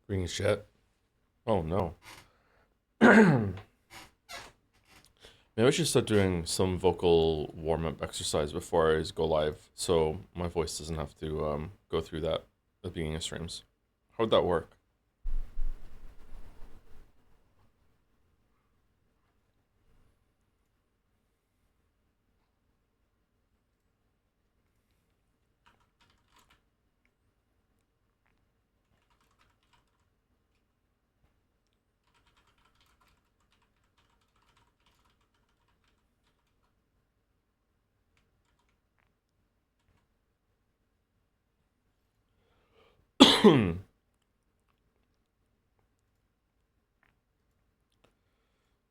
Green shit. Oh no. Maybe I should start doing some vocal warm up exercise before I go live, so my voice doesn't have to go through that at the beginning of streams. How would that work?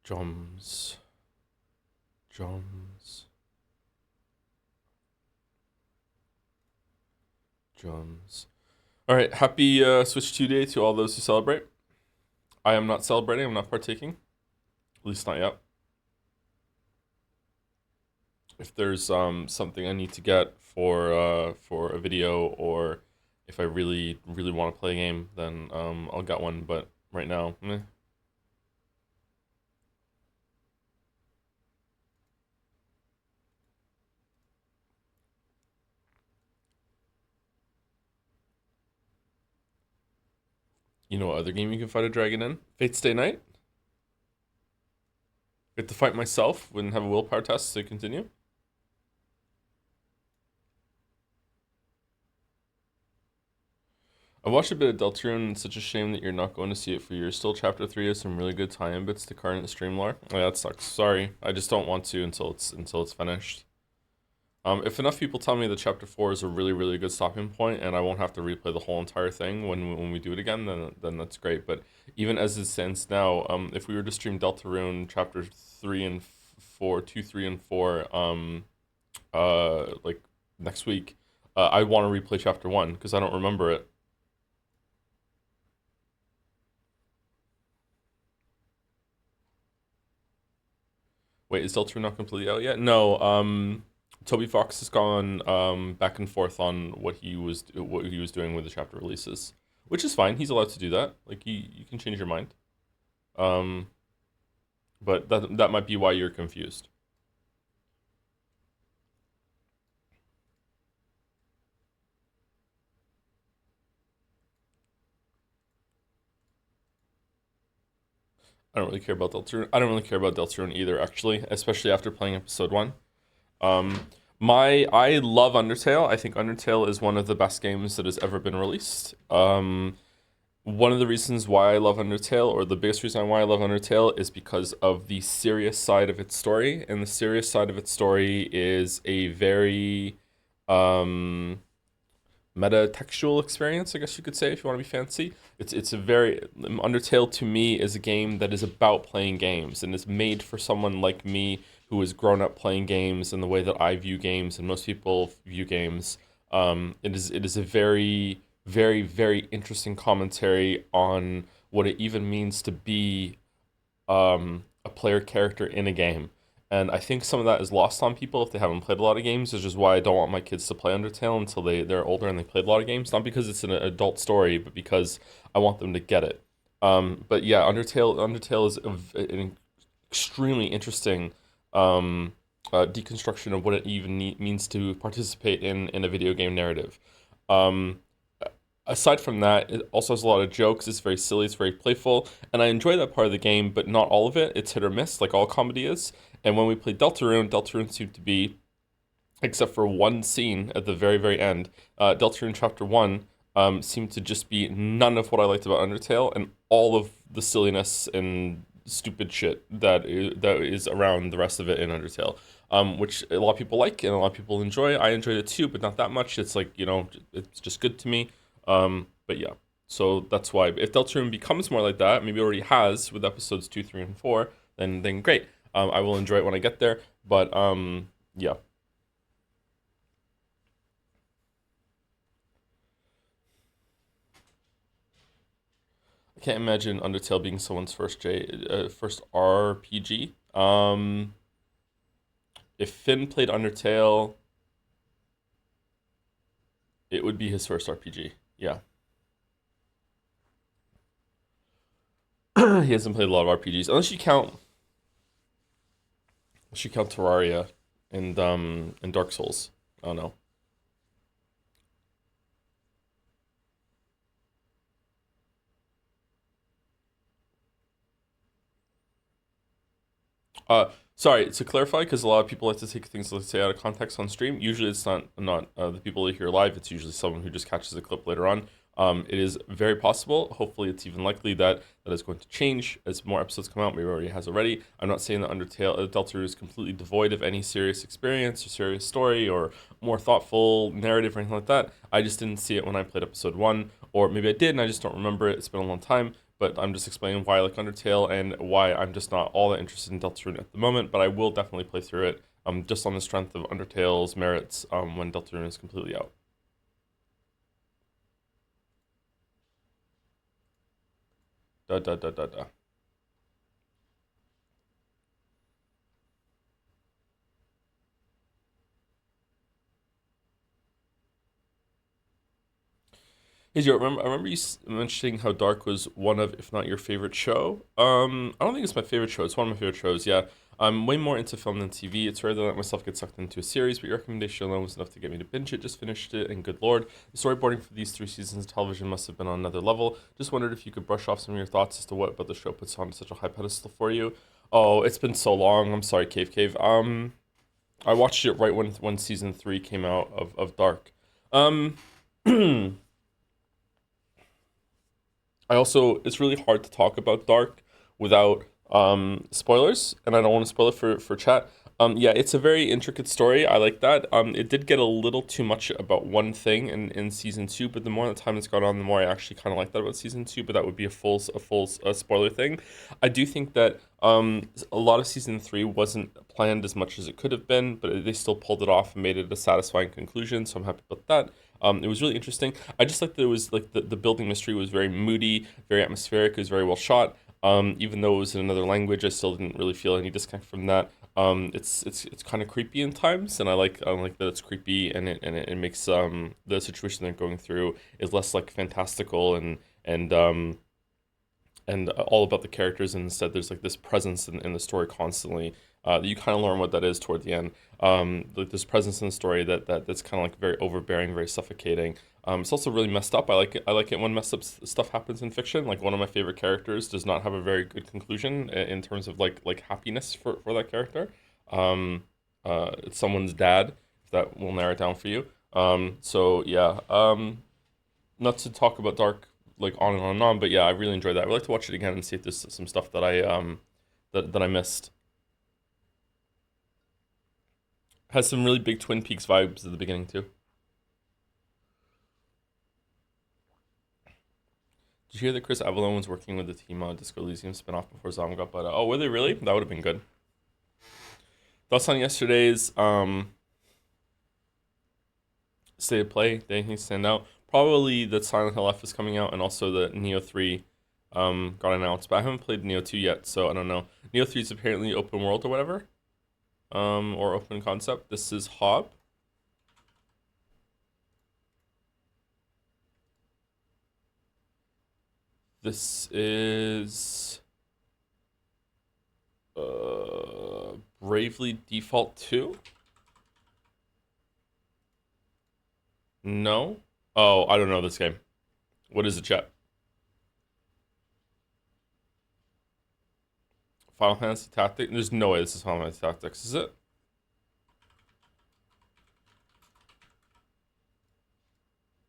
Drums, drums, drums. All right, happy Switch 2 Day to all those who celebrate. I am not celebrating. I'm not partaking. At least not yet. If there's something I need to get for a video, or if I really want to play a game, then I'll get one. But right now, meh. You know what other game you can fight a dragon in? Fate Stay Night. I have to fight myself and have a willpower test to continue. I watched a bit of Deltarune. It's such a shame that you're not going to see it for years. Still, Chapter 3 has some really good tie-in bits to current stream lore. Oh, yeah, that sucks. Sorry, I just don't want to until it's finished. If enough people tell me that Chapter 4 is a really good stopping point, and I won't have to replay the whole entire thing when we do it again, then that's great. But even as it stands now, if we were to stream Deltarune Chapter 3 and 4, 2, 3, and 4, like next week, I want to replay Chapter 1 because I don't remember it. Wait, is Deltarune not completely out yet? No. Toby Fox has gone back and forth on what he was doing with the chapter releases, which is fine. He's allowed to do that. Like you can change your mind. Um, but that might be why you're confused. I don't really care about Deltarune. I don't really care about Deltarune either, actually, especially after playing episode one. Um, I love Undertale. I think Undertale is one of the best games that has ever been released. One of the reasons why I love Undertale, or the biggest reason why I love Undertale, is because of the serious side of its story. And the serious side of its story is a very um, meta-textual experience, I guess you could say, if you want to be fancy. It's a very Undertale to me is a game that is about playing games and is made for someone like me who has grown up playing games in the way that I view games and most people view games. It is a very interesting commentary on what it even means to be a player character in a game. And I think some of that is lost on people if they haven't played a lot of games, which is why I don't want my kids to play Undertale until they're older and they played a lot of games. Not because it's an adult story, but because I want them to get it. But yeah, Undertale is an extremely interesting deconstruction of what it even means to participate in a video game narrative. Um, Aside from that, it also has a lot of jokes. It's very silly. It's very playful, and I enjoy that part of the game, but not all of it. It's hit or miss, like all comedy is. And when we played Deltarune seemed to be, except for one scene at the very end, Deltarune Chapter One seemed to just be none of what I liked about Undertale, and all of the silliness and stupid shit that is around the rest of it in Undertale. Which a lot of people like and a lot of people enjoy. I enjoyed it too, but not that much. It's like, it's just good to me. But yeah, so that's why if Deltarune becomes more like that, maybe it already has with episodes 2, 3, and 4, then great. I will enjoy it when I get there. But yeah, I can't imagine Undertale being someone's first RPG. If Finn played Undertale, it would be his first RPG. Yeah. He hasn't played a lot of RPGs, unless you count Terraria and Dark Souls. I don't know. Sorry to clarify, because a lot of people like to take things, let's say, out of context on stream. Usually, it's not the people that hear live. It's usually someone who just catches a clip later on. It is very possible. Hopefully, it's even likely that that is going to change as more episodes come out. Maybe it already has already. I'm not saying that Undertale Deltarune is completely devoid of any serious experience or serious story or more thoughtful narrative or anything like that. I just didn't see it when I played episode one, or maybe I did and I just don't remember it. It's been a long time, but I'm just explaining why I like Undertale and why I'm just not all that interested in Deltarune at the moment. But I will definitely play through it, just on the strength of Undertale's merits, when Deltarune is completely out. Da da da da da. Hey, Joe, I remember you mentioning how Dark was one of, if not your favorite show. I don't think it's my favorite show. It's one of my favorite shows. Yeah, I'm way more into film than TV. It's rare that I let myself get sucked into a series, but your recommendation alone was enough to get me to binge it. Just finished it, and good lord, the storyboarding for these three seasons of television must have been on another level. Just wondered if you could brush off some of your thoughts as to what about the show puts on such a high pedestal for you. Oh, it's been so long. I'm sorry, Cave Cave. I watched it right when season three came out of Dark. Um. I also, it's really hard to talk about Dark without spoilers, and I don't want to spoil it for chat. Yeah, it's a very intricate story. I like that. It did get a little too much about one thing in season two, but the more the time has gone on, the more I actually kind of like that about season two. But that would be a full spoiler thing. I do think that a lot of season three wasn't planned as much as it could have been, but they still pulled it off and made it a satisfying conclusion. So I'm happy about that. It was really interesting. I just like that it was like the building mystery was very moody, very atmospheric. It was very well shot. Even though it was in another language, I still didn't really feel any disconnect from that. It's kind of creepy in times, and I like that it's creepy, and it makes the situation they're going through is less like fantastical and all about the characters, and instead there's like this presence in the story constantly, that you kind of learn what that is toward the end. Like this presence in the story that's kind of like very overbearing, very suffocating. It's also really messed up. I like it when messed up stuff happens in fiction. Like one of my favorite characters does not have a very good conclusion in terms of like happiness for that character. Um, it's someone's dad. If that will narrow it down for you. So yeah. Not to talk about Dark like on and on and on, but yeah, I really enjoyed that. I would like to watch it again and see if there's some stuff that I missed. Has some really big Twin Peaks vibes at the beginning too. Did you hear that Chris Avellone was working with the team on Disco Elysium spinoff before Zom got bought out? Oh, were they really? That would have been good. Thoughts on yesterday's state of play? Did anything stand out? Probably that Silent Hill F is coming out, and also that Neo 3 got announced, but I haven't played Neo 2 yet, so I don't know. Neo 3 is apparently open world or whatever, or open concept. This is Hob. This is Bravely Default 2? No? Oh, I don't know this game. What is it, chat? Final Fantasy Tactics? There's no way this is Final Fantasy Tactics, is it?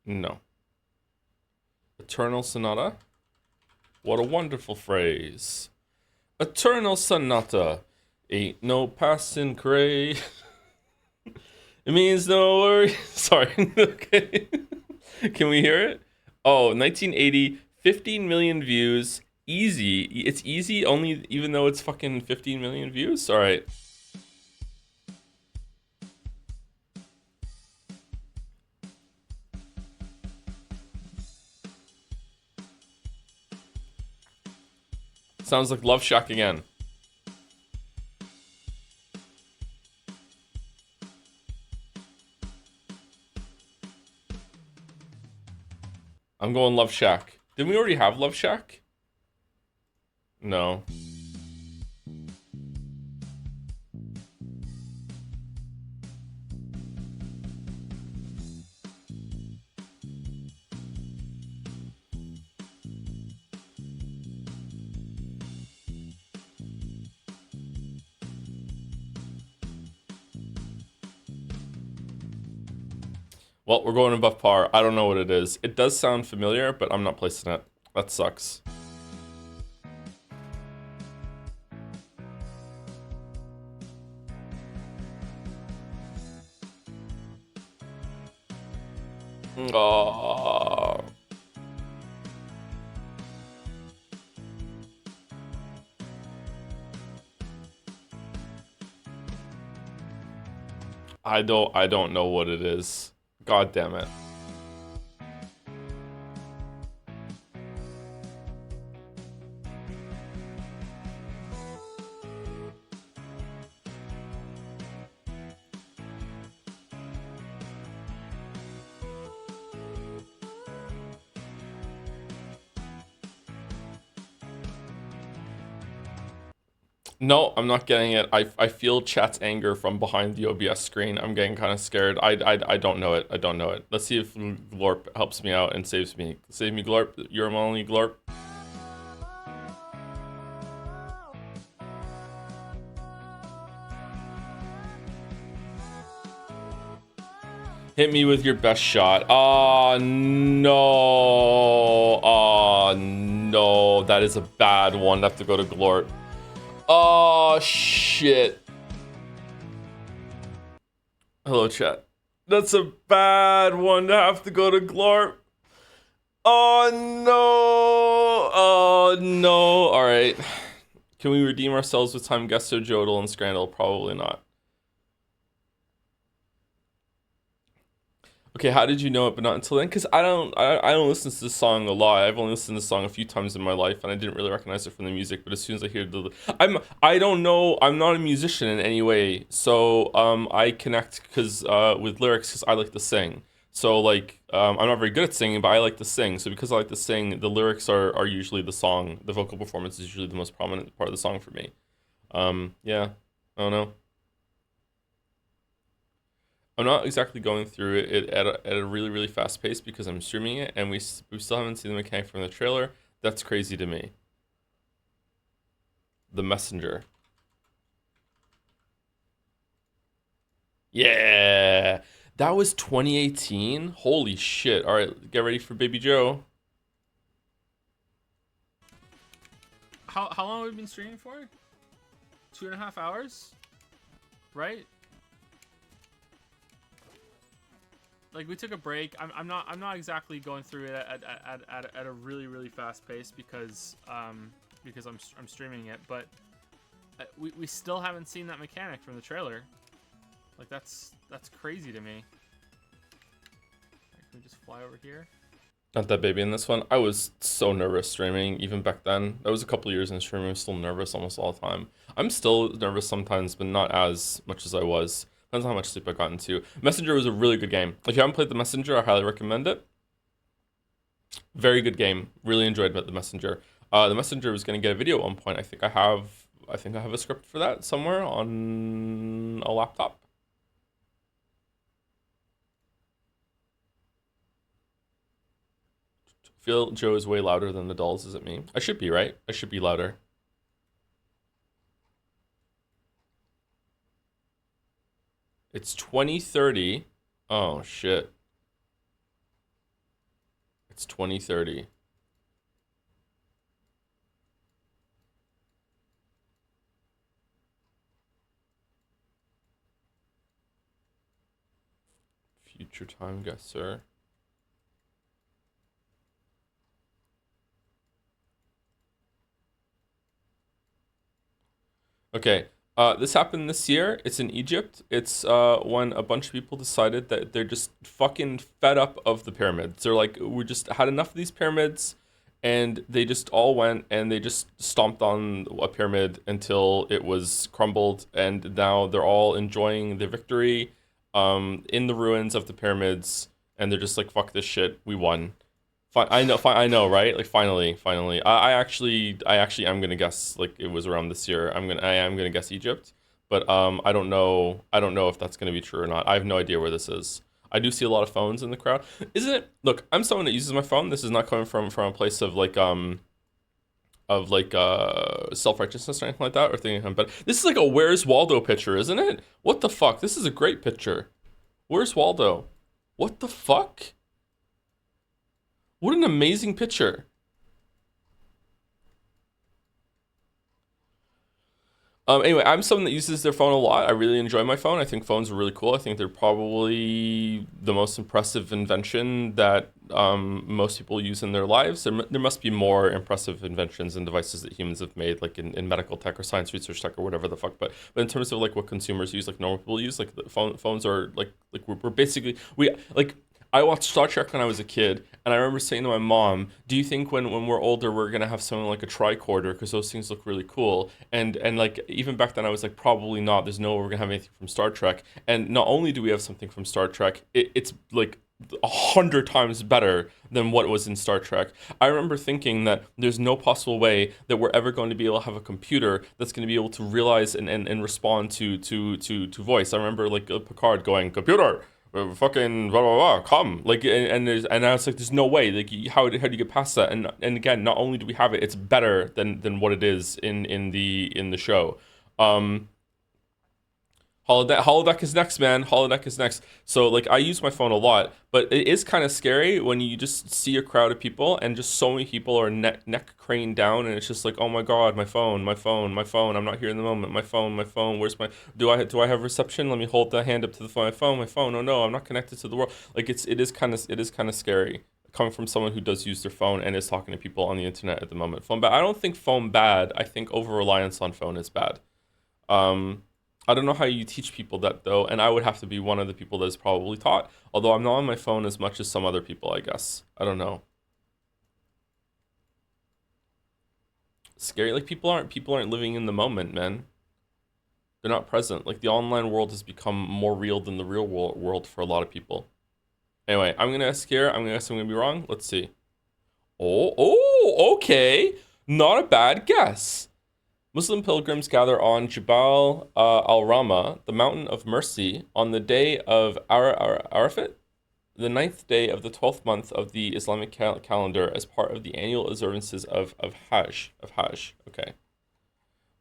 No. Eternal Sonata? What a wonderful phrase. Eternal Sonata. Ain't no passing craze. It means no worry. Sorry. Okay. Can we hear it? Oh, 1980, 15 million views. Easy. It's easy only even though it's fucking 15 million views. All right. Sounds like Love Shack again. I'm going Love Shack. Didn't we already have Love Shack? No. Well, we're going above par. I don't know what it is. It does sound familiar, but I'm not placing it. That sucks. Oh. I don't know what it is. God damn it. No, I'm not getting it. I feel chat's anger from behind the OBS screen. I'm getting kind of scared. I don't know it. I don't know it. Let's see if Glorp helps me out and saves me. Save me, Glorp. You're my only Glorp. Hit me with your best shot. Oh, no. Oh, no. That is a bad one. I have to go to Glorp. Oh, shit. Hello, chat. That's a bad one to have to go to Glorp. Oh, no. Oh, no. All right. Can we redeem ourselves with Time Guesser, Jodel, and Scrandle? Probably not. Okay, how did you know it, but not until then? Because I don't listen to this song a lot. I've only listened to this song a few times in my life, and I didn't really recognize it from the music. But as soon as I hear I don't know. I'm not a musician in any way, so I connect because with lyrics because I like to sing. So like I'm not very good at singing, but I like to sing. So because I like to sing, the lyrics are usually the song. The vocal performance is usually the most prominent part of the song for me. Yeah, I don't know. I'm not exactly going through it at a really, really fast pace because I'm streaming it and we still haven't seen the mechanic from the trailer. That's crazy to me. The Messenger. Yeah. That was 2018. Holy shit. All right, get ready for Baby Joe. How long have we been streaming for? 2.5 hours? Right? Like we took a break. I'm not exactly going through it at a really fast pace because I'm streaming it, but we still haven't seen that mechanic from the trailer. Like that's crazy to me. Right, can we just fly over here? Not that baby in this one. I was so nervous streaming even back then. That was a couple years in streaming. I was still nervous almost all the time. I'm still nervous sometimes, but not as much as I was. Depends on how much sleep I got into. Messenger was a really good game. If you haven't played The Messenger, I highly recommend it. Very good game. Really enjoyed The Messenger. The Messenger was going to get a video at one point. I think I have a script for that somewhere on a laptop. Feel Joe is way louder than the dolls. Is it me? I should be, right? I should be louder. It's 2030. Oh shit. It's 2030. Future time guesser. Okay. This happened this year. It's in Egypt. It's when a bunch of people decided that they're just fucking fed up of the pyramids. They're like, we just had enough of these pyramids, and they just all went and they just stomped on a pyramid until it was crumbled, and now they're all enjoying the victory, in the ruins of the pyramids, and they're just like, fuck this shit, we won. I know, right? Like finally. I actually am gonna guess like it was around this year. I am gonna guess Egypt, but I don't know. I don't know if that's gonna be true or not. I have no idea where this is. I do see a lot of phones in the crowd. Isn't it? Look, I'm someone that uses my phone. This is not coming from a place of like self righteousness or anything like that, or thinking I'm better. This is like a Where's Waldo picture, isn't it? What the fuck? This is a great picture. Where's Waldo? What the fuck? What an amazing picture. Anyway, I'm someone that uses their phone a lot. I really enjoy my phone. I think phones are really cool. I think they're probably the most impressive invention that most people use in their lives. There must be more impressive inventions and devices that humans have made, like in medical tech or science research tech or whatever the fuck. But in terms of like what consumers use, like normal people use, like phones are like we're basically we like I watched Star Trek when I was a kid, and I remember saying to my mom, "Do you think when we're older we're gonna have something like a tricorder because those things look really cool?" And like even back then I was like, probably not. There's no way we're gonna have anything from Star Trek. And not only do we have something from Star Trek, it's like 100 times better than what was in Star Trek. I remember thinking that there's no possible way that we're ever going to be able to have a computer that's going to be able to realize and respond to voice. I remember like Picard going, "Computer, fucking blah blah blah, come!" Like and I was like, "There's no way. Like how do you get past that?" And again, not only do we have it, it's better than what it is in the show. Um, Holodeck is next, man. Holodeck is next. So like I use my phone a lot, but it is kind of scary when you just see a crowd of people and just so many people are neck craned down, and it's just like, oh my god, my phone, my phone, my phone. I'm not here in the moment. My phone, my phone. Where's my? Do I have reception? Let me hold the hand up to the phone. My phone, my phone. Oh no, I'm not connected to the world. Like it is kind of scary coming from someone who does use their phone and is talking to people on the internet at the moment. Phone bad. I don't think phone bad. I think over reliance on phone is bad. Um, I don't know how you teach people that though, and I would have to be one of the people that is probably taught. Although I'm not on my phone as much as some other people, I guess. I don't know. Scary, like people aren't living in the moment, man. They're not present. Like the online world has become more real than the real world for a lot of people. Anyway, I'm gonna ask here. I'm gonna guess I'm gonna be wrong. Let's see. Okay. Not a bad guess. Muslim pilgrims gather on Jabal al-Rahma, the mountain of mercy, on the day of Arafat, the ninth day of the 12th month of the Islamic calendar, as part of the annual observances of Hajj. Of Hajj. Okay.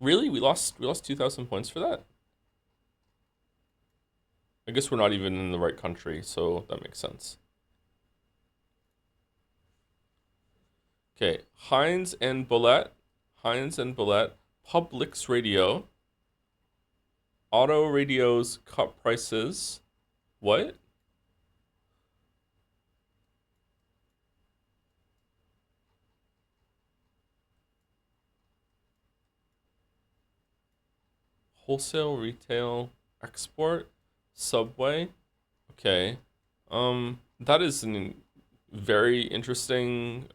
Really? We lost 2,000 points for that? I guess we're not even in the right country, so that makes sense. Okay. Heinz and Bullet, Publix Radio, Auto Radio's cut prices. What? Wholesale, retail, export, Subway. Okay. That is a very interesting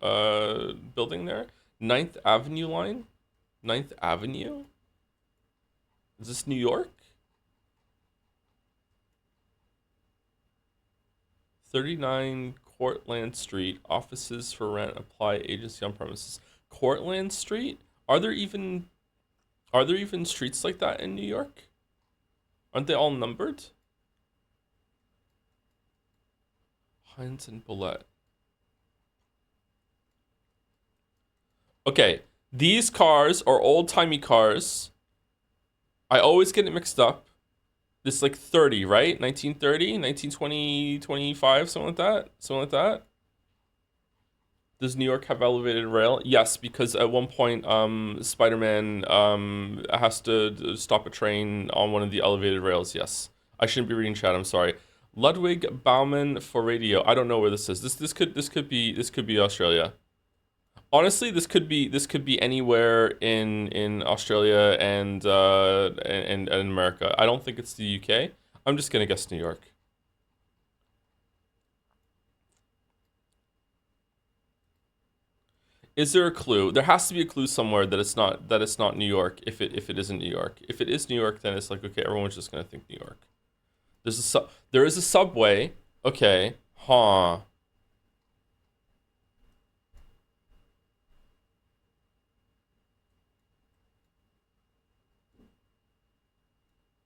building there. Ninth Avenue line? Ninth Avenue? Is this New York? 39 Cortlandt Street. Offices for rent apply agency on premises. Cortlandt Street? Are there even streets like that in New York? Aren't they all numbered? Heinz and Bullet. Okay, these cars are old-timey cars. I always get it mixed up. This is like 30, right? 1930, 1920, 25, something like that. Something like that. Does New York have elevated rail? Yes, because at one point, Spider-Man has to stop a train on one of the elevated rails. Yes, I shouldn't be reading chat. I'm sorry. Ludwig Bauman for radio. I don't know where this is. This could be Australia. Honestly, this could be anywhere in Australia and America. I don't think it's the UK. I'm just gonna guess New York. Is there a clue? There has to be a clue somewhere that it's not New York. If it isn't New York, if it is New York, then it's like, okay, everyone's just gonna think New York. There is a subway. Okay, huh?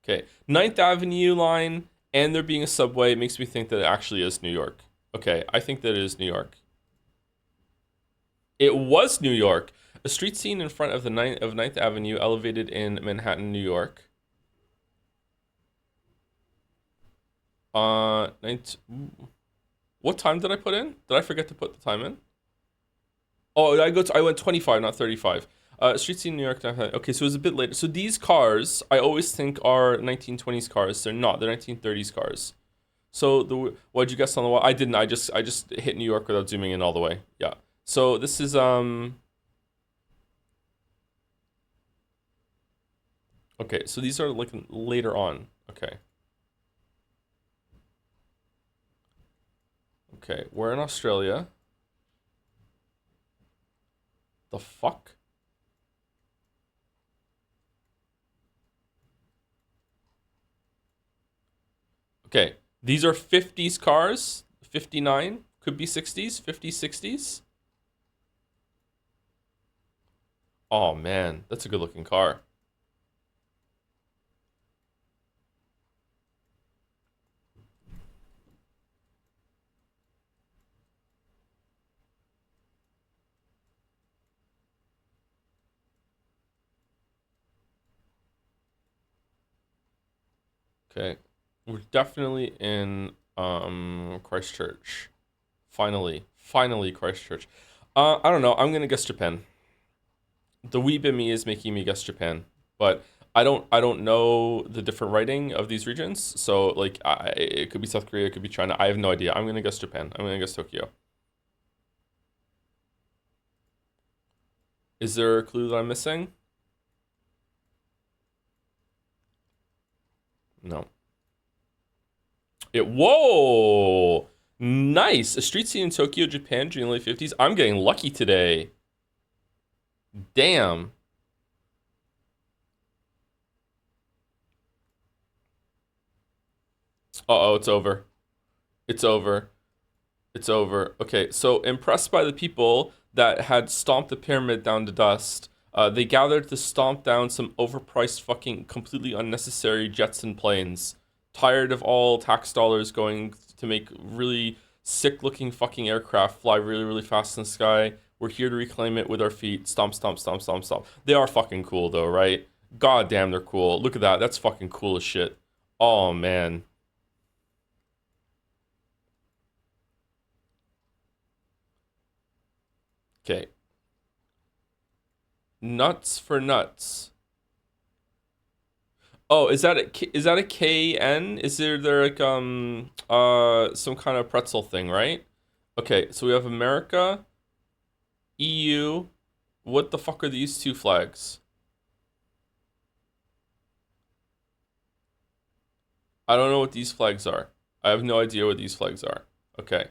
Okay, Ninth Avenue line and there being a subway makes me think that it actually is New York. Okay, I think that it is New York. It was New York. A street scene in front of the Ninth Avenue, elevated in Manhattan, New York. Ninth. What time did I put in? Did I forget to put the time in? Oh, I went 25, not 35. Street scene in New York. Okay, so it was a bit later. So these cars, I always think are 1920s cars. They're not. They're 1930s cars. So what'd you guess on the wall? I didn't. I just hit New York without zooming in all the way. Yeah. So this is okay. So these are like later on. Okay. Okay. We're in Australia. The fuck? Okay. These are 50s cars. 59 could be 60s. 50s, 60s. Oh man, that's a good looking car. Okay. We're definitely in Christchurch. Finally Christchurch. I don't know. I'm gonna guess Japan. The weeb in me is making me guess Japan, but I don't know the different writing of these regions. So like it could be South Korea, it could be China. I have no idea. I'm gonna guess Japan. I'm gonna guess Tokyo. Is there a clue that I'm missing? No. Whoa! Nice. A street scene in Tokyo, Japan, during the late 50s. I'm getting lucky today. Damn. Uh oh, it's over. It's over. It's over. Okay, so impressed by the people that had stomped the pyramid down to dust, they gathered to stomp down some overpriced, fucking, completely unnecessary jets and planes. Tired of all tax dollars going to make really sick-looking fucking aircraft fly really, really fast in the sky. We're here to reclaim it with our feet. Stomp, stomp, stomp, stomp, stomp. They are fucking cool, though, right? God damn, they're cool. Look at that. That's fucking cool as shit. Oh man. Okay. Nuts for nuts. Oh, is that a KN? Is there like some kind of pretzel thing, right? Okay, so we have America, EU. What the fuck are these two flags? I don't know what these flags are. I have no idea what these flags are. Okay.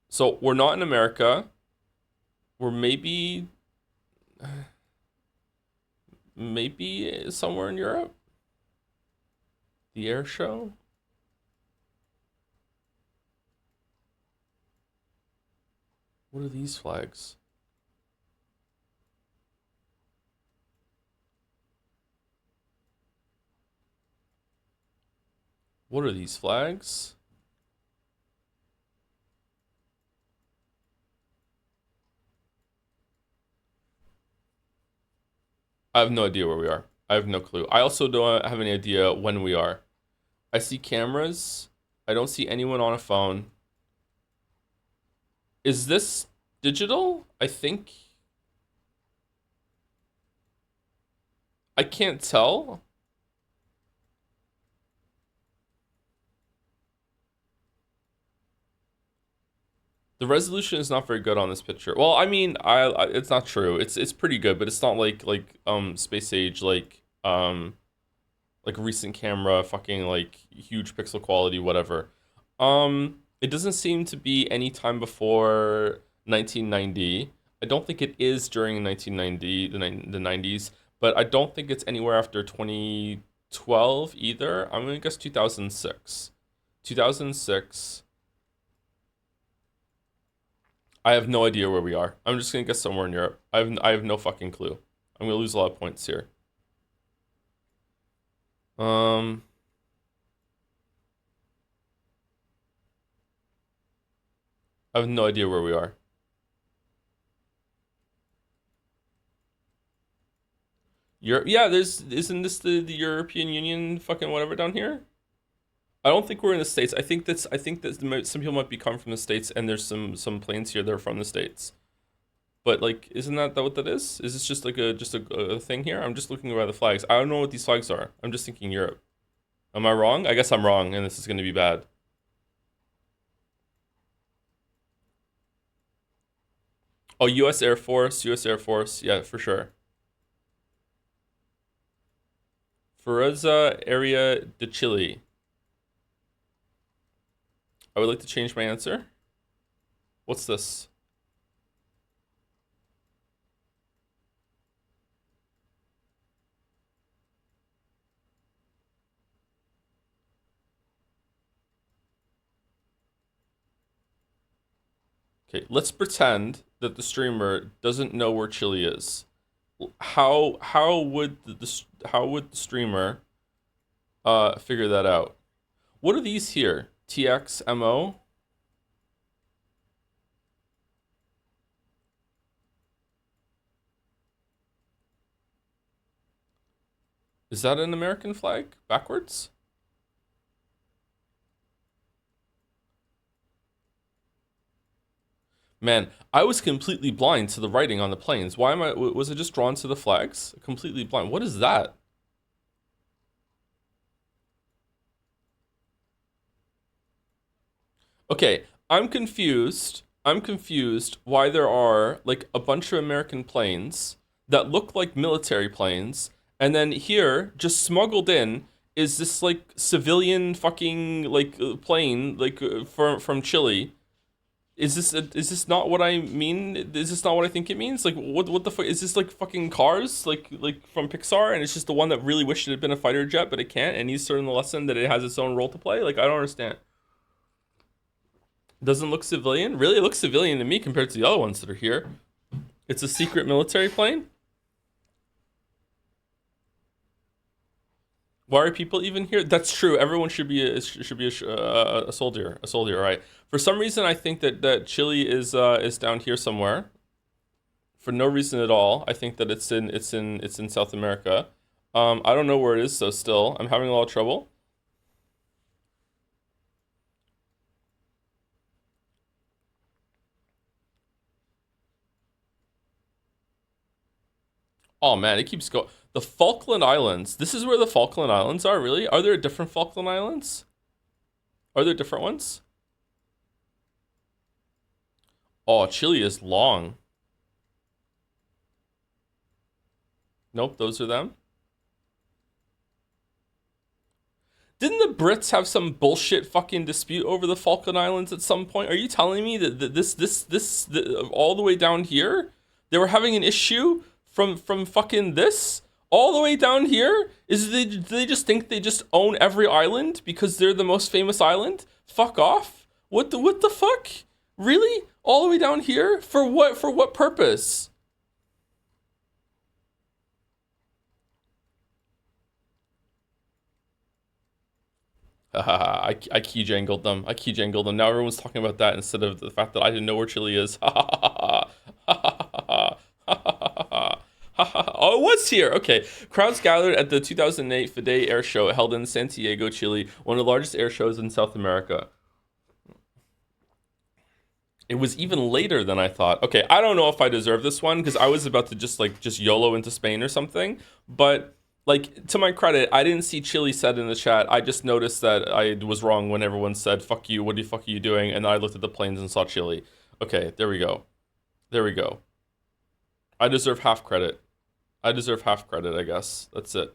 So we're not in America. We're maybe somewhere in Europe. The air show? What are these flags? What are these flags? I have no idea where we are. I have no clue. I also don't have any idea when we are. I see cameras. I don't see anyone on a phone. Is this digital? I think. I can't tell. The resolution is not very good on this picture. Well, I mean, it's not true. It's pretty good, but it's not like space age like recent camera fucking like huge pixel quality whatever. It doesn't seem to be any time before 1990. I don't think it is during 1990 the 90s, but I don't think it's anywhere after 2012 either. I'm going to guess 2006. 2006. I have no idea where we are. I'm just going to guess somewhere in Europe. I have no fucking clue. I'm going to lose a lot of points here. Um, I have no idea where we are. Europe? Yeah, there's isn't this the European Union fucking whatever down here? I don't think we're in the states. I think that some people might be coming from the states, and there's some planes here that are from the states. But like, isn't that what that is? Is this just like a thing here? I'm just looking around the flags. I don't know what these flags are. I'm just thinking Europe. Am I wrong? I guess I'm wrong, and this is going to be bad. Oh, U.S. Air Force, U.S. Air Force. Yeah, for sure. Fuerza Area de Chile. I would like to change my answer. What's this? Okay, let's pretend that the streamer doesn't know where Chile is. How would how would the streamer figure that out? What are these here? TXMO? Is that an American flag backwards? Man, I was completely blind to the writing on the planes. Why am I? Was it just drawn to the flags? Completely blind. What is that? Okay, I'm confused. I'm confused why there are like a bunch of American planes that look like military planes, and then here, just smuggled in, is this like civilian fucking like plane like from Chile. Is this not what I mean? Is this not what I think it means? Like what the fuck is this like fucking Cars like from Pixar, and it's just the one that really wished it had been a fighter jet but it can't, and he's learned the lesson that it has its own role to play? Like I don't understand. Doesn't look civilian? Really? It looks civilian to me compared to the other ones that are here. It's a secret military plane? Why are people even here? That's true. Everyone should be a soldier, a soldier, right? For some reason, I think that Chile is down here somewhere. For no reason at all. I think that it's in South America. I don't know where it is, so still, I'm having a lot of trouble. Oh man, it keeps going. The Falkland Islands. This is where the Falkland Islands are. Really? Are there different Falkland Islands? Are there different ones? Oh, Chile is long. Nope, those are them. Didn't the Brits have some bullshit fucking dispute over the Falkland Islands at some point? Are you telling me that all the way down here, they were having an issue from fucking this all the way down here? Do they just think they just own every island because they're the most famous island? Fuck off. What the fuck? Really? All the way down here? For what purpose? I key jangled them. I key jangled them. Now everyone's talking about that instead of the fact that I didn't know where Chile is. Oh, it was here. Okay. Crowds gathered at the 2008 FIDE Air Show held in Santiago, Chile, one of the largest air shows in South America. It was even later than I thought. Okay, I don't know if I deserve this one because I was about to just YOLO into Spain or something. But like to my credit, I didn't see Chile said in the chat. I just noticed that I was wrong when everyone said "fuck you." What the fuck are you doing? And I looked at the planes and saw Chile. Okay, there we go. There we go. I deserve half credit. I deserve half credit. I guess that's it.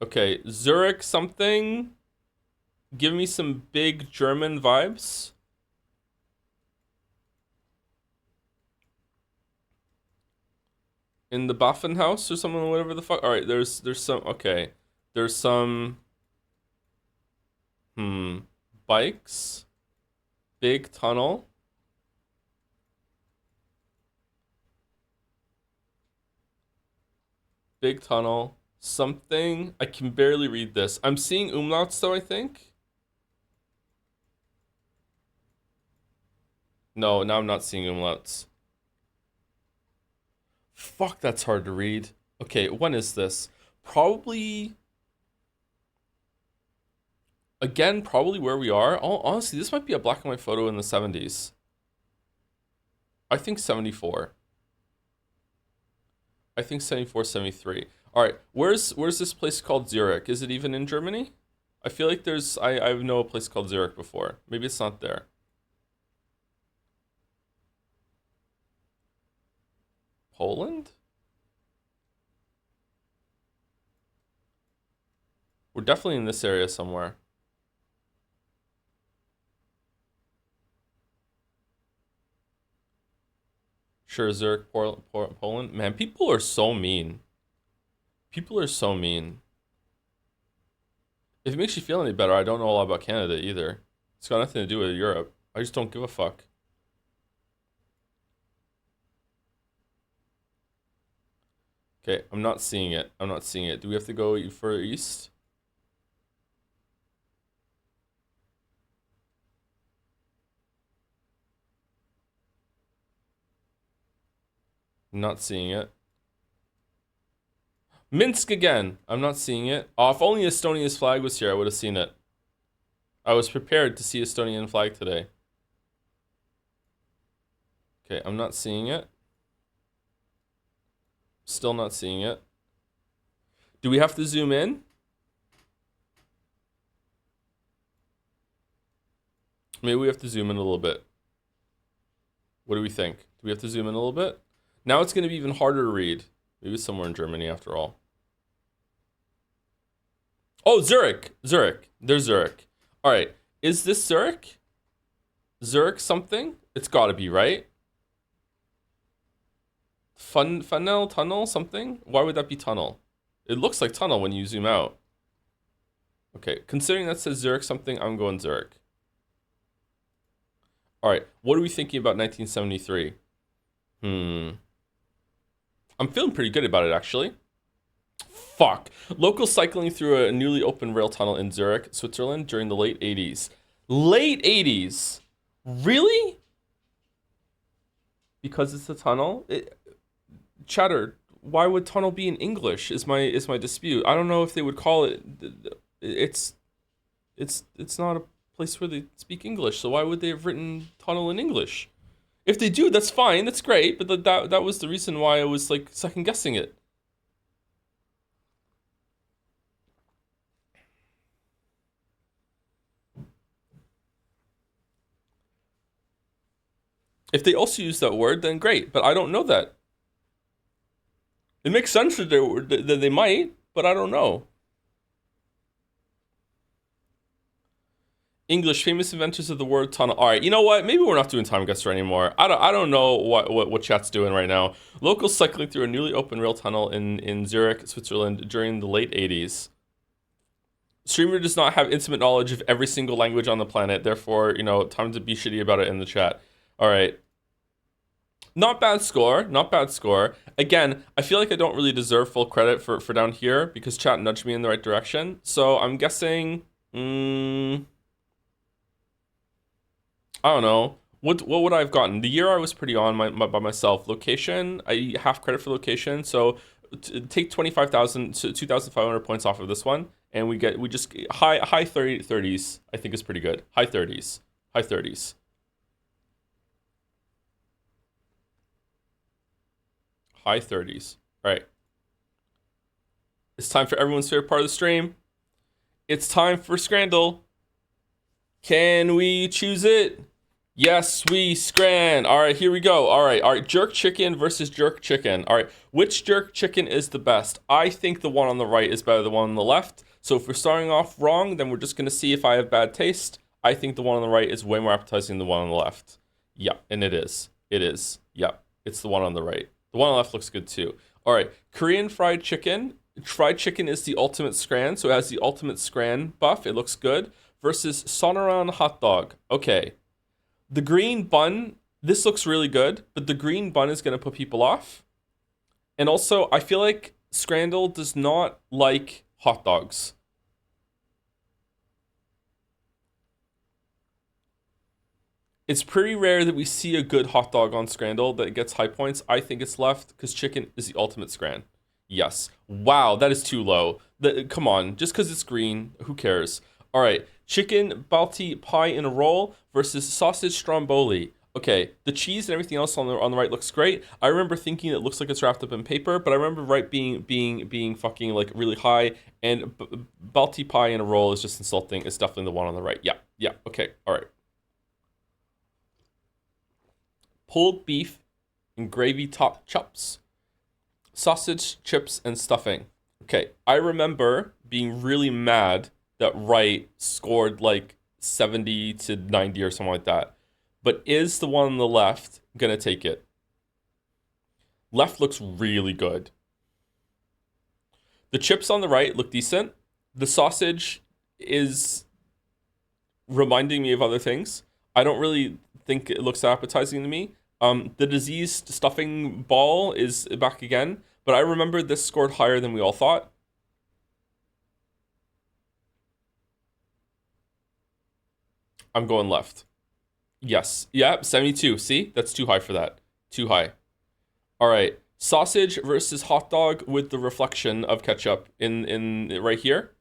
Okay, Zurich something. Give me some big German vibes. In the Baffenhaus or something, whatever the fuck. All right, there's some. Okay, there's some. Hmm. Bikes. Big tunnel. Big tunnel. Something. I can barely read this. I'm seeing umlauts though, I think. No, now I'm not seeing umlauts. Fuck, that's hard to read. Okay, when is this? Probably. Again, probably where we are. Oh, honestly, this might be a black and white photo in the 70s. I think 74. I think 74, 73. All right, where's this place called Zurich? Is it even in Germany? I feel like there's I know a place called Zurich before. Maybe it's not there. Poland? We're definitely in this area somewhere. Sure, Zurich, Poland. Man, people are so mean. People are so mean. If it makes you feel any better, I don't know a lot about Canada either. It's got nothing to do with Europe. I just don't give a fuck. Okay, I'm not seeing it. I'm not seeing it. Do we have to go further east? I'm not seeing it. Minsk again. I'm not seeing it. Oh, if only Estonia's flag was here, I would have seen it. I was prepared to see Estonian flag today. Okay, I'm not seeing it. Still not seeing it. Do we have to zoom in? Maybe we have to zoom in a little bit. What do we think? Do we have to zoom in a little bit? Now it's going to be even harder to read. Maybe it's somewhere in Germany after all. Oh, Zurich. Zurich. There's Zurich. All right. Is this Zurich? Zurich something? It's got to be, right? Funnel, tunnel, something? Why would that be tunnel? It looks like tunnel when you zoom out. Okay, considering that says Zurich something, I'm going Zurich. All right, what are we thinking about 1973? I'm feeling pretty good about it, actually. Fuck. Local cycling through a newly opened rail tunnel in Zurich, Switzerland during the late 80s. Late 80s? Really? Because it's a tunnel? Chatter, why would tunnel be in English is my dispute. I don't know if they would call it it's it's not a place where they speak English, so why would they have written tunnel in English? If they do, that's fine, that's great, but that was the reason why I was like second guessing it. If they also use that word, then great, but I don't know that. It makes sense that they might, but I don't know. English famous inventors of the word tunnel. All right, you know what? Maybe we're not doing time guesser anymore. I don't know what chat's doing right now. Locals cycling through a newly opened rail tunnel in Zurich, Switzerland during the late 80s. Streamer does not have intimate knowledge of every single language on the planet. Therefore, time to be shitty about it in the chat. All right. Not bad score. Not bad score. Again, I feel like I don't really deserve full credit for down here because chat nudged me in the right direction. So I'm guessing. I don't know. What would I have gotten? The year I was pretty on by myself. Location, I half credit for location. So take 25,000 to 2,500 points off of this one, and we just high 30s. I think is pretty good. High 30s. High 30s. High 30s. All right. It's time for everyone's favorite part of the stream. It's time for Scrandle. Can we choose it? Yes, we scran. All right, here we go. All right. Jerk chicken versus jerk chicken. All right, which jerk chicken is the best? I think the one on the right is better than the one on the left. So if we're starting off wrong, then we're just going to see if I have bad taste. I think the one on the right is way more appetizing than the one on the left. Yeah, and it is. It is. Yeah, it's the one on the right. The one on the left looks good too. All right, Korean fried chicken. Fried chicken is the ultimate scran, so it has the ultimate scran buff. It looks good. Versus Sonoran hot dog. Okay. The green bun, this looks really good, but the green bun is going to put people off. And also, I feel like Scrandle does not like hot dogs. It's pretty rare that we see a good hot dog on Scrandle that gets high points. I think it's left because chicken is the ultimate Scran. Yes. Wow, that is too low. Come on, just because it's green, who cares? All right, chicken Balti pie in a roll versus sausage stromboli. Okay, the cheese and everything else on the right looks great. I remember thinking it looks like it's wrapped up in paper, but I remember right being fucking like really high. And Balti pie in a roll is just insulting. It's definitely the one on the right. Yeah, yeah. Okay, all right. Pulled beef and gravy top chops, sausage, chips, and stuffing. Okay, I remember being really mad that Wright scored like 70 to 90 or something like that. But is the one on the left gonna take it? Left looks really good. The chips on the right look decent. The sausage is reminding me of other things. I don't really think it looks appetizing to me. The diseased stuffing ball is back again, but I remember this scored higher than we all thought. I'm going left. Yes. Yeah, 72. See? That's too high for that. Too high. All right. Sausage versus hot dog with the reflection of ketchup in right here.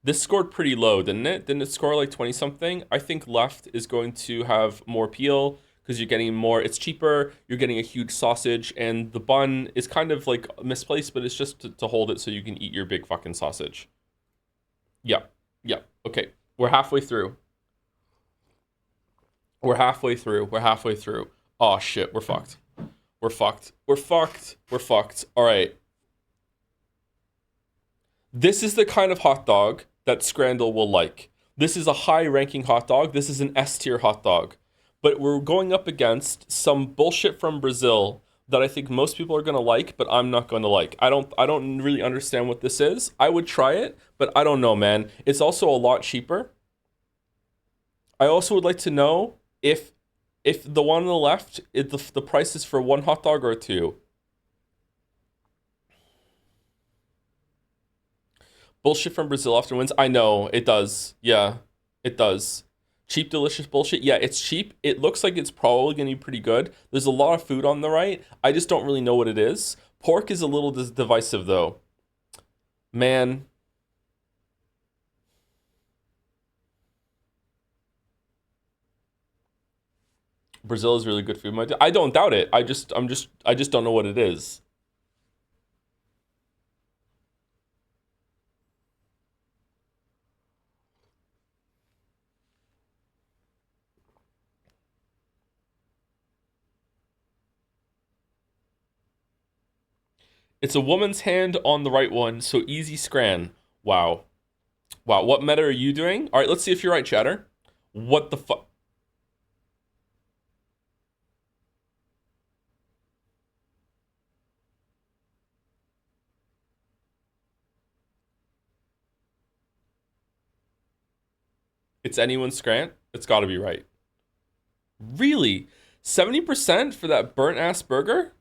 This scored pretty low, didn't it? Didn't it score like 20 something? I think left is going to have more appeal because you're getting more, it's cheaper, you're getting a huge sausage, and the bun is kind of like misplaced, but it's just to hold it so you can eat your big fucking sausage. Yeah, yeah, okay. We're halfway through. We're halfway through. We're halfway through. Oh shit, we're fucked. We're fucked. We're fucked. We're fucked. All right. This is the kind of hot dog that Scrandle will like. This is a high ranking hot dog. This is an S tier hot dog. But we're going up against some bullshit from Brazil that I think most people are going to like, but I'm not going to like. I don't really understand what this is. I would try it, but I don't know, man. It's also a lot cheaper. I also would like to know if the one on the left, if the price is for one hot dog or two. Bullshit from Brazil often wins. I know, it does. Yeah, it does. Cheap, delicious bullshit. Yeah, it's cheap. It looks like it's probably going to be pretty good. There's a lot of food on the right. I just don't really know what it is. Pork is a little divisive, though. Man, Brazil is really good food. I don't doubt it. I just don't know what it is. It's a woman's hand on the right one, so easy scran. Wow. Wow, what meta are you doing? All right, let's see if you're right, chatter. What the fuck? It's anyone's scrant? It's got to be right. Really? 70% for that burnt ass burger?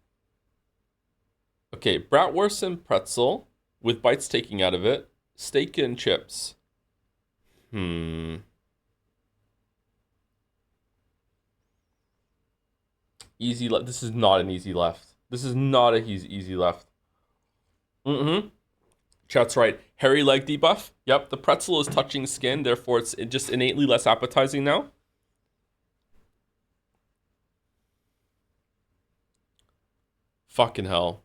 Okay, bratwurst and pretzel with bites taking out of it. Steak and chips. Hmm. Easy left. This is not an easy left. This is not a easy left. Mm-hmm. Chat's right. Hairy leg debuff. Yep, the pretzel is touching skin, therefore it's just innately less appetizing now. Fucking hell.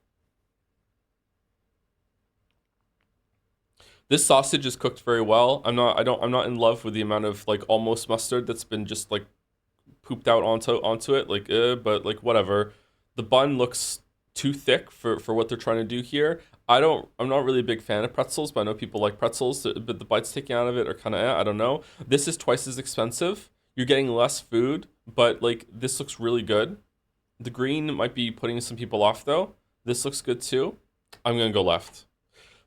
This sausage is cooked very well. I'm not in love with the amount of like almost mustard that's been just like pooped out onto it. Like, but like whatever. The bun looks too thick for what they're trying to do here. I'm not really a big fan of pretzels, but I know people like pretzels. But the bites taken out of it are kind of, I don't know. This is twice as expensive. You're getting less food, but like this looks really good. The green might be putting some people off though. This looks good too. I'm gonna go left.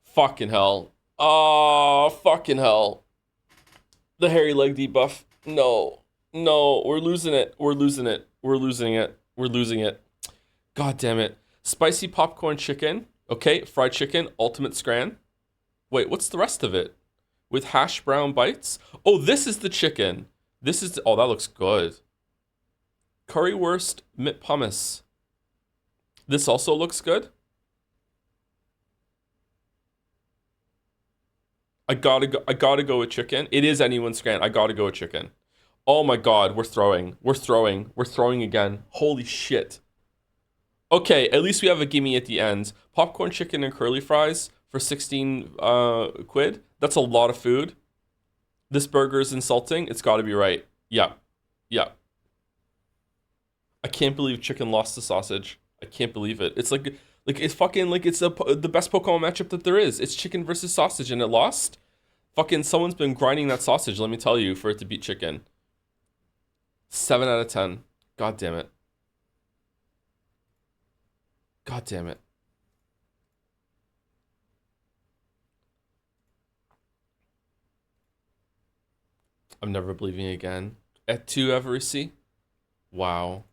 Fucking hell. Oh, fucking hell. The hairy leg debuff. No. No, we're losing it. We're losing it. We're losing it. We're losing it. God damn it. Spicy popcorn chicken Okay, fried chicken, ultimate scran. Wait, what's the rest of it? With hash brown bites? Oh, this is the chicken. This is, oh, that looks good. Currywurst mit pumice. This also looks good. I gotta go with chicken. It is anyone's scran. I gotta go with chicken. Oh my god, we're throwing. We're throwing. We're throwing again. Holy shit. Okay, at least we have a gimme at the end. Popcorn chicken and curly fries for 16 quid. That's a lot of food. This burger is insulting. It's got to be right. Yeah. Yeah. I can't believe chicken lost the sausage. I can't believe it. It's like it's fucking like it's the best Pokemon matchup that there is. It's chicken versus sausage and it lost. Fucking someone's been grinding that sausage, let me tell you, for it to beat chicken. 7 out of 10. God damn it. God damn it. I'm never believing again. At 2 Every. Wow.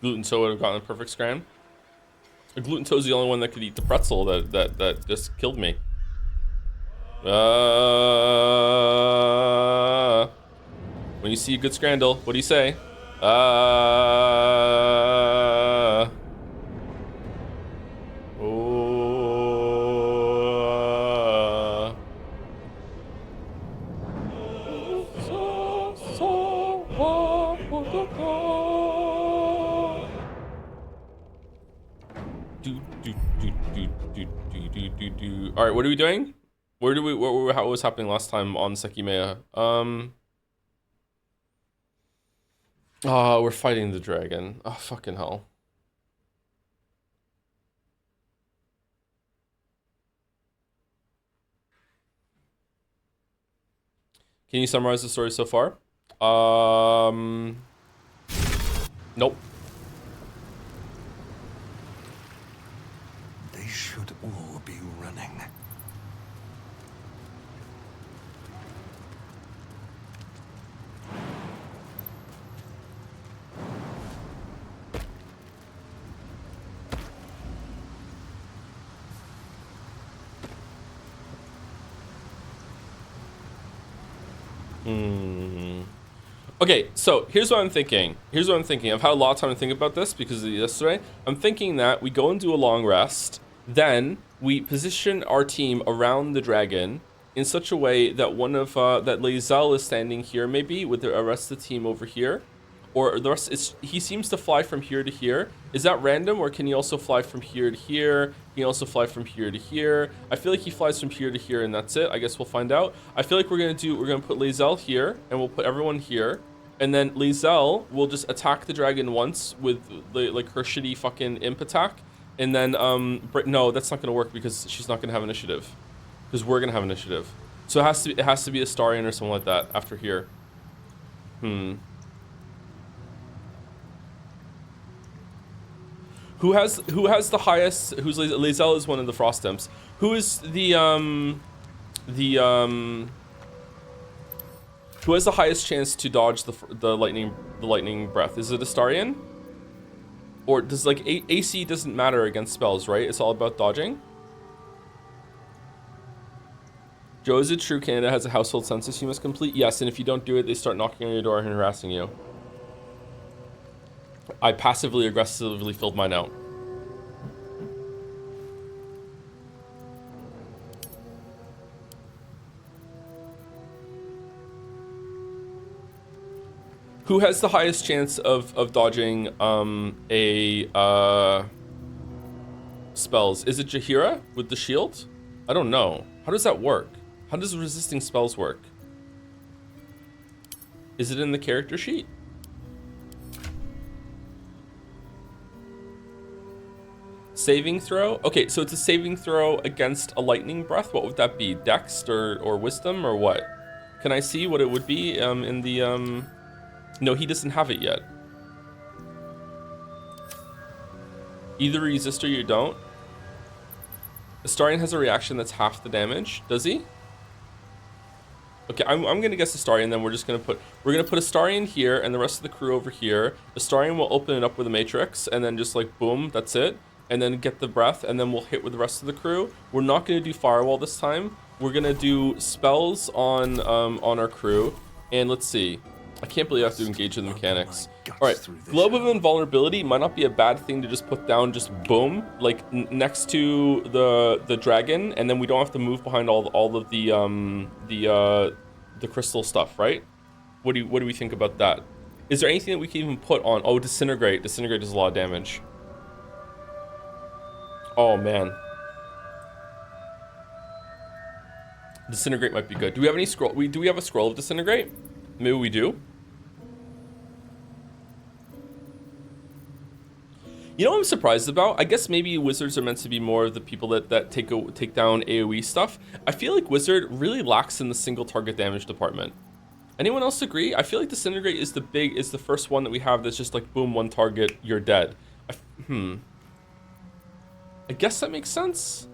Gluten toe would have gotten a perfect scram. A gluten toe is the only one that could eat the pretzel that just killed me. When you see a good scrandle, what do you say? Oh. All right, what are we doing? How was happening last time on Sekimea? We're fighting the dragon. Oh, fucking hell. Can you summarize the story so far? Nope. They should all be running. Okay, so here's what I'm thinking. I've had a lot of time to think about this because of yesterday. I'm thinking that we go and do a long rest, then we position our team around the dragon in such a way that that Lae'zel is standing here, maybe with the rest of the team over here, or the rest. He seems to fly from here to here. Is that random, or can he also fly from here to here? Can he also fly from here to here? I feel like he flies from here to here, and that's it. I guess we'll find out. I feel like we're gonna put Lae'zel here, and we'll put everyone here. And then Lae'zel will just attack the dragon once with like her shitty fucking imp attack. And then no, that's not gonna work because she's not gonna have initiative. Because we're gonna have initiative. So it has to be a Starion or something like that after here. Who has the highest? Lae'zel is one of the frost imps. Who is who has the highest chance to dodge the lightning breath? Is it Astarion? Or does like AC doesn't matter against spells, right? It's all about dodging. Joe, is it true Canada has a household census you must complete? Yes, and if you don't do it, they start knocking on your door and harassing you. I passively aggressively filled mine out. Who has the highest chance of dodging spells? Is it Jaheira with the shield? I don't know. How does that work? How does resisting spells work? Is it in the character sheet? Saving throw? Okay, so it's a saving throw against a lightning breath. What would that be? Dex or wisdom or what? Can I see what it would be in the No, he doesn't have it yet. Either resist or you don't. Astarion has a reaction that's half the damage. Does he? Okay, I'm gonna guess Astarion, then we're gonna put Astarion here and the rest of the crew over here. Astarion will open it up with a matrix and then just like boom, that's it. And then get the breath, and then we'll hit with the rest of the crew. We're not gonna do firewall this time. We're gonna do spells on our crew. And let's see. I can't believe I have to engage in the mechanics. All right, Globe of Invulnerability might not be a bad thing to just put down, just boom, like next to the dragon, and then we don't have to move behind all of the crystal stuff, right? What do we think about that? Is there anything that we can even put on? Oh, disintegrate. Disintegrate does a lot of damage. Oh man, disintegrate might be good. Do we have any scroll? Do we have a scroll of disintegrate? Maybe we do. You know what I'm surprised about? I guess maybe wizards are meant to be more of the people that take down AoE stuff. I feel like wizard really lacks in the single target damage department. Anyone else agree? I feel like disintegrate is the first one that we have that's just like boom, one target, you're dead. I guess that makes sense.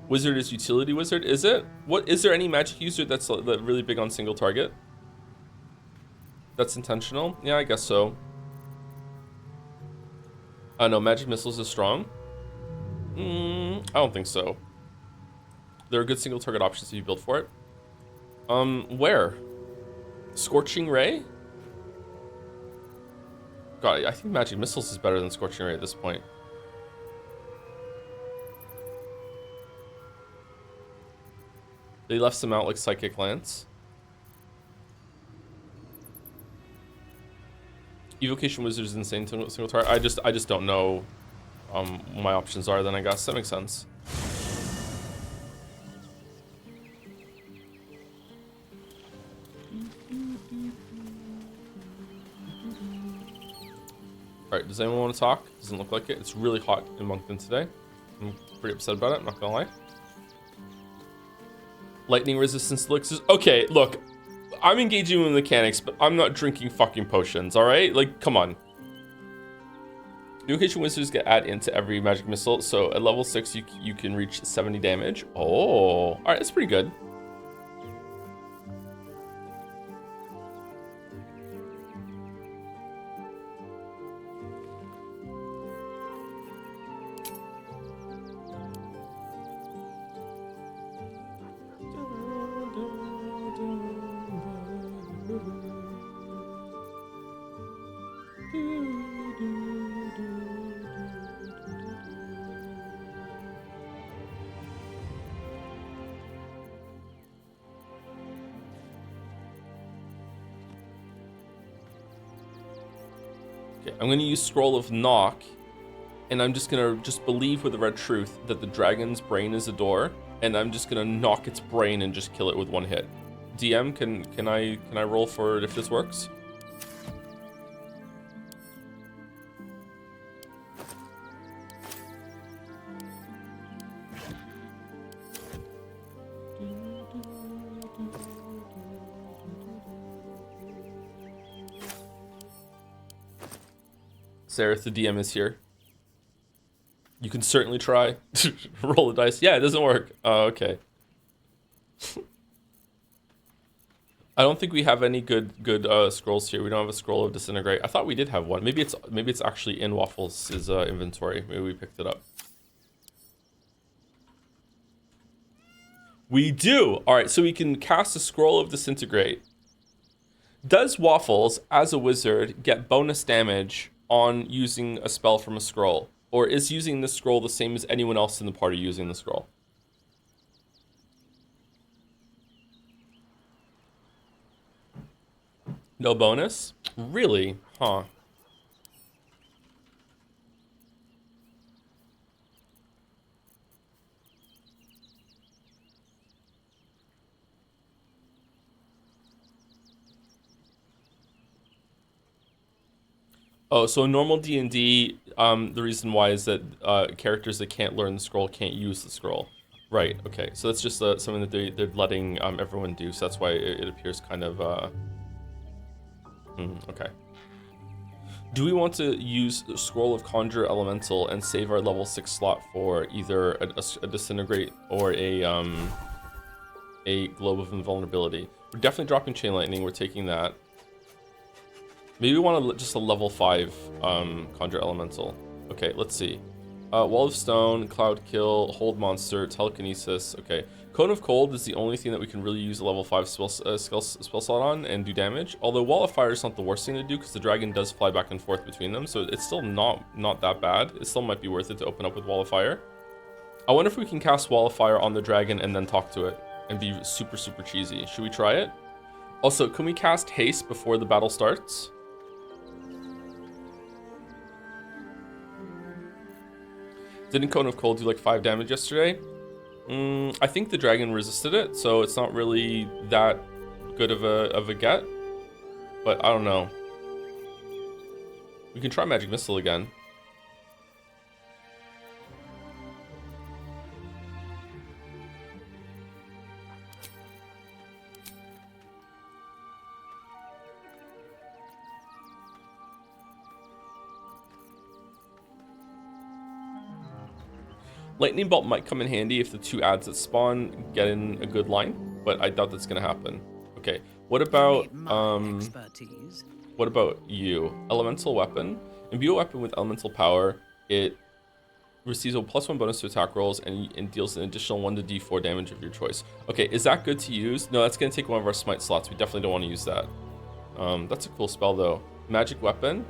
Wizard is utility wizard, is it? What is there any magic user that's really big on single target? That's intentional? Yeah, I guess so. No, magic missiles is strong. I don't think so. There are good single target options if you build for it. Where? Scorching Ray? God, I think magic missiles is better than Scorching Ray at this point. They left some out like Psychic Lance. Evocation Wizard is insane single target. I just don't know what my options are then, I guess. That makes sense. Alright, does anyone want to talk? Doesn't look like it. It's really hot in Moncton today. I'm pretty upset about it, I'm not gonna lie. Lightning resistance elixirs. Okay, look. I'm engaging in mechanics, but I'm not drinking fucking potions, alright? Like, come on. Evocation Wizards get add into every magic missile, so at level 6 you can reach 70 damage. Oh, alright, that's pretty good. Okay, I'm gonna use Scroll of Knock, and I'm just gonna believe with the red truth that the dragon's brain is a door, and I'm just gonna knock its brain and just kill it with one hit. DM, can I roll for it if this works? Sareth, the DM is here. You can certainly try. Roll the dice. Yeah, it doesn't work. Oh, okay. I don't think we have any good scrolls here. We don't have a scroll of disintegrate. I thought we did have one. Maybe it's actually in Waffles' inventory. Maybe we picked it up. We do. All right, so we can cast a scroll of disintegrate. Does Waffles, as a wizard, get bonus damage on using a spell from a scroll? Or is using the scroll the same as anyone else in the party using the scroll? No bonus? Really? Huh. Oh, so in normal D&D, the reason why is that characters that can't learn the scroll can't use the scroll. Right, okay. So that's just something that they're letting everyone do, so that's why it appears kind of... okay. Do we want to use Scroll of Conjure Elemental and save our level 6 slot for either a Disintegrate or a Globe of Invulnerability? We're definitely dropping Chain Lightning, we're taking that. Maybe we want just a level 5 Conjure Elemental. Okay, let's see. Wall of Stone, Cloud Kill, Hold Monster, Telekinesis. Okay, Cone of Cold is the only thing that we can really use a level 5 spell slot on and do damage. Although Wall of Fire is not the worst thing to do because the dragon does fly back and forth between them, so it's still not that bad. It still might be worth it to open up with Wall of Fire. I wonder if we can cast Wall of Fire on the dragon and then talk to it and be super, super cheesy. Should we try it? Also, can we cast Haste before the battle starts? Didn't Cone of Cold do like 5 damage yesterday? I think the dragon resisted it, so it's not really that good of a get. But I don't know. We can try Magic Missile again. Lightning Bolt might come in handy if the 2 adds that spawn get in a good line, but I doubt that's gonna happen. Okay, what about you? Elemental Weapon. Imbue a weapon with elemental power. It receives a +1 bonus to attack rolls and deals an additional 1 to d4 damage of your choice. Okay, is that good to use? No, that's gonna take one of our smite slots. We definitely don't want to use that. That's a cool spell though. Magic Weapon.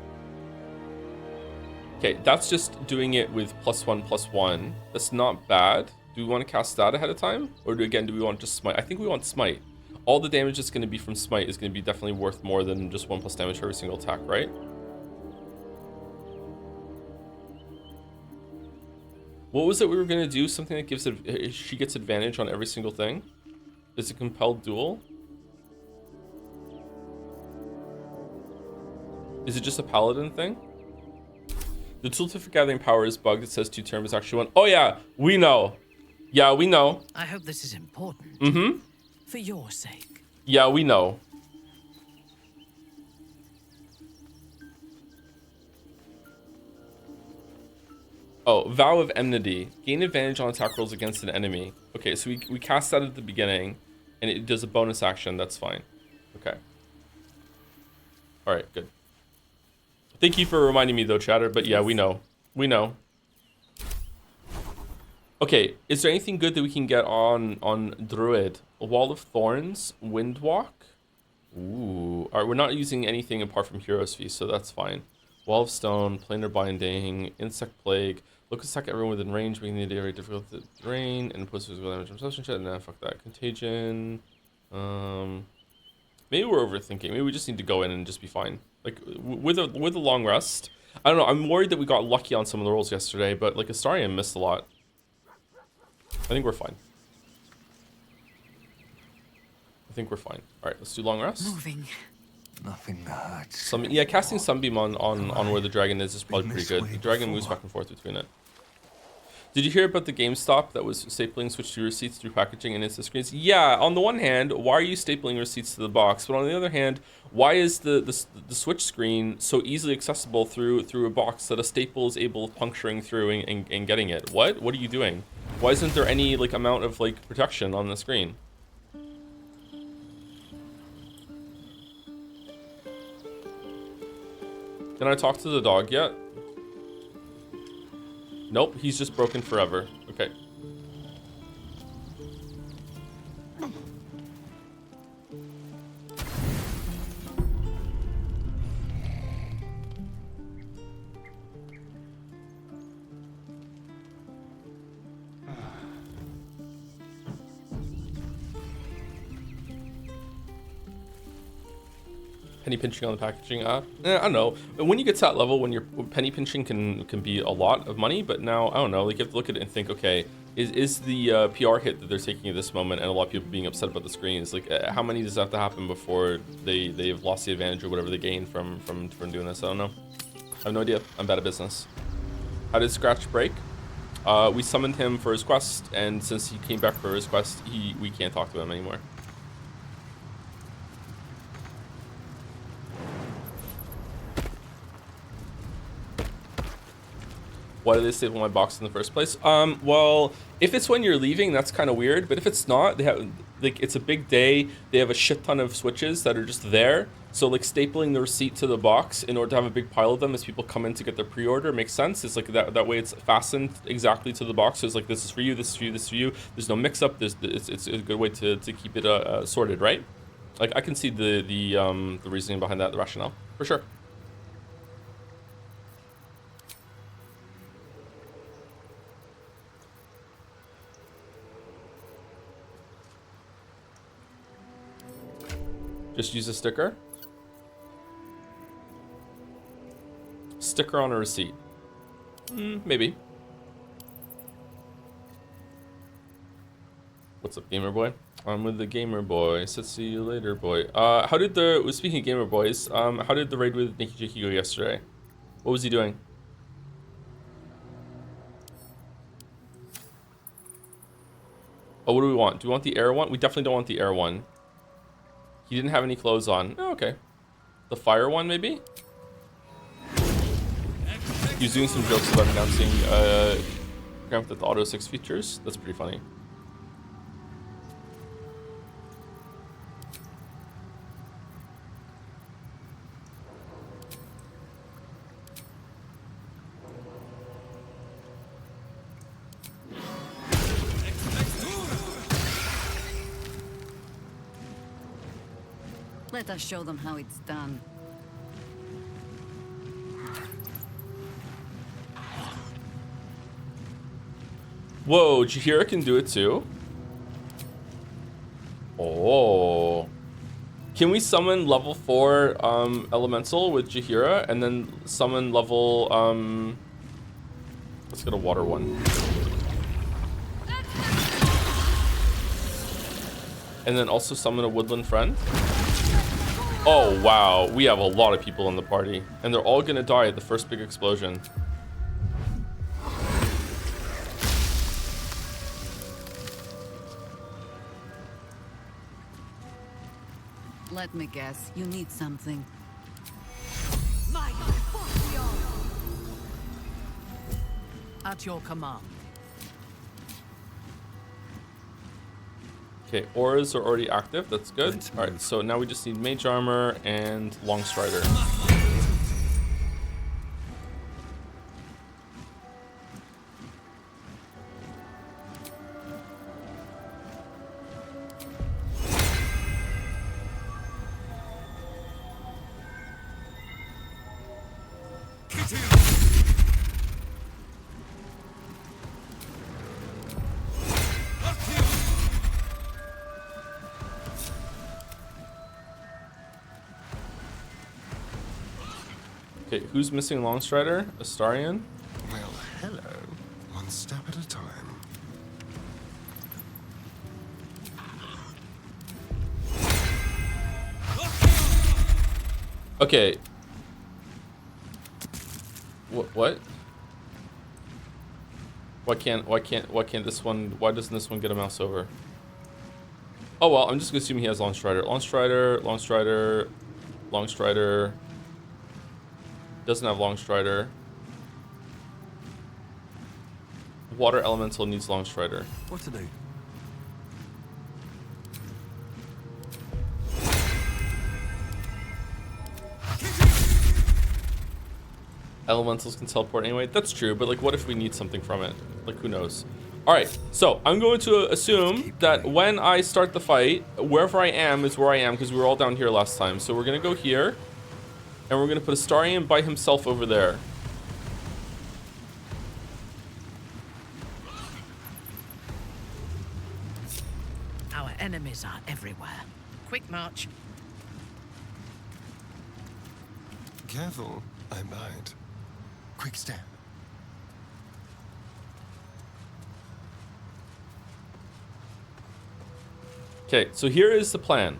Okay, that's just doing it with +1/+1. That's not bad. Do we want to cast that ahead of time? Or do we want just smite? I think we want smite. All the damage that's going to be from smite is going to be definitely worth more than just 1+ damage for every single attack, right? What was it we were going to do? Something that gives it, she gets advantage on every single thing? Is it compelled duel? Is it just a paladin thing? The tooltip for gathering power is bugged. It says 2 turns, actually 1. Oh yeah, we know. Yeah, we know. I hope this is important. Mm-hmm. For your sake. Yeah, we know. Oh, Vow of Enmity. Gain advantage on attack rolls against an enemy. Okay, so we cast that at the beginning, and it does a bonus action. That's fine. Okay. All right, good. Thank you for reminding me though, Chatter, but yeah, we know. We know. Okay, is there anything good that we can get on Druid? A Wall of Thorns, Windwalk? Ooh. Alright, we're not using anything apart from Hero's Feast, so that's fine. Wall of Stone, Planar Binding, Insect Plague. Look, attack everyone within range, making the area difficult to drain, and puts physical damage from substance shit. Nah, fuck that. Contagion. Maybe we're overthinking. Maybe we just need to go in and just be fine. Like, with a long rest. I don't know, I'm worried that we got lucky on some of the rolls yesterday, but, like, Astarion missed a lot. I think we're fine. I think we're fine. Alright, let's do long rest. Moving. Nothing hurts. Yeah, casting Sunbeam on where the dragon is probably pretty good. The dragon moves back and forth between it. Did you hear about the GameStop that was stapling switch to receipts through packaging and into screens? Yeah, on the one hand, why are you stapling receipts to the box? But on the other hand, why is the switch screen so easily accessible through a box that a staple is able of puncturing through and getting it? What are you doing? Why isn't there any like amount of like protection on the screen? Can I talk to the dog yet? Nope, he's just broken forever. Okay. Penny pinching on the packaging. I don't know. When you get to that level, when you're penny pinching can be a lot of money, but now I don't know. Like you have to look at it and think, okay, is the PR hit that they're taking at this moment, and a lot of people being upset about the screens, like how many does that have to happen before they've lost the advantage or whatever they gain from doing this? I don't know. I have no idea. I'm bad at business. How did Scratch break? We summoned him for his quest, and since he came back for his quest, we can't talk to him anymore. Why did they staple my box in the first place? Well, if it's when you're leaving, that's kind of weird. But if it's not, they have like it's a big day. They have a shit ton of switches that are just there. So like stapling the receipt to the box in order to have a big pile of them as people come in to get their pre-order makes sense. It's like that way it's fastened exactly to the box. So it's like this is for you, this is for you, this is for you. There's no mix-up. It's a good way to keep it sorted, right? Like I can see the reasoning behind that, the rationale for sure. Just use a sticker. Sticker on a receipt. Maybe. What's up, Gamer Boy? I'm with the Gamer Boy. Said see you later, boy. How did speaking of Gamer Boys, how did the raid with Nikki Jiki go yesterday? What was he doing? Oh, what do we want? Do we want the air one? We definitely don't want the air one. He didn't have any clothes on. Oh, okay. The fire one, maybe? He was doing some jokes about announcing Grand Theft Auto 6 features. That's pretty funny. Let us show them how it's done. Whoa, Jaheira can do it too? Oh. Can we summon level 4 elemental with Jaheira and then summon level let's get a water one. And then also summon a woodland friend. Oh wow, we have a lot of people in the party and they're all gonna die at the first big explosion. Let me guess, you need something. At your command. Okay, auras are already active. That's good. All right, so now we just need mage armor and long strider. Okay, who's missing Longstrider? Astarion? Well, hello. One step at a time. Okay. What? Why can't this one, why doesn't this one get a mouse over? Oh well, I'm just gonna assume he has Longstrider. Longstrider. Doesn't have Longstrider. Water Elemental needs Longstrider. What to do? Elementals can teleport anyway. That's true, but like, what if we need something from it? Like, who knows? All right, so I'm going to assume that when I start the fight, wherever I am is where I am because we were all down here last time. So we're gonna go here, and we're gonna put Astarion by himself over there. Our enemies are everywhere. Quick march. Careful, I might. Quick step. Okay, so here is the plan.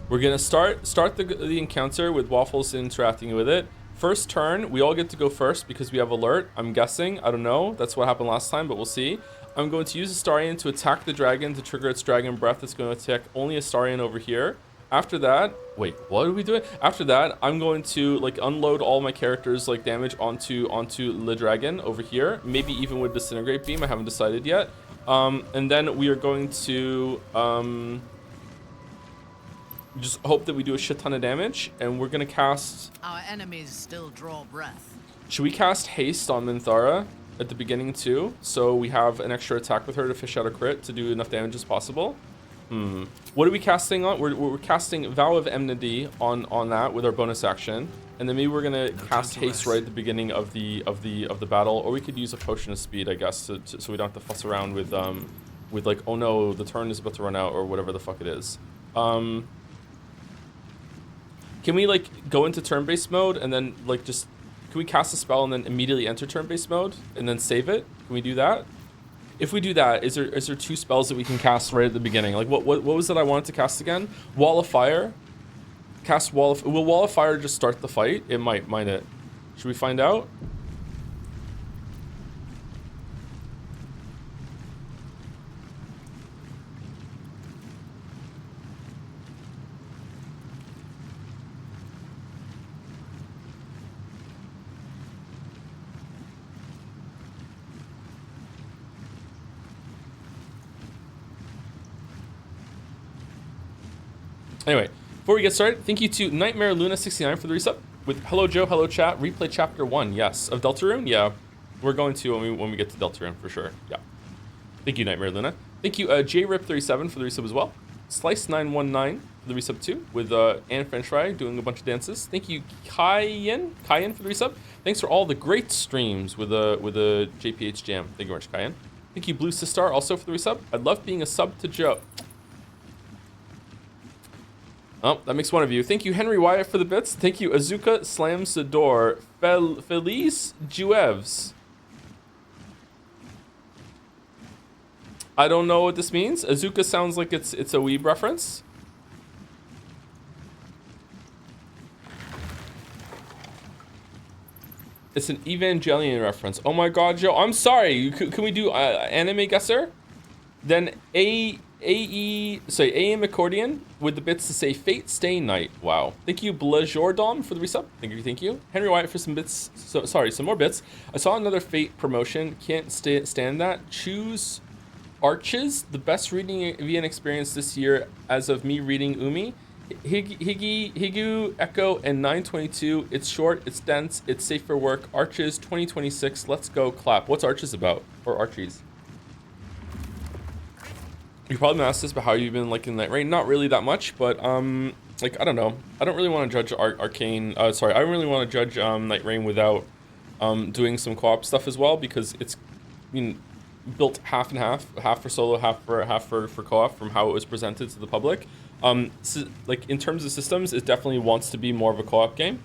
We're gonna start the encounter with Waffles interacting with it. First turn, we all get to go first because we have alert. I'm guessing. I don't know. That's what happened last time, but we'll see. I'm going to use Astarion to attack the dragon to trigger its dragon breath. It's going to attack only Astarion over here. After that, wait, what are we doing? After that, I'm going to like unload all my characters like damage onto Le Dragon over here. Maybe even with Disintegrate Beam. I haven't decided yet. And then we are going to just hope that we do a shit ton of damage, and we're gonna cast. Our enemies still draw breath. Should we cast haste on Minthara at the beginning too, so we have an extra attack with her to fish out a crit to do enough damage as possible? What are we casting on? We're casting Vow of Enmity on that with our bonus action, and then maybe we're gonna cast haste right at the beginning of the battle, or we could use a potion of speed, I guess, so we don't have to fuss around with like, oh no, the turn is about to run out or whatever the fuck it is. Can we like go into turn-based mode and then like just, can we cast a spell and then immediately enter turn-based mode and then save it? Can we do that? If we do that, is there two spells that we can cast right at the beginning? Like what was it I wanted to cast again? Wall of Fire. Cast Wall of, will Wall of Fire just start the fight? It might it? Should we find out? Anyway, before we get started, thank you to Nightmare Luna 69 for the resub with Hello Joe, Hello Chat, replay chapter 1, yes. Of Deltarune? Yeah. We're going to when we get to Deltarune for sure. Yeah. Thank you, Nightmare Luna. Thank you, JRip37 for the resub as well. Slice919 for the resub too, with Anne Frenchfry doing a bunch of dances. Thank you, Cayenne for the resub. Thanks for all the great streams with a JPH Jam. Thank you very much, Cayenne. Thank you, Blue Sistar, also for the resub. I love being a sub to Joe. Oh, that makes one of you. Thank you, Henry Wyatt, for the bits. Thank you, Azuka Slams the Door. Felice Jueves. I don't know what this means. Azuka sounds like it's a weeb reference. It's an Evangelion reference. Oh my god, Joe. I'm sorry. Can we do anime guesser? Then AM Accordion with the bits to say Fate Stay Night. Wow. Thank you, Blajordom, for the resub. Thank you. Henry Wyatt for some bits. Some more bits. I saw another Fate promotion. Can't stand that. Choose Arches, the best reading VN experience this year as of me reading Umi. Higu, Echo, and 922. It's short, it's dense, it's safe for work. Arches 2026. Let's go clap. What's Arches about? Or Archies? You probably asked this, but how you've been liking Night Rain? Not really that much, but like I don't know. I don't really want to judge Arcane. I don't really want to judge Night Rain without doing some co-op stuff as well, because it's built half and half for solo, half for co-op from how it was presented to the public. So, like in terms of systems, it definitely wants to be more of a co-op game.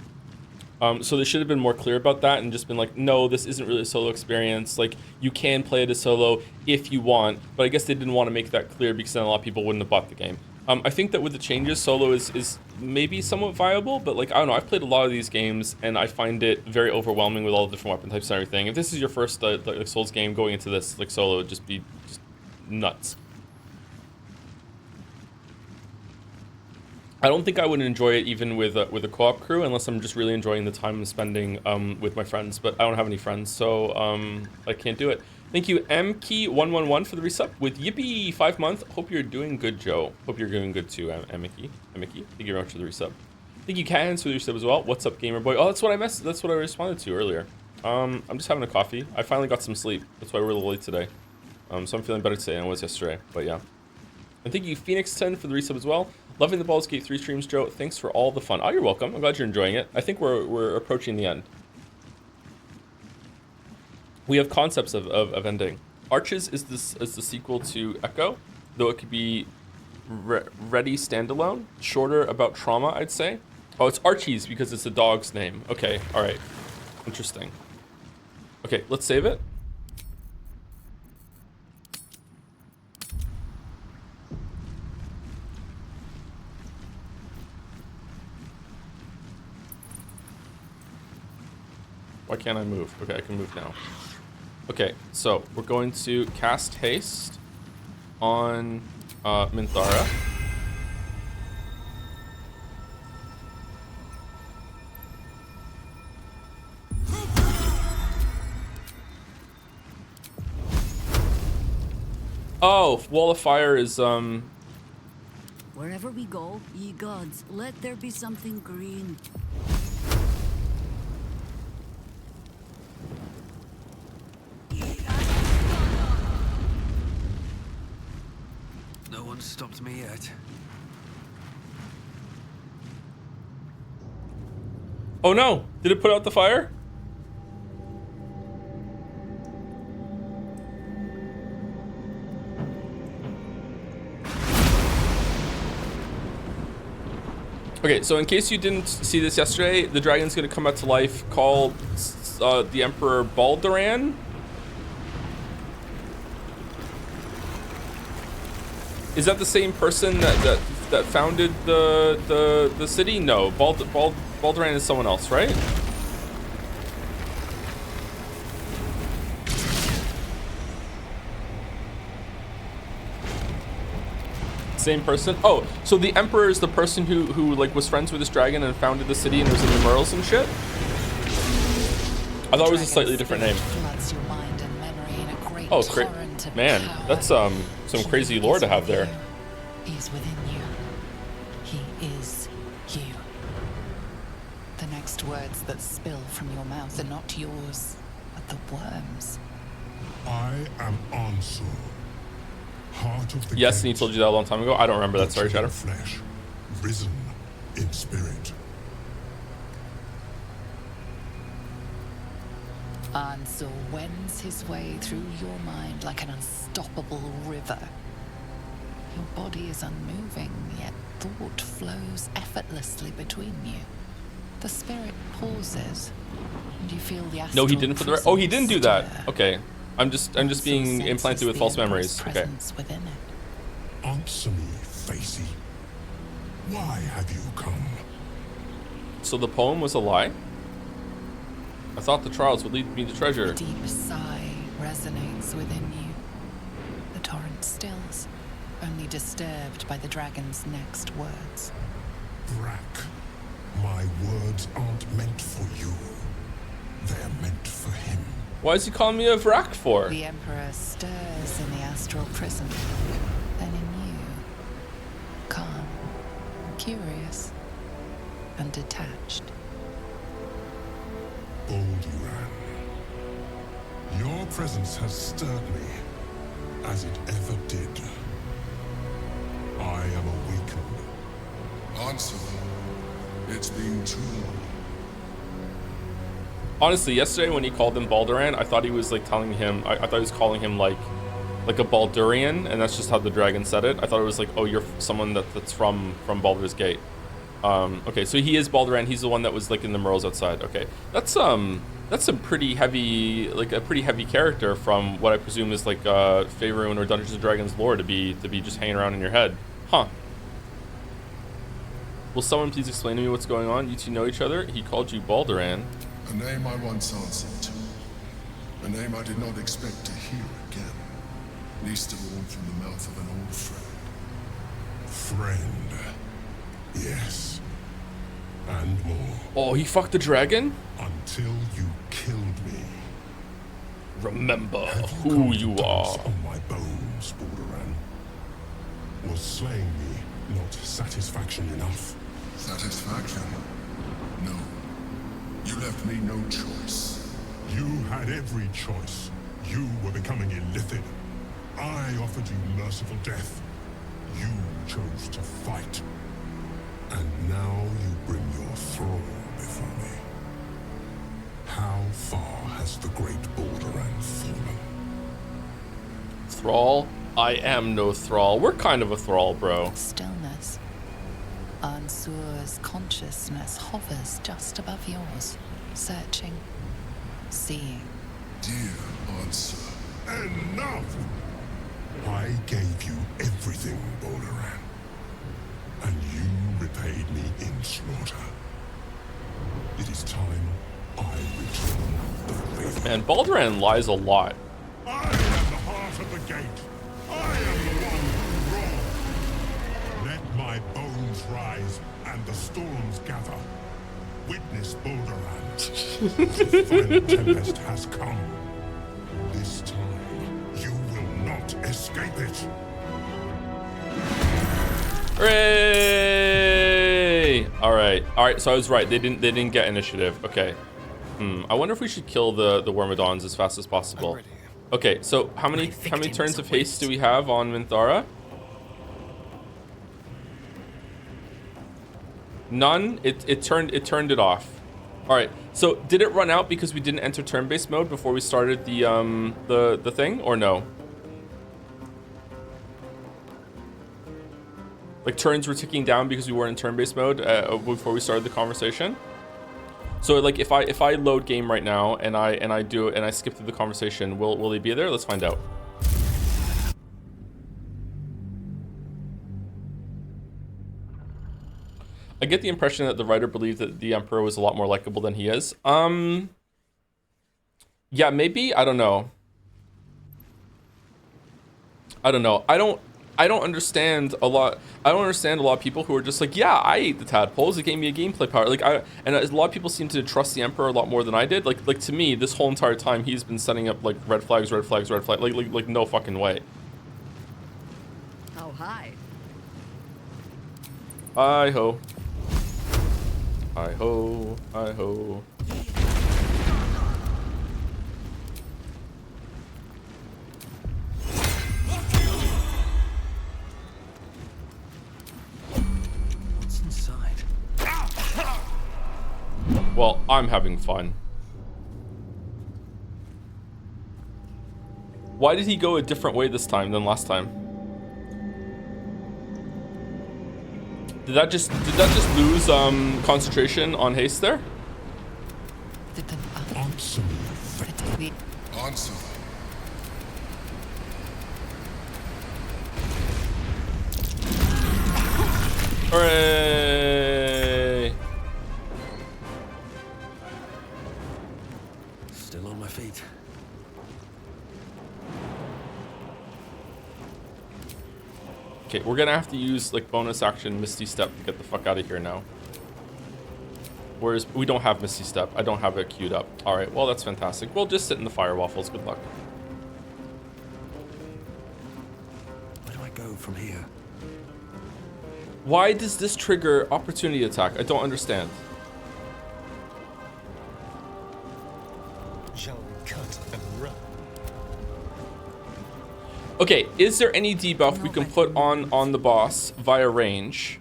So they should have been more clear about that and just been like, no, this isn't really a solo experience. Like, you can play it as solo if you want, but I guess they didn't want to make that clear because then a lot of people wouldn't have bought the game. I think that with the changes, solo is maybe somewhat viable, but like, I don't know, I've played a lot of these games and I find it very overwhelming with all the different weapon types and everything. If this is your first like Souls game going into this like solo, it'd just be nuts. I don't think I would enjoy it even with a co-op crew unless I'm just really enjoying the time I'm spending with my friends, but I don't have any friends, so I can't do it. Thank you, MKey111 for the resub with Yippee 5 month. Hope you're doing good, Joe. Hope you're doing good too, Emiki. Thank you very much for the resub. Thank you, Cat Hands, for the resub as well. What's up, Gamer Boy? Oh, that's what I missed. That's what I responded to earlier. I'm just having a coffee. I finally got some sleep. That's why we're a little late today. So I'm feeling better today than I was yesterday. But yeah. And thank you, Phoenix10, for the resub as well. Loving the Baldur's Gate 3 streams, Joe. Thanks for all the fun. Oh, you're welcome. I'm glad you're enjoying it. I think we're approaching the end. We have concepts of ending. Arches is the sequel to Echo, though it could be ready standalone. Shorter about trauma, I'd say. Oh, it's Archies because it's a dog's name. Okay, all right. Interesting. Okay, let's save it. Why can't I move? Okay, I can move now. Okay, so we're going to cast haste on Minthara. Oh, Wall of Fire is Wherever we go, ye gods, let there be something green. No one stopped me yet. Oh no! Did it put out the fire? Okay, so in case you didn't see this yesterday, the dragon's gonna come back to life called the Emperor Balduran. Is that the same person that founded the city? No, Balduran is someone else, right? Same person? Oh, so the Emperor is the person who like was friends with this dragon and founded the city and was in the Murals and shit? I thought it was a slightly different name. Oh, great. Man, that's some crazy lore to have there. He is within you. He is you. The next words that spill from your mouth are not yours, but the worms. I am Ansur, heart of the Yes, and he gate, told you that a long time ago. I don't remember that. Sorry, butchered Shadow. in flesh, risen in spirit. Ansel wends his way through your mind like an unstoppable river. Your body is unmoving, yet thought flows effortlessly between you. The spirit pauses, and you feel the astral No, he didn't for the. Oh, he didn't do that. stir. Okay, I'm just being Ansel implanted with senses false the memories. Emperor's Okay. presence within it. Answer me, Facey. Why have you come? So the poem was a lie? I thought the trials would lead me to treasure. A deep sigh resonates within you. The torrent stills, only disturbed by the dragon's next words. Brack, my words aren't meant for you. They're meant for him. Why is he calling me a Vrak for? The Emperor stirs in the astral prison, then in you. Calm, curious, and detached. Balduran, your presence has stirred me, as it ever did. I am awakened. Answer. It's been too long. Honestly, yesterday when he called him Balduran, I thought he was like telling him. I thought he was calling him like a Baldurian, and that's just how the dragon said it. I thought it was like, oh, you're someone that's from Baldur's Gate. Okay, so he is Balduran. He's the one that was like in the Murals outside. Okay, that's some pretty heavy, like a pretty heavy character from what I presume is like Faerun or Dungeons and Dragons lore to be just hanging around in your head, huh? Will someone please explain to me what's going on? You two know each other. He called you Balduran. A name I once answered to. A name I did not expect to hear again. Least of all from the mouth of an old friend. Friend. Yes. And more. Oh, he fucked the dragon? Until you killed me. Remember Have who come to you dance are. on my bones, Balduran? Was slaying me not satisfaction enough? Satisfaction? No. You left me no choice. You had every choice. You were becoming illithid. I offered you merciful death. You chose to fight. And now you bring your thrall before me. How far has the great Balduran fallen? Thrall? I am no thrall. We're kind of a thrall, bro. Stillness. Ansur's consciousness hovers just above yours, searching, seeing. Dear Answer. Enough! I gave you everything, Balduran. And you repaid me in slaughter. It is time I return the favor. Man, Baldur lies a lot. I am the heart of the gate. I am the one who roared. Let my bones rise and the storms gather. Witness Boulderland. The final tempest has come. This time, you will not escape it. Hooray! All right. So I was right. They didn't get initiative. Okay. I wonder if we should kill the Wormadons as fast as possible. Okay. So how many turns of haste do we have on Minthara? None. It turned it off. All right. So did it run out because we didn't enter turn-based mode before we started the thing, or no? Like turns were ticking down because we weren't in turn-based mode before we started the conversation. So like if I load game right now and I skip through the conversation, will they be there? Let's find out. I get the impression that the writer believed that the Emperor was a lot more likable than he is. Yeah, maybe. I don't know. I don't understand a lot. I don't understand a lot of people who are just like, yeah, I ate the tadpoles. It gave me a gameplay power. Like and a lot of people seem to trust the Emperor a lot more than I did. Like to me, this whole entire time he's been setting up like red flags. Like no fucking way. Oh, hi. Hi ho. Hi ho. Hi ho. What's inside? Well, I'm having fun. Why did he go a different way this time than last time? Did that just lose concentration on haste there? Answer me. Answer. Hooray! Still on my feet. Okay, we're gonna have to use like bonus action Misty Step to get the fuck out of here now. Whereas we don't have Misty Step. I don't have it queued up. All right, well that's fantastic. We'll just sit in the fire waffles. Good luck. Where do I go from here? Why does this trigger opportunity attack? I don't understand. Shall we cut and run? Okay, is there any debuff we can put on the boss via range?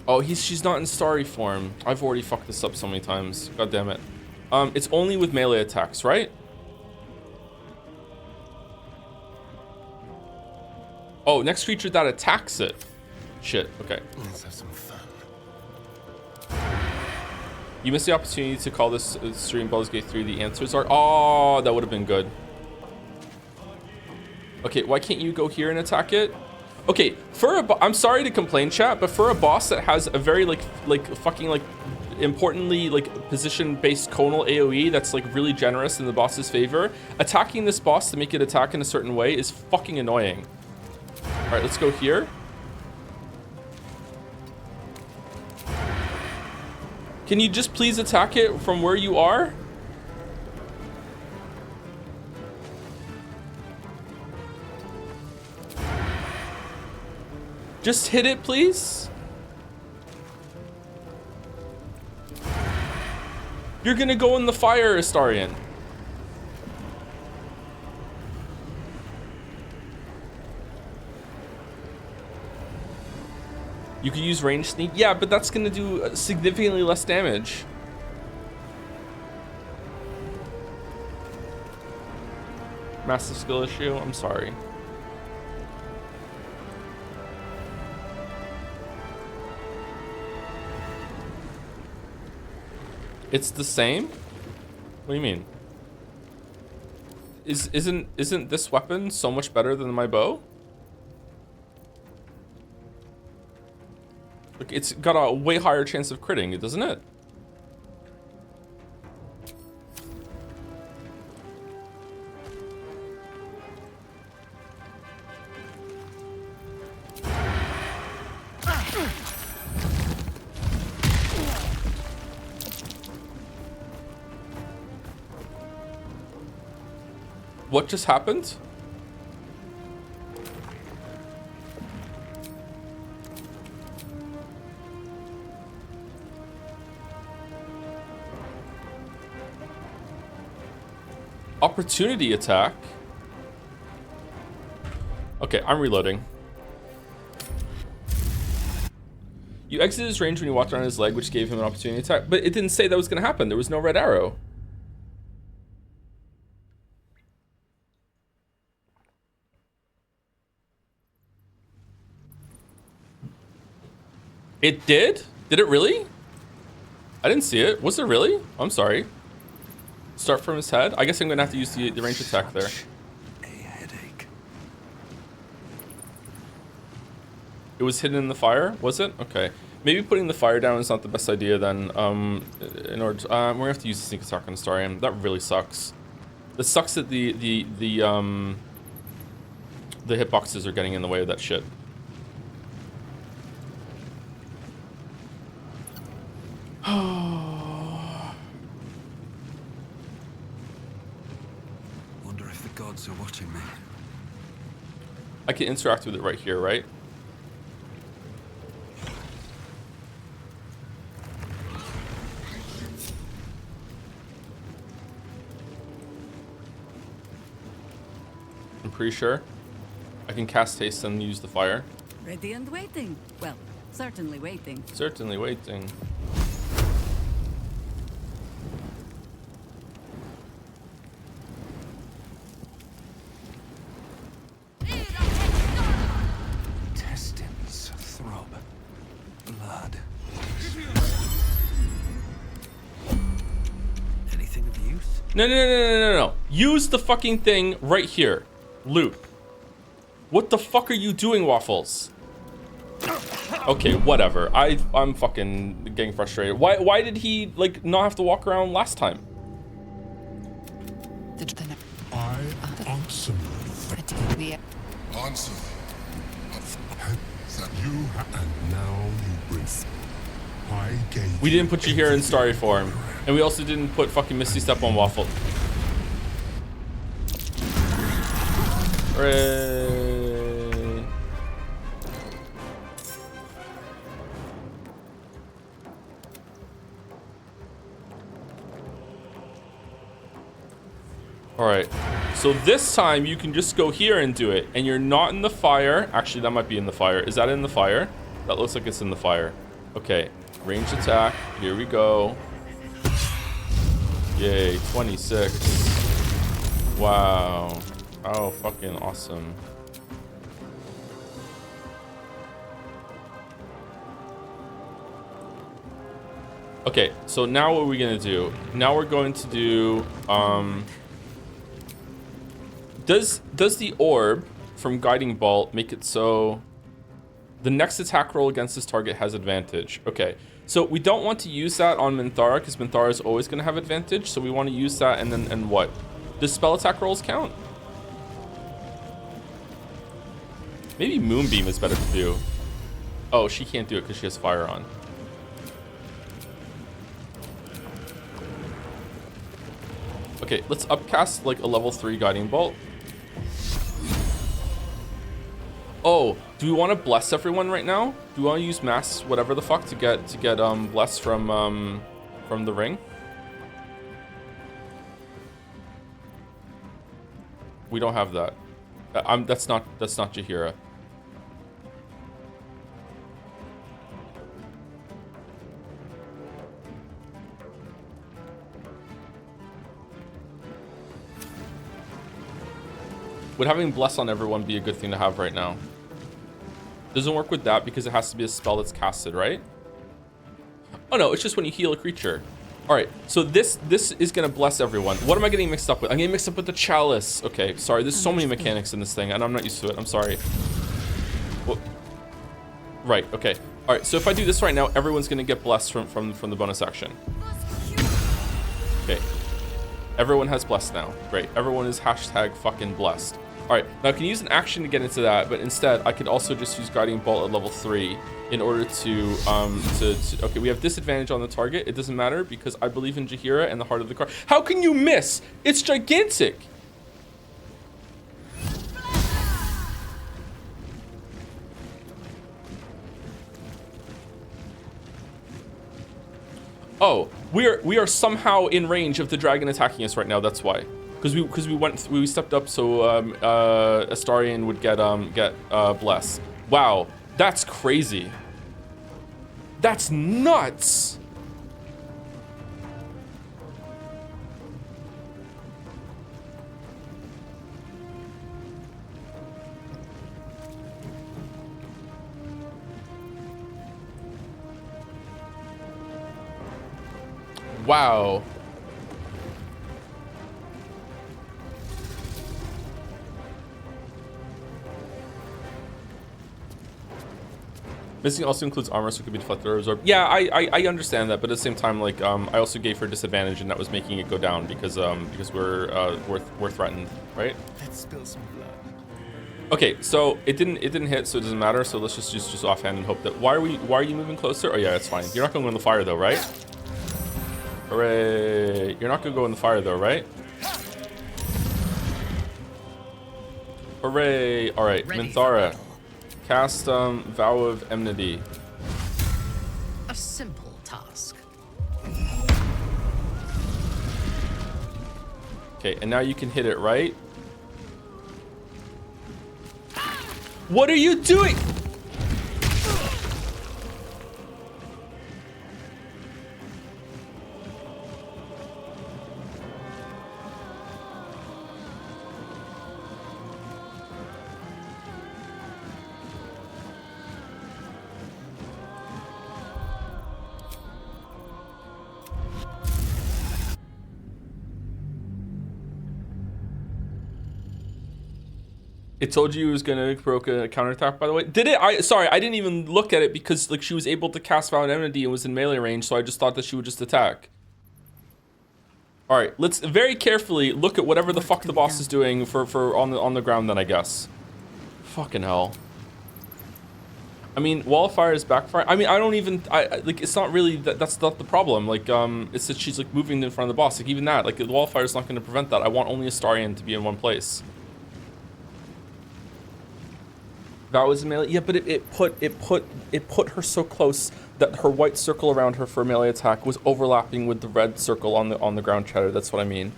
Oh, she's not in starry form. I've already fucked this up so many times. God damn it. It's only with melee attacks, right? Oh, next creature that attacks it. Shit, okay. Let's have some fun. You missed the opportunity to call this stream Baldur's Gate 3. The answers are... Oh, that would have been good. Okay, why can't you go here and attack it? Okay, I'm sorry to complain, chat, but for a boss that has a very, importantly, position-based conal AoE that's, really generous in the boss's favor, attacking this boss to make it attack in a certain way is fucking annoying. All right, let's go here. Can you just please attack it from where you are? Just hit it, please. You're gonna go in the fire, Astarion. You could use range sneak. Yeah, but that's gonna do significantly less damage. Massive skill issue. I'm sorry. It's the same? What do you mean? Isn't this weapon so much better than my bow? it's got a way higher chance of critting, doesn't it? What just happened? Opportunity attack. Okay, I'm reloading. You exited his range when you walked around his leg, which gave him an opportunity attack, but it didn't say that was going to happen. There was no red arrow. It did? Did it really? I didn't see it. Was it really? I'm sorry. Start from his head? I guess I'm gonna have to use the range attack there. A headache. It was hidden in the fire, was it? Okay. Maybe putting the fire down is not the best idea then. In order to, we're gonna have to use the sneak attack on Astarion. That really sucks. It sucks that the hitboxes are getting in the way of that shit. Wonder if the gods are watching me. I can interact with it right here, right? I'm pretty sure. I can cast haste and use the fire. Ready and waiting. Well, certainly waiting. Certainly waiting. Intestines throb. Blood. Anything of use? No. Use the fucking thing right here. Loot. What the fuck are you doing, Waffles? Okay, whatever. I'm fucking getting frustrated. Why did he like not have to walk around last time? I answer you. Answer. That you and now you bring. I gave. We didn't put you here in starry form, and we also didn't put fucking Misty Step on Waffle. Hooray. Alright, so this time you can just go here and do it, and you're not in the fire. Actually, that might be in the fire. Is that in the fire? That looks like it's in the fire. Okay, range attack. Here we go. Yay, 26. Wow. Oh, fucking awesome. Okay, so now what are we gonna do? Now we're going to do, does the orb from Guiding Bolt make it so the next attack roll against this target has advantage? Okay, so we don't want to use that on Minthara because Minthara is always going to have advantage. So we want to use that and then, and what? Does spell attack rolls count? Maybe Moonbeam is better to do. Oh, she can't do it because she has fire on. Okay, let's upcast like a level 3 Guiding Bolt. Oh, do we want to bless everyone right now? Do we want to use mass whatever the fuck to get bless from the ring? We don't have that. That's not Jaheira. Would having bless on everyone be a good thing to have right now? Doesn't work with that because it has to be a spell that's casted, right? Oh no, it's just when you heal a creature. All right, so this is gonna bless everyone. What am I getting mixed up with? I'm getting mixed up with the chalice. Okay, sorry. There's so many mechanics in this thing, and I'm not used to it. I'm sorry. Well, right. Okay. All right, so if I do this right now, everyone's gonna get blessed from the bonus action. Okay. Everyone has blessed now. Great. Everyone is hashtag fucking blessed. All right, now I can use an action to get into that, but instead I could also just use Guiding Bolt at level 3 in order to okay, we have disadvantage on the target. It doesn't matter because I believe in Jaheira and the heart of the card. How can you miss? It's gigantic. Oh, we are somehow in range of the dragon attacking us right now. That's why. Because we stepped up so Astarion would get bless. Wow, that's crazy. That's nuts. Wow. Missing also includes armor, so it could be deflected or absorbed. Yeah, I understand that, but at the same time, like, I also gave her disadvantage, and that was making it go down because we're threatened, right? Let's spill some blood. Okay, so it didn't hit, so it doesn't matter. So let's just offhand and hope that. Why are you moving closer? Oh yeah, it's fine. You're not gonna go in the fire though, right? Hooray! You're not gonna go in the fire though, right? Hooray! All right, Minthara. Cast Vow of Enmity. A simple task. Okay, and now you can hit it, right? What are you doing? It told you it was gonna provoke a counterattack, by the way. Did it? Sorry, I didn't even look at it because like she was able to cast Vow of Enmity and was in melee range, so I just thought that she would just attack. All right, let's very carefully look at whatever the fuck the boss is doing for on the ground then, I guess. Fucking hell. I mean, Wall of Fire is backfire. I mean, I don't even like it's not really that's not the problem. Like it's that she's like moving in front of the boss. Like even that, like the Wall of Fire is not going to prevent that. I want only Astarion to be in one place. Vow is melee. Yeah, but it put her so close that her white circle around her for a melee attack was overlapping with the red circle on the ground shadow. That's what I mean.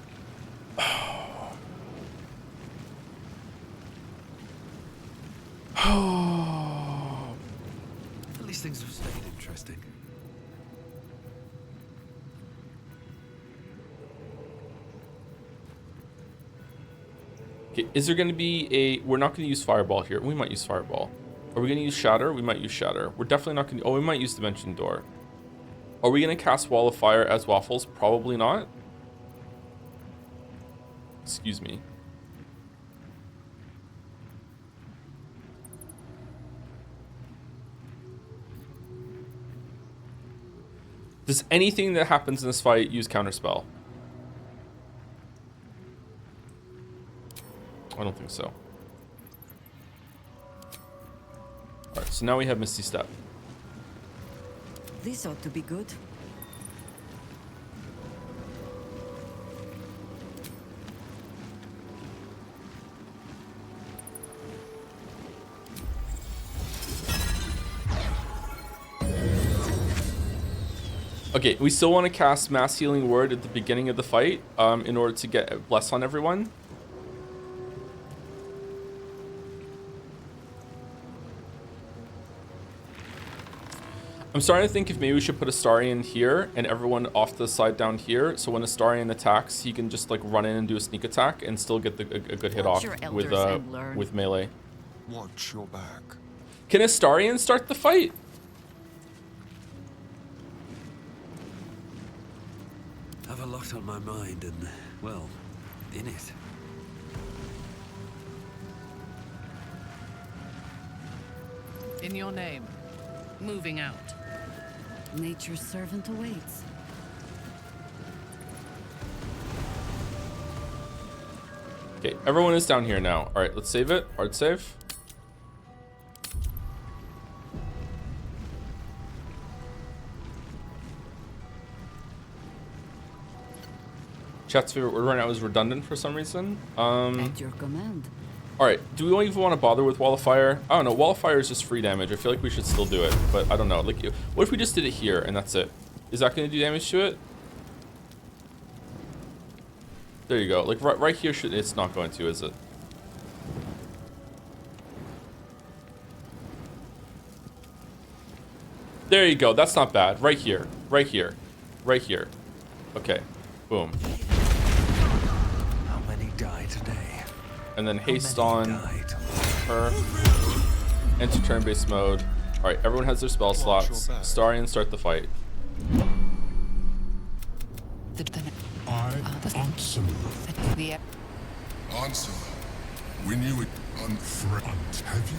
At least things have stayed interesting. Okay, is there going to be a... We're not going to use Fireball here. We might use Fireball. Are we going to use Shatter? We might use Shatter. We're definitely not going to... Oh, we might use Dimension Door. Are we going to cast Wall of Fire as Waffles? Probably not. Excuse me. Does anything that happens in this fight use Counterspell? I don't think so. Alright, so now we have Misty Step. This ought to be good. Okay, we still want to cast Mass Healing Word at the beginning of the fight in order to get Bless on everyone. I'm starting to think if maybe we should put Astarion here and everyone off to the side down here, so when Astarion attacks, he can just like run in and do a sneak attack and still get a good hit off with melee. Watch your back. Can Astarion start the fight? I have a lot on my mind and, well, in it. In your name. Moving out. Nature's servant awaits. Okay, everyone is down here now. All right, let's save it. Hard save. Chat's favorite word right now is redundant for some reason. At your command. All right, do we even want to bother with Wall of Fire? I don't know. Wall of Fire is just free damage. I feel like we should still do it, but I don't know. Like, what if we just did it here and that's it? Is that going to do damage to it? There you go. Like right here, it's not going to, is it? There you go. That's not bad. Right here. Right here. Right here. Okay. Boom. How many die today? And then haste How on many died? her. Enter turn-based mode. All right. Everyone has their spell slots. Starion, start the fight. I answer. Answer. We knew it Front. Have you?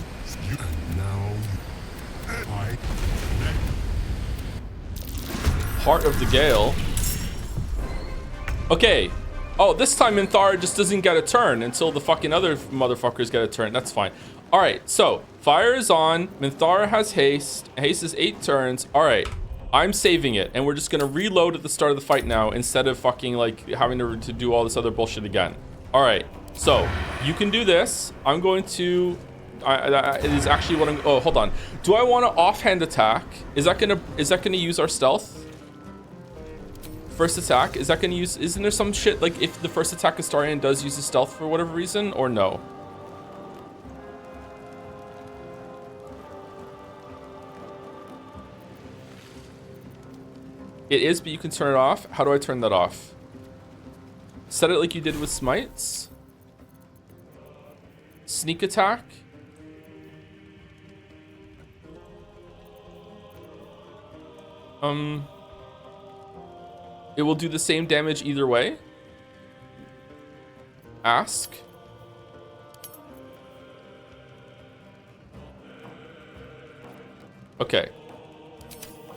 And now you. Heart of the Gale. Okay. Oh, this time Minthara just doesn't get a turn until the fucking other motherfuckers get a turn. That's fine. All right. So fire is on. Minthara has haste. Haste is 8 turns. All right. I'm saving it, and we're just gonna reload at the start of the fight now instead of fucking like having to do all this other bullshit again. All right. So you can do this. I'm going to. It is actually what I'm. Oh, hold on. Do I want to offhand attack? Is that gonna use our stealth? First attack, is that gonna use? Isn't there some shit like if the first attack Astarion does use his stealth for whatever reason, or no? It is, but you can turn it off. How do I turn that off? Set it like you did with smites. Sneak attack. It will do the same damage either way. Ask. Okay.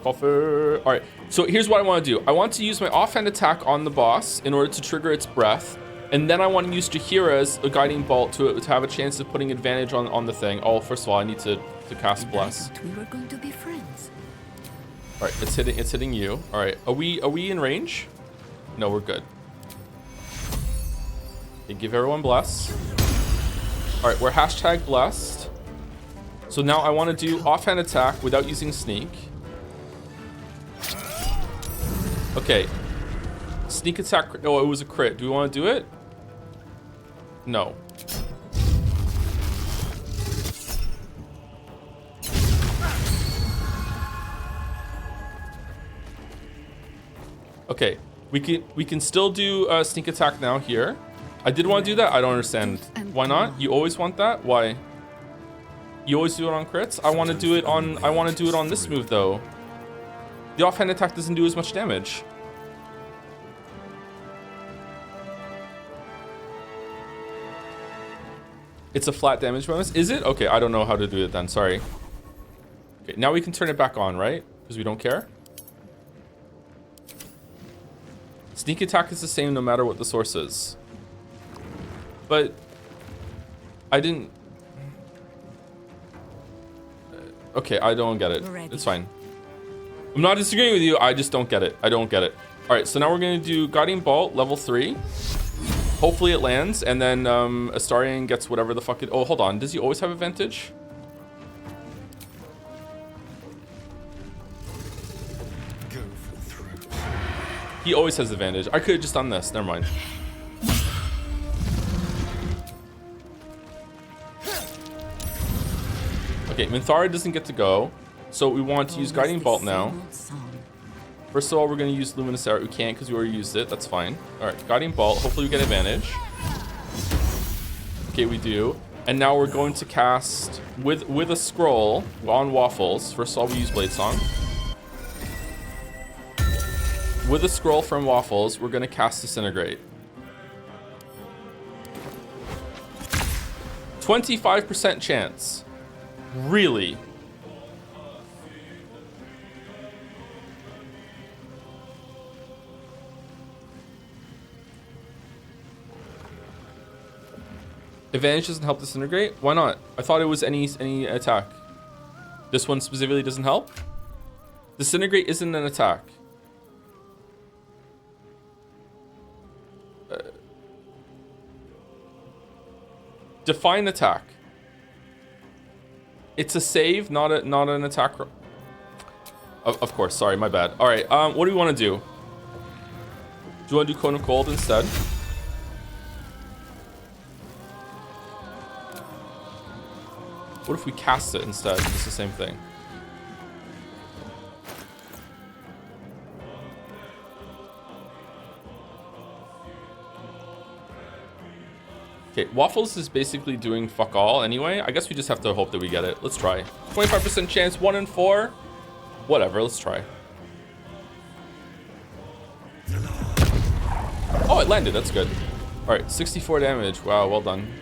Coffer. All right. So here's what I want to do. I want to use my offhand attack on the boss in order to trigger its breath. And then I want to use Jahira's Guiding Bolt to have a chance of putting advantage on the thing. Oh, first of all, I need to cast Bless. I thought we were going to be friends. All right, it's hitting you. All right, are we in range? No, we're good. Okay, give everyone Bless. All right, we're hashtag blessed. So now I want to do offhand attack without using sneak. Okay. Sneak attack. No, it was a crit. Do we want to do it? No. Okay. We can still do sneak attack now here. I did want to do that. I don't understand. Why not? You always want that? Why? You always do it on crits? I want to do it on this move though. The offhand attack doesn't do as much damage. It's a flat damage bonus. Is it? Okay, I don't know how to do it then. Sorry. Okay, now we can turn it back on, right? Because we don't care. Sneak attack is the same no matter what the source is. But I didn't. Okay, I don't get it. It's fine. I'm not disagreeing with you. I just don't get it. I don't get it. All right, so now we're going to do Guiding Bolt, level 3. Hopefully it lands, and then Astarion gets whatever the fuck it... Oh, hold on. Does he always have advantage? Go for the throat. He always has advantage. I could have just done this. Never mind. Okay, Minthara doesn't get to go, so we want to use Guiding Bolt now. First of all, we're going to use Luminous Arrow. We can't because we already used it. That's fine. All right, Guiding Bolt. Hopefully we get advantage. Okay, we do. And now we're going to cast with a scroll on Waffles. First of all, we use Blade Song. With a scroll from Waffles, we're going to cast Disintegrate. 25% chance. Really? Advantage doesn't help disintegrate? Why not? I thought it was any attack. This one specifically doesn't help? Disintegrate isn't an attack. Define attack. It's a save, not an attack. Of course, sorry, my bad. All right, what do we want to do? Do you want to do Cone of Cold instead? What if we cast it instead? It's the same thing. Okay, Waffles is basically doing fuck all anyway. I guess we just have to hope that we get it. Let's try. 25% chance, 1 in 4. Whatever, let's try. Oh, it landed. That's good. All right, 64 damage. Wow, well done.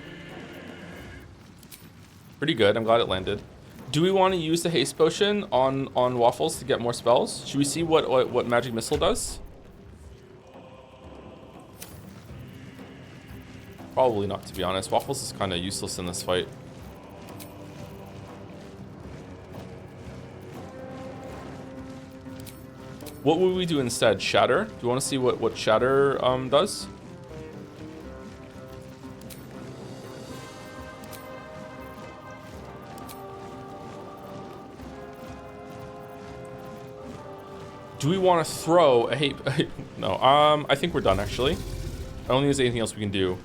Pretty good. I'm glad it landed. Do we want to use the haste potion on Waffles to get more spells? Should we see what magic missile does? Probably not, to be honest. Waffles is kind of useless in this fight. What would we do instead? Shatter? Do you want to see what Shatter does? Do we want to throw a hate? No. I think we're done actually. I don't think there's anything else we can do.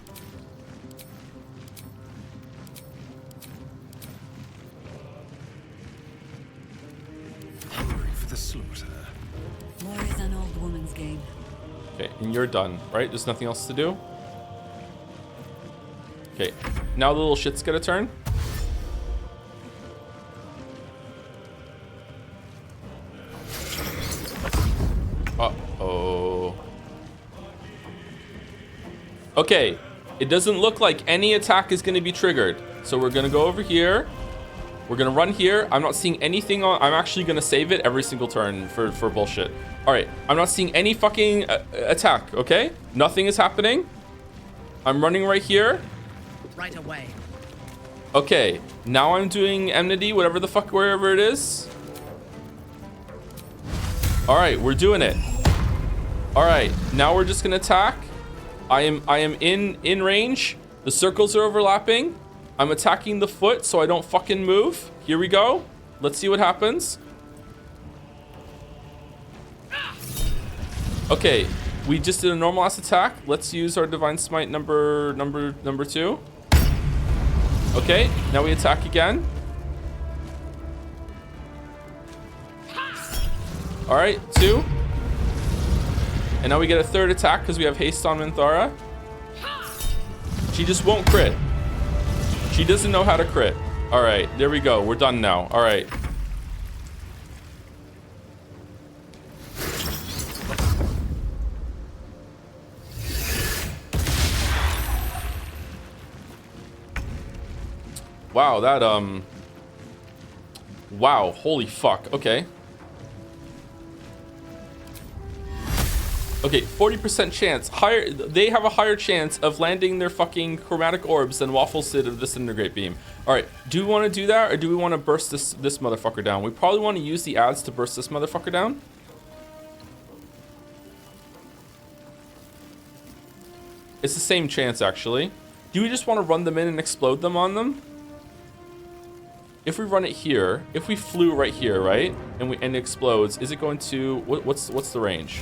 Hungry for the slaughter. War is an old woman's game. Okay, and you're done, right? There's nothing else to do. Okay, now the little shits get a turn. Uh-oh. Okay, it doesn't look like any attack is going to be triggered. So we're going to go over here. We're going to run here. I'm not seeing anything on... I'm actually going to save it every single turn for bullshit. All right, I'm not seeing any fucking attack, okay? Nothing is happening. I'm running right here. Right away. Okay, now I'm doing enmity, whatever the fuck, wherever it is. All right, we're doing it. All right, now we're just gonna attack. I am in range. The circles are overlapping. I'm attacking the foot so I don't fucking move. Here we go. Let's see what happens. Okay, we just did a normal ass attack. Let's use our divine smite number 2. Okay, now we attack again. All right, 2. And now we get a third attack because we have haste on Minthara. She just won't crit. She doesn't know how to crit. All right, there we go. We're done now. All right. Wow, that wow, holy fuck. Okay. Okay, 40% chance. Higher. They have a higher chance of landing their fucking chromatic orbs than Waffles did of the Disintegrate Beam. All right, do we want to do that, or do we want to burst this motherfucker down? We probably want to use the ads to burst this motherfucker down. It's the same chance, actually. Do we just want to run them in and explode them on them? If we run it here, if we flew right here, right, and it explodes, is it going to what's the range?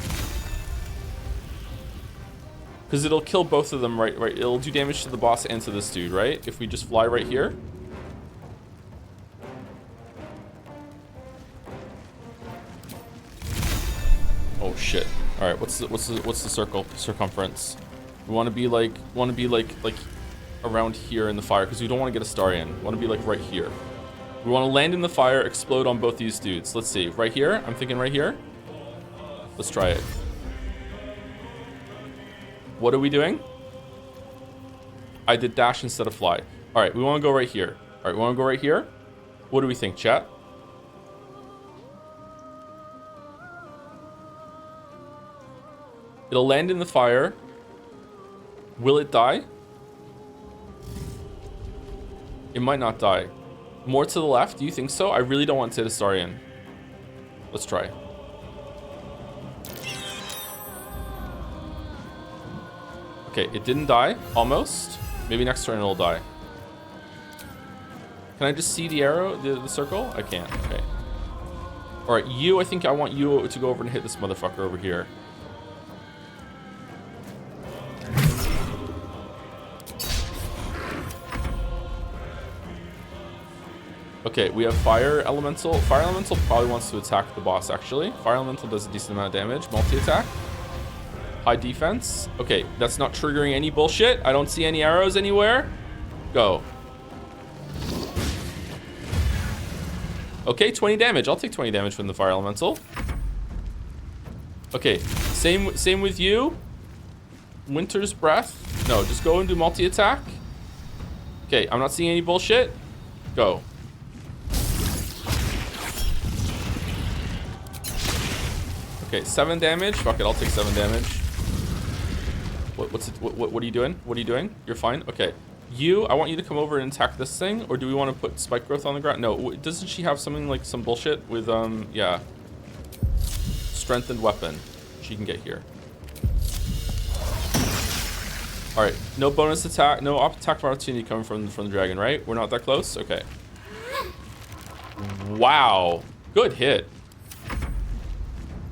Because it'll kill both of them, right? It'll do damage to the boss and to this dude, right? If we just fly right here. Oh shit! All right, what's the circumference? We want to be like around here in the fire because we don't want to get a star in. We want to be like right here. We want to land in the fire, explode on both these dudes. Let's see, right here. I'm thinking right here. Let's try it. What are we doing? I did dash instead of fly. All right, we want to go right here. All right, we want to go right here. What do we think, chat? It'll land in the fire. Will it die? It might not die. More to the left? Do you think so? I really don't want to hit Astarion. Let's try. Okay, it didn't die. Almost. Maybe next turn it'll die. Can I just see the arrow, the circle? I can't. Okay. All right, you. I think I want you to go over and hit this motherfucker over here. Okay, we have Fire Elemental. Fire Elemental probably wants to attack the boss, actually. Fire Elemental does a decent amount of damage. Multi-attack. High defense. Okay, that's not triggering any bullshit. I don't see any arrows anywhere. Go. Okay, 20 damage. I'll take 20 damage from the Fire Elemental. Okay, same with you. Winter's Breath. No, just go and do multi-attack. Okay, I'm not seeing any bullshit. Go. Okay, 7 damage. Fuck it, I'll take 7 damage. What are you doing? What are you doing? You're fine? Okay. You, I want you to come over and attack this thing, or do we want to put Spike Growth on the ground? No, doesn't she have something like some bullshit with, yeah. Strengthened weapon. She can get here. Alright, no bonus attack, no attack of opportunity coming from the dragon, right? We're not that close? Okay. Wow. Good hit.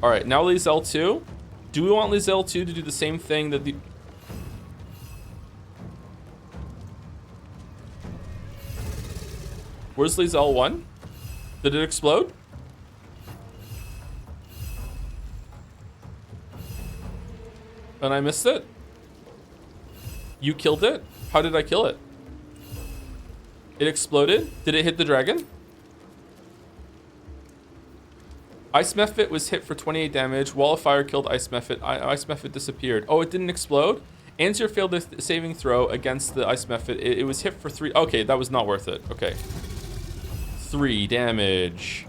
Alright, now Lizelle 2. Do we want Lizelle 2 to do the same thing that the... Where's Lizelle 1? Did it explode? And I missed it? You killed it? How did I kill it? It exploded? Did it hit the dragon? Ice Mephit was hit for 28 damage. Wall of Fire killed Ice Mephit. Ice Mephit disappeared. Oh, it didn't explode? Answer failed a saving throw against the Ice Mephit. It was hit for 3. Okay, that was not worth it. Okay. 3 damage.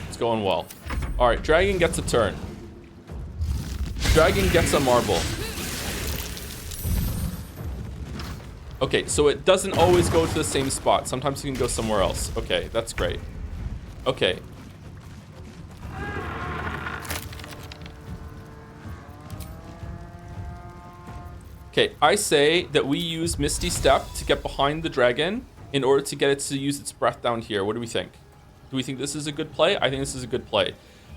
It's going well. Alright, dragon gets a turn. Dragon gets a marble. Okay, so it doesn't always go to the same spot. Sometimes you can go somewhere else. Okay, that's great. Okay. Okay, I say that we use Misty Step to get behind the dragon in order to get it to use its breath down here. What do we think? Do we think this is a good play? I think this is a good play.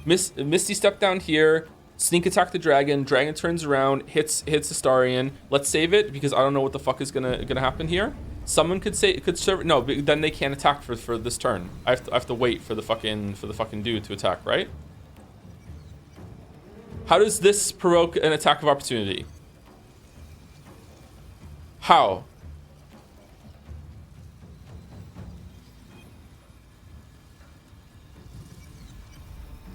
Misty Step down here. Sneak attack the dragon. Dragon turns around, hits Astarion. Let's save it because I don't know what the fuck is gonna happen here. Someone could serve. No, but then they can't attack for this turn. I have to wait for the fucking dude to attack, right? How does this provoke an attack of opportunity? How?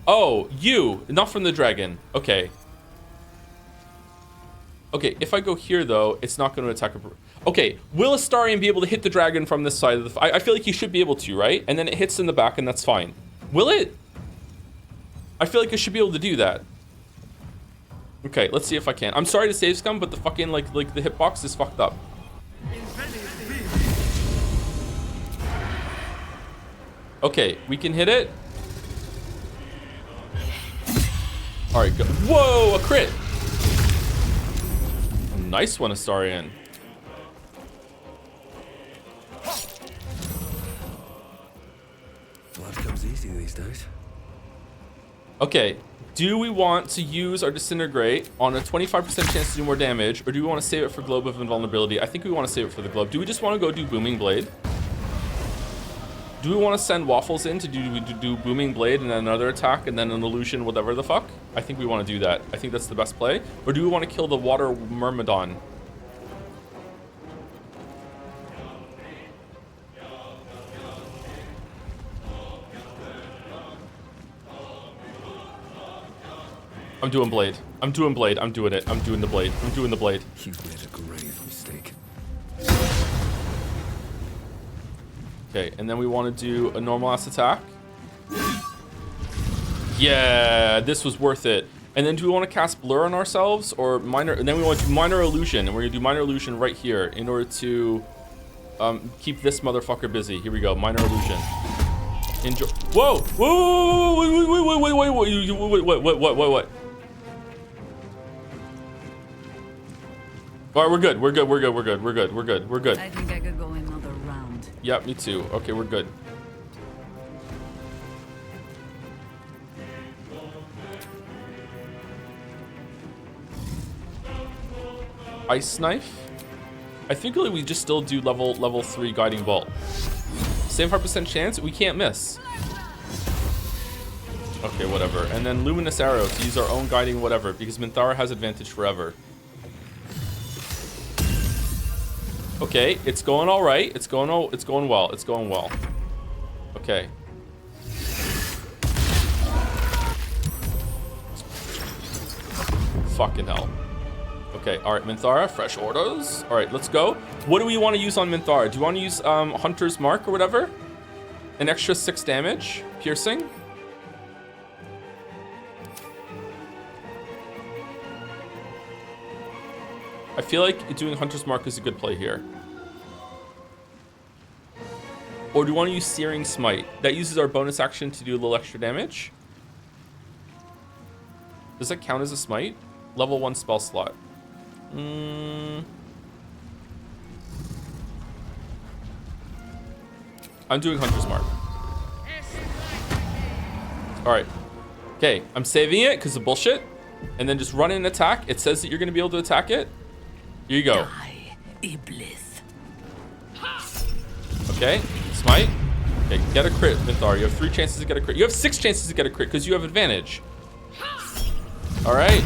Oh, you, not from the dragon. Okay. Okay, if I go here though, it's not going to attack. Okay, will Astarion be able to hit the dragon from this side of the? I feel like he should be able to, right? And then it hits in the back, and that's fine. Will it? I feel like it should be able to do that. Okay, let's see if I can. I'm sorry to save scum, but the fucking like the hitbox is fucked up. Okay, we can hit it. All right, go. Whoa, a crit. Nice one, Astarion. Blood comes easy these days. Okay, do we want to use our Disintegrate on a 25% chance to do more damage, or do we want to save it for Globe of Invulnerability? I think we want to save it for the Globe. Do we just want to go do Booming Blade? Do we want to send Waffles in to do Booming Blade and then another attack and then an illusion, whatever the fuck? I think we want to do that. I think that's the best play. Or do we want to kill the Water Myrmidon? I'm doing Blade. I'm doing Blade. I'm doing it. I'm doing the Blade. I'm doing the Blade. You made a grave mistake. Okay, and then we want to do a normal ass attack. Yeah, this was worth it. And then do we want to cast Blur on ourselves or Minor? And then we want to do Minor Illusion, and we're gonna do Minor Illusion right here in order to keep this motherfucker busy. Here we go, Minor Illusion. Enjoy. Whoa! Whoa! Wait! All right, we're good. We're good. I think I could go another round. Yep, me too. Okay, we're good. Ice Knife. I think really we just still do level 3 Guiding Bolt. 75% chance, we can't miss. Okay, whatever. And then Luminous Arrow to use our own guiding whatever, because Minthara has advantage forever. Okay, it's going all right. It's going well. Okay. Fucking hell. Okay, all right, Minthara, fresh orders. All right, let's go. What do we want to use on Minthara? Do you want to use Hunter's Mark or whatever? An extra 6 damage, piercing. I feel like doing Hunter's Mark is a good play here. Or do you want to use Searing Smite? That uses our bonus action to do a little extra damage. Does that count as a smite? Level 1 spell slot. I'm doing Hunter's Mark. Alright. Okay, I'm saving it because of bullshit. And then just run in and attack. It says that you're going to be able to attack it. Here you go. Okay, smite. Okay, get a crit, Minthara. You have 3 chances to get a crit. You have 6 chances to get a crit because you have advantage. Alright.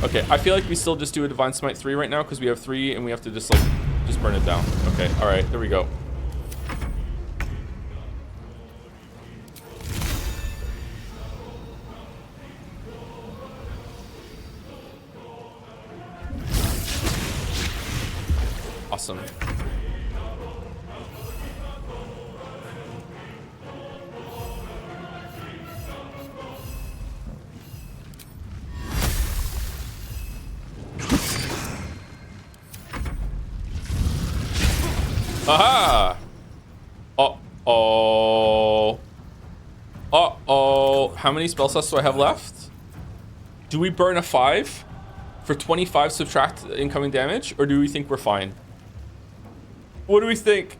Okay, I feel like we still just do a Divine Smite 3 right now because we have 3 and we have to just burn it down. Okay, alright, there we go. Awesome. Aha! Uh-oh. Uh-oh. How many spell slots do I have left? Do we burn a 5 for 25 subtract incoming damage, or do we think we're fine? What do we think?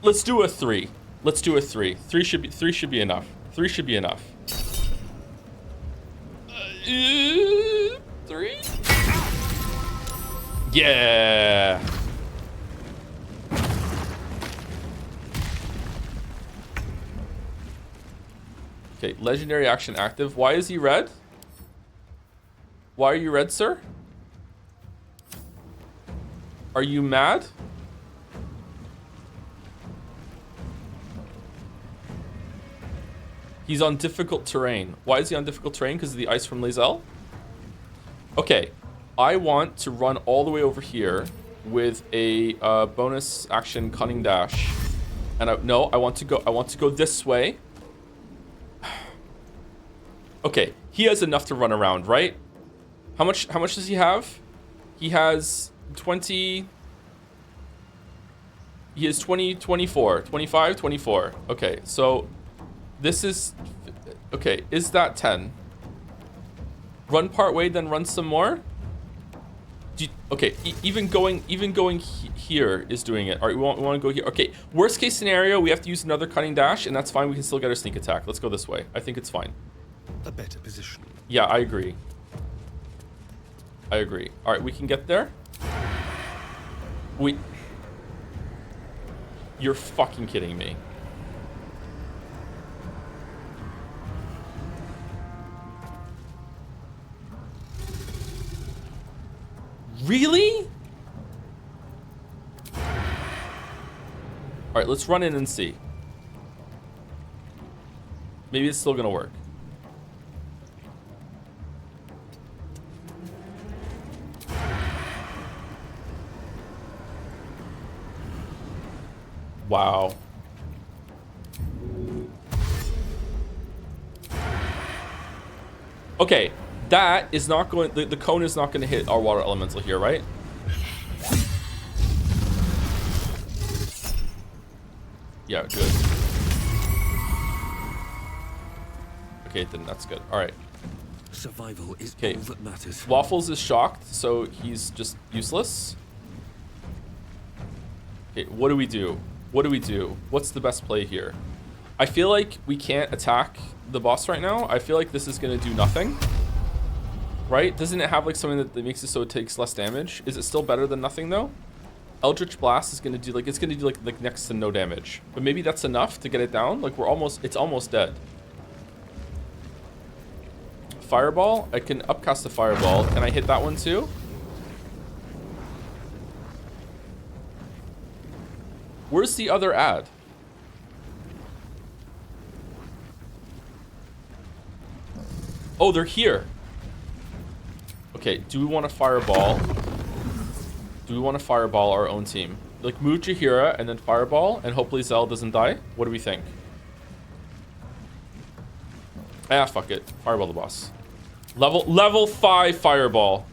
Let's do a 3. Let's do a 3. 3 should be enough. 3 should be enough. 3? Yeah. Okay, legendary action active. Why is he red? Why are you red, sir? Are you mad? He's on difficult terrain. Why is he on difficult terrain? Because of the ice from Lae'zel? Okay, I want to run all the way over here with a bonus action cunning dash. And I want to go this way. Okay, he has enough to run around, right? How much does he have? He has 20. He has 20, 24, 25, 24. Okay, so this is okay, is that 10? Run part way, then run some more? Okay, even going here is doing it. All right, we want to go here. Okay, worst case scenario, we have to use another cunning dash, and that's fine. We can still get our sneak attack. Let's go this way. I think it's fine. A better position. Yeah, I agree. All right, we can get there. You're fucking kidding me. Really? All right, let's run in and see. Maybe it's still gonna work. Wow. Okay, that is not going... The cone is not going to hit our water elemental here, right? Yeah, good. Okay, then that's good. All right. Survival is Okay. all that matters. Waffles is shocked, so he's just useless. Okay, what do we do? What do we do? What's the best play here? I feel like we can't attack the boss right now. I feel like this is going to do nothing. Right? Doesn't it have like something that makes it so it takes less damage? Is it still better than nothing though? Eldritch Blast is going to do like, it's going to do like next to no damage. But maybe that's enough to get it down. Like it's almost dead. Fireball? I can upcast a fireball. Can I hit that one too? Where's the other ad? Oh, they're here. Okay, do we want to fireball? Do we want to fireball our own team? Like move Jaheira and then fireball and hopefully Zell doesn't die? What do we think? Ah, fuck it. Fireball the boss. Level 5 fireball.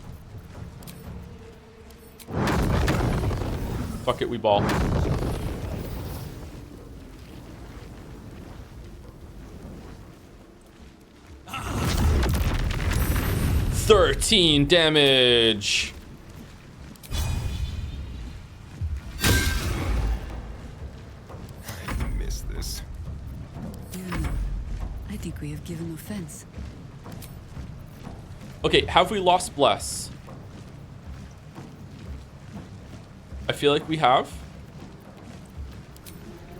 Fuck it, we ball. $13 damage. I miss this. Yeah, I think we have given offense. Okay, have we lost Bless? I feel like we have.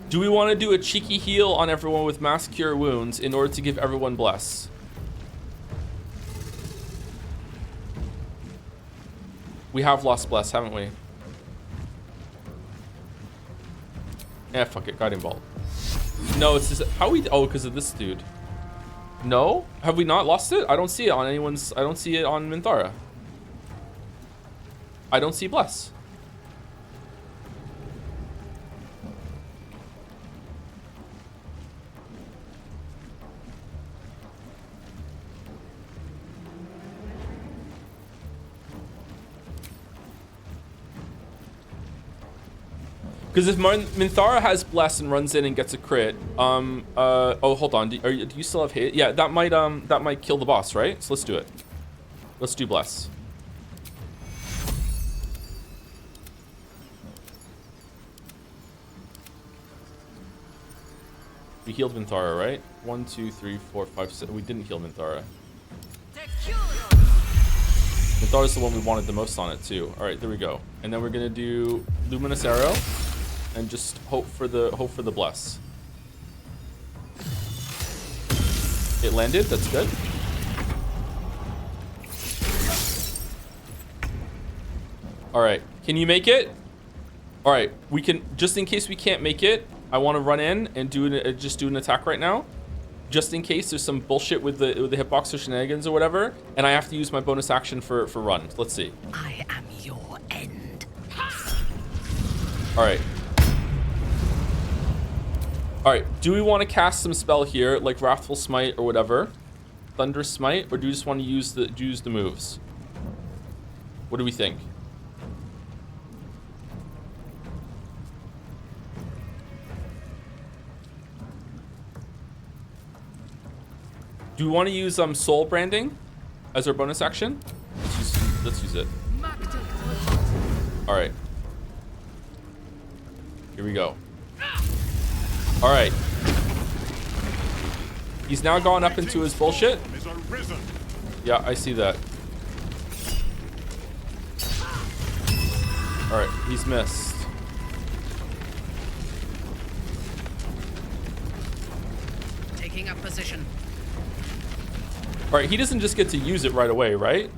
Do we want to do a cheeky heal on everyone with mass cure wounds in order to give everyone Bless? We have lost Bless, haven't we? Yeah, fuck it. Guiding Bolt. No, it's just... How we... Oh, because of this dude. No? Have we not lost it? I don't see it on anyone's... I don't see it on Minthara. I don't see Bless. Because if Minthara has Bless and runs in and gets a crit, oh, hold on. Do you still have hit? Yeah, that might kill the boss, right? So let's do it. Let's do Bless. We healed Minthara, right? 1, 2, 3, 4, 5, 6. We didn't heal Minthara. Minthara's the one we wanted the most on it too. All right, there we go. And then we're gonna do Luminous Arrow. And just hope for the Bless. It landed. That's good. All right. Can you make it? All right. We can. Just in case we can't make it, I want to run in and just do an attack right now. Just in case there's some bullshit with the hitbox or shenanigans or whatever, and I have to use my bonus action for run. Let's see. I am your end. All right. Alright, do we want to cast some spell here, like Wrathful Smite or whatever? Thunder Smite, or do you just want to use the moves? What do we think? Do we want to use Soul Branding as our bonus action? Let's use it. Alright. Here we go. All right. He's now gone up into his bullshit. Yeah, I see that. All right, he's missed. Taking up position. All right, he doesn't just get to use it right away, right?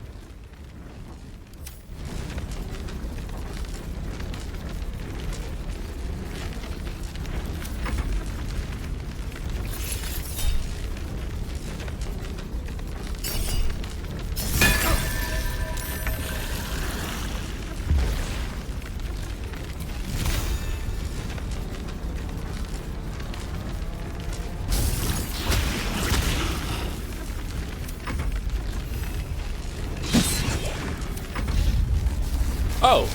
Oh.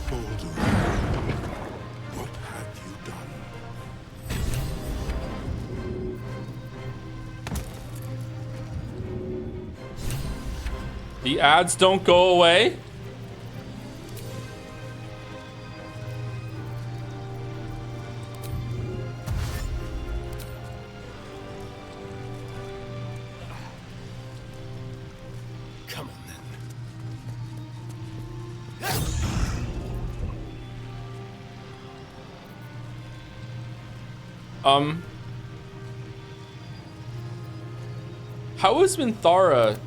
Baldur, what have you done? The ads don't go away. Come on then. How is Minthara?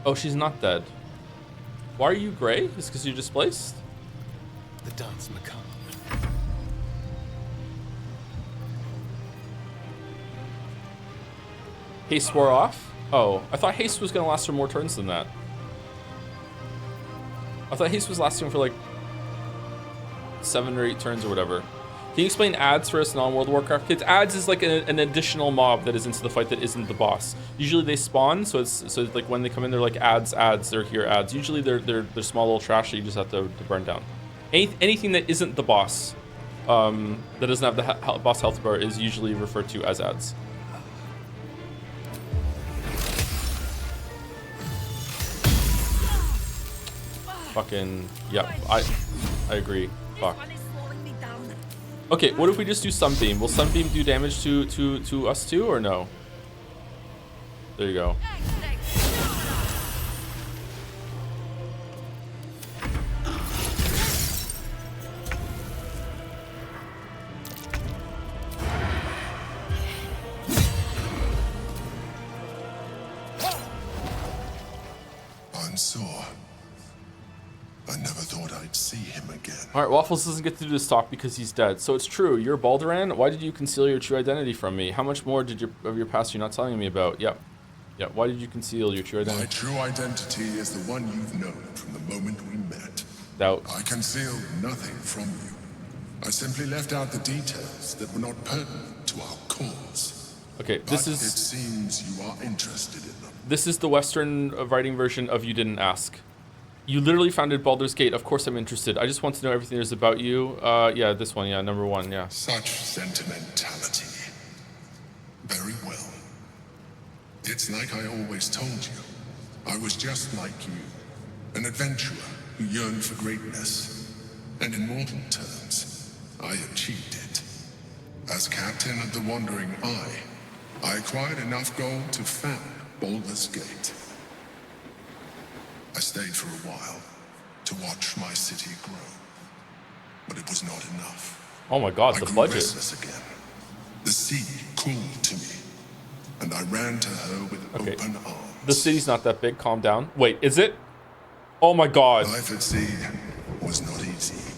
Oh, she's not dead. Why are you gray? Is because you're displaced? The dance macabre. Haste wore off? Oh, I thought haste was gonna last for more turns than that. I thought haste was lasting for like 7 or 8 turns or whatever. Can you explain ads for us in World of Warcraft kids? Ads is like an additional mob that is into the fight that isn't the boss. Usually they spawn, so it's like when they come in, they're like ads. They're here ads. Usually they're small little trash that you just have to burn down. Anything that isn't the boss, that doesn't have the boss health bar, is usually referred to as ads. Fucking yeah, I agree. Fuck. Okay, what if we just do Sunbeam? Will Sunbeam do damage to us too, or no? There you go. I'm sore. I never thought I'd see him again. All right, Waffles doesn't get to do this talk because he's dead. So it's true. You're Balduran. Why did you conceal your true identity from me? How much more did of your past you're not telling me about? Yep. Yeah. Why did you conceal your true identity? My true identity is the one you've known from the moment we met. Doubt. I concealed nothing from you. I simply left out the details that were not pertinent to our cause. Okay, But it seems you are interested in them. This is the Western writing version of "You didn't ask." You literally founded Baldur's Gate. Of course I'm interested. I just want to know everything there's about you. Yeah, this one. Yeah, number 1. Yeah. Such sentimentality. Very well. It's like I always told you. I was just like you. An adventurer who yearned for greatness. And in mortal terms, I achieved it. As captain of the Wandering Eye, I acquired enough gold to found Baldur's Gate. I stayed for a while to watch my city grow, but it was not enough. Oh my God, I the grew budget. restless again. The sea called to me, and I ran to her with open arms. The city's not that big. Calm down. Wait, is it? Oh my God. Life at sea was not easy.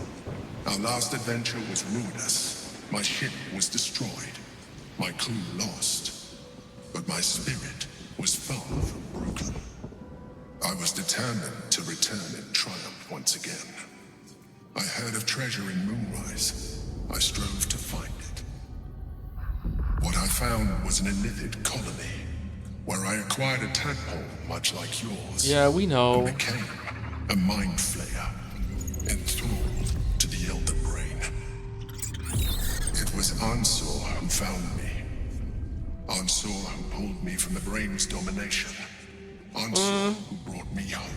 Our last adventure was ruinous. My ship was destroyed. My crew lost. But my spirit was far from broken. I was determined to return in triumph once again. I heard of treasure in Moonrise. I strove to find it. What I found was an illithid colony, where I acquired a tadpole much like yours. Yeah, we know. And became a mind flayer, enthralled to the Elder Brain. It was Ansor who found me. Ansor who pulled me from the Brain's domination. Ansor who brought me home.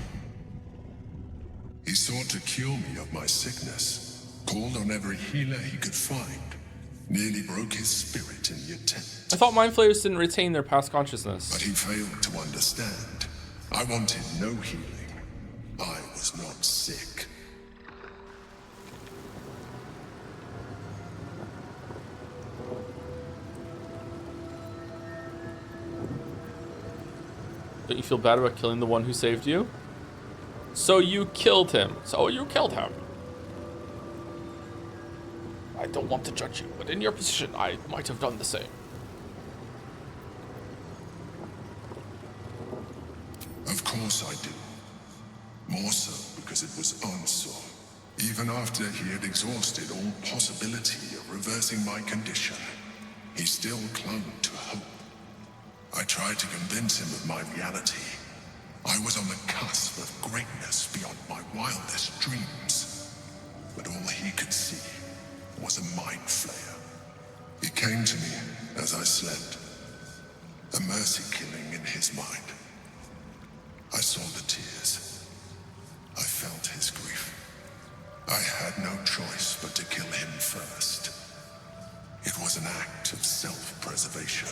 He sought to cure me of my sickness, called on every healer he could find, nearly broke his spirit in the attempt. I thought Mind Flayers didn't retain their past consciousness. But he failed to understand. I wanted no healing. I was not sick. Don't you feel bad about killing the one who saved you? So you killed him. I don't want to judge you, but in your position, I might have done the same. Of course I did. More so because it was Ansor. Even after he had exhausted all possibility of reversing my condition, he still clung to hope. I tried to convince him of my reality. I was on the cusp of greatness beyond my wildest dreams. But all he could see was a mind flayer. He came to me as I slept, a mercy killing in his mind. I saw the tears. I felt his grief. I had no choice but to kill him first. It was an act of self-preservation.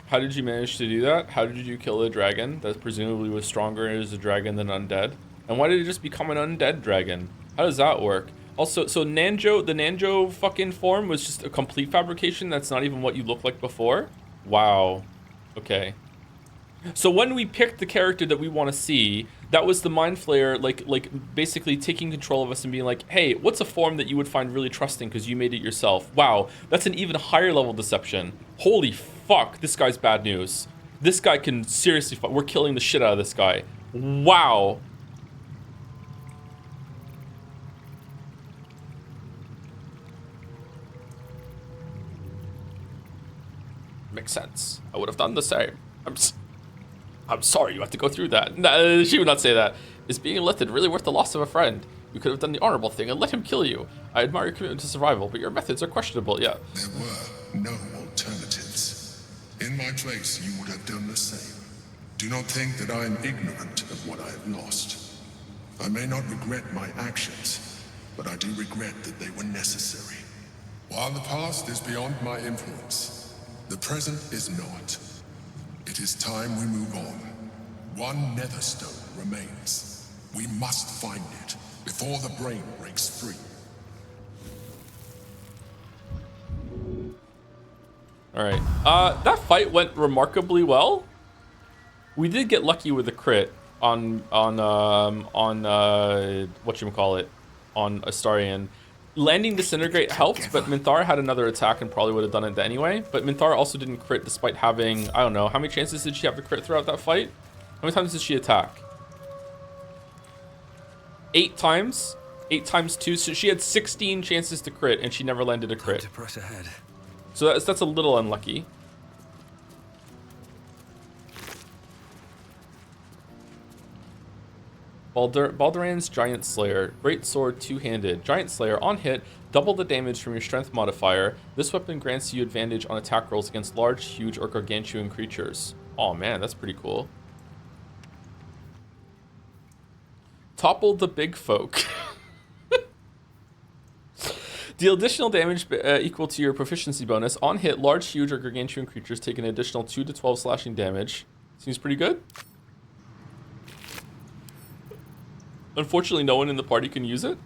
How did you manage to do that? How did you kill a dragon that presumably was stronger as a dragon than undead? And why did it just become an undead dragon? How does that work? Also, so Nanjo, the Nanjo fucking form was just a complete fabrication. That's not even what you looked like before. Wow. Okay. So when we picked the character that we want to see, that was the Mind Flayer, like basically taking control of us and being like, hey, what's a form that you would find really trusting because you made it yourself? Wow, that's an even higher level deception. Holy fuck, this guy's bad news. This guy can seriously we're killing the shit out of this guy. Wow. Makes sense. I would have done the same. I'm sorry you have to go through that. Nah, she would not say that. Is being elected really worth the loss of a friend? You could have done the honorable thing and let him kill you. I admire your commitment to survival, but your methods are questionable, yeah. There were no alternatives. In my place, you would have done the same. Do not think that I am ignorant of what I have lost. I may not regret my actions, but I do regret that they were necessary. While the past is beyond my influence, the present is not. It is time we move on. One netherstone remains. We must find it before the brain breaks free. Alright. That fight went remarkably well. We did get lucky with a crit on whatchamacallit, on Astarion. Landing Disintegrate helped, but Minthara had another attack and probably would have done it anyway. But Minthara also didn't crit despite having, I don't know, how many chances did she have to crit throughout that fight? How many times did she attack? 8 times? 8 times 2, so she had 16 chances to crit and she never landed a crit. Time to press ahead. So that's a little unlucky. Balduran's Giant Slayer. Great sword, two-handed. Giant Slayer, on hit, double the damage from your strength modifier. This weapon grants you advantage on attack rolls against large, huge, or gargantuan creatures. Oh man, that's pretty cool. Topple the big folk. Deal additional damage equal to your proficiency bonus. On hit, large, huge, or gargantuan creatures take an additional 2 to 12 slashing damage. Seems pretty good. Unfortunately, no one in the party can use it.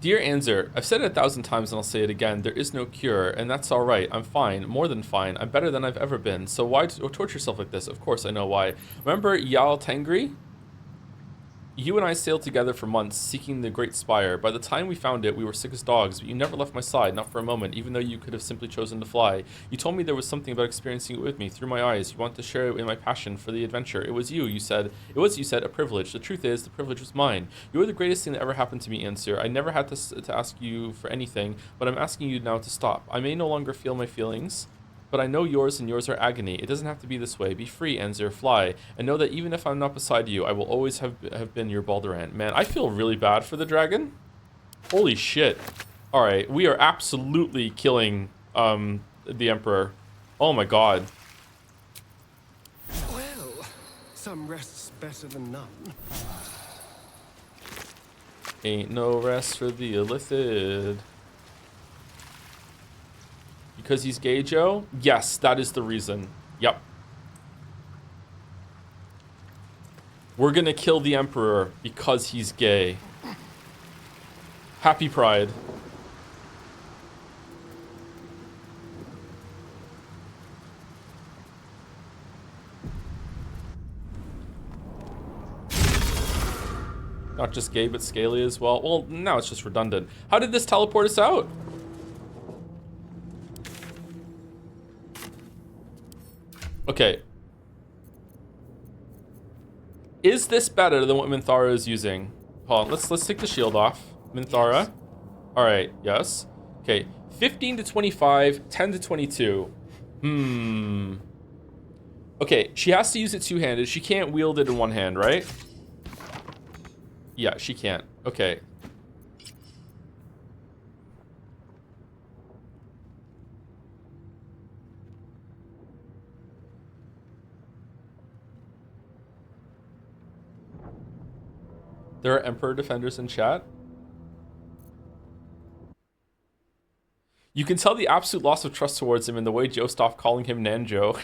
Dear Anzer, I've said it 1,000 times and I'll say it again. There is no cure, and that's alright. I'm fine. More than fine. I'm better than I've ever been. So why torture yourself like this? Of course, I know why. Remember Yal Tangri? You and I sailed together for months, seeking the Great Spire. By the time we found it, we were sick as dogs, but you never left my side, not for a moment, even though you could have simply chosen to fly. You told me there was something about experiencing it with me, through my eyes. You wanted to share it in my passion for the adventure. It was you said, a privilege. The truth is, the privilege was mine. You were the greatest thing that ever happened to me, Ansir. I never had to ask you for anything, but I'm asking you now to stop. I may no longer feel my feelings, but I know yours and yours are agony. It doesn't have to be this way. Be free, Anzer, fly. And know that even if I'm not beside you, I will always have been your Balduran. Man, I feel really bad for the dragon. Holy shit. Alright, we are absolutely killing the Emperor. Oh my god. Well, some rest's better than none. Ain't no rest for the illithid. Because he's gay, Joe? Yes, that is the reason. Yep. We're gonna kill the Emperor because he's gay. Happy Pride. Not just gay, but scaly as well. Well, now it's just redundant. How did this teleport us out? Okay. Is this better than what Minthara is using? Hold on, let's take the shield off. Minthara. Yes. All right, yes. Okay, 15 to 25, 10 to 22. Okay, she has to use it two-handed. She can't wield it in one hand, right? Yeah, she can't. Okay. There are Emperor defenders in chat. You can tell the absolute loss of trust towards him in the way Joe stopped calling him Nanjo.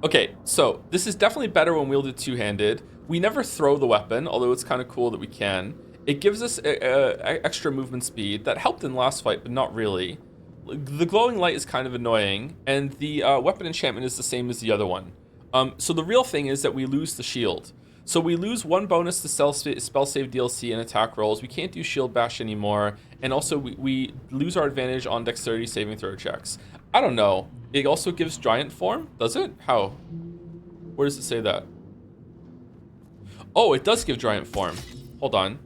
Okay, so this is definitely better when wielded two-handed. We never throw the weapon, although it's kind of cool that we can. It gives us extra movement speed. That helped in last fight, but not really. The glowing light is kind of annoying, and the weapon enchantment is the same as the other one. So the real thing is that we lose the shield. So we lose one bonus to spell save DLC and attack rolls. We can't do shield bash anymore, and also we lose our advantage on dexterity saving throw checks. I don't know. It also gives giant form, does it? How? Where does it say that? Oh, it does give giant form. Hold on.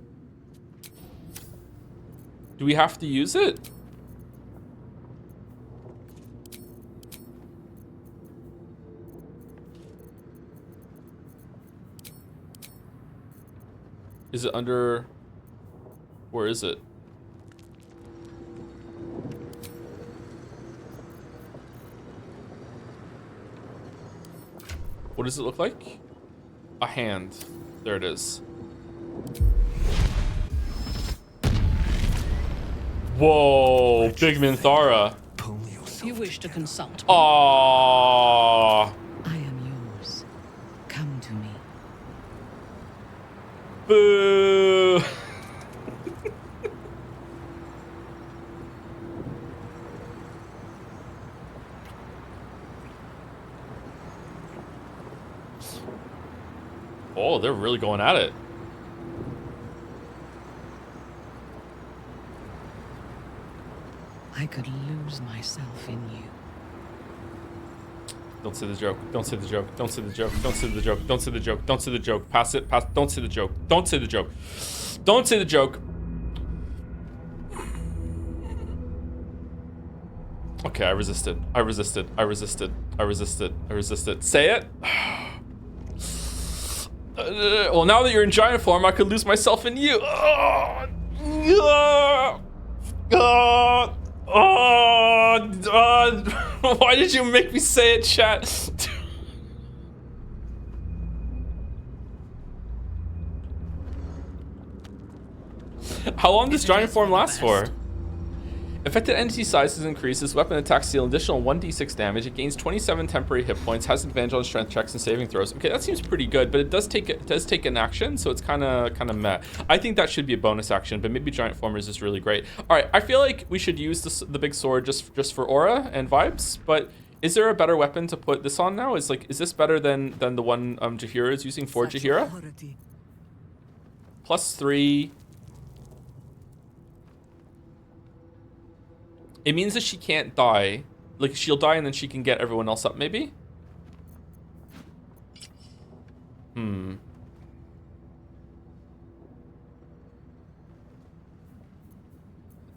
Do we have to use it? Is it under... Where is it? What does it look like? A hand. There it is. Whoa, big Minthara. You wish to consult me? Aww. I am yours. Come to me. Boo. Oh, they're really going at it. I could lose myself in you. Don't say the joke. Don't say the joke. Don't say the joke. Don't say the joke. Don't say the joke. Don't say the joke. Pass it. Pass. Don't say the joke. Don't say the joke. Don't say the joke. Okay, I resisted. I resisted. I resisted. I resisted. I resisted. Say it. Well, now that you're in giant form, I could lose myself in you. Why did you make me say it, chat? How long does giant form last for? Affected entity size is increased. This weapon attacks deal an additional 1d6 damage. It gains 27 temporary hit points. Has advantage on strength checks and saving throws. Okay, that seems pretty good, but it does take an action, so it's kind of meh. I think that should be a bonus action, but maybe giant form is just really great. All right, I feel like we should use the big sword just for aura and vibes. But is there a better weapon to put this on now? Is this better than the one Jaheira is using for Jaheira? +3. It means that she can't die. Like, she'll die and then she can get everyone else up, maybe?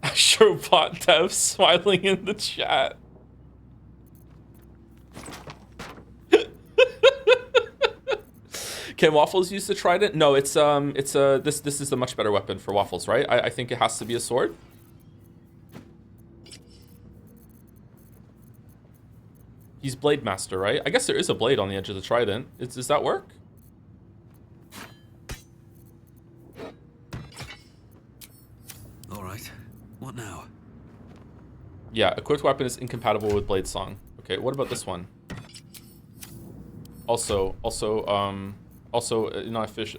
Astrobot Dev smiling in the chat. Can Waffles use the trident? No, this is a much better weapon for Waffles, right? I think it has to be a sword. He's Blade Master, right? I guess there is a blade on the edge of the trident. Does that work? All right. What now? Yeah, equipped weapon is incompatible with Blade Song. Okay, what about this one? Also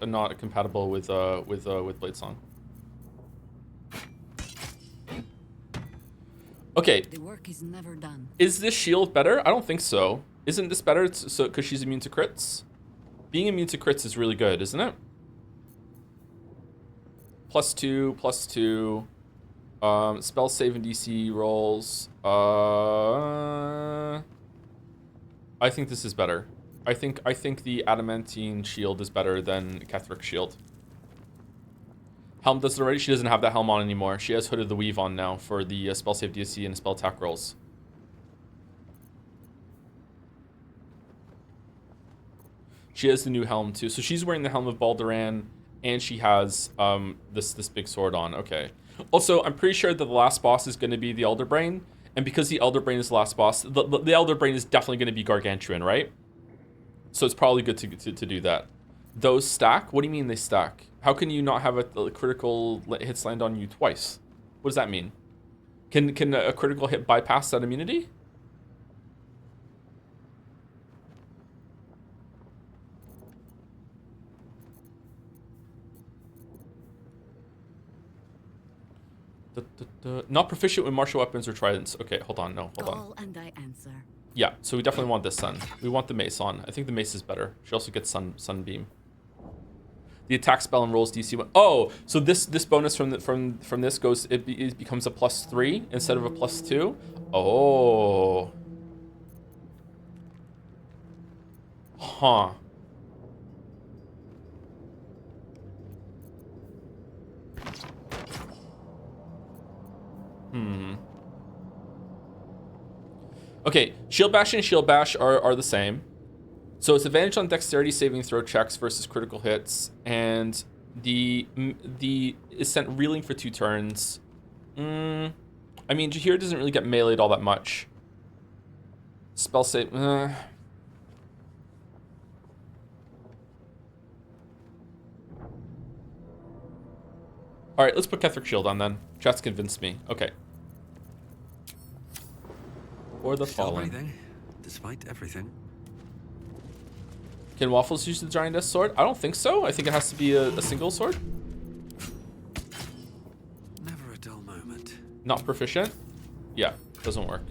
not compatible with Bladesong. Okay. The work is never done. Is this shield better? I don't think so. Isn't this better so because she's immune to crits? Being immune to crits is really good, isn't it? +2, +2. Spell save and DC rolls. I think this is better. I think the adamantine shield is better than Kethric's shield. Helm does it already. She doesn't have that helm on anymore. She has Hood of the Weave on now for the spell save DC and spell attack rolls. She has the new helm too. So she's wearing the helm of Balduran, and she has this big sword on. Okay. Also, I'm pretty sure that the last boss is going to be the Elder Brain, and because the Elder Brain is the last boss, the Elder Brain is definitely going to be Gargantuan, right? So it's probably good to do that. Those stack? What do you mean they stack? How can you not have a critical hits land on you twice? What does that mean? Can a critical hit bypass that immunity? Not proficient with martial weapons or tridents. Okay, hold on. No, hold on. Call and I answer. Yeah, so we definitely want this sun. We want the mace on. I think the mace is better. She also gets sunbeam. The attack spell and rolls DC 1. Oh, so this bonus from this goes. It becomes a +3 instead of a +2. Oh. Huh. Okay, Shield Bash and Shield Bash are the same. So it's advantage on dexterity saving throw checks versus critical hits, and the is sent reeling for 2 turns. I mean, Jaheir doesn't really get meleeed all that much. Spell save. All right, let's put Kethric's shield on then. Chat's convinced me. Okay. Or the Still fallen. breathing, despite everything. Can Waffles use the Giantess sword? I don't think so. I think it has to be a single sword. Never a dull moment. Not proficient? Yeah, doesn't work.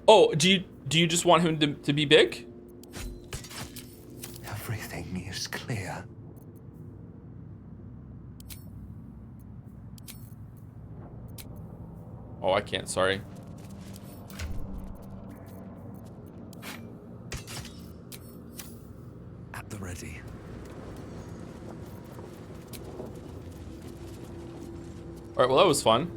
Oh, do you just want him to be big? Everything is clear. Oh, I can't, sorry. At the ready. All right, well, that was fun.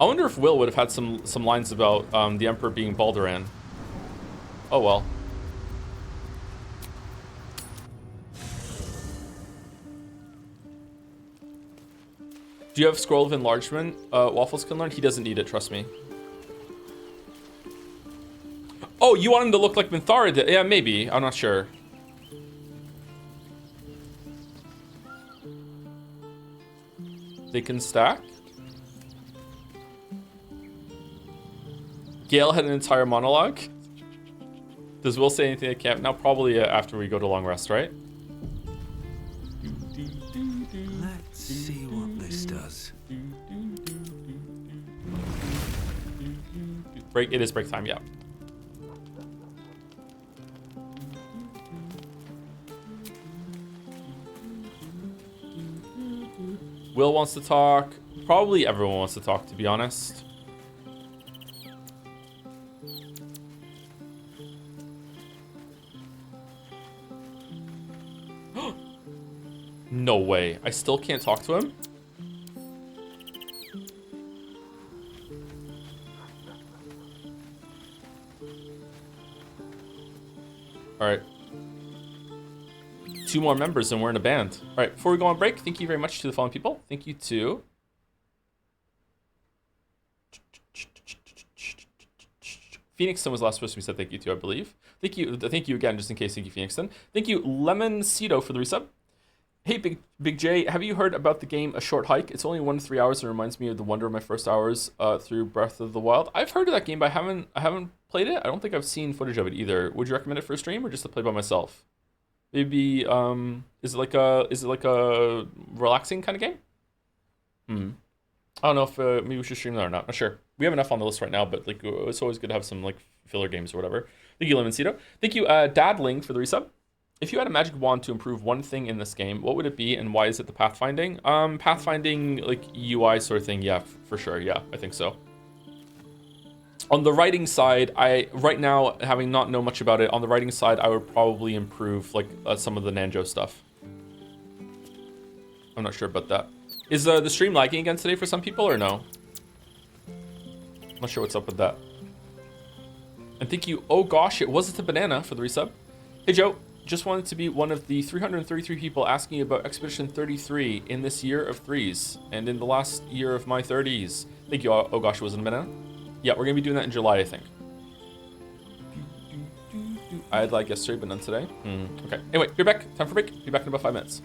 I wonder if Will would have had some lines about the Emperor being Balduran. Oh, well. Do you have Scroll of Enlargement Waffles can learn? He doesn't need it, trust me. Oh, you want him to look like Minthara did? Yeah, maybe. I'm not sure. They can stack? Gale had an entire monologue? Does Will say anything at camp? Now, probably after we go to long rest, right? Let's see what this does. Break. It is break time, yeah. Will wants to talk. Probably everyone wants to talk, to be honest. No way. I still can't talk to him? Alright. 2 more members and we're in a band. Alright, before we go on break, thank you very much to the following people. Thank you to... Phoenixton was the last person we said thank you to, I believe. Thank you again, just in case. Thank you, Phoenixton. Thank you, Lemon Cedo, for the resub. Hey, Big J, have you heard about the game A Short Hike? It's only 1 to 3 hours and reminds me of the wonder of my first hours through Breath of the Wild. I've heard of that game, but I haven't played it. I don't think I've seen footage of it either. Would you recommend it for a stream or just to play by myself? Maybe is it like a relaxing kind of game? Hmm. I don't know if maybe we should stream that or not. Not sure. We have enough on the list right now, but like it's always good to have some like filler games or whatever. Thank you, Lemoncito. Thank you, Dadling, for the resub. If you had a magic wand to improve one thing in this game, what would it be, and why is it the pathfinding? Pathfinding like UI sort of thing. Yeah, for sure. Yeah, I think so. On the writing side, right now, having not know much about it, on the writing side, I would probably improve like some of the Nanjo stuff. I'm not sure about that. Is the stream lagging again today for some people or no? I'm not sure what's up with that. And thank you. Oh gosh, it wasn't a banana for the resub. Hey Joe, just wanted to be one of the 333 people asking about Expedition 33 in this year of threes and in the last year of my 30s. Thank you. Oh gosh, it wasn't a banana. Yeah, we're gonna be doing that in July, I think. I had like yesterday, but none today. Okay. Anyway, be back. Time for break. Be back in about 5 minutes.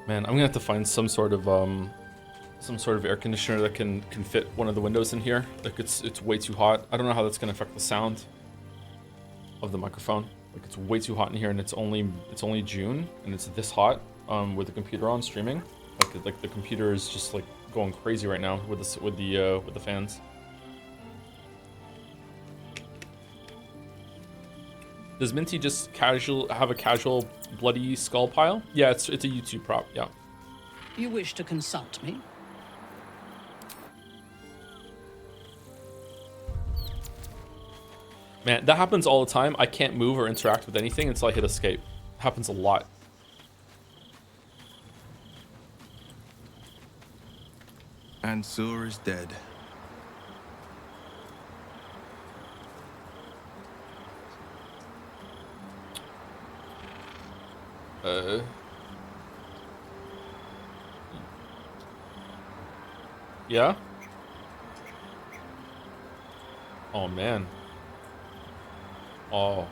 Man, I'm gonna have to find some sort of air conditioner that can fit one of the windows in here. Like it's way too hot. I don't know how that's gonna affect the sound of the microphone. Like it's way too hot in here, and it's only June, and it's this hot with the computer on streaming. Like the computer is just like going crazy right now with the fans. Does Minty just have a casual bloody skull pile? Yeah, it's a YouTube prop. Yeah. You wish to consult me? Man, that happens all the time. I can't move or interact with anything until I hit escape. Happens a lot. And Sur is dead. Yeah? Oh, man. Oh.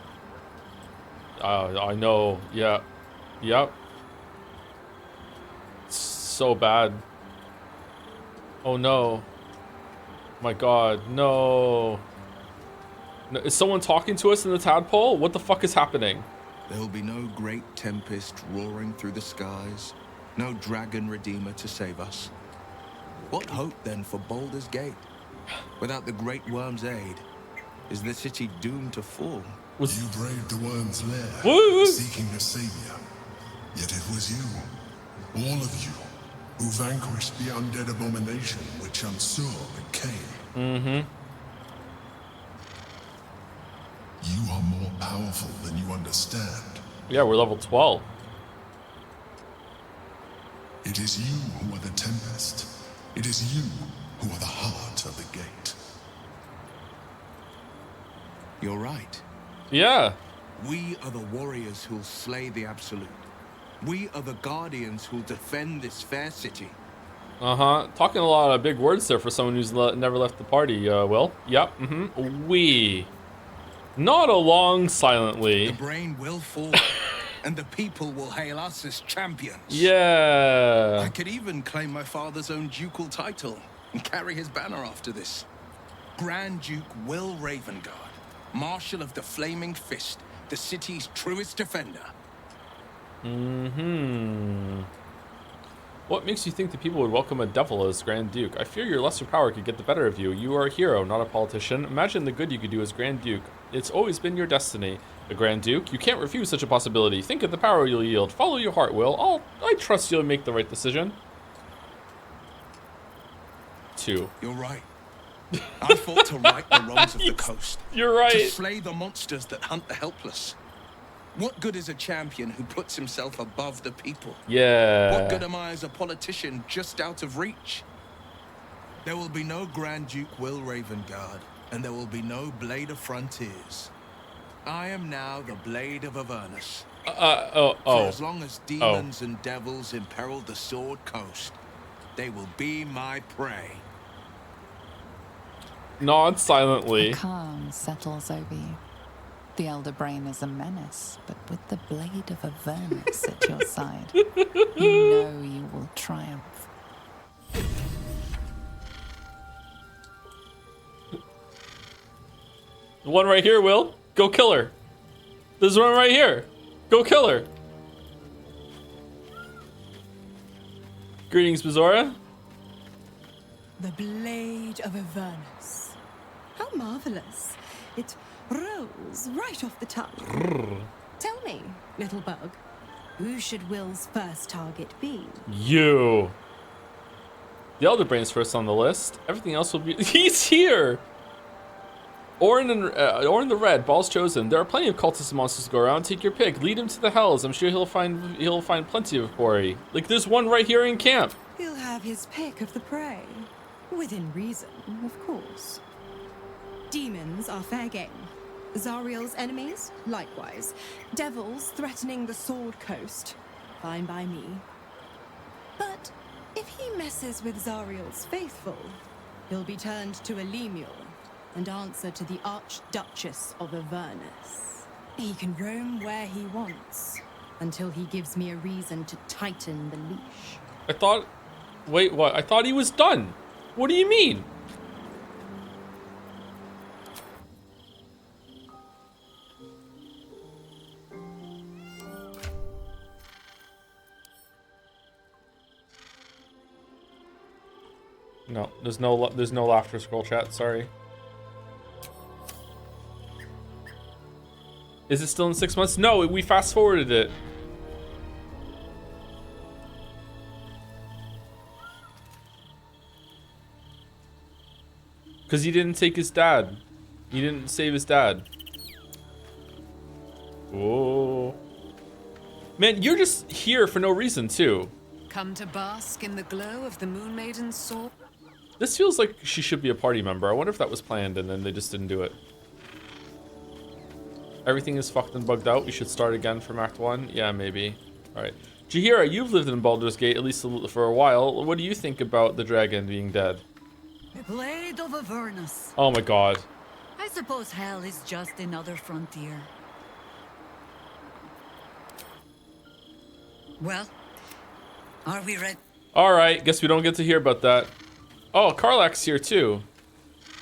I know. Yeah. Yep. So bad. Oh, no. My God. No. No. Is someone talking to us in the tadpole? What the fuck is happening? There will be no great tempest roaring through the skies, no dragon redeemer to save us. What hope then for Baldur's Gate? Without the great worm's aid, is the city doomed to fall? You braved the worm's lair, seeking a savior. Yet it was you, all of you, who vanquished the undead abomination which Ansur became. Mm-hmm. You are more powerful than you understand. Yeah, we're level 12. It is you who are the Tempest. It is you who are the heart of the gate. You're right. Yeah. We are the warriors who'll slay the Absolute. We are the guardians who'll defend this fair city. Uh-huh. Talking a lot of big words there for someone who's never left the party, Will. Yep. Mm-hmm. We. Nod along silently. The brain will fall, and the people will hail us as champions. Yeah. I could even claim my father's own ducal title and carry his banner after this. Grand Duke Will Ravengard, Marshal of the Flaming Fist, the city's truest defender. Mm-hmm. What makes you think that people would welcome a devil as Grand Duke? I fear your lesser power could get the better of you. You are a hero, not a politician. Imagine the good you could do as Grand Duke. It's always been your destiny. The Grand Duke, you can't refuse such a possibility. Think of the power you'll yield. Follow your heart, Will. I trust you'll make the right decision. 2. You're right. I fought to right the wrongs of the coast. You're right. To slay the monsters that hunt the helpless. What good is a champion who puts himself above the people? Yeah. What good am I as a politician just out of reach? There will be no Grand Duke Will Ravengard, and there will be no Blade of Frontiers. I am now the Blade of Avernus. For as long as demons and devils imperil the Sword Coast, they will be my prey. Nod silently. A calm settles over you. The Elder Brain is a menace, but with the Blade of Avernus at your side, you know you will triumph. The one right here, Will. Go kill her. There's one right here. Go kill her. Greetings, Bizora. The Blade of Avernus. How marvelous. It rolls right off the tongue. Tell me, little bug, who should Will's first target be? You. The Elder Brain's first on the list. Everything else will be... He's here! Orin the Red, Ball's chosen. There are plenty of cultist monsters to go around. Take your pick. Lead him to the hells. I'm sure he'll find plenty of quarry. Like, there's one right here in camp. He'll have his pick of the prey. Within reason, of course. Demons are fair game. Zariel's enemies, likewise. Devils threatening the Sword Coast, fine by me. But if he messes with Zariel's faithful, he'll be turned to a Lemuel and answer to the Archduchess of Avernus. He can roam where he wants, until he gives me a reason to tighten the leash. I thought... Wait, what? I thought he was done. What do you mean? No, there's no laughter scroll chat, sorry. Is it still in 6 months? No, we fast forwarded it. Because he didn't take his dad. He didn't save his dad. Oh. Man, you're just here for no reason, too. Come to bask in the glow of the Moon Maiden's soul. This feels like she should be a party member. I wonder if that was planned and then they just didn't do it. Everything is fucked and bugged out. We should start again from Act 1? Yeah, maybe. Alright. Jaheira, you've lived in Baldur's Gate at least for a while. What do you think about the dragon being dead? The Blade of Avernus. Oh my god. I suppose hell is just another frontier. Well, are we ready? Alright, guess we don't get to hear about that. Oh, Karlach's here too.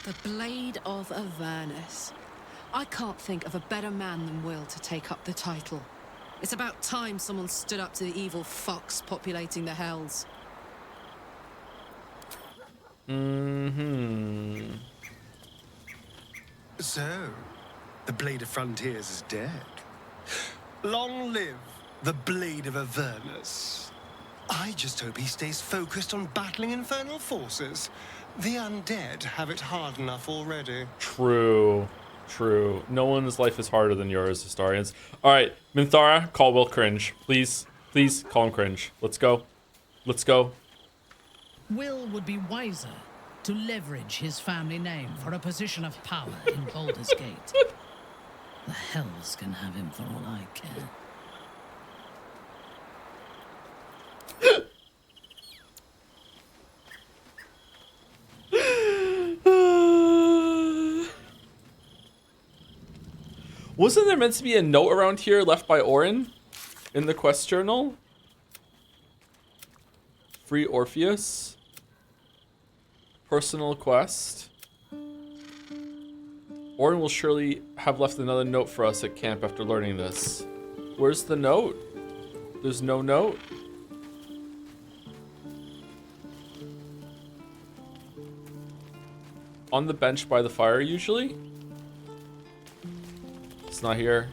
The Blade of Avernus. I can't think of a better man than Will to take up the title. It's about time someone stood up to the evil fucks populating the hells. Mm-hmm. So, the Blade of Frontiers is dead. Long live the Blade of Avernus. I just hope he stays focused on battling infernal forces. The undead have it hard enough already. True. True. No one's life is harder than yours, historians. Alright, Minthara, call Will cringe. Please. Please call him cringe. Let's go. Let's go. Will would be wiser to leverage his family name for a position of power in Baldur's Gate. The hells can have him for all I care. Wasn't there meant to be a note around here left by Orin in the quest journal? Free Orpheus. Personal quest. Orin will surely have left another note for us at camp after learning this. Where's the note? There's no note. On the bench by the fire, usually? It's not here.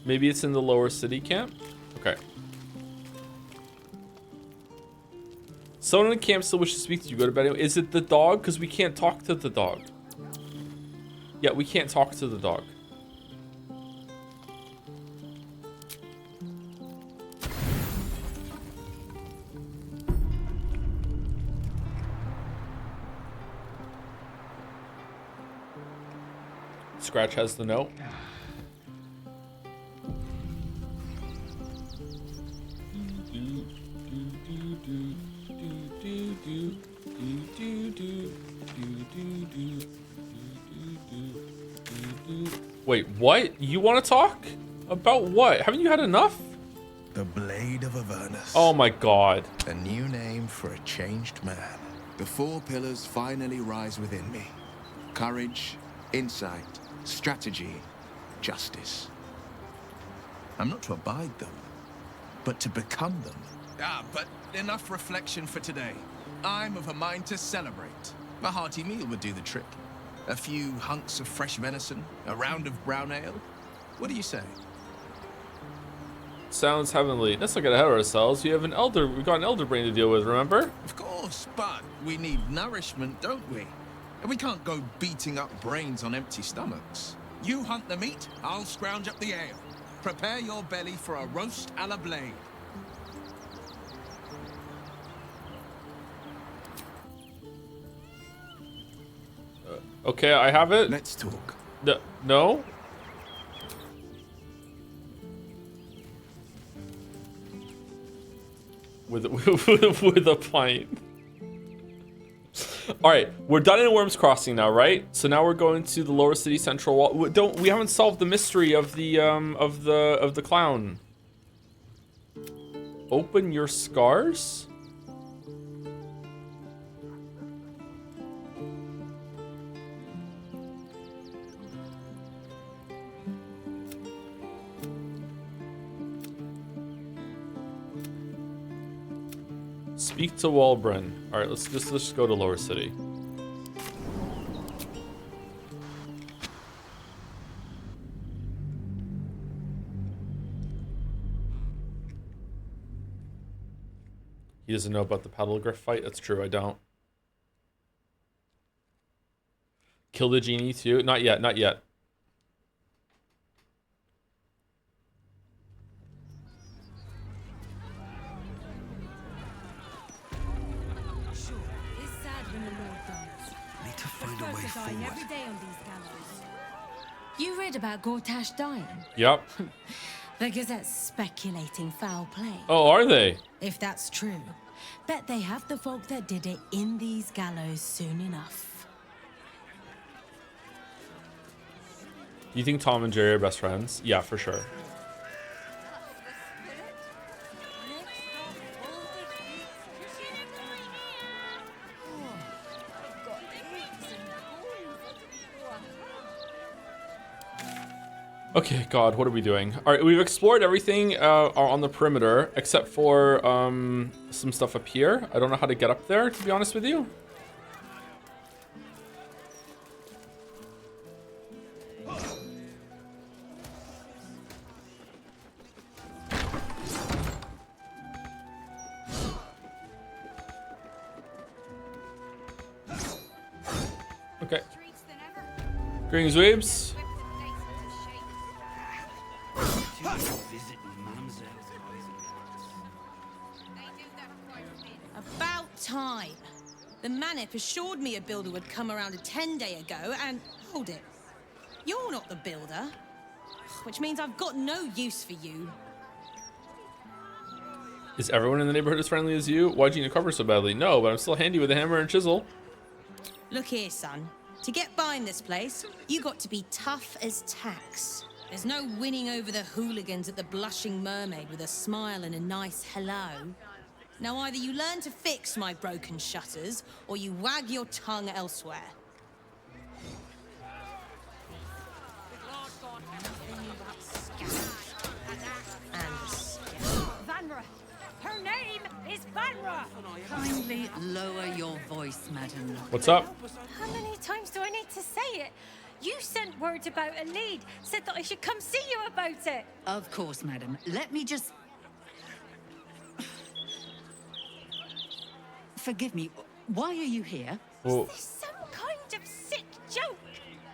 Maybe it's in the lower city camp? Okay. Someone in the camp still wishes to speak to you. Go to bed anyway. Is it the dog? Because we can't talk to the dog. Yeah, we can't talk to the dog. Scratch has the note. Wait, what? You want to talk? About what? Haven't you had enough? The Blade of Avernus. Oh my god. A new name for a changed man. The four pillars finally rise within me. Courage, insight, strategy, justice. I'm not to abide them, but to become them. But enough reflection for today. I'm of a mind to celebrate. A hearty meal would do the trick. A few hunks of fresh venison, a round of brown ale. What do you say? Sounds heavenly. Let's not get ahead of ourselves. We've got an elder brain to deal with, remember? Of course, but we need nourishment, don't we? And we can't go beating up brains on empty stomachs. You hunt the meat, I'll scrounge up the ale. Prepare your belly for a roast a la Blade. Okay, I have it. Let's talk. No? With a pint. All right, we're done in Worm's Crossing now, right? So now we're going to the lower city central wall. We haven't solved the mystery of the clown. Open your scars? Speak to Walbren. All right, let's just go to lower city. He doesn't know about the paddlegriff fight. That's true. I don't. Kill the genie too? Not yet. Not yet. Need to find a way forward. Every day on these gallows. You read about Gortash dying? Yep. The Gazette's speculating foul play. Oh, are they? If that's true, bet they have the folk that did it in these gallows soon enough. You think Tom and Jerry are best friends? Yeah, for sure. Okay, God, what are we doing? All right, we've explored everything on the perimeter except for some stuff up here. I don't know how to get up there, to be honest with you. Okay. Greetings, Weebs. About time. The Manip assured me a builder would come around a 10-day ago, and hold it. You're not the builder, which means I've got no use for you. Is everyone in the neighborhood as friendly as you? Why'd you recover so badly? No, but I'm still handy with a hammer and chisel. Look here, son. To get by in this place, you got to be tough as tacks. There's no winning over the hooligans at the Blushing Mermaid with a smile and a nice hello. Now either you learn to fix my broken shutters, or you wag your tongue elsewhere. Vanra! Her name is Vanra! Kindly lower your voice, madam. What's up? How many times do I need to say it? You sent word about a lead, said that I should come see you about it. Of course, madam. Let me just... Forgive me, why are you here? Oh. Is this some kind of sick joke?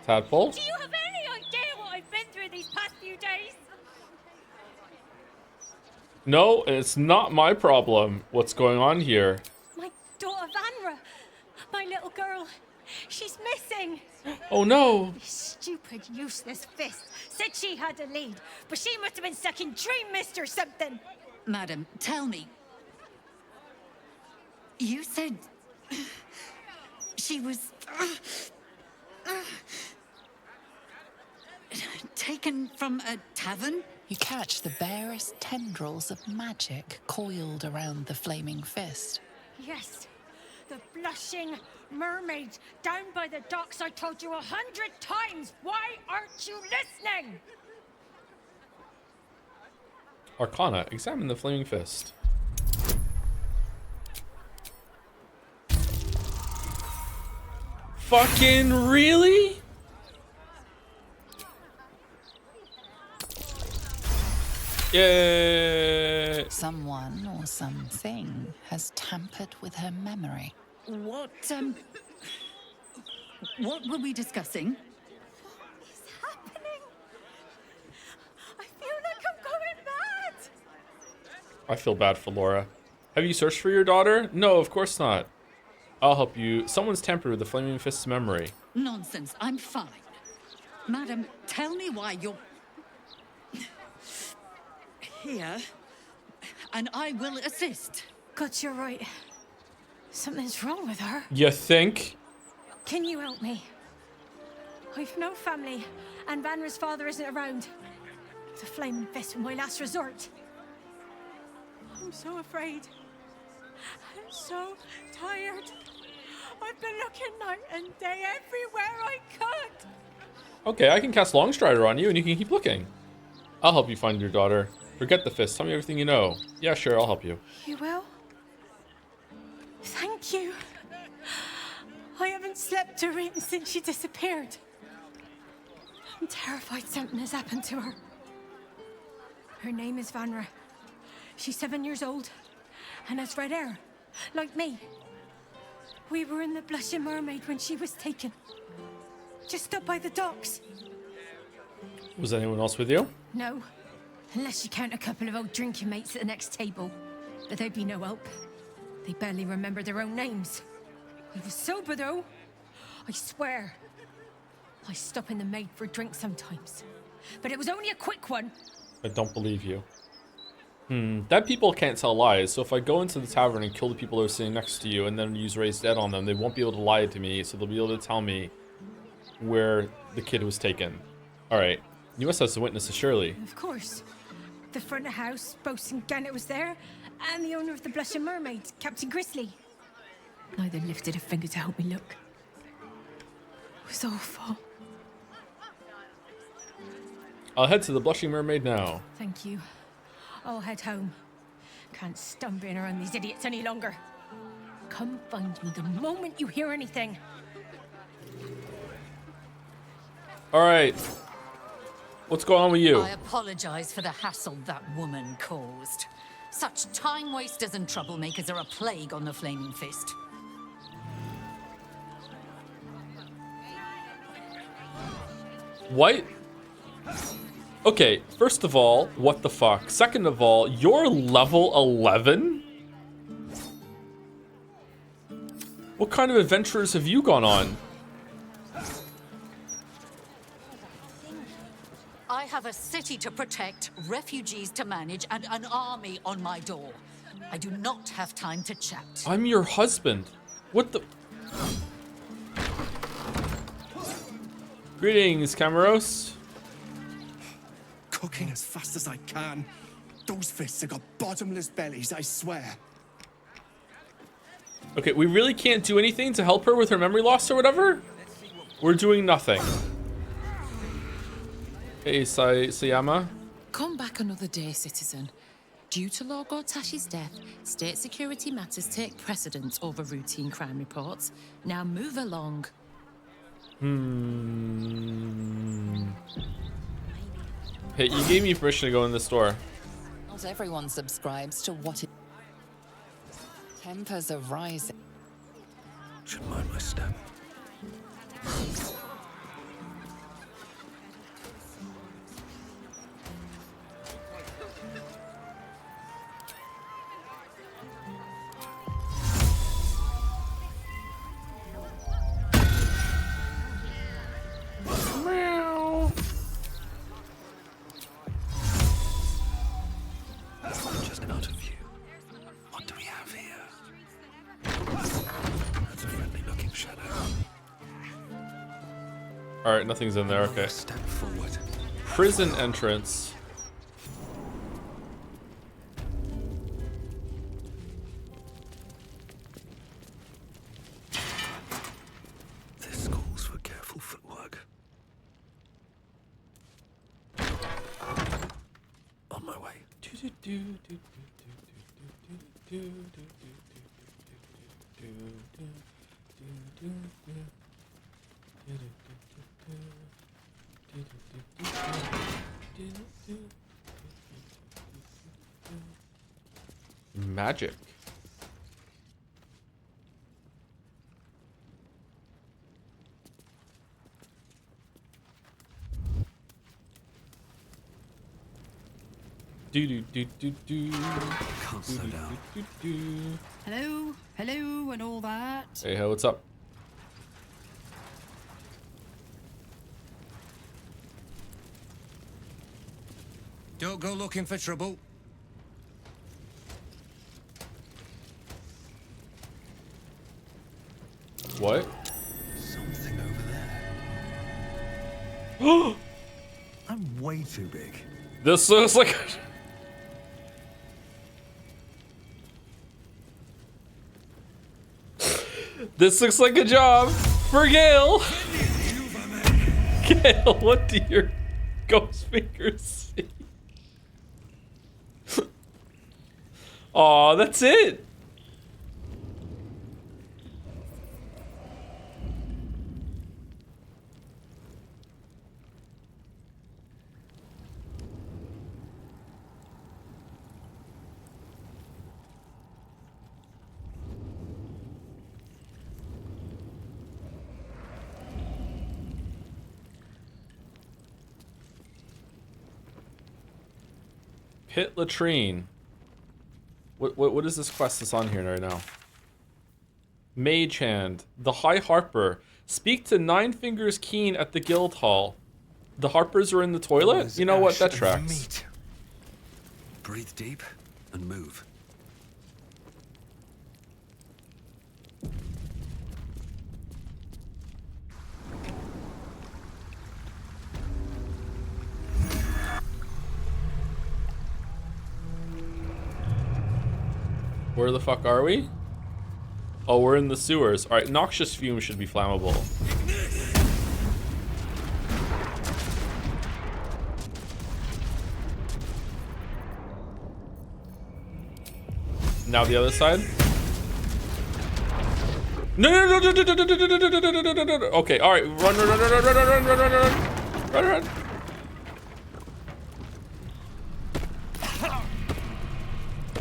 Tadpole? Do you have any idea what I've been through these past few days? No, it's not my problem. What's going on here? My daughter Vanra, my little girl, she's missing. Oh no! This stupid, useless fist said she had a lead, but she must have been stuck in Dream Mist or something. Madam, tell me. You said... she was... taken from a tavern? You catch the barest tendrils of magic coiled around the flaming fist. Yes, the Blushing Mermaid down by the docks. I told you 100 times. Why aren't you listening? Arcana, examine the flaming fist. Fucking really? Yeah. Someone or something has tampered with her memory. What were we discussing? What is happening? I feel like I'm going mad. I feel bad for Laura. Have you searched for your daughter? No, of course not. I'll help you. Someone's tampered with the Flaming Fist's memory. Nonsense, I'm fine. Madam, tell me why you're... here, and I will assist. God, you're right. Something's wrong with her. You think? Can you help me? I've no family, and Vanra's father isn't around. The Flaming Fist was my last resort. I'm so afraid. I'm so tired. I've been looking night and day everywhere I could. Okay, I can cast Longstrider on you and you can keep looking. I'll help you find your daughter. Forget the fist. Tell me everything you know. Yeah, sure, I'll help you. You will? Thank you. I haven't slept or eaten since she disappeared. I'm terrified something has happened to her. Her name is Vanra. She's 7 years old and has red hair, like me. We were in the Blushing Mermaid when she was taken. Just up by the docks. Was anyone else with you? No, unless you count a couple of old drinking mates at the next table. But they'd be no help. They barely remember their own names. I was sober though. I swear. I stop in the maid for a drink sometimes. But it was only a quick one. I don't believe you. Dead people can't tell lies, so if I go into the tavern and kill the people who are sitting next to you and then use raised dead on them, they won't be able to lie to me, so they'll be able to tell me where the kid was taken. Alright, you must have some witnesses, surely. Of course. The front of house, Bosun Gannet was there, and the owner of the Blushing Mermaid, Captain Grizzly. Neither lifted a finger to help me look. It was awful. I'll head to the Blushing Mermaid now. Thank you. I'll head home. Can't stand being around these idiots any longer. Come find me the moment you hear anything. Alright. What's going on with you? I apologize for the hassle that woman caused. Such time wasters and troublemakers are a plague on the Flaming Fist. What? Okay, first of all, what the fuck? Second of all, you're level 11? What kind of adventures have you gone on? I have a city to protect, refugees to manage, and an army on my door. I do not have time to chat. I'm your husband. What the... Greetings, Camaros. Cooking as fast as I can. Those fists have got bottomless bellies, I swear. Okay, we really can't do anything to help her with her memory loss or whatever? We're doing nothing. Hey, Sayama. Come back another day, citizen. Due to Lord Gortash's death, state security matters take precedence over routine crime reports. Now move along. Hey, you gave me permission to go in the store. Not everyone subscribes to what it... Tempers are rising. Should mind my step. Meow. Just out of view. What do we have here? That's a friendly looking shadow. Alright, nothing's in there, okay. Step forward. Prison entrance. This calls for careful footwork. On my way. Magic. Can't slow down. Hello, hello, and all that. Hey, what's up? Don't go looking for trouble. What? Something over there. I'm way too big. This looks like. This looks like a job for Gale. Gale, what do your ghost fingers see? Aw, that's it. Pit latrine. What is this quest that's on here right now? Mage Hand. The High Harper. Speak to Nine Fingers Keen at the guild hall. The Harpers are in the toilet? You know what? That tracks. Breathe deep and move. Where the fuck are we? Oh, we're in the sewers. Alright, noxious fumes should be flammable. Now the other side. No, no, no, no, no, no, no, no, no, no, no, no, no, no. Okay, alright. Run, run, run, run, run, run, run, run, run, run, run, run.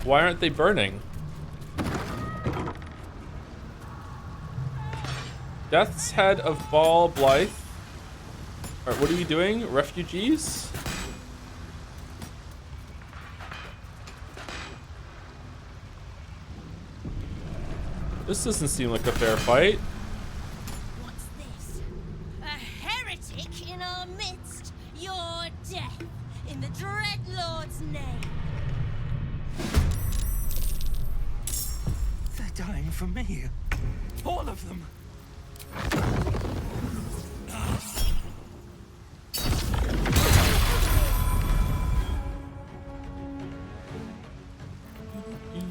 Why aren't they burning? Death's Head of Ball Blythe. Alright, what are we doing? Refugees? This doesn't seem like a fair fight. What's this? A heretic in our midst? Your death in the Dread Lord's name. They're dying for me. All of them.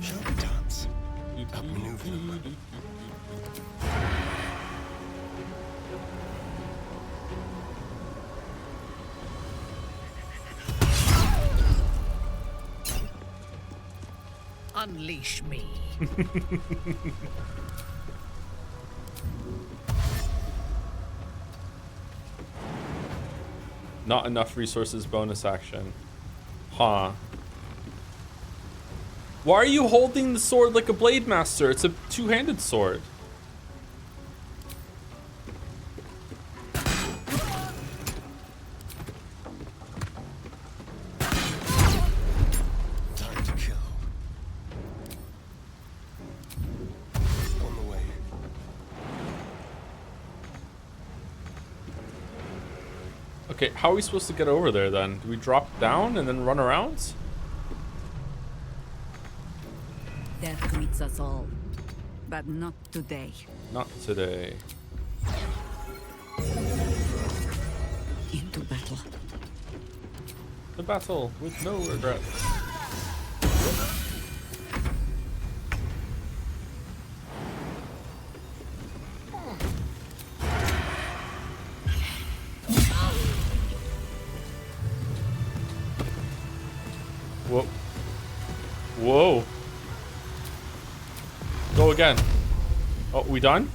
Shall we dance? Outmaneuver them. Unleash me. Not enough resources bonus action. Huh. Why are you holding the sword like a blade master? It's a two-handed sword. Time to kill. On the way. Okay, how are we supposed to get over there then? Do we drop down and then run around? Death greets us all, but not today. Not today. Into battle. The battle with no regrets. Whoa. Whoa. Go again. Oh, we done?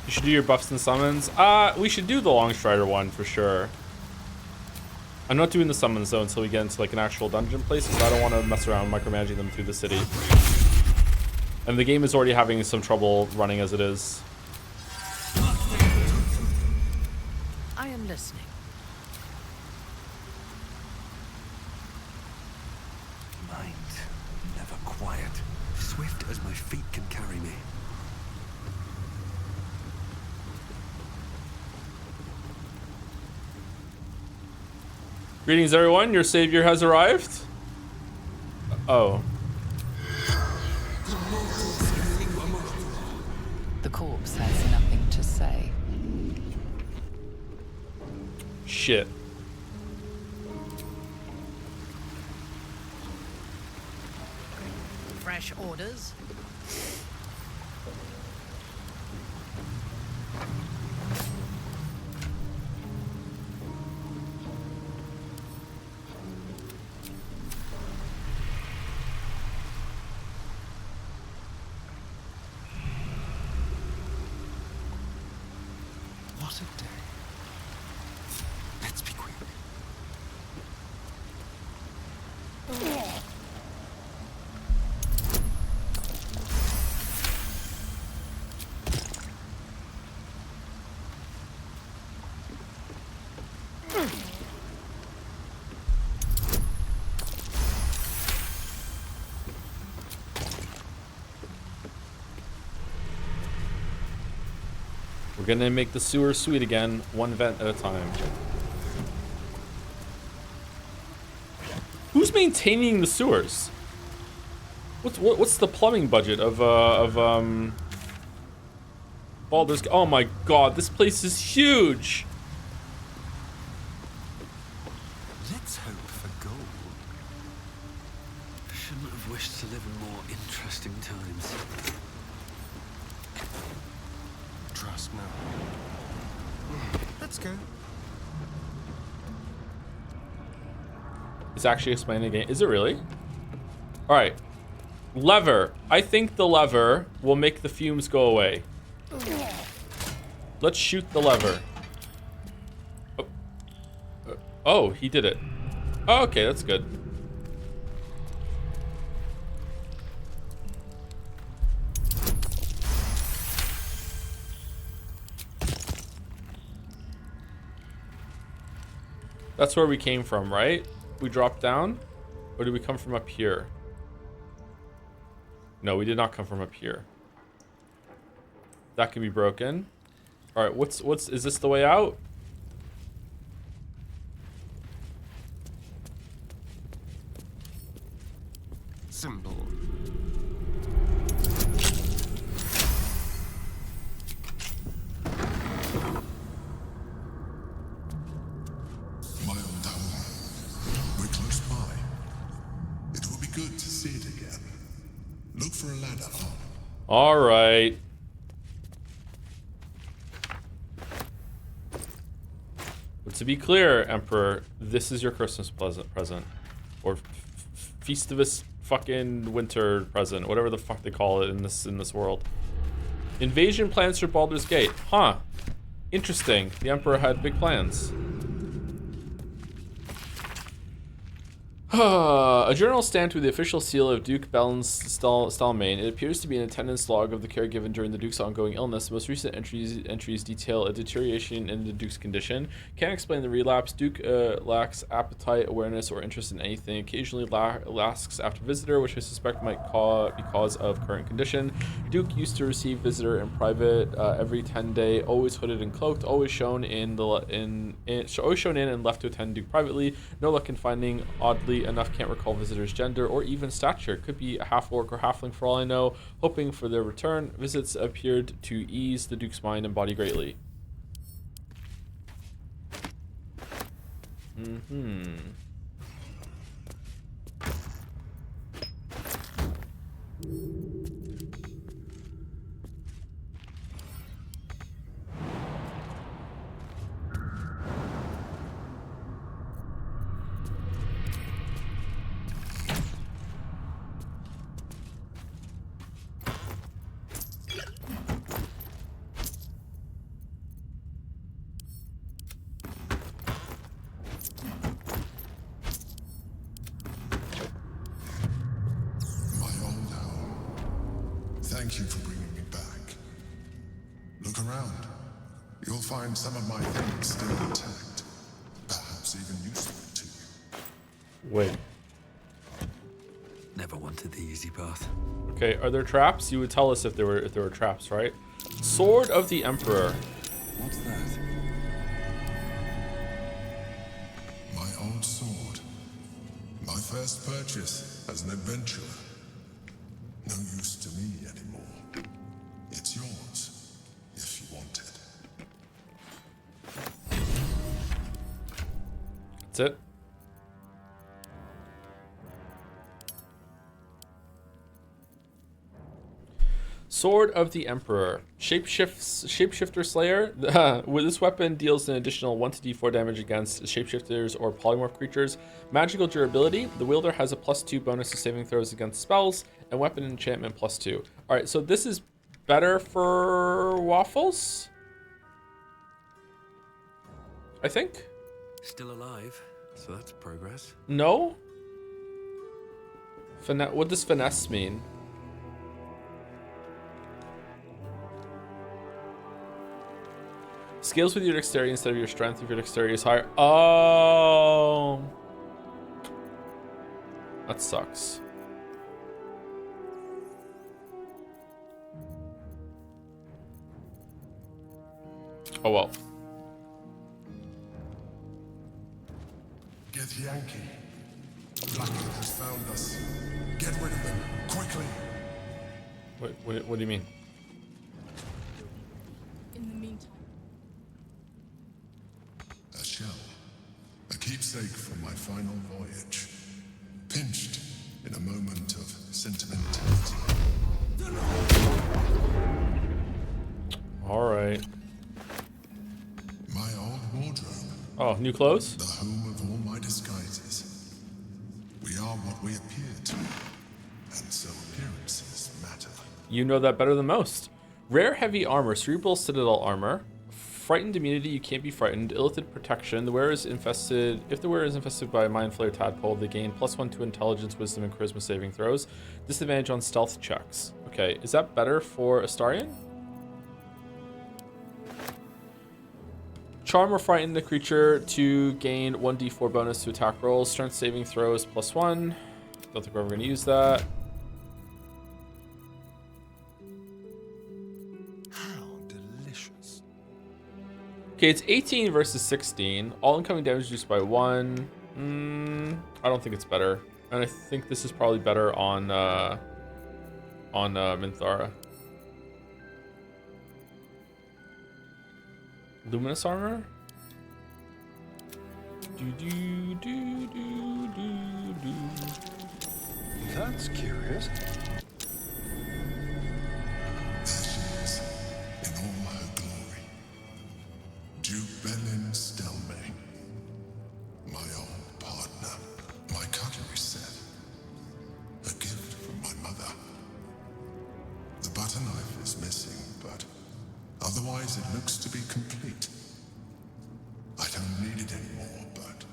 You should do your buffs and summons. We should do the Longstrider one for sure. I'm not doing the summons though until we get into like an actual dungeon place because I don't want to mess around micromanaging them through the city. And the game is already having some trouble running as it is. I am listening. Mind. swift as my feet can carry me. Greetings, everyone. Your savior has arrived. Oh. The corpse has nothing to say. Shit. Fresh orders? What a day. Let's be quick. We're gonna make the sewer sweet again, one vent at a time. Who's maintaining the sewers? What's the plumbing budget of Baldur's? Oh my god, this place is huge. Let's hope for gold. Shouldn't have wished to live in more interesting times. Trust now. Let's go. It's actually explaining the game. Is it really? All right. Lever. I think the lever will make the fumes go away. Let's shoot the lever. Oh, oh, he did it. Oh, okay, that's good. That's where we came from, right? We dropped down? Or did we come from up here? No, we did not come from up here. That can be broken. All right, is this the way out? Symbol. My old home. We're close by. It will be good to see it again. Look for a ladder up. All right. But to be clear, Emperor, this is your Christmas present. Or Festivus fucking winter present. Whatever the fuck they call it in this world. Invasion plans for Baldur's Gate. Huh. Interesting. The Emperor had big plans. A journal stamped with the official seal of Duke Belin Stalmain. It appears to be an attendance log of the care given during the Duke's ongoing illness. The most recent entries detail a deterioration in the Duke's condition. Can't explain the relapse. Duke lacks appetite, awareness, or interest in anything. Occasionally lasks after visitor, which I suspect might be cause of current condition. Duke used to receive visitor in private every 10 day, always hooded and cloaked, always shown in and left to attend Duke privately. No luck in finding, oddly enough, can't recall visitor's gender or even stature. Could be a half-orc or halfling for all I know. Hoping for their return. Visits appeared to ease the Duke's mind and body greatly. Thank you for bringing me back. Look around. You'll find some of my things still intact. Perhaps even useful to you. Wait. Never wanted the easy path. Okay, are there traps? You would tell us if there were traps, right? Sword of the Emperor. What's that? My old sword. My first purchase as an adventurer. No use to me anymore. It's yours, if you want it. That's it. Sword of the Emperor. Shapeshifter Slayer. With this weapon deals an additional 1 to d4 damage against shapeshifters or polymorph creatures. Magical durability. The wielder has a +2 bonus to saving throws against spells, and weapon enchantment +2. Alright, so this is better for Waffles? I think? Still alive, so that's progress. No? What does finesse mean? Scales with your dexterity instead of your strength if your dexterity is higher. Oh. That sucks. Oh well. Get Yankee. Blackwood has found us. Get rid of them, quickly. What do you mean? In the meantime. A shell. A keepsake from my final voyage. Pinched in a moment of sentimentality. Alright. My old wardrobe. Oh, new clothes? The home of all my disguises. We are what we appear to. And so appearances matter. You know that better than most. Rare heavy armor, cerebral citadel armor. Frightened immunity, you can't be frightened. Illithid protection, the wearer is infested. If the wearer is infested by a mind flayer tadpole, they gain +1 to intelligence, wisdom, and charisma saving throws. Disadvantage on stealth checks. Okay, is that better for Astarion? Charm or frighten the creature to gain 1d4 bonus to attack rolls. Strength saving throws +1. Don't think we're ever going to use that. How delicious. Okay, it's 18 versus 16. All incoming damage reduced by 1. I don't think it's better. And I think this is probably better on Minthara. Luminous armor? That's curious. There she is, in all her glory. Duke Belin Stelmane. My old partner. My cutlery set. A gift from my mother. The butter knife is missing, but otherwise it looks to be complete. I don't need it anymore, but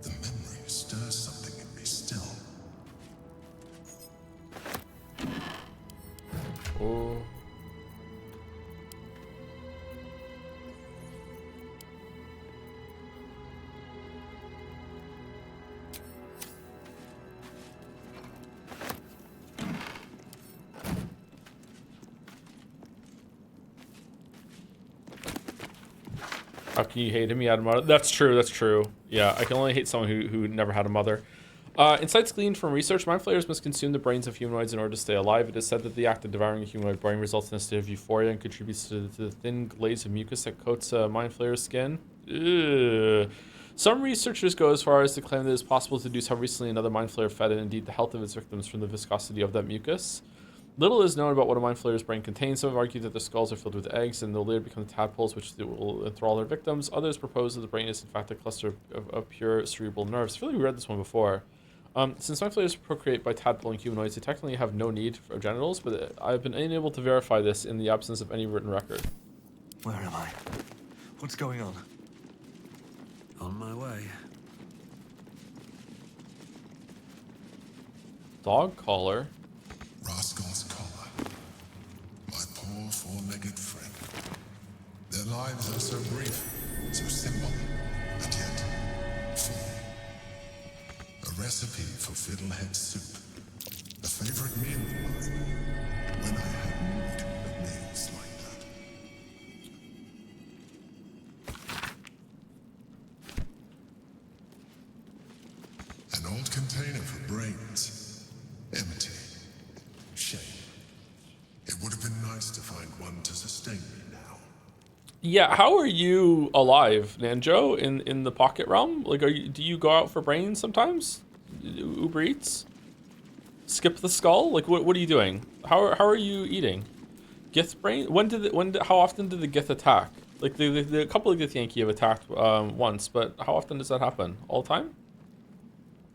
the memory stirs something in me still. Oh. How can you hate him? He had a mother. That's true. That's true. Yeah, I can only hate someone who never had a mother. Insights gleaned from research. Mind flayers must consume the brains of humanoids in order to stay alive. It is said that the act of devouring a humanoid brain results in a state of euphoria and contributes to the thin glaze of mucus that coats a mind flayer's skin. Ugh. Some researchers go as far as to claim that it is possible to deduce how recently another mind flayer fed and indeed the health of its victims from the viscosity of that mucus. Little is known about what a mind flayer's brain contains. Some have argued that their skulls are filled with eggs and they'll later become tadpoles which will enthrall their victims. Others propose that the brain is in fact a cluster of pure cerebral nerves. I feel like we read this one before. Since mind flayers procreate by tadpoling humanoids, they technically have no need for genitals, but I've been unable to verify this in the absence of any written record. Where am I? What's going on? On my way. Dog collar. Rascal's collar. My poor four-legged friend. Their lives are so brief, so simple, and yet full. A recipe for fiddlehead soup. favorite meal of mine when I had need of meals like that. An old container for brains. Empty. Shame. It would have been nice to find one to sustain me now. Yeah, how are you alive, Nanjo, in the pocket realm? Like, do you go out for brains sometimes? Uber Eats? Skip the skull? Like, what are you doing? How are you eating? Gith brain? How often did the Gith attack? Like, the couple of Gith Yankee have attacked once, but how often does that happen? All the time?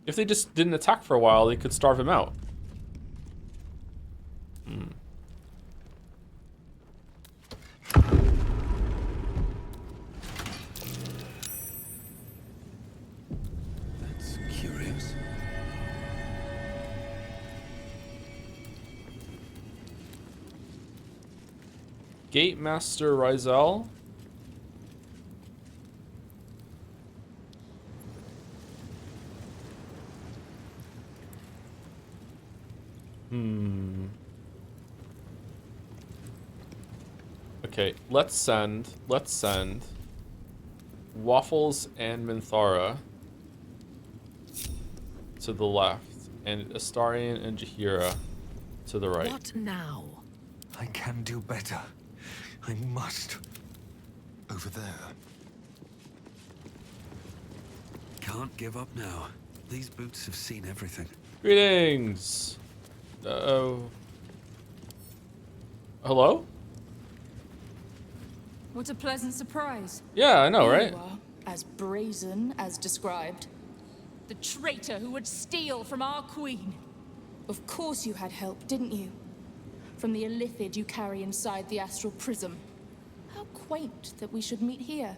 If they just didn't attack for a while, they could starve him out. Hmm. That's curious. Gate Master Rizel. Okay, let's send Waffles and Minthara to the left, and Astarion and Jaheira to the right. What now? I can do better. I must. Over there. Can't give up now. These boots have seen everything. Greetings. Hello? What a pleasant surprise. Yeah, I know, right? You are as brazen as described. The traitor who would steal from our queen. Of course you had help, didn't you? From the illithid you carry inside the astral prism. How quaint that we should meet here,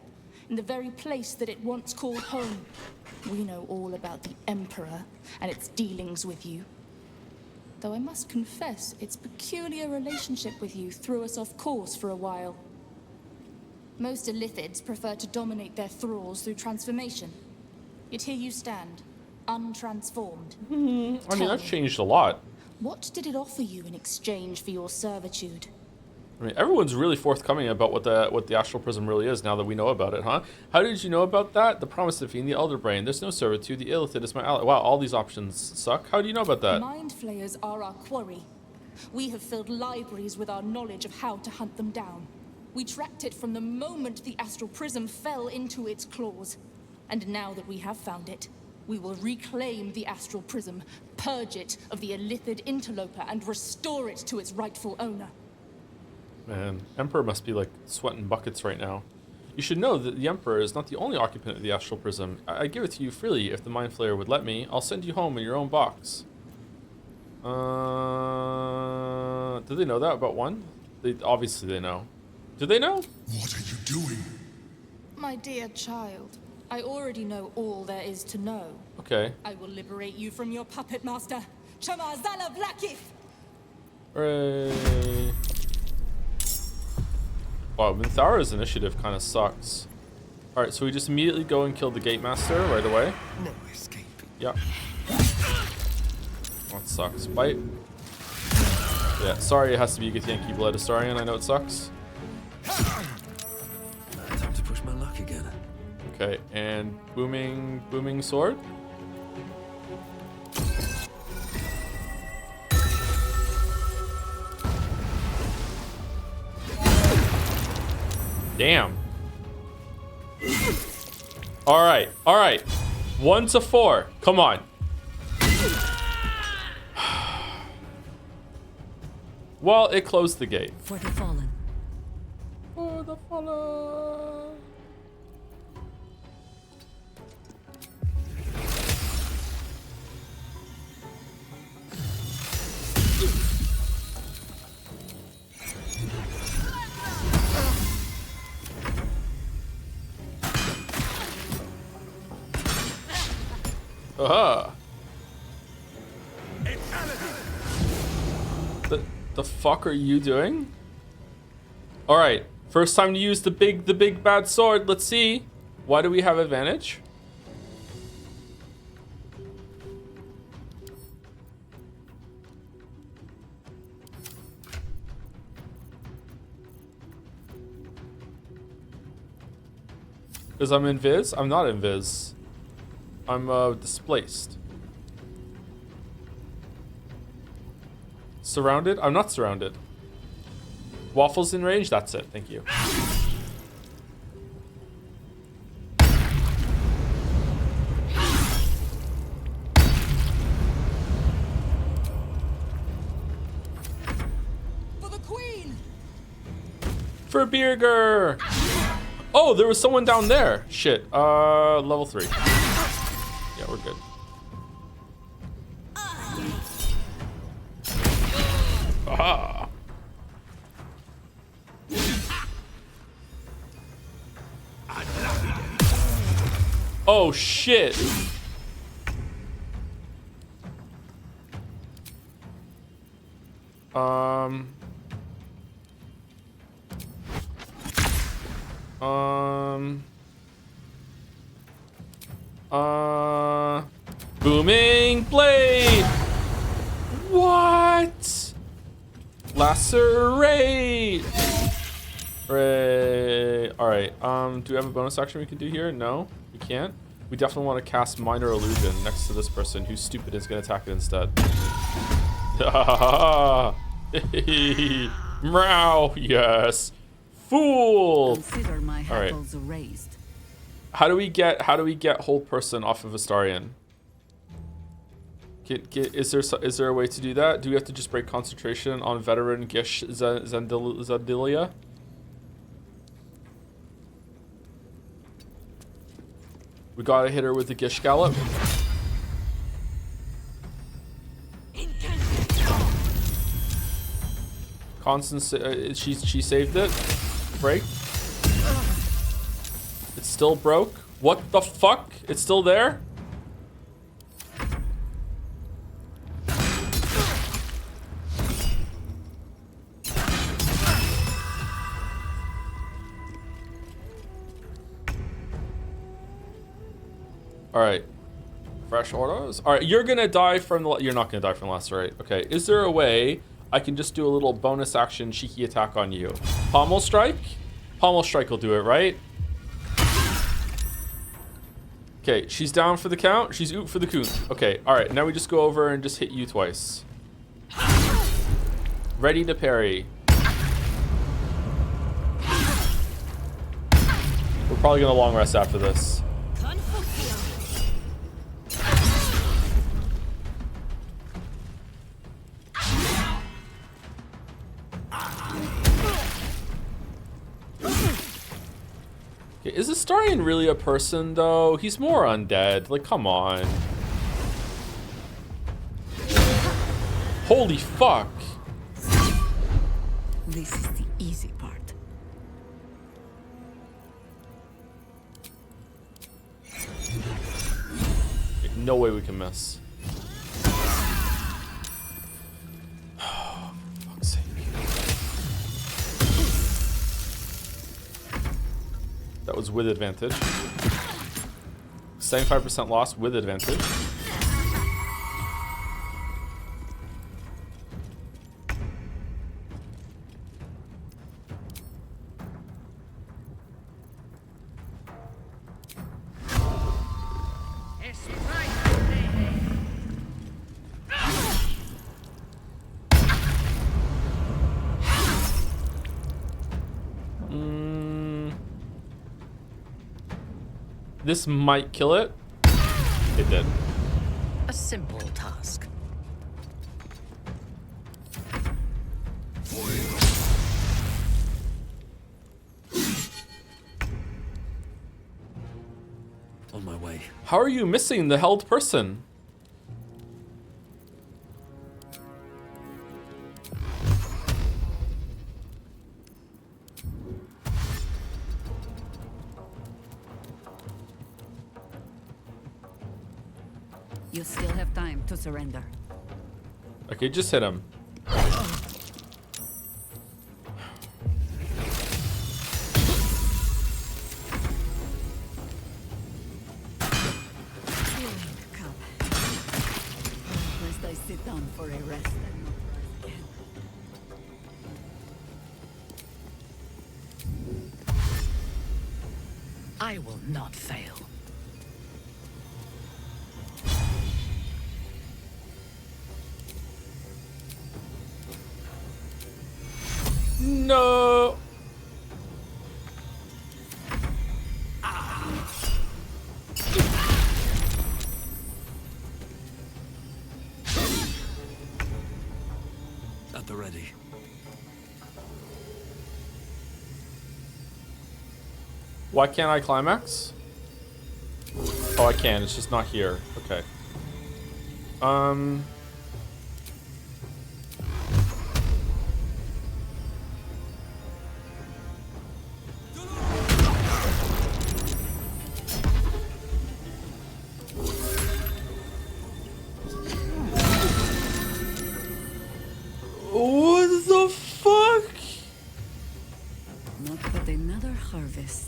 in the very place that it once called home. We know all about the Emperor and its dealings with you. Though I must confess, its peculiar relationship with you threw us off course for a while. Most illithids prefer to dominate their thralls through transformation. Yet here you stand, untransformed. I mean, that's changed a lot. What did it offer you in exchange for your servitude? I mean, everyone's really forthcoming about what the astral prism really is now that we know about it, huh? How did you know about that? The promise of the Elder Brain. There's no servitude. The illithid is my ally. Wow, all these options suck. How do you know about that? Mind flayers are our quarry. We have filled libraries with our knowledge of how to hunt them down. We tracked it from the moment the astral prism fell into its claws. And now that we have found it, we will reclaim the astral prism, purge it of the illithid interloper, and restore it to its rightful owner. Man, Emperor must be like sweating buckets right now. You should know that the Emperor is not the only occupant of the astral prism. I give it to you freely if the Mind Flayer would let me. I'll send you home in your own box. Did they know that about one? Obviously they know. Do they know? What are you doing? My dear child, I already know all there is to know. Okay. I will liberate you from your puppet master, Chamazala Blakith! Hooray. Wow, Minthara's initiative kind of sucks. Alright, so we just immediately go and kill the Gate Master right away. No escaping. Yeah. That sucks. Bite. Yeah, sorry it has to be Gith Yankee Blood Astarion. I know it sucks. Time to push my luck again. Okay, and booming sword. Damn. All right. 1 to 4. Come on. Well, it closed the gate. For the fallen. For the fallen. Aha. The fuck are you doing? All right, first time to use the big bad sword. Let's see. Why do we have advantage? Because I'm invis? I'm not invis. I'm displaced. Surrounded? I'm not surrounded. Waffles in range? That's it. Thank you. For the queen! For Birger! Oh, there was someone down there. Shit. Level 3. Yeah, we're good. Aha! Oh shit! Booming blade! What? Lacerate! Hooray. Alright, do we have a bonus action we can do here? No, we can't. We definitely want to cast Minor Illusion next to this person who's stupid is going to attack it instead. Meow, yes. Fool! Consider my Alright. hackles raised. How do we get hold person off of Astarion? Is there a way to do that? Do we have to just break concentration on veteran Gish Zandilia? We gotta hit her with the Gish Gallop. Constance, she saved it. Break. It's still broke. What the fuck? It's still there? All right. Fresh autos. All right, you're gonna die from the. You're not gonna die from lacerate. Okay. Is there a way I can just do a little bonus action cheeky attack on you? Pommel strike. Pommel strike will do it, right? Okay, she's down for the count. She's oot for the coon. Okay. All right. Now we just go over and just hit you twice. Ready to parry. We're probably gonna long rest after this. Is Astarion really a person, though? He's more undead. Like, come on. Holy fuck. This is the easy part. No way we can miss. Fuck's sake. That was with advantage. 75% loss with advantage. This might kill it. It did. A simple task. On my way. How are you missing the held person? You still have time to surrender. Okay, just hit him. Lest I sit down for a rest and not rise again. I will not fail. No. At the ready. Why can't I climax? Oh, I can. It's just not here. Okay. What the fuck? Not but another harvest.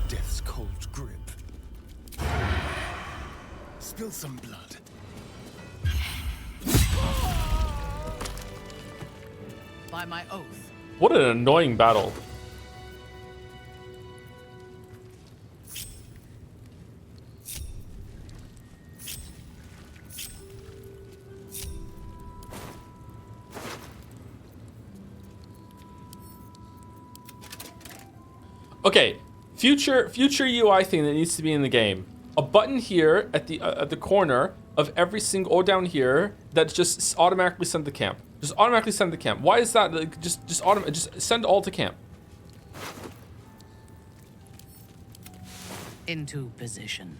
Death's cold grip. Spill some blood. By my oath. What an annoying battle. Okay, future UI thing that needs to be in the game. A button here at the corner of every single, or down here, that just automatically send to camp. Just automatically send to camp. Why is that? Like, just send all to camp. Into position.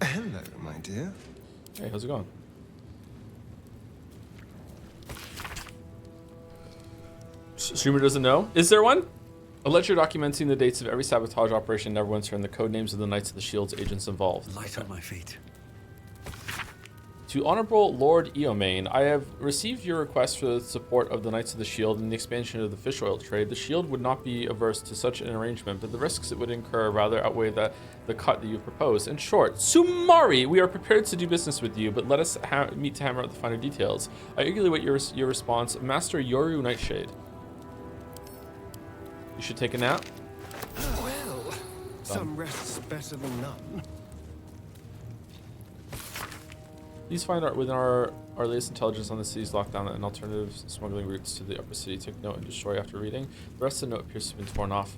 Hello, my dear. Hey, how's it going? Streamer doesn't know. Is there one? A ledger documenting the dates of every sabotage operation never once and the code names of the Knights of the Shield's agents involved. Light on my feet. To Honorable Lord Eomain, I have received your request for the support of the Knights of the Shield and the expansion of the fish oil trade. The Shield would not be averse to such an arrangement, but the risks it would incur rather outweigh the cut that you propose. In short, Sumari, we are prepared to do business with you, but let us meet to hammer out the finer details. I eagerly wait your response. Master Yoru Nightshade. You should take a nap. Well, some rest's better than none. Please find out within our latest intelligence on the city's lockdown and alternative smuggling routes to the upper city. Take note and destroy after reading. The rest of the note appears to have been torn off.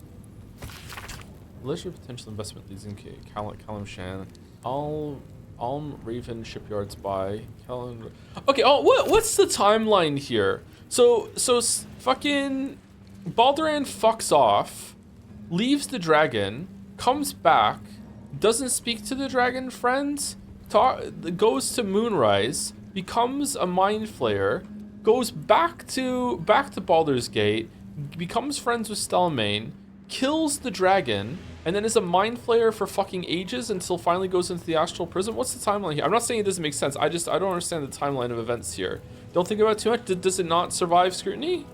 Leisure potential investment leads in Kalimshan. Alm Raven shipyards by Kalim. Okay. Oh, what's the timeline here? So fucking Balduran fucks off, leaves the dragon, comes back, doesn't speak to the dragon friends. Goes to Moonrise, becomes a mind flayer, goes back to Baldur's Gate, becomes friends with Stelmane, kills the dragon, and then is a mind flayer for fucking ages until finally goes into the astral prison. What's the timeline here? I'm not saying it doesn't make sense. I don't understand the timeline of events here. Don't think about it too much. Does it not survive scrutiny?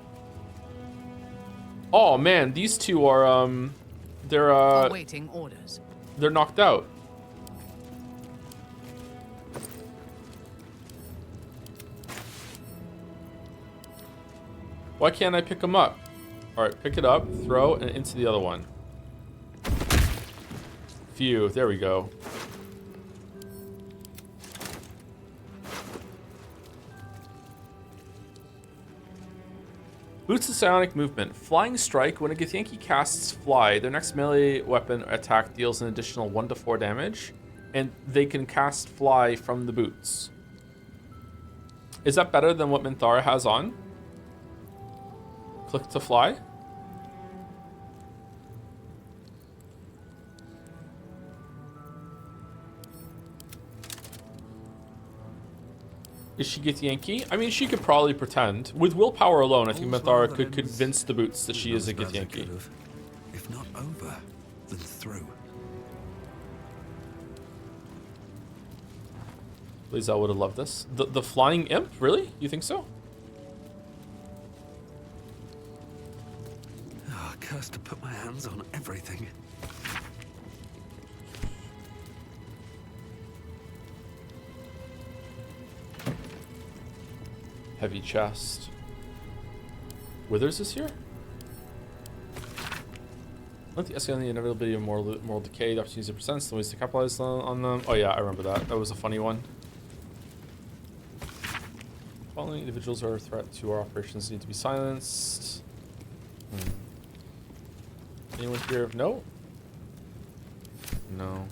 Oh man, these two are they're awaiting orders. They're knocked out. Why can't I pick them up? All right, pick it up, throw, and into the other one. Phew, there we go. Boots of Psionic Movement. Flying Strike. When a Githyanki casts Fly, their next melee weapon attack deals an additional 1 to 4 damage, and they can cast Fly from the boots. Is that better than what Minthara has on? Click to fly. Is she Githyanki? I mean, she could probably pretend. With willpower alone, I think Minthara could convince the boots that she is a Githyanki. If not over, then through. Lae'zel would have loved this. The flying imp? Really? You think so? cursed to put my hands on everything. Heavy chest. Withers is here? Let the escalate on the inevitability of moral decay, the opportunities it presents, the ways to capitalize on them. Oh yeah, I remember that. That was a funny one. Following individuals are a threat to our operations need to be silenced. Anyone here? No? No.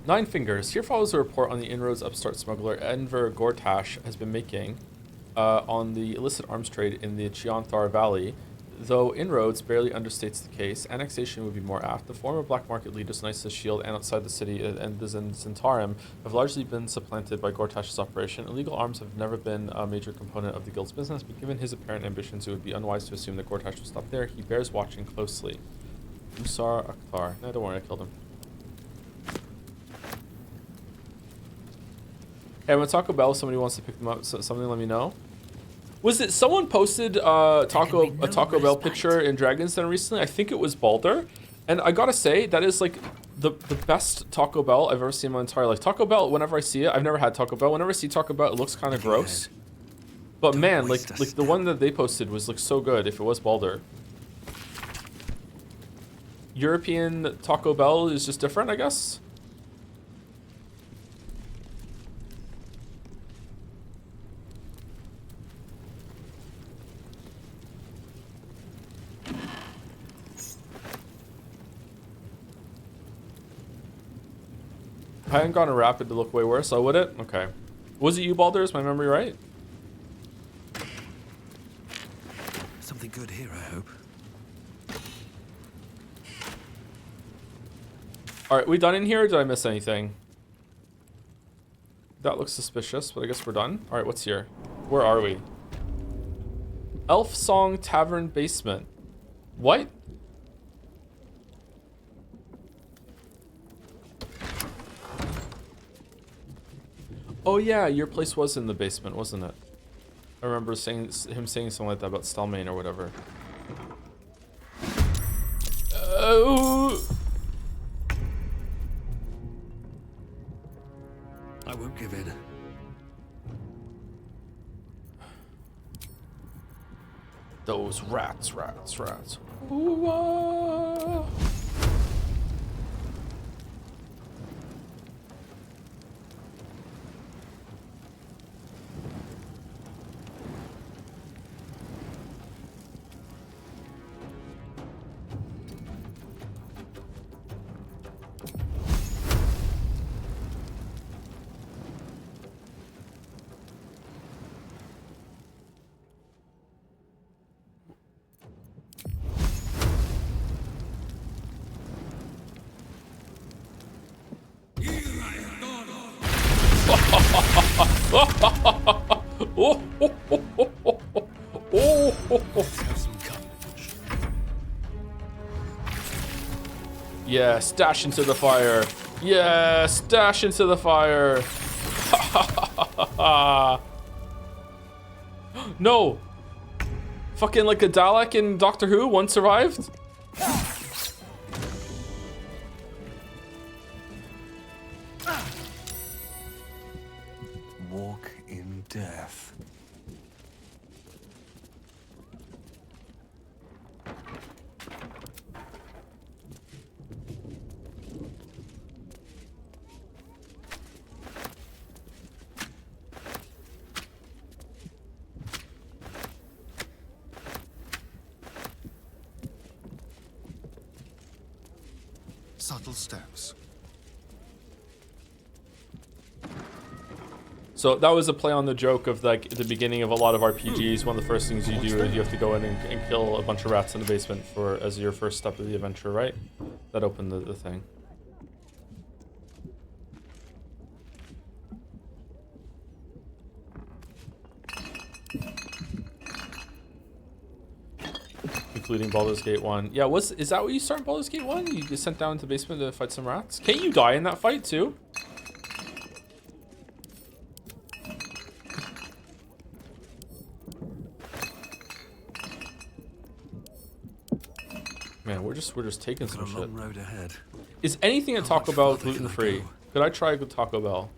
Nine Fingers. Here follows a report on the inroads upstart smuggler Enver Gortash has been making on the illicit arms trade in the Chianthar Valley. Though inroads barely understates the case, annexation would be more apt. The former black market leaders, Nice's Shield, and outside the city and the Zentarim have largely been supplanted by Gortash's operation. Illegal arms have never been a major component of the guild's business, but given his apparent ambitions, it would be unwise to assume that Gortash will stop there. He bears watching closely. Musar Akhtar. No, don't worry, I killed him. Hey, I'm at Taco Bell. Somebody wants to pick them up. So something, let me know. Was it someone posted a Taco Bell picture in Dragon's Den recently? I think it was Baldur, and I gotta say that is like the best Taco Bell I've ever seen in my entire life. Taco Bell, whenever I see it, I've never had Taco Bell. Whenever I see Taco Bell, it looks kind of gross. But man, like the one that they posted was like so good. If it was Baldur, European Taco Bell is just different, I guess. I hadn't gone rapid to look way worse, so would it? Okay. Was it you, Baldur? Is my memory right? Something good here, I hope. Alright, we done in here, or did I miss anything? That looks suspicious, but I guess we're done. Alright, what's here? Where are we? Elf Song Tavern Basement. What? Oh yeah, your place was in the basement, wasn't it? I remember him saying something like that about Stelmane or whatever. I won't give in. Those rats. Ooh, Yeah, stash into the fire. Yeah, stash into the fire. No. Fucking like a Dalek in Doctor Who, one survived. Walk in death. Subtle steps. So that was a play on the joke of like the beginning of a lot of RPGs. One of the first things you do is you have to go in and kill a bunch of rats in the basement as your first step of the adventure, right? That opened the thing. Including Baldur's Gate 1. Yeah, is that what you start in Baldur's Gate 1? You get sent down to the basement to fight some rats? Can't you die in that fight too? we're just taking Got some a shit. long road ahead. Is anything at How Taco much Bell farther can I gluten-free? go? Could I try Taco Bell?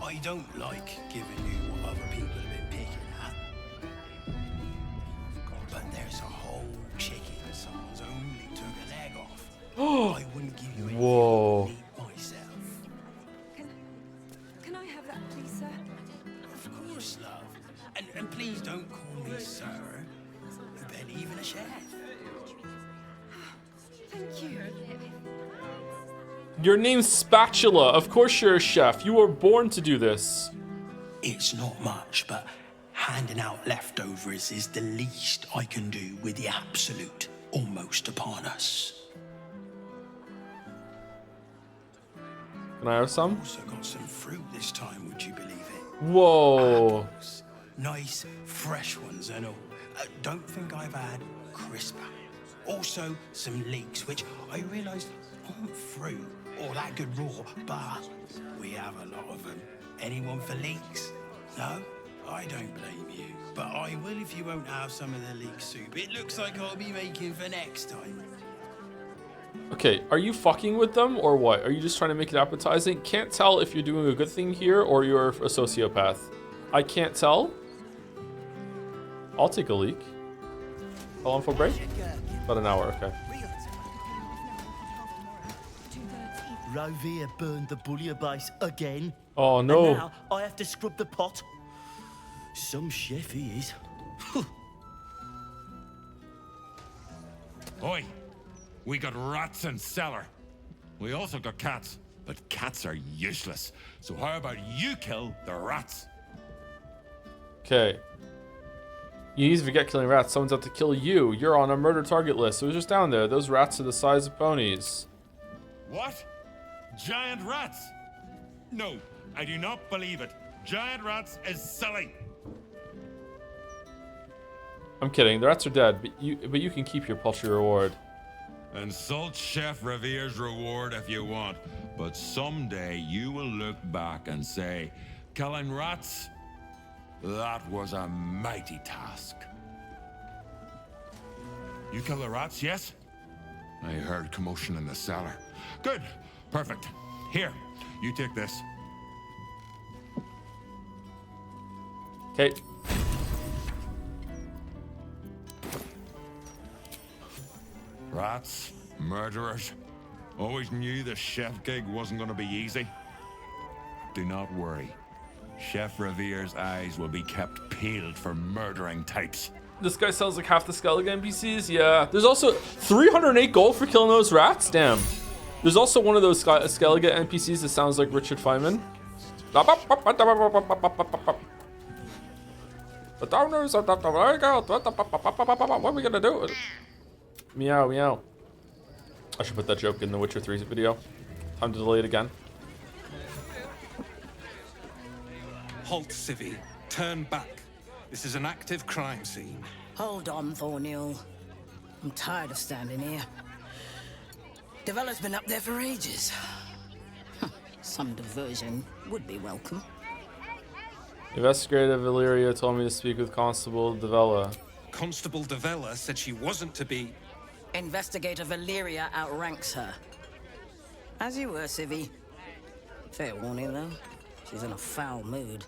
I don't like giving you what other people have been picking at. But there's a whole chicken someone's only took a leg off. I wouldn't give you anything Whoa. myself. Can I have that, please, sir? Of course, love. And please don't call me sir. Ben, even a chef. Thank you. Your name's Spatula. Of course you're a chef. You were born to do this. It's not much, but handing out leftovers is the least I can do with the absolute almost upon us. Can I have some? Also got some fruit this time, would you believe it? Whoa. Apples. Nice, fresh ones and all. Don't think I've had crisp apples. Also, some leeks, which I realised aren't fruit or that good raw, but we have a lot of them. Anyone for leeks? No? I don't blame you. But I will if you won't have some of the leek soup. It looks like I'll be making for next time. Okay, are you fucking with them or what? Are you just trying to make it appetizing? Can't tell if you're doing a good thing here or you're a sociopath. I can't tell. I'll take a leak. How long for break? About an hour, okay. Rovere burned the bullier base again. Oh no. And now I have to scrub the pot. Some chef he is. Oi! We got rats in cellar. We also got cats, but cats are useless. So how about you kill the rats? Okay. You need to forget killing rats. Someone's out to kill you. You're on a murder target list. It was just down there. Those rats are the size of ponies. What? Giant rats? No, I do not believe it. Giant rats is silly. I'm kidding. The rats are dead, but you can keep your paltry reward. Insult Chef Revere's reward if you want, but someday you will look back and say, killing rats? That was a mighty task. You kill the rats, yes? I heard commotion in the cellar. Good. Perfect. Here, you take this. Okay. Rats, murderers. Always knew the chef gig wasn't going to be easy. Do not worry. Chef Revere's eyes will be kept peeled for murdering types. This guy sounds like half the Skellige NPCs. Yeah. There's also 308 gold for killing those rats. Damn. There's also one of those Skellige NPCs that sounds like Richard Feynman. The downers are the what are we gonna do? Meow, meow. I should put that joke in the Witcher 3 video. Time to delay it again. Halt, Civvy. Turn back. This is an active crime scene. Hold on, Thornhill. I'm tired of standing here. Developer's been up there for ages. Some diversion would be welcome. Investigator Valeria told me to speak with Constable Devella. Constable Devella said she wasn't to be... Investigator Valeria outranks her. As you were, Civvy. Fair warning, though. She's in a foul mood.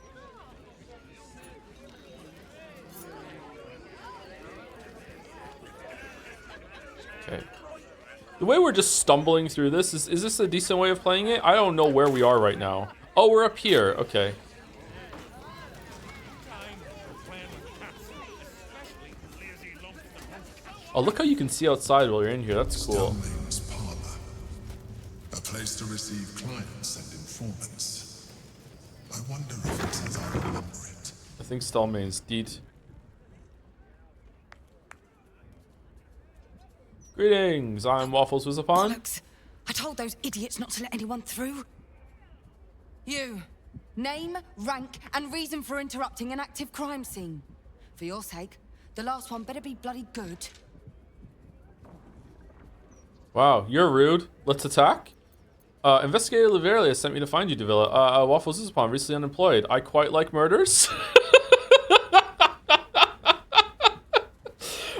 Okay. The way we're just stumbling through this, is this a decent way of playing it? I don't know where we are right now. Oh, we're up here. Okay. Oh, look how you can see outside while you're in here. That's cool. Stelmane's parlor. A place to receive clients and informants. I wonder if it's as I remember it. I think Stelmane's deed. Greetings, I'm Waffles was upon. Bollocks. I told those idiots not to let anyone through. You. Name, rank, and reason for interrupting an active crime scene. For your sake, the last one better be bloody good. Wow, you're rude. Let's attack. Investigator Liveria sent me to find you, Davila. Waffles is upon recently unemployed. I quite like murders.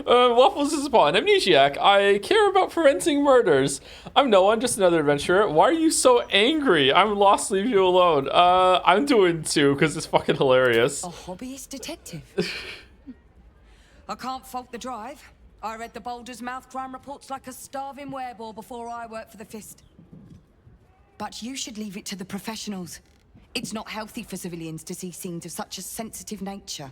Waffles is upon amnesiac. I care about preventing murders. I'm no one, just another adventurer. Why are you so angry? I'm lost, leave you alone. I'm doing too, because it's fucking hilarious. A hobbyist detective. I can't fault the drive. I read the Baldur's Mouth crime reports like a starving wereball before I worked for the Fist. But you should leave it to the professionals. It's not healthy for civilians to see scenes of such a sensitive nature.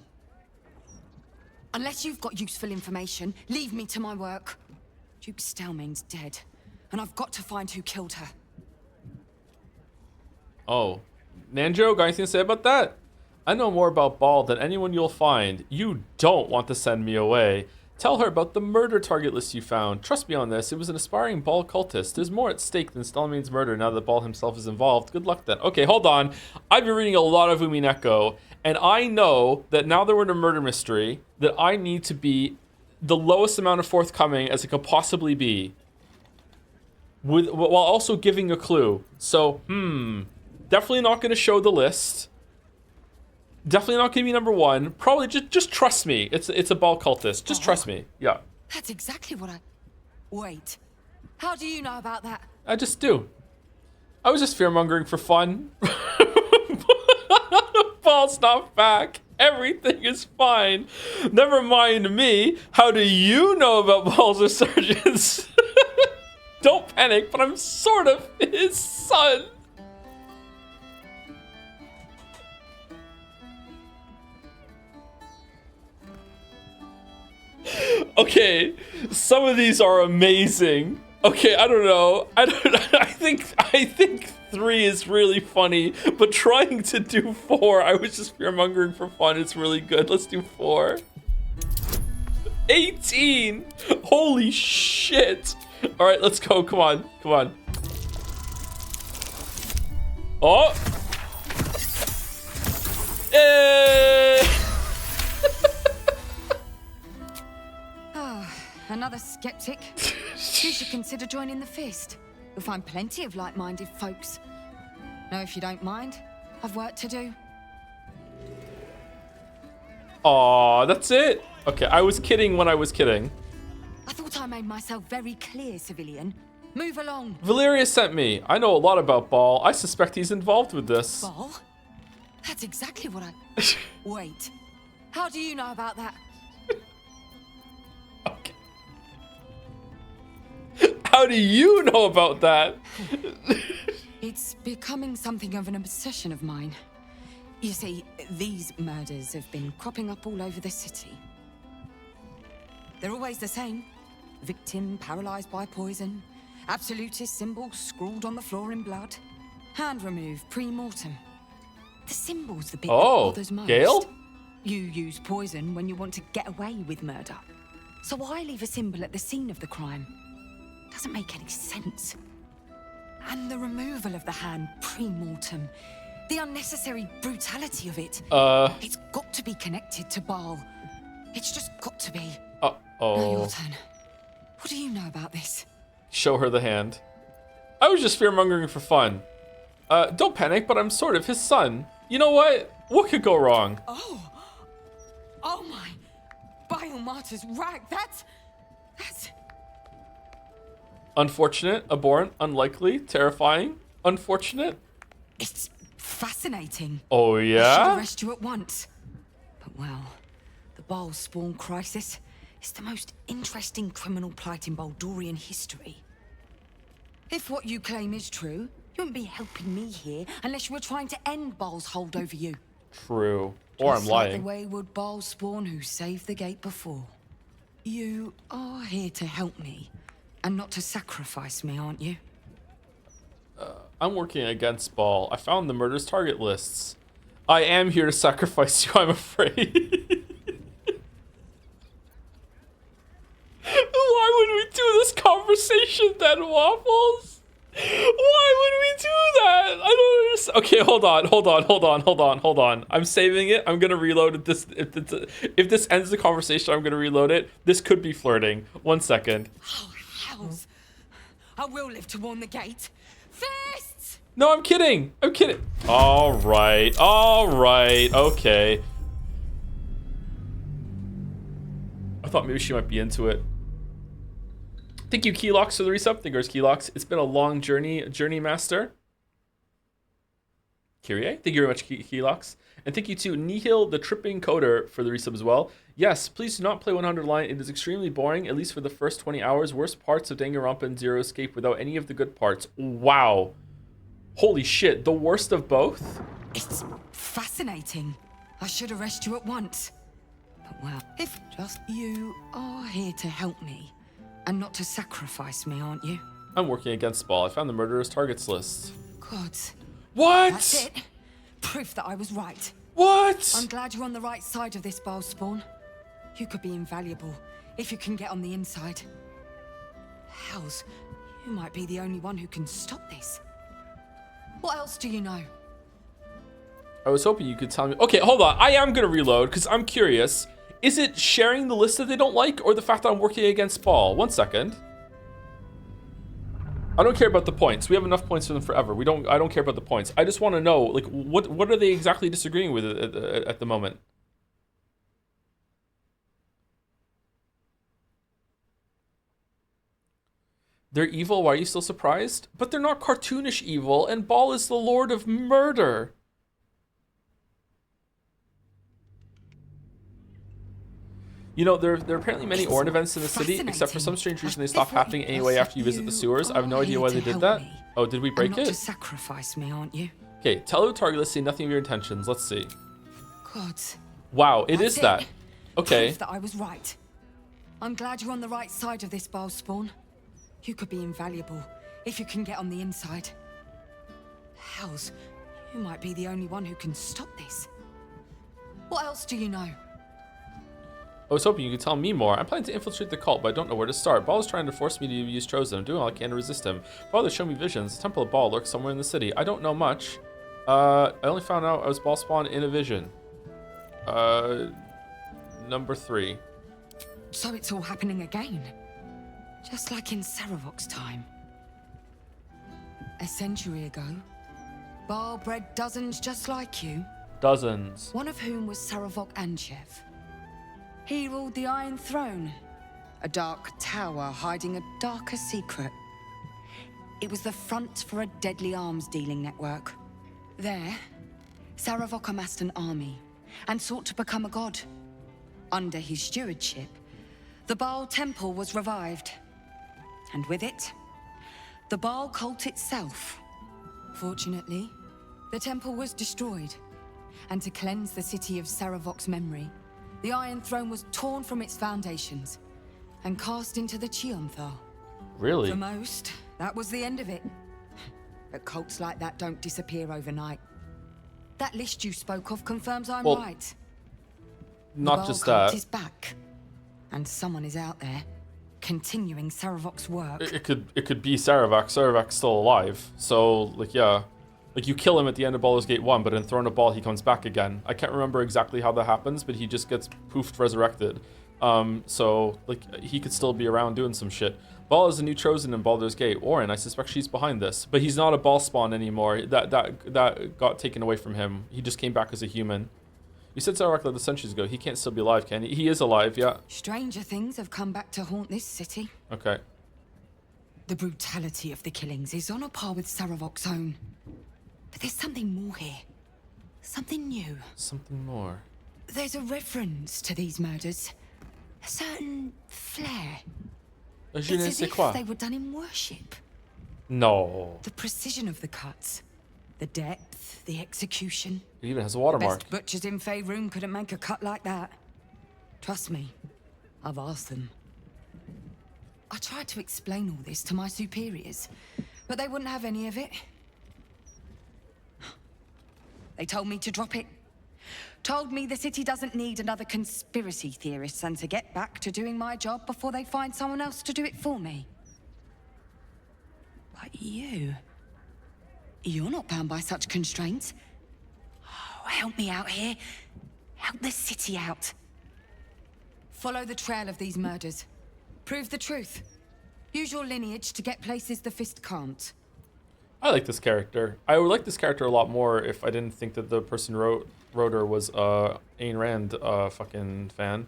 Unless you've got useful information, leave me to my work. Duke Stelmane's dead, and I've got to find who killed her. Oh. Nanjo, got anything to say about that? I know more about Ball than anyone you'll find. You don't want to send me away. Tell her about the murder target list you found. Trust me on this, it was an aspiring Ball cultist. There's more at stake than Stelmane's murder now that Ball himself is involved. Good luck then. Okay, hold on. I've been reading a lot of Umineko, and I know that now that we're in a murder mystery, that I need to be the lowest amount of forthcoming as it could possibly be, while also giving a clue. So, definitely not going to show the list. Definitely not gonna be number one. Probably just trust me. It's a Ball cultist. Just trust me. Yeah. That's exactly what I... Wait. How do you know about that? I just do. I was just fear-mongering for fun. Ball's not back. Everything is fine. Never mind me. How do you know about Ball's resurgence? Don't panic, but I'm sort of his son. Okay, some of these are amazing. Okay, I don't know. I think 3 is really funny, but trying to do 4, I was just fear-mongering for fun. It's really good. Let's do 4. 18! Holy shit! All right, let's go. Come on, come on. Oh! Hey! Another skeptic. You should consider joining the Fist. You'll find plenty of like-minded folks. Now, if you don't mind, I've work to do. Aw, that's it? Okay, I was kidding when I was kidding. I thought I made myself very clear, civilian. Move along. Valeria sent me. I know a lot about Ball. I suspect he's involved with this. Ball? That's exactly what I... Wait. How do you know about that? How do you know about that? It's becoming something of an obsession of mine. You see, these murders have been cropping up all over the city. They're always the same. Victim paralyzed by poison. Absolutist symbols scrawled on the floor in blood. Hand removed pre-mortem. The symbol's the bit that bothers most. Gale? You use poison when you want to get away with murder. So why leave a symbol at the scene of the crime? Doesn't make any sense. And the removal of the hand pre-mortem. The unnecessary brutality of it. It's got to be connected to Ball. It's just got to be. Now your turn. What do you know about this? Show her the hand. I was just fear-mongering for fun. Don't panic, but I'm sort of his son. You know what? What could go wrong? Oh my. Biomartyr's rag. That's... Unfortunate, abhorrent, unlikely, terrifying, unfortunate. It's fascinating. Oh, I should yeah? arrest you at once. But well, the Ball spawn crisis is the most interesting criminal plight in Baldurian history. If what you claim is true, you wouldn't be helping me here unless you were trying to end Ball's hold over you. True. Or I'm Just like lying. the wayward Ball spawn who saved the gate before. You are here to help me, and not to sacrifice me, aren't you? I'm working against Ball. I found the murder's target lists. I am here to sacrifice you, I'm afraid. Why would we do this conversation then, Waffles? Why would we do that? I don't understand. Okay, hold on. I'm saving it. I'm gonna reload it. If this ends the conversation, I'm gonna reload it. This could be flirting. 1 second. Oh, hells. I will live to warn the gate. Fists! No, I'm kidding. I'm kidding. All right. Okay. I thought maybe she might be into it. Thank you, Keylocks, for the resub. Thank you, Keylocks. It's been a long journey master. Kyrie, thank you very much, Keylocks. And thank you to Nihil, the tripping coder, for the resub as well. Yes, please do not play 100 line. It is extremely boring, at least for the first 20 hours. Worst parts of Danganronpa and Zero Escape without any of the good parts. Wow. Holy shit, the worst of both? It's fascinating. I should arrest you at once. But well, if just you are here to help me and not to sacrifice me, aren't you? I'm working against Ball. I found the murderer's targets list. God. What? That's it. Proof that I was right. What? I'm glad you're on the right side of this, Bile Spawn. You could be invaluable if you can get on the inside. Hells, you might be the only one who can stop this. What else do you know? I was hoping you could tell me. Okay, hold on. I am going to reload because I'm curious. Is it sharing the list that they don't like or the fact that I'm working against Ball? 1 second. I don't care about the points. We have enough points for them forever. I don't care about the points. I just want to know, like, what are they exactly disagreeing with at the moment? They're evil. Why are you still surprised? But they're not cartoonish evil, and Ball is the Lord of Murder. You know, there are apparently many Orin events in the city, except for some strange reason they stop happening anyway after you visit the sewers. I have no idea why they did that. Oh, did we break not it? To sacrifice me, aren't you? Okay, tell the target list, say nothing of your intentions. Let's see. God. Wow, it is that. Okay. Proof that I was right. I'm glad you're on the right side of this, Bile Spawn. You could be invaluable if you can get on the inside. Hells, you might be the only one who can stop this. What else do you know? I was hoping you could tell me more. I'm planning to infiltrate the cult, but I don't know where to start. Ball is trying to force me to use Chosen. I'm doing all I can to resist him. Father showed me visions. The Temple of Ball lurks somewhere in the city. I don't know much. I only found out I was Ball spawned in a vision. Number 3. So it's all happening again. Just like in Saravok's time. A century ago, Ball bred dozens just like you. Dozens. One of whom was Saravok Anshev. He ruled the Iron Throne, a dark tower hiding a darker secret. It was the front for a deadly arms dealing network. There, Saravok amassed an army and sought to become a god. Under his stewardship, the Baal Temple was revived. And with it, the Baal cult itself. Fortunately, the temple was destroyed, and to cleanse the city of Saravok's memory, the Iron Throne was torn from its foundations and cast into the Chionthal. Really? For most, that was the end of it. But cults like that don't disappear overnight. That list you spoke of confirms I'm right. Not just the Baal cult that. is back, and someone is out there continuing Saravok's work. It could be Saravak. Saravak's still alive. So, like, yeah. Like, you kill him at the end of Baldur's Gate 1, but in Throne of Ball, he comes back again. I can't remember exactly how that happens, but he just gets poofed resurrected. So, like, he could still be around doing some shit. Ball is a new Chosen in Baldur's Gate. Orin, I suspect she's behind this. But he's not a Ball spawn anymore. That got taken away from him. He just came back as a human. You said Saravak like centuries ago. He can't still be alive, can he? He is alive, yeah. Stranger things have come back to haunt this city. Okay. The brutality of the killings is on a par with Saravok's own. But there's something more here. Something new. Something more. There's a reference to these murders. A certain flair. Je ne It's sais as quoi. if they were done in worship. No. The precision of the cuts. The depth, the execution. It even has a The watermark. best butchers in Faerun couldn't make a cut like that. Trust me, I've asked them. I tried to explain all this to my superiors, but they wouldn't have any of it. They told me to drop it. Told me the city doesn't need another conspiracy theorist and to get back to doing my job before they find someone else to do it for me. But you're not bound by such constraints. Oh, help me out here. Help the city out. Follow the trail of these murders. Prove the truth. Use your lineage to get places the Fist can't. I like this character. I would like this character a lot more if I didn't think that the person wrote her was Ayn Rand fucking fan.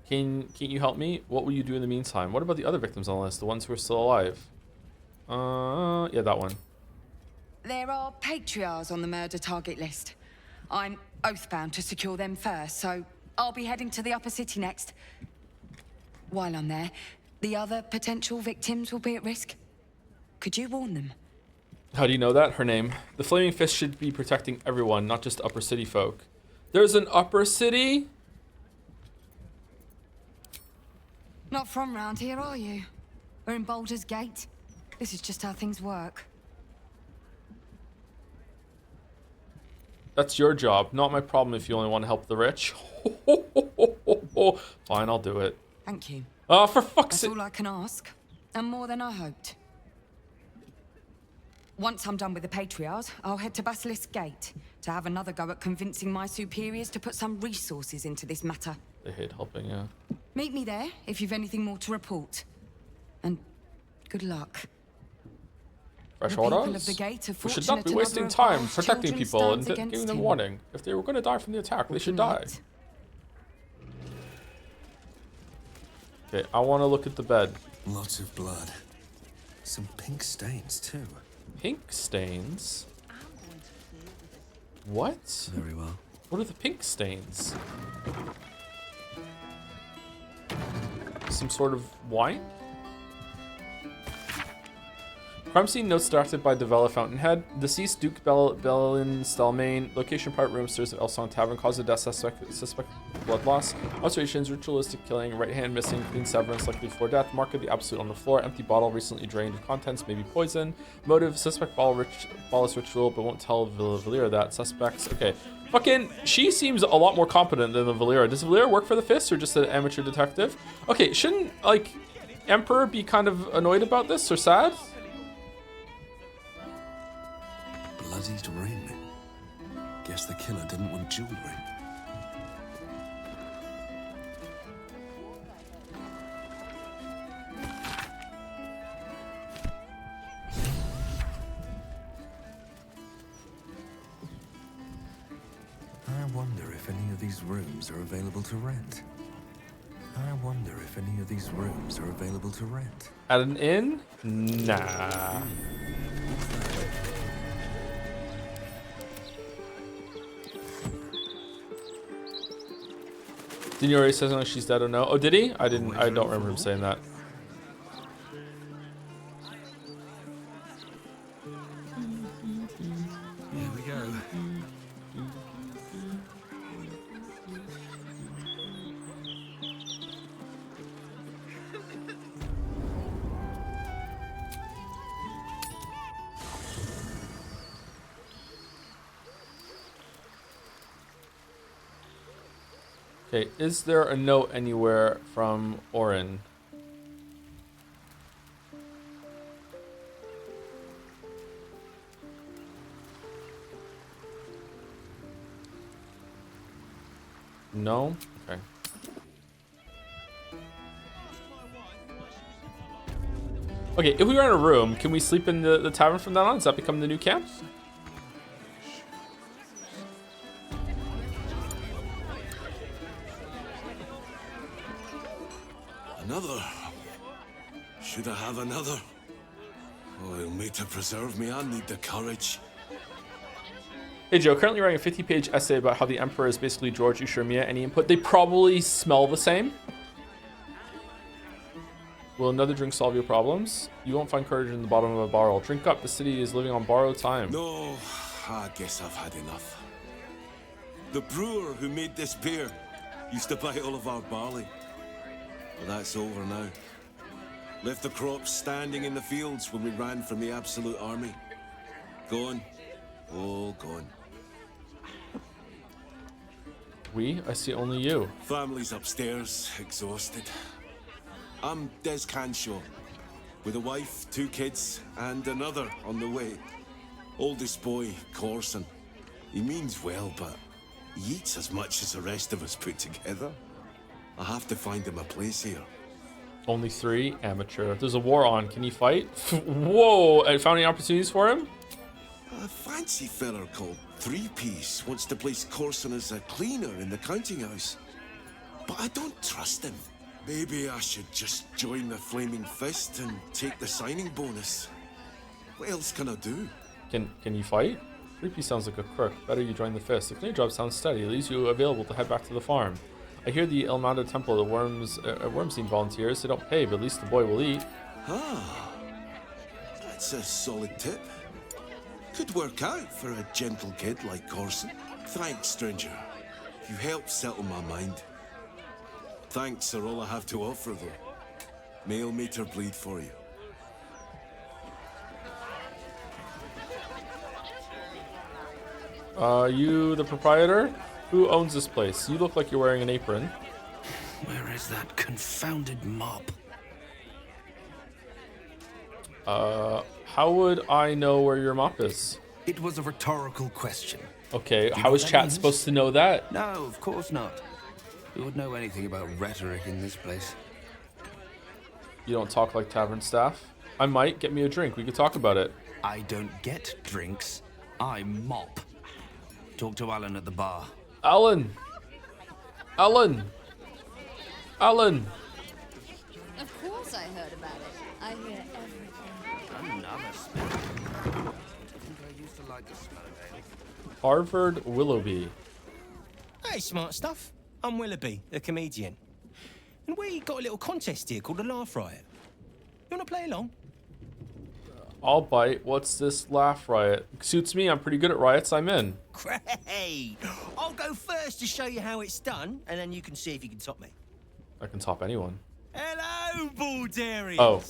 Can you help me? What will you do in the meantime? What about the other victims on the list? The ones who are still alive? Yeah, that one. There are patriarchs on the murder target list. I'm oathbound to secure them first, so I'll be heading to the upper city next. While I'm there, the other potential victims will be at risk. Could you warn them? How do you know that? Her name. The Flaming Fist should be protecting everyone, not just upper city folk. There's an upper city? Not from round here, are you? We're in Baldur's Gate. This is just how things work. That's your job, not my problem if you only want to help the rich. Fine, I'll do it. Thank you. Oh, for fuck's sake. That's all I can ask, and more than I hoped. Once I'm done with the Patriarchs, I'll head to Basilisk Gate to have another go at convincing my superiors to put some resources into this matter. They hate helping, yeah. Meet me there if you've anything more to report. And good luck. Fresh The people orders? of the gate are We should not fortunate be another wasting of time Baal's protecting children people and stands giving against them him. warning. If they were going to die from the attack, they should die. Okay, I want to look at the bed. Lots of blood. Some pink stains, too. Pink stains? What? Very well. What are the pink stains? Some sort of wine? Crime scene notes directed by Devella Fountainhead. Deceased Duke Bellin Stelmane. Location part room stairs of Elson Tavern. Cause of death suspect blood loss. Observations ritualistic killing. Right hand missing. Clean severance likely for death. Mark of the absolute on the floor. Empty bottle recently drained of contents. Maybe poison. Motive suspect ballless ritual but won't tell Valera that. Suspects. Okay. Fucking, she seems a lot more competent than the Valera. Does Valera work for the Fist or just an amateur detective? Okay, shouldn't, like, Emperor be kind of annoyed about this or sad? Bloodied ring. Guess the killer didn't want jewelry. I wonder if any of these rooms are available to rent. I wonder if any of these rooms are available to rent. At an inn? Nah. Didn't you already say something like she's dead or no? Oh, did he? I don't remember him saying that. Here we go. Okay, is there a note anywhere from Orin? No? Okay. Okay, if we were in a room, can we sleep in the tavern from now on? Does that become the new camp? Another? Should I have another? Oh, it'll need to preserve me. I need the courage. Hey Joe, currently writing a 50-page essay about how the Emperor is basically George Ushurmia. Any input? They probably smell the same. Will another drink solve your problems? You won't find courage in the bottom of a barrel. Drink up. The city is living on borrowed time. No, I guess I've had enough. The brewer who made this beer used to buy all of our barley. Well, that's over now. Left the crops standing in the fields when we ran from the Absolute Army. Gone. All gone. I see only you. Family's upstairs, exhausted. I'm Des Canshaw, with a wife, 2 kids, and another on the way. Oldest boy, Corson. He means well, but he eats as much as the rest of us put together. I have to find him a place here. Only 3. Amateur. There's a war on. Can he fight? Whoa! I found any opportunities for him? A fancy feller called Three-Piece wants to place Corson as a cleaner in the counting house. But I don't trust him. Maybe I should just join the Flaming Fist and take the signing bonus. What else can I do? Can you fight? 3P sounds like a crook. Better you join the Fist. The cleaning job sounds steady. It leaves you available to head back to the farm. I hear the El Mando Temple, the worm scene volunteers. They don't pay, but at least the boy will eat. Ah, that's a solid tip. Could work out for a gentle kid like Corson. Thanks, stranger. You helped settle my mind. Thanks are all I have to offer, though. Mail meter bleed for you. You the proprietor? Who owns this place? You look like you're wearing an apron. Where is that confounded mop? How would I know where your mop is? It was a rhetorical question. Okay, how is chat supposed to know that? No, of course not. Who would know anything about rhetoric in this place? You don't talk like tavern staff? I might. Get me a drink. We could talk about it. I don't get drinks. I mop. Talk to Alan at the bar. Alan! Alan! Alan! Of course I heard about it. I hear everything. Another smell. I think I used to like the smell of ale. Harvard Willoughby. Hey, smart stuff. I'm Willoughby, the comedian. And we got a little contest here called the Laugh Riot. You want to play along? I'll bite. What's this laugh riot? Suits me. I'm pretty good at riots. I'm in. Great! I'll go first to show you how it's done, and then you can see if you can top me. I can top anyone. Hello, Baldurians! Oh.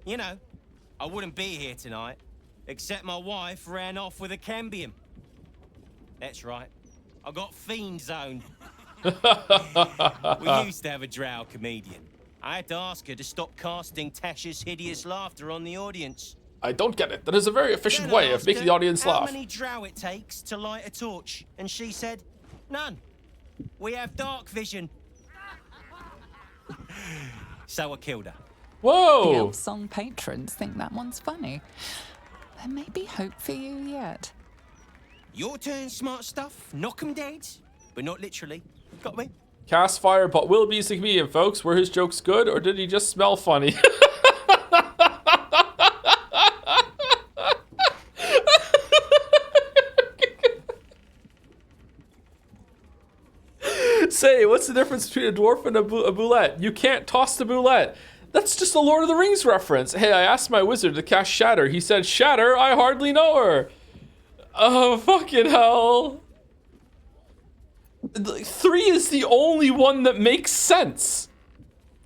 You know, I wouldn't be here tonight, except my wife ran off with a cambium. That's right. I got fiend zoned. We used to have a drow comedian. I had to ask her to stop casting Tasha's hideous laughter on the audience. I don't get it. That is a very efficient way of making the audience how laugh. many drow it takes to light a torch, and she said, none. We have dark vision. So I killed her. Whoa! The Elf Song patrons think that one's funny. There may be hope for you yet. Your turn, smart stuff. Knock 'em dead, but not literally. Got me? Cast fire, but Willoughby's the comedian, folks. Were his jokes good, or did he just smell funny? Say, what's the difference between a dwarf and a boulette? You can't toss the boulette. That's just a Lord of the Rings reference. Hey, I asked my wizard to cast Shatter. He said, Shatter? I hardly know her. Oh, fucking hell. 3 is the only one that makes sense.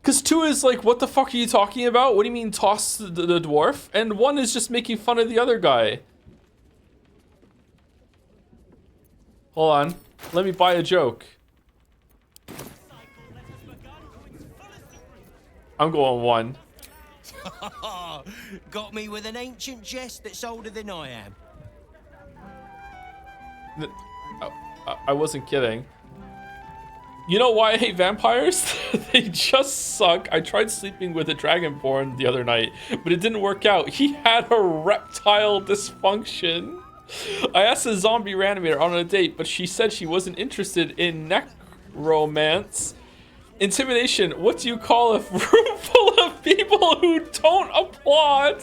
Because 2 is like, what the fuck are you talking about? What do you mean toss the dwarf? And 1 is just making fun of the other guy. Hold on. Let me buy a joke. I'm going 1. Got me with an ancient jest that's older than I am. I wasn't kidding. You know why I hate vampires? They just suck. I tried sleeping with a dragonborn the other night, but it didn't work out. He had a reptile dysfunction. I asked a zombie reanimator on a date, but she said she wasn't interested in necromance. Intimidation. What do you call a room full of people who don't applaud?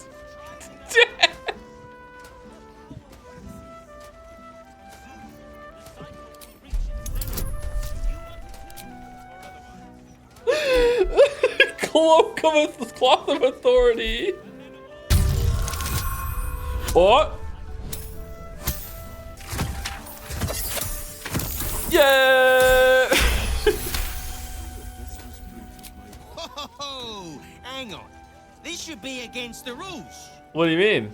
Cloth of authority. What? Yeah. Oh, hang on. This should be against the rules. What do you mean?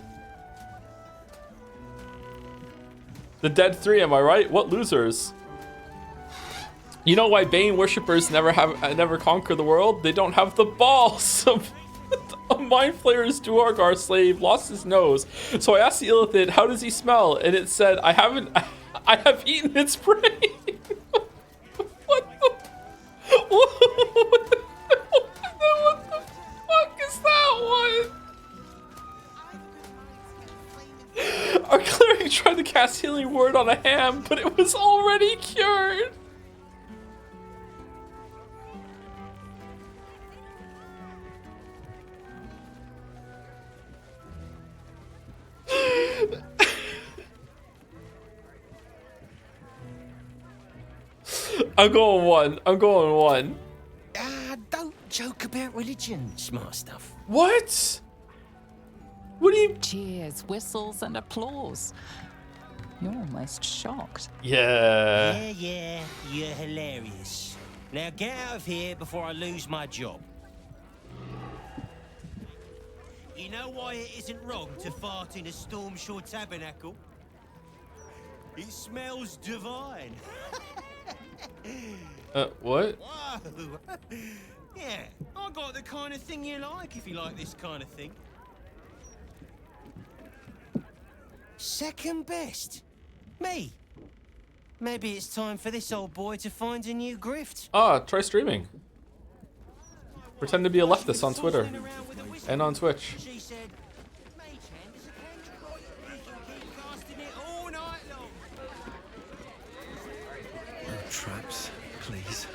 The dead 3, am I right? What losers? You know why Bane worshippers never conquer the world? They don't have the balls. A mind flayer's Duergar slave lost his nose, so I asked the illithid, "How does he smell?" And it said, "I have eaten its prey." What the? What tried to cast healing word on a ham, but it was already cured. I'm going one. I'm going one. Don't joke about religion. Smart stuff. What? What do you... Cheers, whistles, and applause. You're almost shocked. Yeah. Yeah, you're hilarious. Now get out of here before I lose my job. You know why it isn't wrong to fart in a Stormshore tabernacle? It smells divine. What? Whoa. Yeah, I got the kind of thing you like if you like this kind of thing. Second best? Me? Maybe it's time for this old boy to find a new grift. Try streaming. Pretend to be a leftist on Twitter and on Twitch. She said, Mage Hand is a cantrip. You can keep casting it all night long. No traps, please.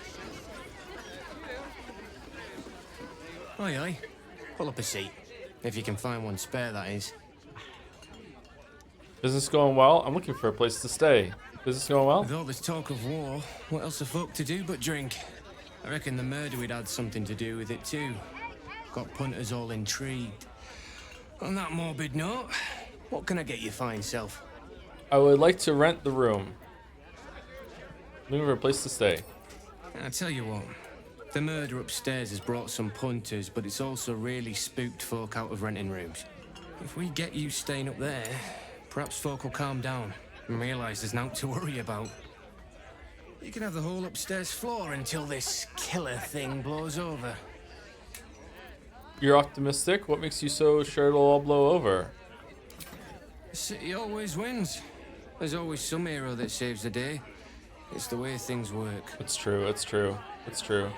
Aye, aye. Pull up a seat. If you can find one spare, that is. Business going well? I'm looking for a place to stay. Business going well? With all this talk of war, what else are folk to do but drink? I reckon the murder would had something to do with it too. Got punters all intrigued. On that morbid note, what can I get you fine self? I would like to rent the room. Looking for a place to stay. I tell you what, the murder upstairs has brought some punters, but it's also really spooked folk out of renting rooms. If we get you staying up there, perhaps folk will calm down and realise there's nothing to worry about. You can have the whole upstairs floor until this killer thing blows over. You're optimistic? What makes you so sure it'll all blow over? The city always wins. There's always some hero that saves the day. It's the way things work. It's true, it's true, it's true.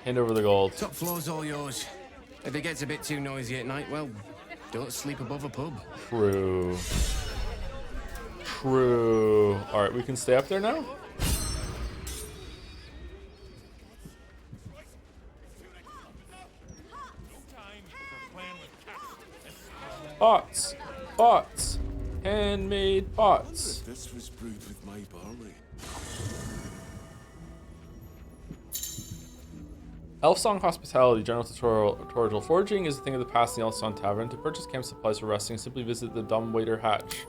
Hand over the gold. Top floor's all yours. If it gets a bit too noisy at night, well, don't sleep above a pub. True. True. Alright, we can stay up there now? Pots. Pots. Handmade pots. This was brewed with my barley. Elfsong Hospitality, General Tutorial. Foraging is a thing of the past in the Elfsong Tavern. To purchase camp supplies for resting, simply visit the Dumbwaiter Hatch.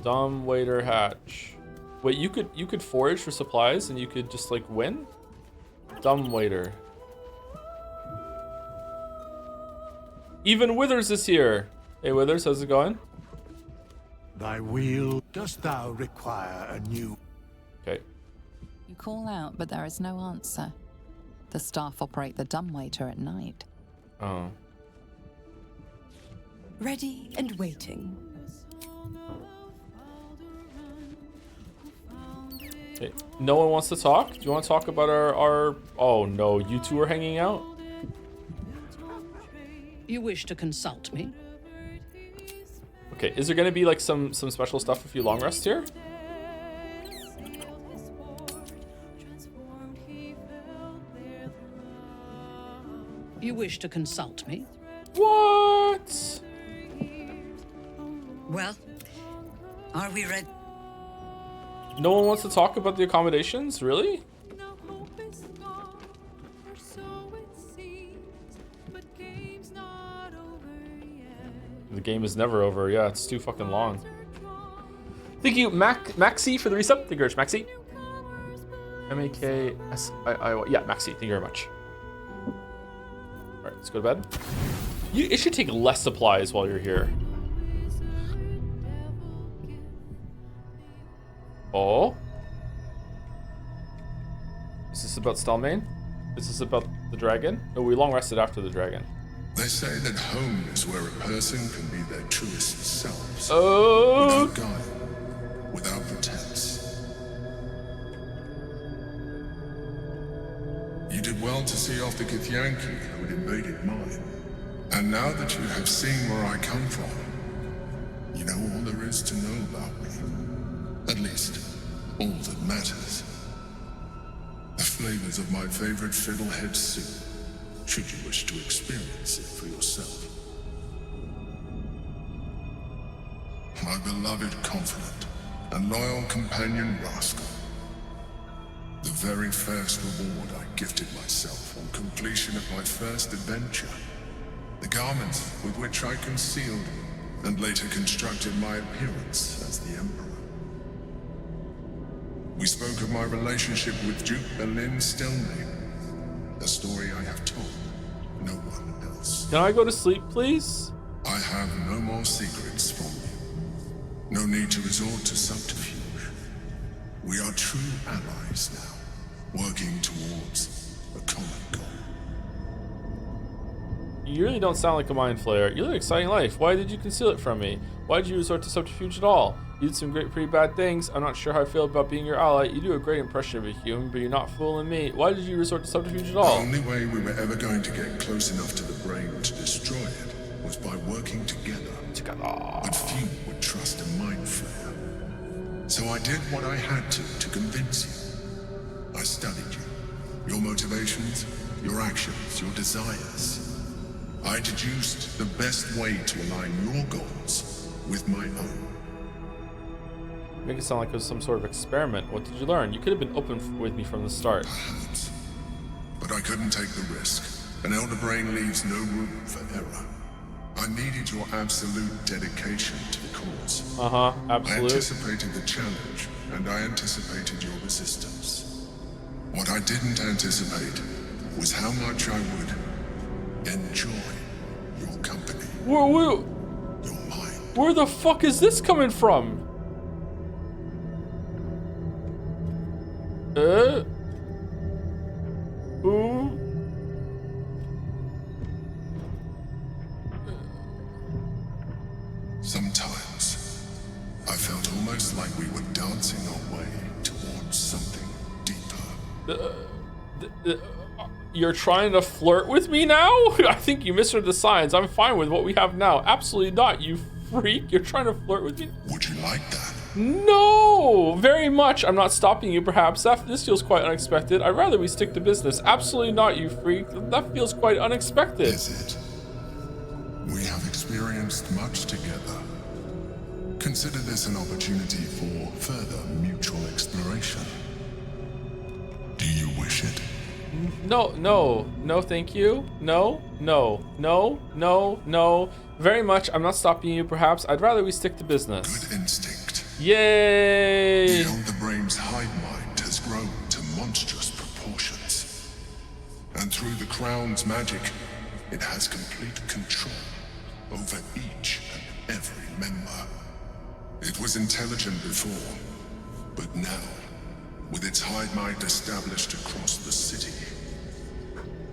Dumbwaiter Hatch. Wait, you could forage for supplies and you could just like win? Dumbwaiter. Even Withers is here. Hey Withers, how's it going? Thy wheel, dost thou require a new... Okay. You call out, but there is no answer. The staff operate the dumbwaiter at night. Oh. Ready and waiting. Hey, no one wants to talk? Do you want to talk about our... Oh no, you two are hanging out? You wish to consult me? Okay, is there gonna be like some special stuff if you long rest here? You wish to consult me? What? Well, are we ready? No one wants to talk about the accommodations? Really? The game is never over. Yeah, it's too fucking long. Thank you, Maxi, for the resub. Thank you very much, Maxi. M-A-K-S-I-I-Y. Yeah, Maxi. Thank you very much. Alright, let's go to bed. It should take less supplies while you're here. Oh? Is this about Stalmain? Is this about the dragon? No, we long rested after the dragon. They say that home is where a person can be their truest selves. Oh! Without guile, without pretense. You did well to see off the Githyanki who had invaded mine. And now that you have seen where I come from, know all there is to know about me. At least, all that matters. The flavors of my favorite fiddlehead soup, should you wish to experience it for yourself. My beloved confidant and loyal companion Rascal. The very first reward I gifted myself on completion of my first adventure. The garments with which I concealed and later constructed my appearance as the Emperor. We spoke of my relationship with Duke Berlin Stelmane, a story I have told no one else. Can I go to sleep, please? I have no more secrets from you. No need to resort to subterfuge. We are true allies now, working towards a common goal. You really don't sound like a mind flayer. You live an exciting life. Why did you conceal it from me? Why did you resort to subterfuge at all? You did some pretty bad things. I'm not sure how I feel about being your ally. You do a great impression of a human, but you're not fooling me. Why did you resort to subterfuge at all? The only way we were ever going to get close enough to the brain to destroy it was by working together. But few would trust a mind flayer. So I did what I had to convince you. I studied you, your motivations, your actions, your desires. I deduced the best way to align your goals with my own. Make it sound like it was some sort of experiment. What did you learn? You could have been open with me from the start. Perhaps. But I couldn't take the risk. An elder brain leaves no room for error. I needed your absolute dedication to the cause. Absolute. I anticipated the challenge, and I anticipated your resistance. What I didn't anticipate was how much I would enjoy your company. Where the fuck is this coming from? Who? Sometimes, I felt almost like we were dancing our way towards something deeper. You're trying to flirt with me now? I think you misread the signs. I'm fine with what we have now. Absolutely not, you freak. You're trying to flirt with me? Would you like that? No! Very much. I'm not stopping you, perhaps. This feels quite unexpected. I'd rather we stick to business. Absolutely not, you freak. That feels quite unexpected. Is it? We have experienced much together. Consider this an opportunity for further mutual exploration. Do you wish it? No, thank you. No. Very much. I'm not stopping you, perhaps. I'd rather we stick to business. Good instinct. Yay! The elder brain's hive mind has grown to monstrous proportions. And through the crown's magic, it has complete control over each and every member. It was intelligent before, but now, with its hive mind established across the city,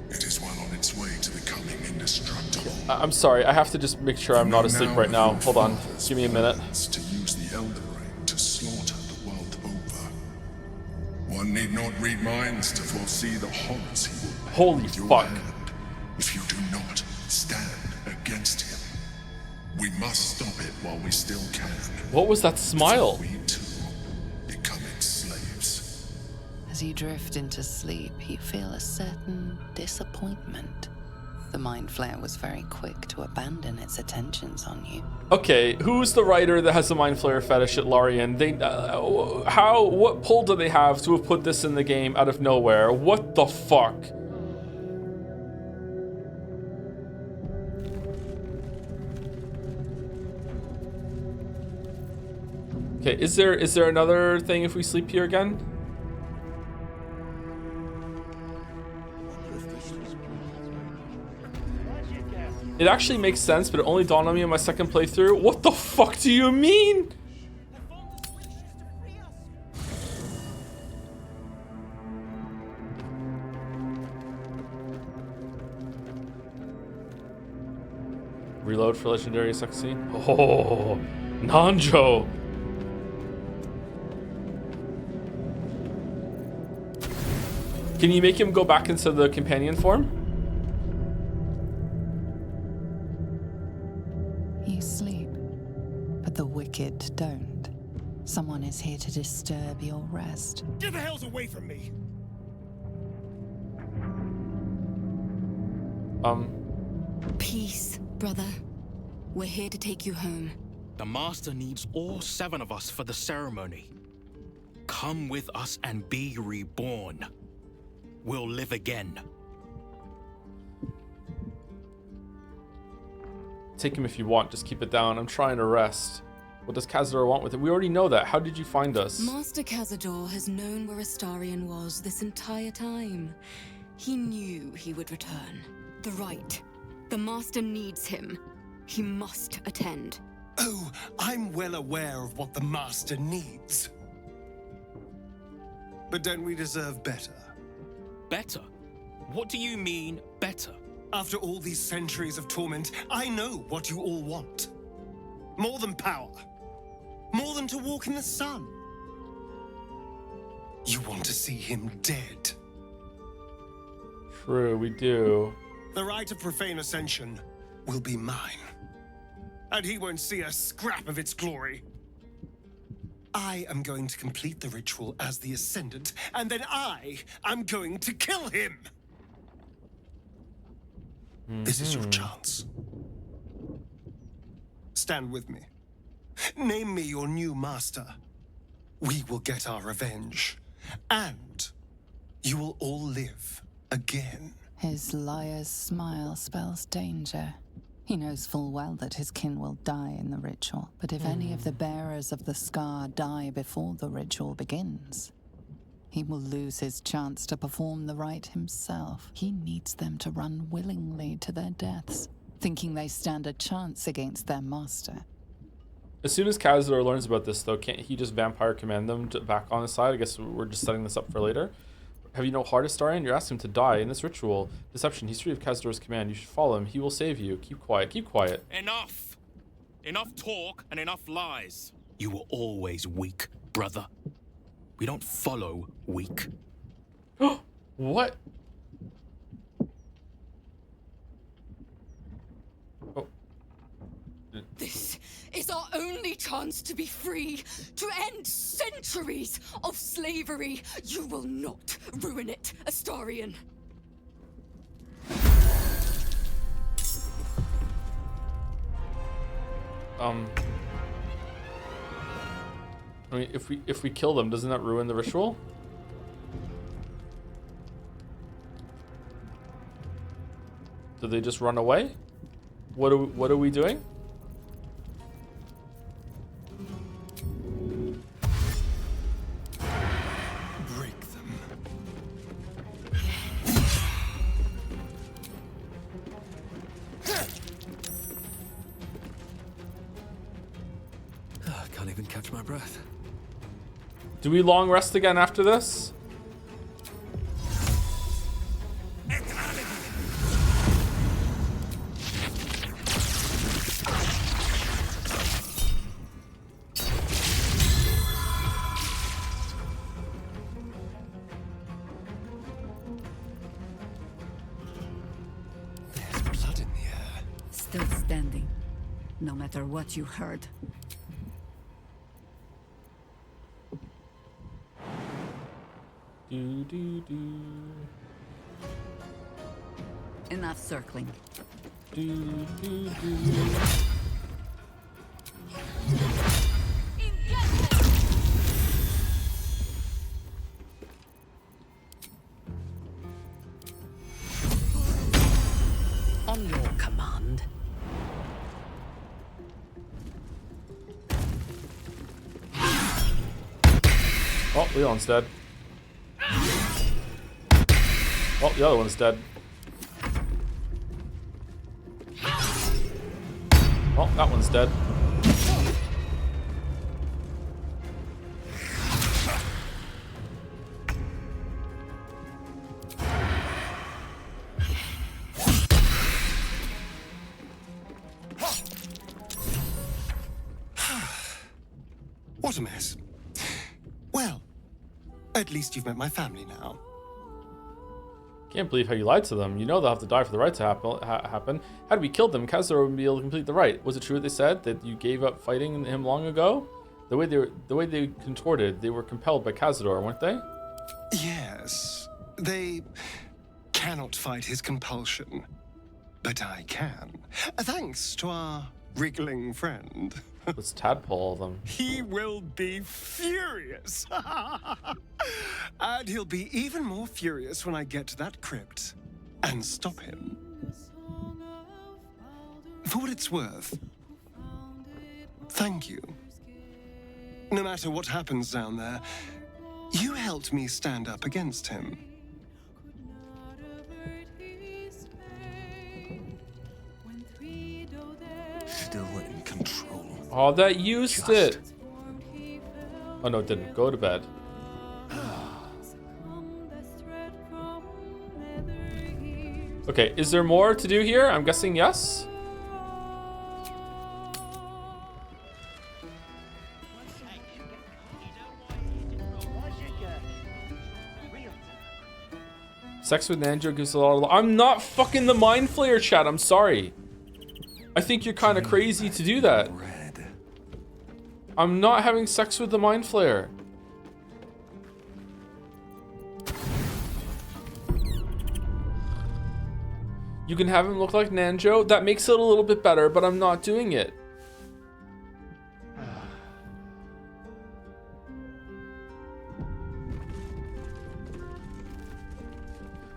it is well on its way to becoming indestructible. I'm sorry, I have to just make sure I'm not asleep right now. Hold on, give me a minute. To use the elder brain to slaughter the world over. One need not read minds to foresee the horrors he will. Holy fuck! If you do not stand against him, we must stop it while we still can. What was that smile? We too becoming slaves. As you drift into sleep, you feel a certain disappointment. The Mind Flayer was very quick to abandon its attentions on you. Okay, who's the writer that has the Mind Flayer fetish at Lorien? What pull do they have to have put this in the game out of nowhere? What the fuck? Okay, is there another thing if we sleep here again? It actually makes sense, but it only dawned on me on my second playthrough. What the fuck do you mean? Reload for legendary sex scene. Oh, Nanjo. Can you make him go back into the companion form? You sleep, but the is here to disturb your rest. Get the hells away from me! Peace, brother. We're here to take you home. The Master needs all 7 of us for the ceremony. Come with us and be reborn. We'll live again. Take him if you want, just keep it down. I'm trying to rest. What does Cazador want with it? We already know that. How did you find us? Master Cazador has known where Astarion was this entire time. He knew he would return. The rite. The Master needs him. He must attend. Oh, I'm well aware of what the Master needs. But don't we deserve better? Better? What do you mean, better? After all these centuries of torment, I know what you all want. More than power. More than to walk in the sun. You want to see him dead. True, we do. The rite of profane ascension will be mine. And he won't see a scrap of its glory. I am going to complete the ritual as the Ascendant, and then I am going to kill him! This is your chance. Stand with me. Name me your new master. We will get our revenge. And you will all live again. His liar's smile spells danger. He knows full well that his kin will die in the ritual, but if any of the bearers of the scar die before the ritual begins, he will lose his chance to perform the rite himself. He needs them to run willingly to their deaths, thinking they stand a chance against their master. As soon as Cazador learns about this, though, can't he just vampire command them to back on his side? I guess we're just setting this up for later. Have you no heart, Astarion? You're asking him to die in this ritual. Deception. He's free of Cazador's command. You should follow him. He will save you. Keep quiet. Keep quiet. Enough! Enough talk and enough lies. You were always weak, brother. We don't follow weak. What? Oh. This is our only chance to be free, to end centuries of slavery. You will not ruin it, Astarion. I mean, if we kill them, doesn't that ruin the ritual? Do they just run away? What are we doing? Break them. I can't even catch my breath. Do we long rest again after this? There's blood in the air. Still standing, no matter what you heard. Enough circling. On your command. Oh, Leon's dead. Oh, the other one's dead. Oh, that one's dead. What a mess. Well, at least you've met my family now. Can't believe how you lied to them. You know they'll have to die for the right to happen. Had we killed them, Cazador wouldn't be able to complete the rite. Was it true what they said, that you gave up fighting him long ago? The way they contorted, they were compelled by Cazador, weren't they? Yes, they cannot fight his compulsion. But I can, thanks to our wriggling friend. Let's tadpole them. He will be furious. And he'll be even more furious when I get to that crypt and stop him. For what it's worth, thank you. No matter what happens down there, you helped me stand up against him. Still in control. Oh, that used it. Oh no, it didn't. Go to bed. Okay, is there more to do here? I'm guessing yes. Sex with Nanjo gives a lot of... I'm not fucking the Mind Flayer, chat. I'm sorry. I think you're kind of crazy to do that. I'm not having sex with the Mind Flayer. You can have him look like Nanjo. That makes it a little bit better, but I'm not doing it.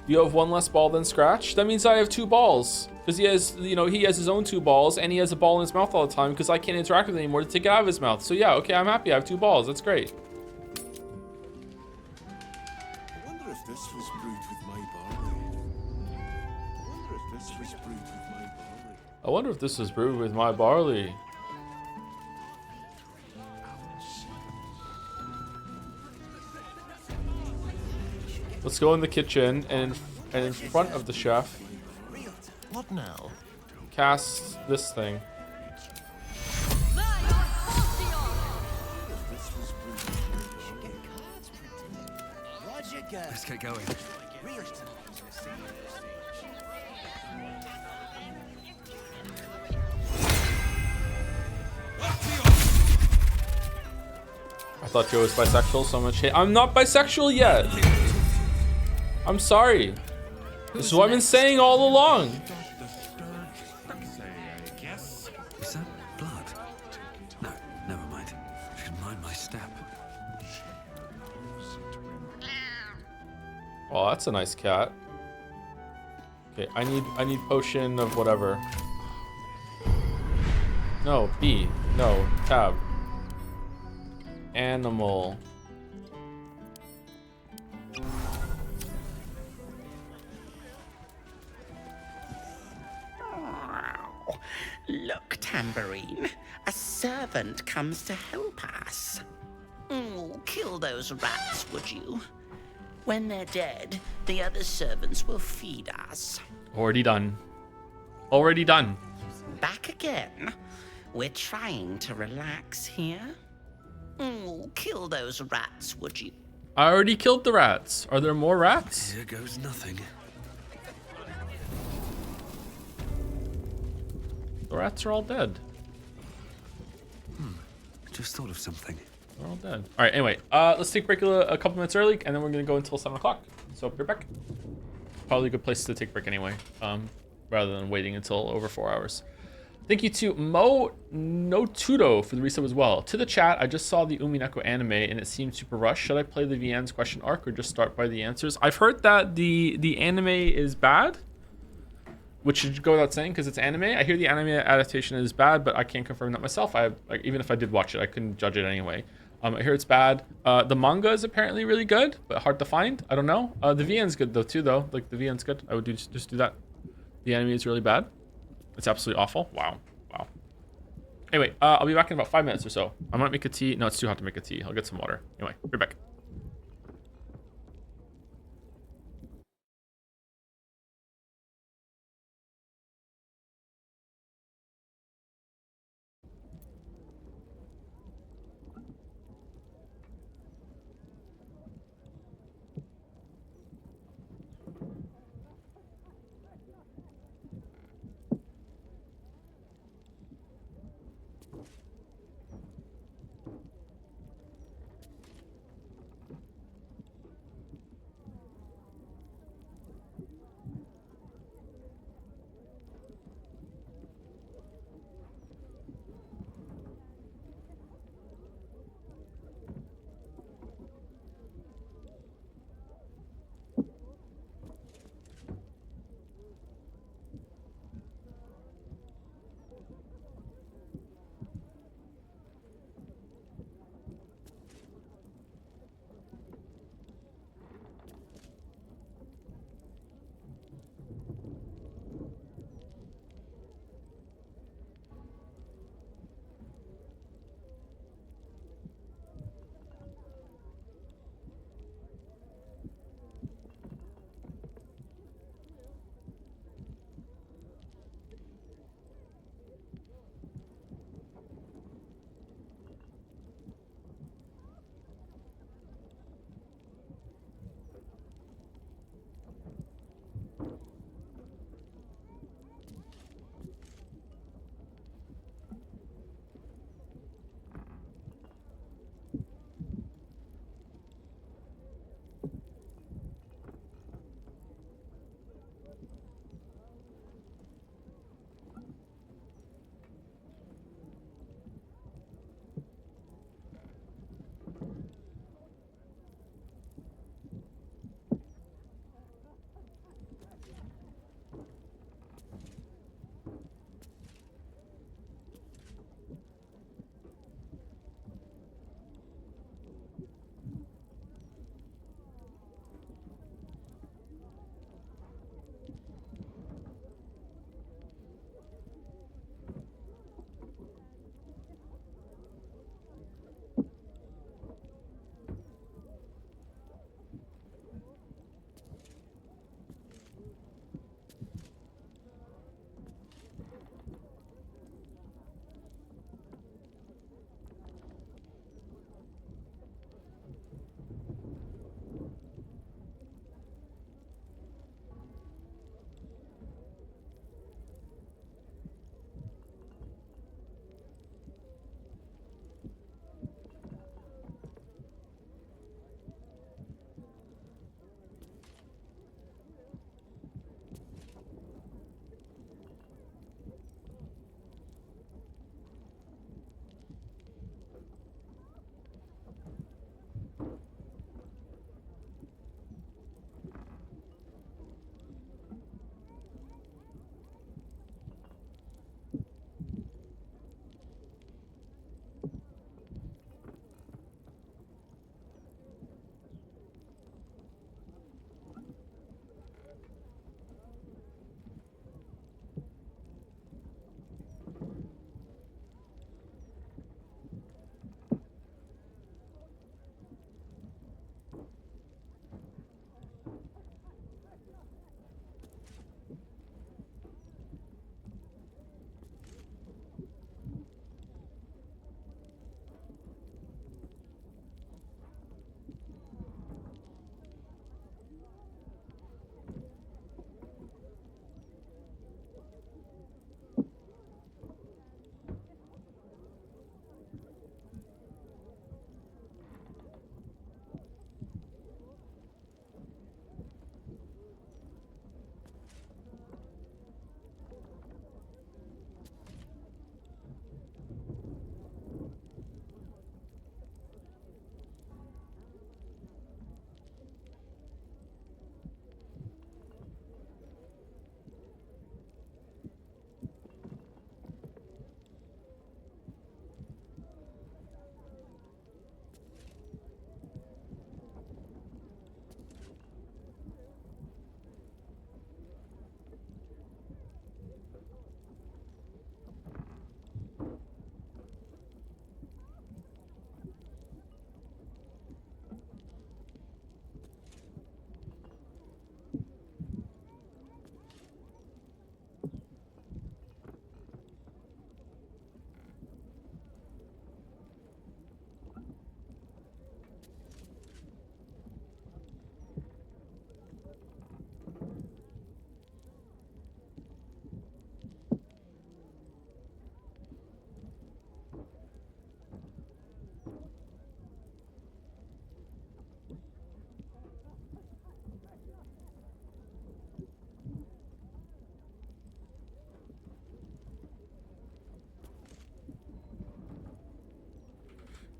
You have one less ball than Scratch? That means I have 2 balls. Because he has, you know, he has his own 2 balls, and he has a ball in his mouth all the time because I can't interact with it anymore to take it out of his mouth. So yeah, okay, I'm happy. I have 2 balls. That's great. I wonder if this was brewed with my barley. I wonder if this was brewed with my barley. Let's go in the kitchen and in front of the chef. What now? Cast this thing. Let's get going. I thought Joe was bisexual, so much hate. I'm not bisexual yet. I'm sorry. This is what I've been saying all along. Is that blood? No, never mind. I should mind my step. Oh, that's a nice cat. Okay, I need potion of whatever. No, B. No, tab. Animal. Look, Tambourine. A servant comes to help us. Oh, kill those rats, would you? When they're dead, the other servants will feed us. Already done. Already done. Back again. We're trying to relax here. Oh, kill those rats, would you? I already killed the rats. Are there more rats? Here goes nothing. The rats are all dead. Just thought of something. They're all dead. All right, anyway, let's take a break a couple minutes early, and then we're going to go until 7 o'clock. So be right back. Probably a good place to take a break anyway, rather than waiting until over 4 hours. Thank you to Mo Notudo for the resub as well. To the chat, I just saw the Umineko anime, and it seemed super rushed. Should I play the VN's question arc or just start by the answers? I've heard that the anime is bad, which should go without saying because it's anime. I hear the anime adaptation is bad, but I can't confirm that myself. Even if I did watch it, I couldn't judge it anyway. I hear it's bad. The manga is apparently really good, but hard to find. I don't know. The VN's good though too, though. Like the VN's good. I would just do that. The anime is really bad. It's absolutely awful. Wow. Wow. Anyway, I'll be back in about 5 minutes or so. I might make a tea. No, it's too hot to make a tea. I'll get some water. Anyway, be back.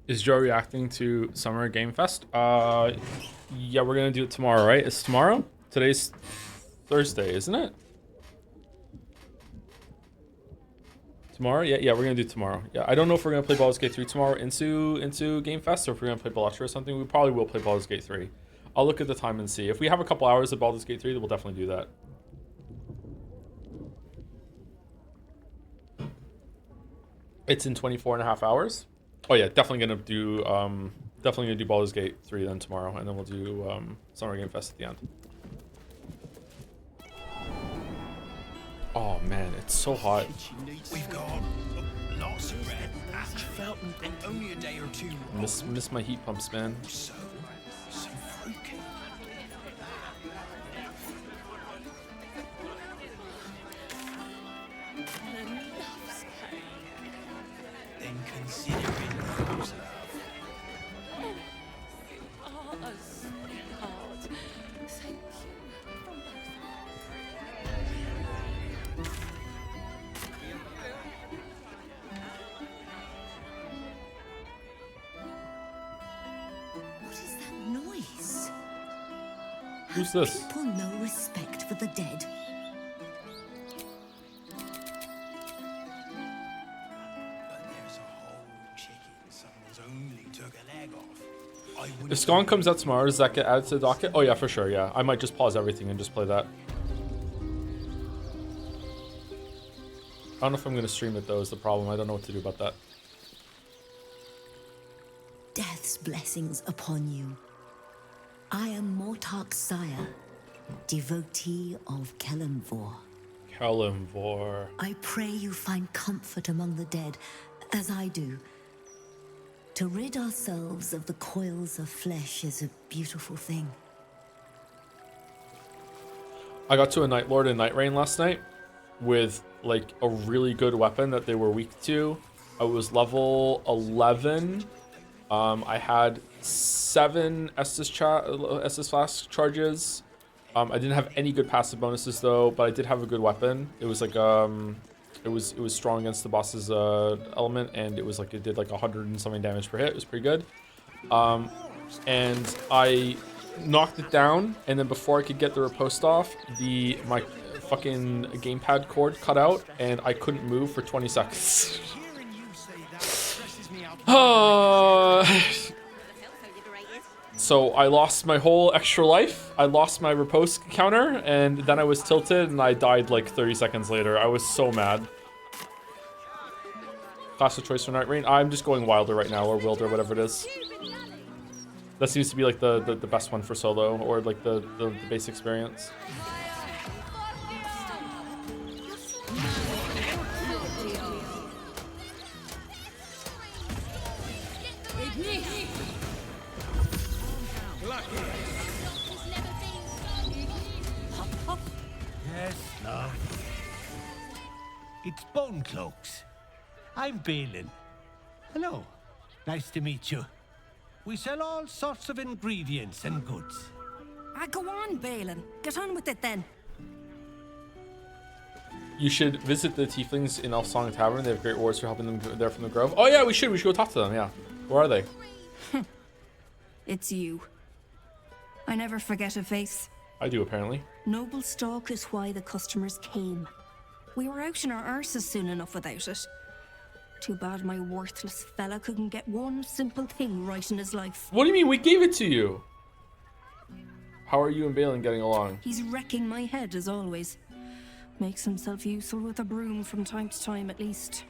Is Joe reacting to Summer Game Fest? Yeah, we're gonna do it tomorrow, right? It's tomorrow? Today's Thursday, isn't it? Tomorrow? Yeah, we're gonna do tomorrow. Yeah, I don't know if we're gonna play Baldur's Gate 3 tomorrow into Game Fest, or if we're gonna play Balatro or something. We probably will play Baldur's Gate 3. I'll look at the time and see. If we have a couple hours of Baldur's Gate 3, then we'll definitely do that. It's in 24 and a half hours. Oh yeah, definitely gonna do Baldur's Gate 3 then tomorrow, and then we'll do Summer Game Fest at the end. Oh man, it's so hot. We've got lots of bread, and only a day or two. Miss my heat pumps, man. So freaky. Then considering those What is that noise? Who's this? People no respect for the dead. If Scone comes out tomorrow, does that get added to the docket? Oh yeah, for sure, yeah. I might just pause everything and just play that. I don't know if I'm gonna stream it though, is the problem. I don't know what to do about that. Death's blessings upon you. I am Mortark's sire, devotee of Kelemvor. Kelemvor. I pray you find comfort among the dead, as I do. To rid ourselves of the coils of flesh is a beautiful thing. I got to a Night Lord and Night Rain last night with like a really good weapon that they were weak to. I was level 11. I had 7 Estus Flask charges. I didn't have any good passive bonuses though, but I did have a good weapon. It was like it was strong against the boss's element, and it did like 100 and something damage per hit. It was pretty good. And I knocked it down, and then before I could get the riposte off, my fucking gamepad cord cut out, and I couldn't move for 20 seconds. So I lost my whole extra life. I lost my riposte counter, and then I was tilted, and I died like 30 seconds later. I was so mad. Class of choice for Night Rain. I'm just going Wilder right now, or Wilder, whatever it is. That seems to be like the best one for solo, or like the base experience. Yes, love. It's Bone Cloaks. I'm Balin. Hello. Nice to meet you. We sell all sorts of ingredients and goods. Go on, Balin. Get on with it then. You should visit the Tieflings in Elfsong Tavern. They have great rewards for helping them there from the Grove. Oh yeah, we should go talk to them, yeah. Where are they? It's you. I never forget a face. I do, apparently. Noble stock is why the customers came. We were out in our arses soon enough without it. Too bad my worthless fella couldn't get one simple thing right in his life. What do you mean? We gave it to you. How are you and Balin getting along? He's wrecking my head as always. Makes himself useful with a broom from time to time at least.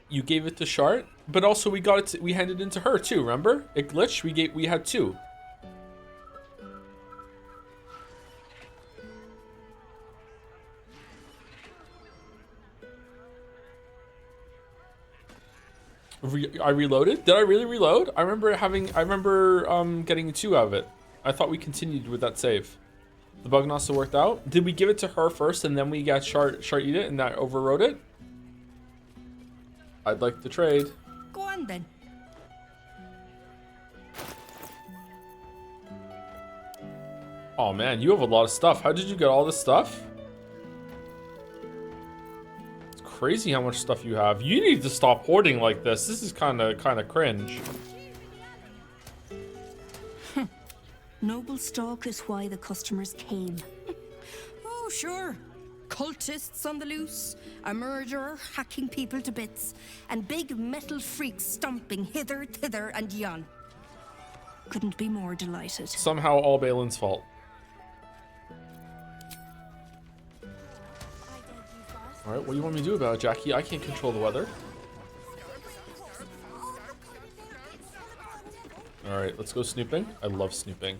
You gave it to Shart, but also we got it. We handed it to her too. Remember? It glitched. We had 2. I reloaded. Did I really reload? I remember getting 2 out of it. I thought we continued with that save. The bug also worked out. Did we give it to her first and then we got Shart eat it and that overrode it? I'd like to trade. Go on then. Oh man, you have a lot of stuff. How did you get all this stuff? It's crazy how much stuff you have. You need to stop hoarding like this. This is kind of cringe. Noble stock is why the customers came. Oh, sure. Cultists on the loose, a murderer hacking people to bits, and big metal freaks stomping hither, thither, and yon. Couldn't be more delighted. Somehow all Balin's fault. Alright, what do you want me to do about it, Jackie? I can't control the weather. Alright, let's go snooping. I love snooping.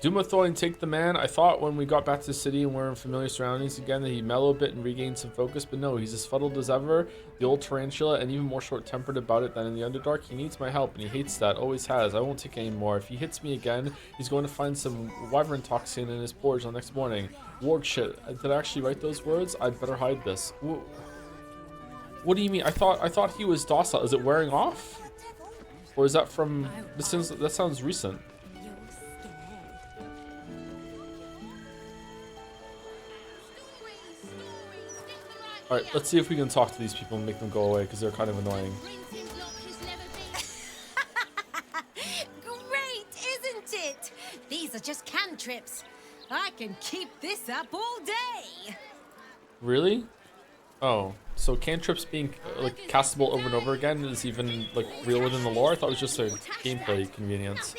Dumathoy and Take the Man. I thought when we got back to the city and were in familiar surroundings again that he'd mellow a bit and regain some focus, but no, he's as fuddled as ever, the old tarantula, and even more short-tempered about it than in the Underdark. He needs my help, and he hates that, always has. I won't take any more. If he hits me again, he's going to find some wyvern toxin in his porridge the next morning. Warg shit. Did I actually write those words? I'd better hide this. What do you mean? I thought he was docile. Is it wearing off? Or is that from... That sounds recent. Alright, let's see if we can talk to these people and make them go away, because they're kind of annoying. Great, isn't it? These are just cantrips. I can keep this up all day. Really? Oh, so cantrips being like castable over and over again is even like real within the lore? I thought it was just a gameplay convenience.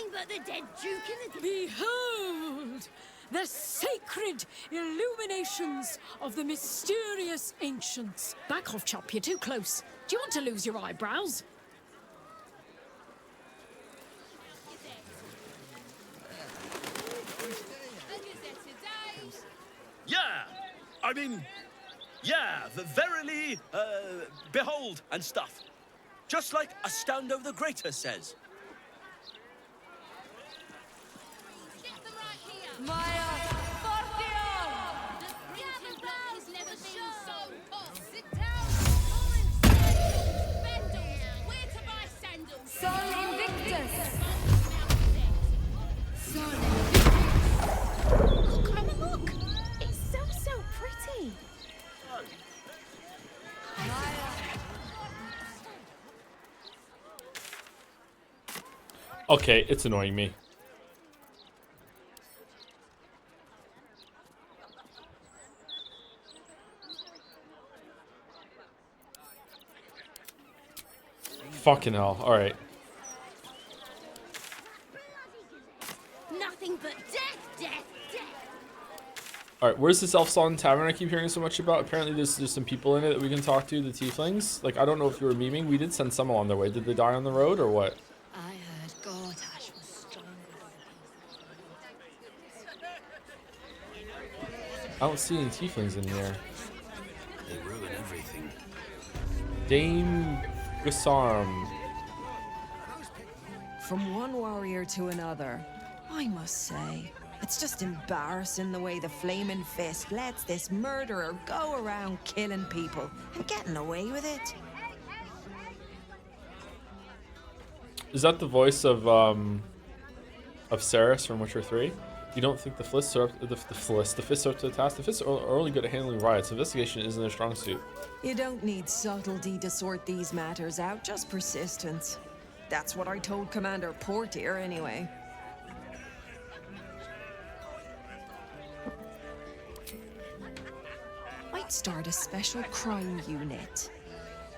Behold! The sacred illuminations of the mysterious ancients. Back off, chap, you're too close. Do you want to lose your eyebrows? Yeah! I mean, yeah, verily, behold and stuff. Just like Astondo the Greater says. Sol Invictus. Look, Mama, look. It's so pretty. Okay, it's annoying me. Fucking hell. Alright. Nothing but death. Alright, where's this Elfson Tavern I keep hearing so much about? Apparently there's some people in it that we can talk to, the tieflings. Like, I don't know if you were memeing. We did send some on their way. Did they die on the road or what? I heard Gortash was strong. I don't see any tieflings in here. They ruin everything. Dame Guisarm. From one warrior to another, I must say, it's just embarrassing the way the Flaming Fist lets this murderer go around killing people and getting away with it. Is that the voice of Cerys from Witcher 3? You don't think the Fists are up to the task? The Fists are only good at handling riots. Investigation isn't their strong suit. You don't need subtlety to sort these matters out, just persistence. That's what I told Commander Portier, anyway. I'd start a special crime unit.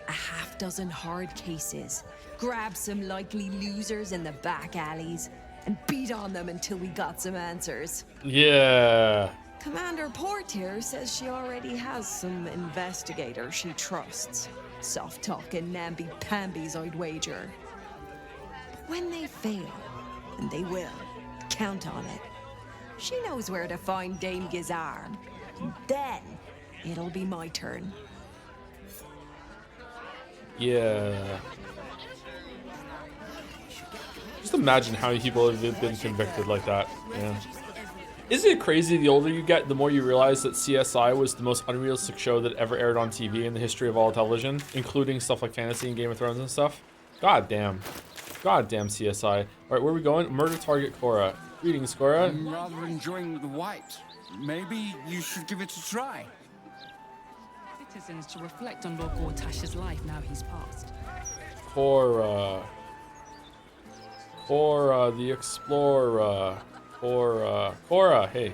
A half-dozen hard cases. Grab some likely losers in the back alleys and beat on them until we got some answers. Yeah. Commander Portier says she already has some investigators she trusts. Soft-talking namby-pambies, I'd wager. But when they fail, and they will, count on it, she knows where to find Dame Gizarm. Then, it'll be my turn. Yeah. Just imagine how many people have been convicted like that. Yeah. Isn't it crazy the older you get, the more you realize that CSI was the most unrealistic show that ever aired on TV in the history of all television, including stuff like fantasy and Game of Thrones and stuff? God damn. God damn CSI. All right, where are we going? Murder target Cora. Greetings, Cora. I'm rather enjoying the white. Maybe you should give it a try. Citizens to reflect on Lord Gortash's life now he's passed. Cora. Cora the Explorer. Cora, hey.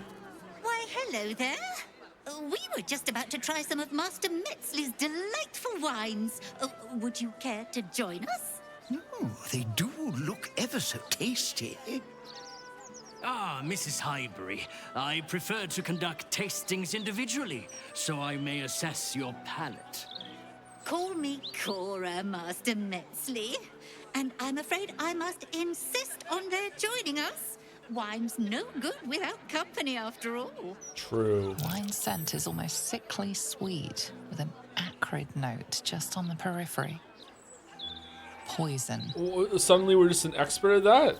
Why, hello there. We were just about to try some of Master Metzley's delightful wines. Would you care to join us? Oh, they do look ever so tasty. Ah, Mrs. Highbury, I prefer to conduct tastings individually, so I may assess your palate. Call me Cora, Master Metzley. And I'm afraid I must insist on their joining us. Wine's no good without company, after all. True. Wine scent is almost sickly sweet, with an acrid note just on the periphery. Poison. Suddenly we're just an expert at that?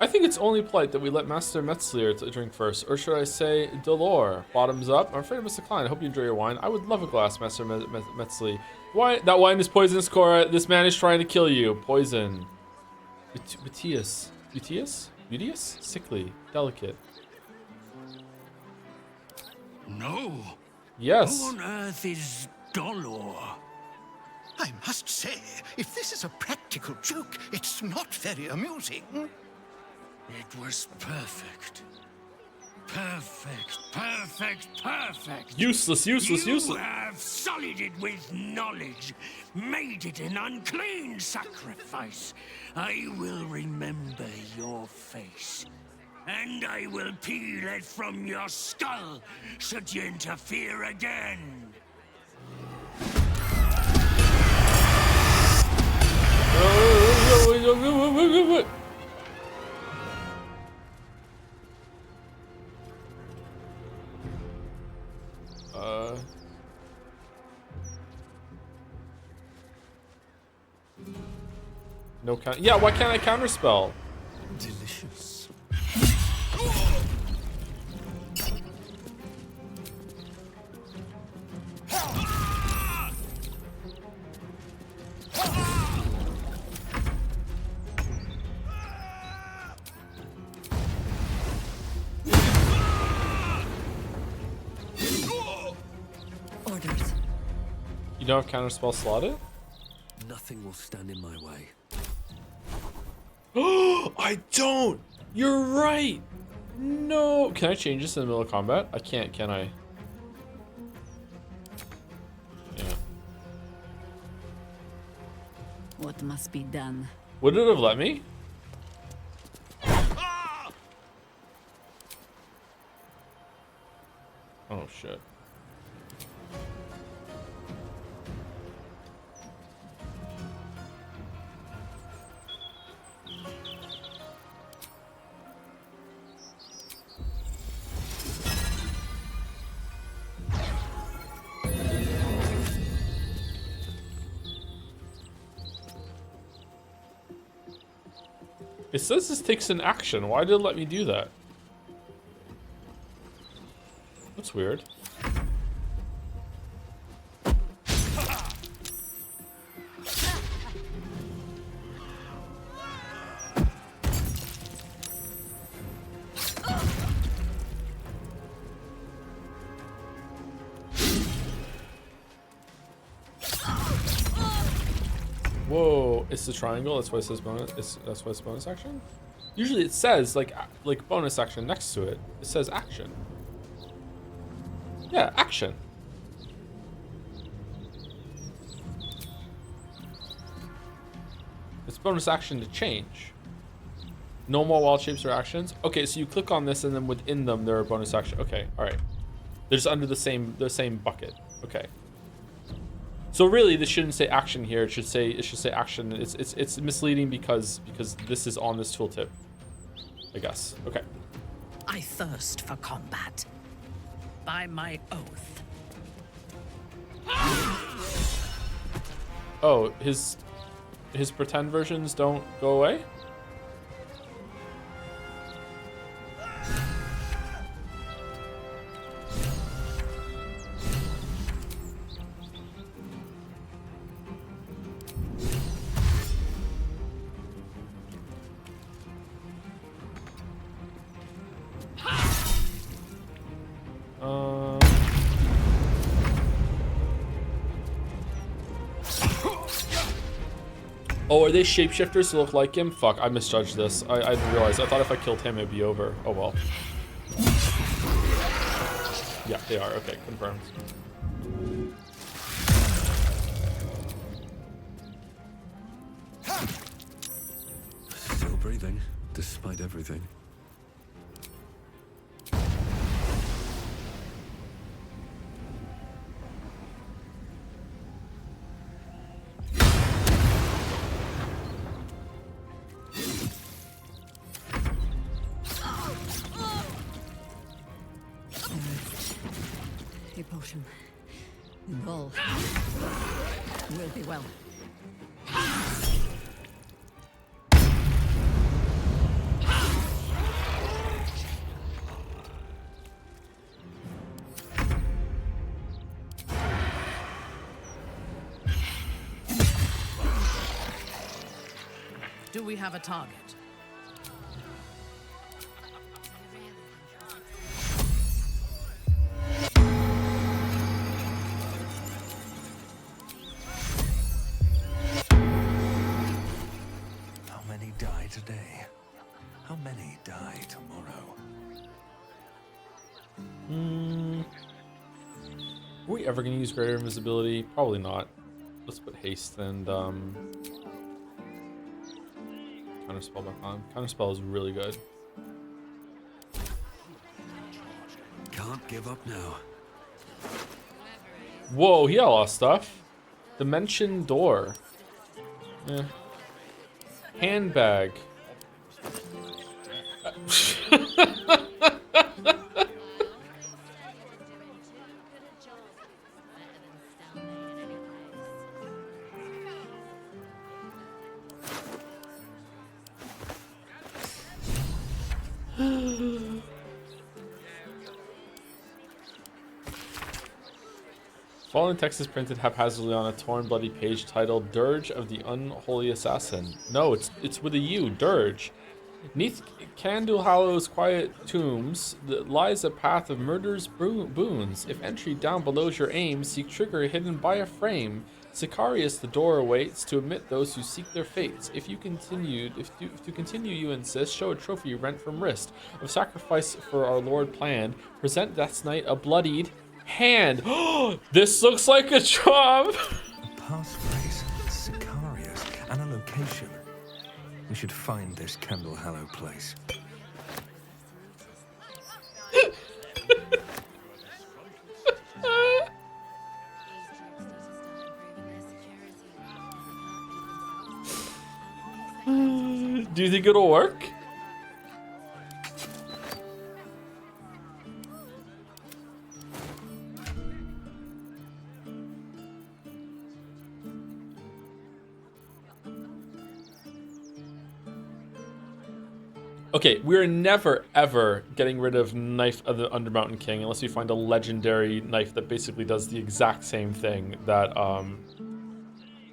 I think it's only polite that we let Master Metzler to drink first, or should I say Delore. Bottoms up. I'm afraid of Mr. Klein. I hope you enjoy your wine. I would love a glass, Master Metzley. Why? That wine is poisonous, Cora. This man is trying to kill you. Poison. Beauteous. Beauteous? Beauteous? Sickly. Delicate. No. Yes. Who on earth is Dolor? I must say, if this is a practical joke, it's not very amusing. It was perfect. Perfect, perfect, perfect. Useless, useless, you useless. You have sullied it with knowledge, made it an unclean sacrifice. I will remember your face, and I will peel it from your skull should you interfere again. No count. Yeah, why can't I counterspell? Delicious. Orders. You don't have counterspell slotted? Nothing will stand in my way. I don't! You're right! No! Can I change this in the middle of combat? I can't, can I? Yeah. What must be done? Would it have let me? Oh shit. It says this takes an action. Why did it let me do that? That's weird. Whoa, it's the triangle. That's why it says bonus. That's why it's bonus action. Usually it says like bonus action next to it. It says action. Yeah, action. It's bonus action to change. No more wild shapes or actions. Okay, so you click on this and then within them there are bonus action. Okay, all right. They're just under the same bucket. Okay. So really, this shouldn't say action here. It should say action. It's misleading because this is on this tooltip, I guess. Okay. I thirst for combat. By my oath. Oh, his pretend versions don't go away? Oh, are they shapeshifters to look like him? Fuck, I misjudged this. I didn't realize. I thought if I killed him, it'd be over. Oh well. Yeah, they are. Okay, confirmed. Still breathing, despite everything. A potion. And all will be well. Do we have a target? How many die today? How many die tomorrow? Are we ever gonna use greater invisibility? Probably not. Let's put haste and counterspell back on. Counterspell is really good. Can't give up now. Whoa, he had a lot of stuff. Dimension door. Eh. Handbag. Following text is printed haphazardly on a torn, bloody page titled "Dirge of the Unholy Assassin." No, it's with a U. Dirge. Neath Candlehallow's quiet tombs lies a path of murder's boons. If entry down below's your aim, seek trigger hidden by a frame. Sicarius the door awaits to admit those who seek their fates. If to continue you insist, show a trophy rent from wrist of sacrifice for our Lord planned. Present Death's Knight a bloodied hand. This looks like a job. A passphrase, Sicarius, and a location. We should find this Candlehallow place. Do you think it'll work? Okay, we're never ever getting rid of Knife of the Undermountain King unless we find a legendary knife that basically does the exact same thing that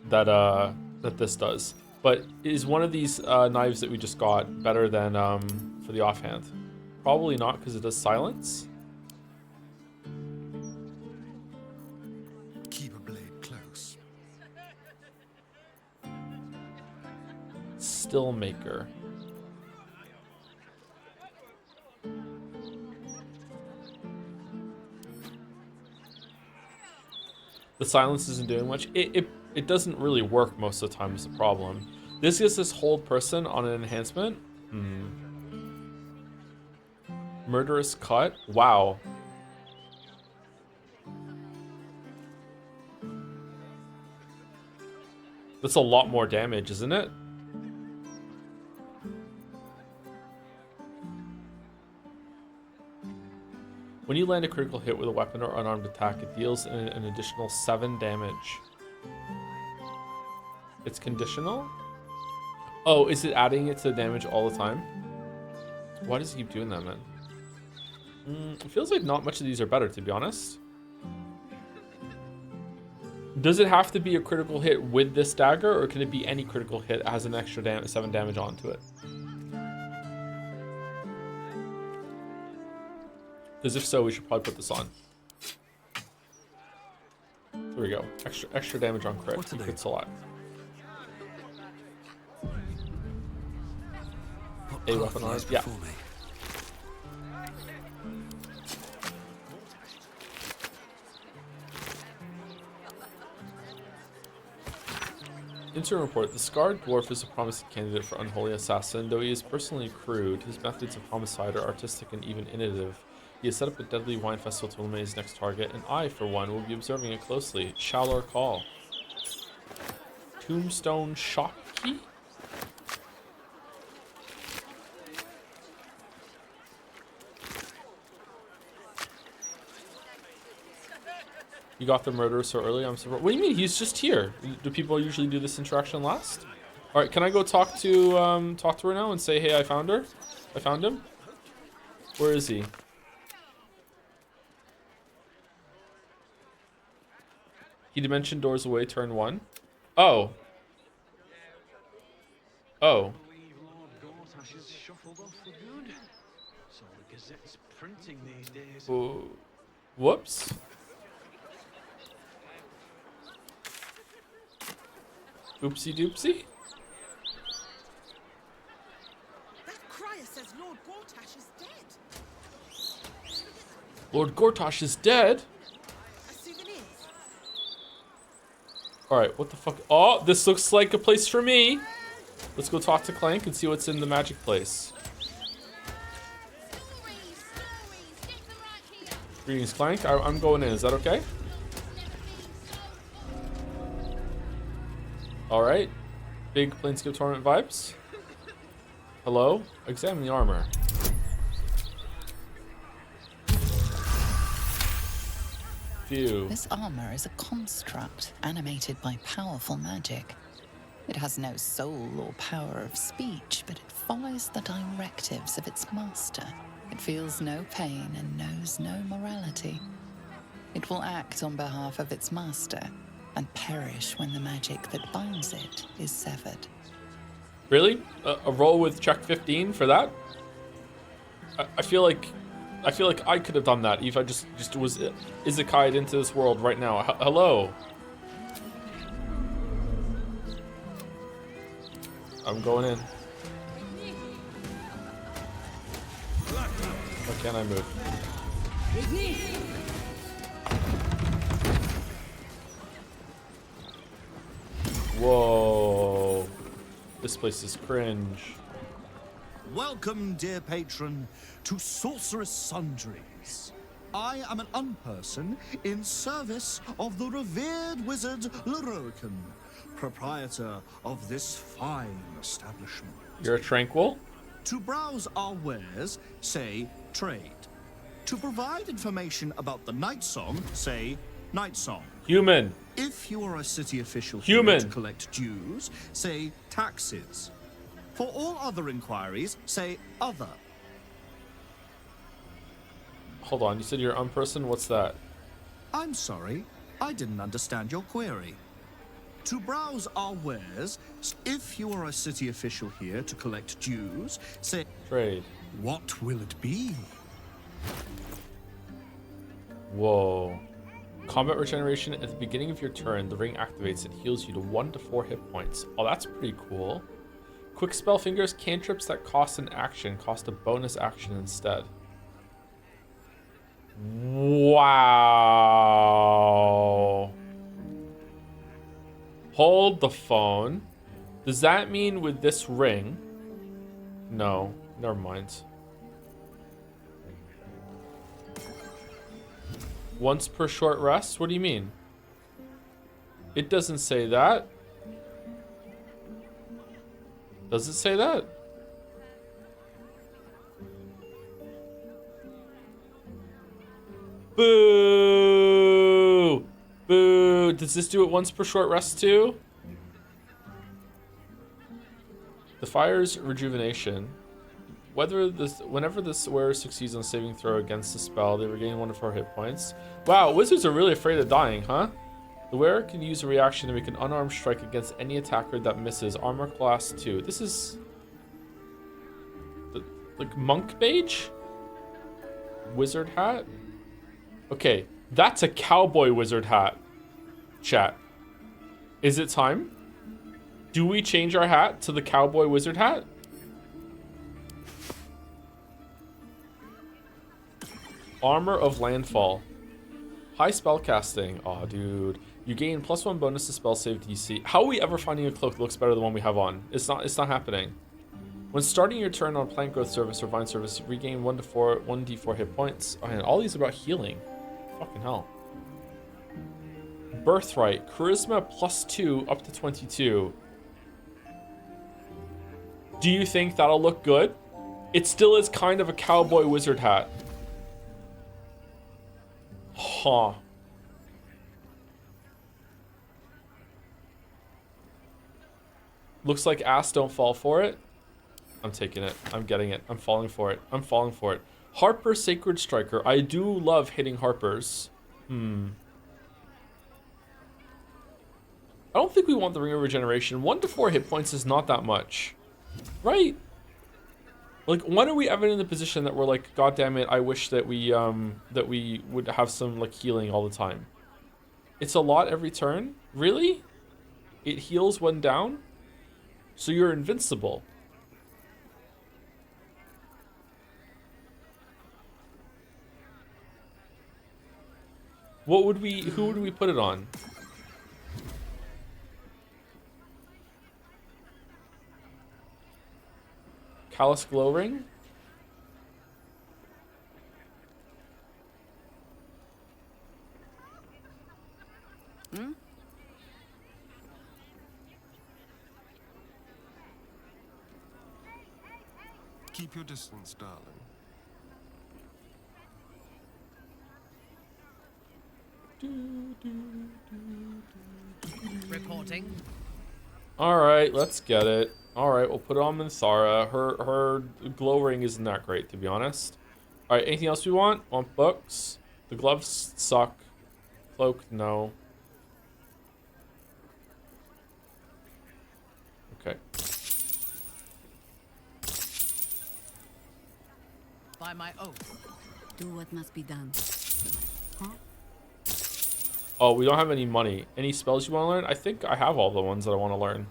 that this does. But is one of these knives that we just got better than for the offhand? Probably not, because it does silence. Keep a blade close. Stillmaker. The silence isn't doing much. It doesn't really work most of the time is the problem. This gives this hold person on an enhancement. Murderous cut. Wow. That's a lot more damage, isn't it? When you land a critical hit with a weapon or unarmed attack, it deals an additional 7 damage. It's conditional? Oh, is it adding it to the damage all the time? Why does it keep doing that, man? It feels like not much of these are better, to be honest. Does it have to be a critical hit with this dagger, or can it be any critical hit that has an extra 7 damage onto it? Because if so, we should probably put this on. There we go. Extra damage on crit. It's a lot. A weapon on it. Yeah. Interim report. The Scarred Dwarf is a promising candidate for Unholy Assassin. Though he is personally crude, his methods of homicide are artistic and even innovative. He has set up a deadly wine festival to eliminate his next target, and I, for one, will be observing it closely. Shall or call? Tombstone Shopkey? You got the murderer so early, I'm surprised. What do you mean? He's just here. Do people usually do this interaction last? Alright, can I go talk to her now and say, hey, I found her? I found him? Where is he? He dimension doors away, turn 1. Oh. Oh. Whoops. Oopsie doopsie. That crier says Lord Gortash is dead. Lord Gortash is dead? Alright, what the fuck? Oh, this looks like a place for me. Let's go talk to Clank and see what's in the magic place. Greetings, Clank. I'm going in. Is that okay? Alright. Big Planescape Tournament vibes. Hello? Examine the armor. Phew. This armor is a construct animated by powerful magic. It has no soul or power of speech, but it follows the directives of its master. It feels no pain and knows no morality. It will act on behalf of its master and perish when the magic that binds it is severed. Really? A roll with check 15 for that? I feel like I could have done that if I just was izakai'd into this world right now. Hello. I'm going in. Why can't I move? Whoa. This place is cringe. Welcome, dear patron, to Sorceress Sundries. I am an unperson in service of the revered wizard Leroican, proprietor of this fine establishment. You're a tranquil? To browse our wares, say trade. To provide information about the Night Song, say Night Song. Human. If you are a city official Human. here to collect dues, say taxes. For all other inquiries, say other. Hold on, you said you're unperson? What's that? I'm sorry, I didn't understand your query. To browse our wares, if you are a city official here to collect dues, say trade. What will it be? Whoa. Combat regeneration at the beginning of your turn, the ring activates and heals you to 1 to 4 hit points. Oh, that's pretty cool. Quick spell fingers, cantrips that cost an action, cost a bonus action instead. Wow. Hold the phone. Does that mean with this ring? No, never mind. Once per short rest? What do you mean? It doesn't say that. Does it say that? Boo! Boo! Does this do it once per short rest too? The fire's rejuvenation. Whenever this wearer succeeds on saving throw against the spell, they regain 1 to 4 hit points. Wow, wizards are really afraid of dying, huh? The wearer can use a reaction to make an unarmed strike against any attacker that misses. Armor class 2. This is like monk mage? Wizard hat? Okay, that's a cowboy wizard hat. Chat. Is it time? Do we change our hat to the cowboy wizard hat? Armor of Landfall. High spell casting. Aw, dude. You gain +1 bonus to spell save DC. How are we ever finding a cloak that looks better than the one we have on? It's not happening. When starting your turn on plant growth service or vine service, regain 1d4 hit points. Oh, and all these are about healing. Fucking hell. Birthright. Charisma +2 up to 22. Do you think that'll look good? It still is kind of a cowboy wizard hat. Huh. Looks like ass don't fall for it. I'm taking it. I'm getting it. I'm falling for it. I'm falling for it. Harper Sacred Striker. I do love hitting Harpers. I don't think we want the Ring of Regeneration. 1 to 4 hit points is not that much. Right? Like, when are we ever in the position that we're like, God damn it, I wish that we would have some like healing all the time. It's a lot every turn? Really? It heals when down? So you're invincible. Who would we put it on? Callous Glow Ring? Hmm? Keep your distance, darling. Reporting. Alright, let's get it. Alright, we'll put it on Minthara. Her glow ring isn't that great, to be honest. Alright, anything else we want? Want books? The gloves suck. Cloak, no. Okay. By my oath. Do what must be done. Huh? Oh, we don't have any money. Any spells you want to learn? I think I have all the ones that I want to learn.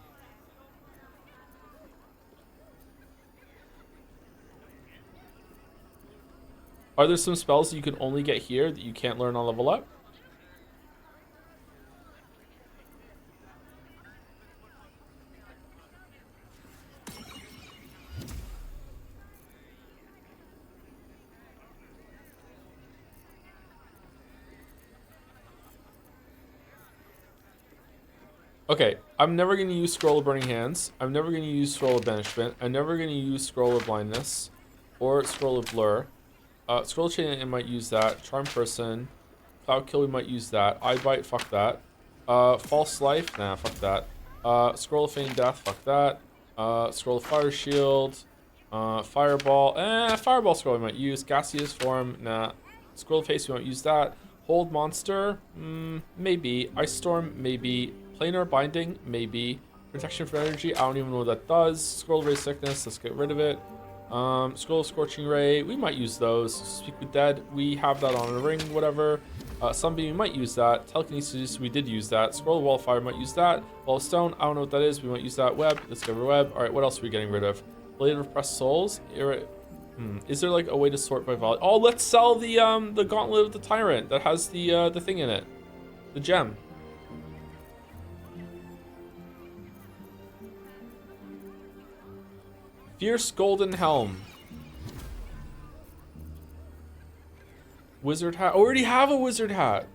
Are there some spells that you can only get here that you can't learn on level up? Okay, I'm never going to use Scroll of Burning Hands. I'm never going to use Scroll of Banishment. I'm never going to use Scroll of Blindness or Scroll of Blur. Scroll Chain, I might use that. Charm Person. Cloud Kill, we might use that. Eye Bite, fuck that. False Life, nah, fuck that. Scroll of Feigned Death, fuck that. Scroll of Fire Shield. Fireball, Fireball Scroll we might use. Gaseous Form, nah. Scroll of Haste, we might use that. Hold Monster, maybe. Ice Storm, maybe. Planar Binding, maybe. Protection for Energy, I don't even know what that does. Scroll of Ray Sickness, let's get rid of it. Scroll of Scorching Ray, we might use those. Speak with Dead, we have that on a ring, whatever. Sunbeam, we might use that. Telekinesis, we did use that. Scroll of Wall of Fire, might use that. Wall of Stone, I don't know what that is, we might use that. Web, let's get rid of Web. Alright, what else are we getting rid of? Blade of Repressed Souls, is there like a way to sort by value? Oh, let's sell the Gauntlet of the Tyrant that has the thing in it. The gem. Fierce Golden Helm. Wizard hat. I already have a wizard hat.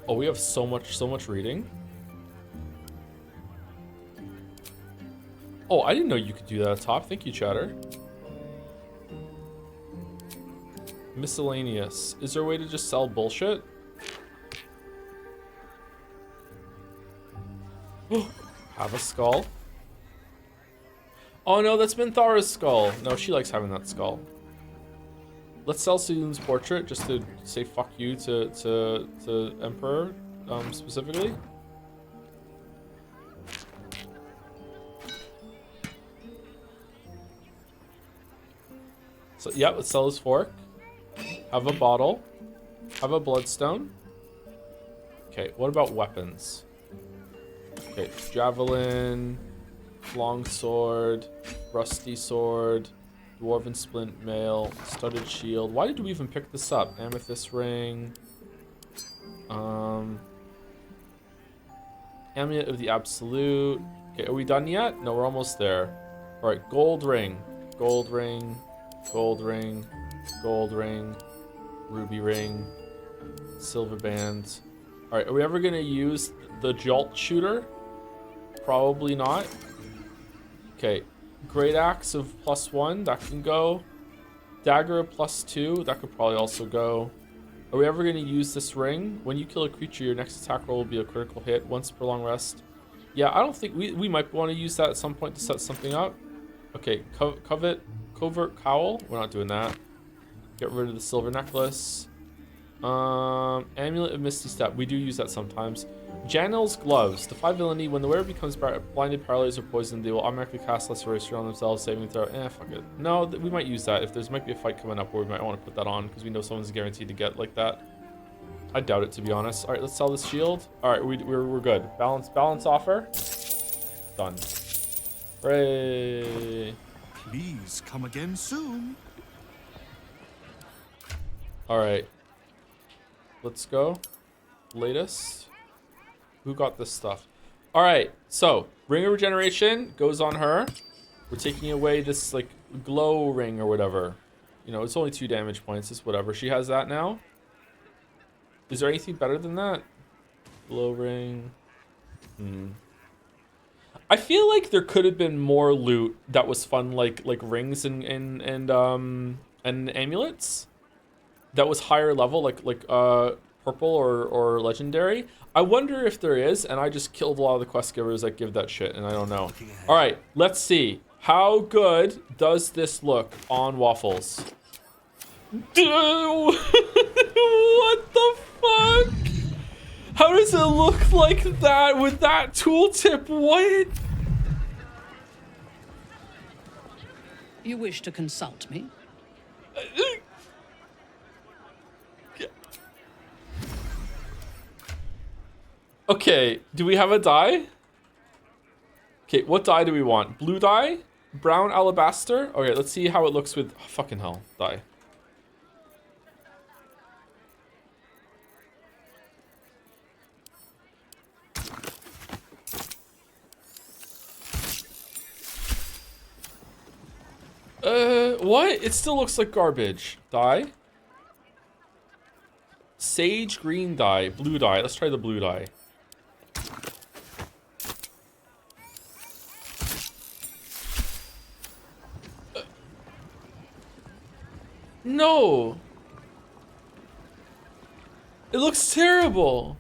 Oh, we have so much reading. Oh, I didn't know you could do that at top. Thank you, chatter. Miscellaneous. Is there a way to just sell bullshit? Have a skull. Oh no, that's Minthara's skull. No, she likes having that skull. Let's sell Sealand's portrait just to say fuck you to Emperor, specifically. So yeah, let's sell his fork. Have a bottle. Have a bloodstone. Okay, what about weapons? Okay, javelin, longsword, rusty sword, dwarven splint mail, studded shield. Why did we even pick this up? Amethyst ring. Amulet of the Absolute. Okay, are we done yet? No, we're almost there. All right, gold ring, gold ring, gold ring, gold ring, ruby ring, silver band. All right, are we ever gonna use the jolt shooter? Probably not. Okay, great axe of +1, that can go. Dagger of +2, that could probably also go. Are we ever going to use this ring? When you kill a creature, your next attack roll will be a critical hit once per long rest. Yeah, I don't think we might want to use that at some point to set something up. Okay, covert cowl. We're not doing that. Get rid of the silver necklace. Amulet of Misty Step. We do use that sometimes. Janel's gloves. Defy villainy. When the wearer becomes blinded, paralyzed, or poisoned, they will automatically cast Lesser Eraser on themselves, saving throw. Fuck it. No, we might use that if there's might be a fight coming up where we might want to put that on because we know someone's guaranteed to get like that. I doubt it, to be honest. All right, let's sell this shield. All right, we're good. Balance offer. Done. Hooray! Please come again soon. All right. Let's go. Latest. Who got this stuff? All right, so ring of regeneration goes on her. We're taking away this like glow ring or whatever. You know, it's only 2 damage points. It's whatever. She has that now. Is there anything better than that? Glow ring. I feel like there could have been more loot that was fun, like rings and amulets. That was higher level, like purple or legendary. I wonder if there is, and I just killed a lot of the quest givers that give that shit, and I don't know. All right, let's see. How good does this look on Waffles? Dude, what the fuck? How does it look like that with that tooltip? What? You wish to consult me? Okay, do we have a dye? Okay, what dye do we want? Blue dye? Brown alabaster? Okay, let's see how it looks with... Oh, fucking hell, dye. What? It still looks like garbage. Dye? Sage green dye, blue dye. Let's try the blue dye. No. It looks terrible.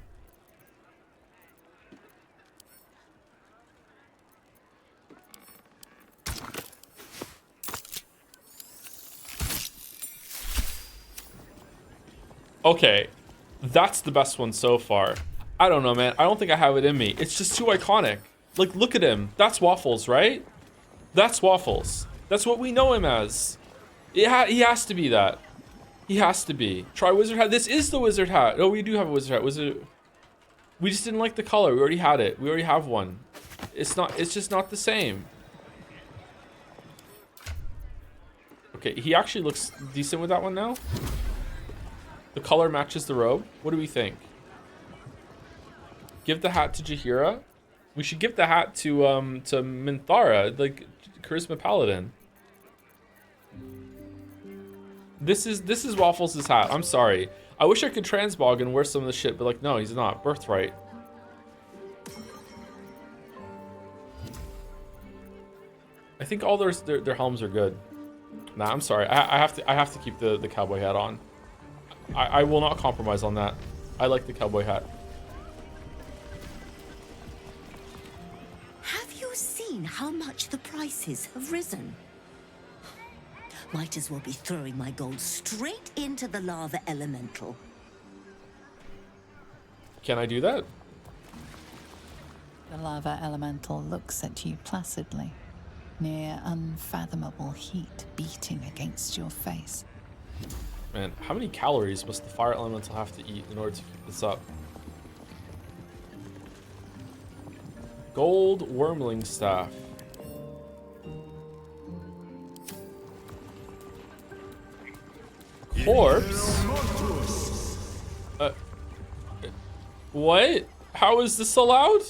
Okay, that's the best one so far. I don't know, man. I don't think I have it in me. It's just too iconic. Like, look at him. That's Waffles, right? That's Waffles. That's what we know him as. He has to be that. He has to be. Try wizard hat. This is the wizard hat. Oh, we do have a wizard hat. We just didn't like the color. We already had it. We already have one. It's just not the same. Okay, he actually looks decent with that one now. The color matches the robe. What do we think? Give the hat to Jaheira. We should give the hat to Minthara, like Charisma Paladin. This is Waffles' hat. I'm sorry. I wish I could transbog and wear some of the shit, but like, no, he's not. Birthright. I think all their helms are good. Nah, I'm sorry. I have to keep the cowboy hat on. I will not compromise on that. I like the cowboy hat. Have you seen how much the prices have risen? Might as well be throwing my gold straight into the lava elemental. Can I do that? The lava elemental looks at you placidly. near unfathomable heat beating against your face. Man, how many calories must the fire elemental have to eat in order to keep this up? Gold wormling staff. Corpse? What? How is this allowed?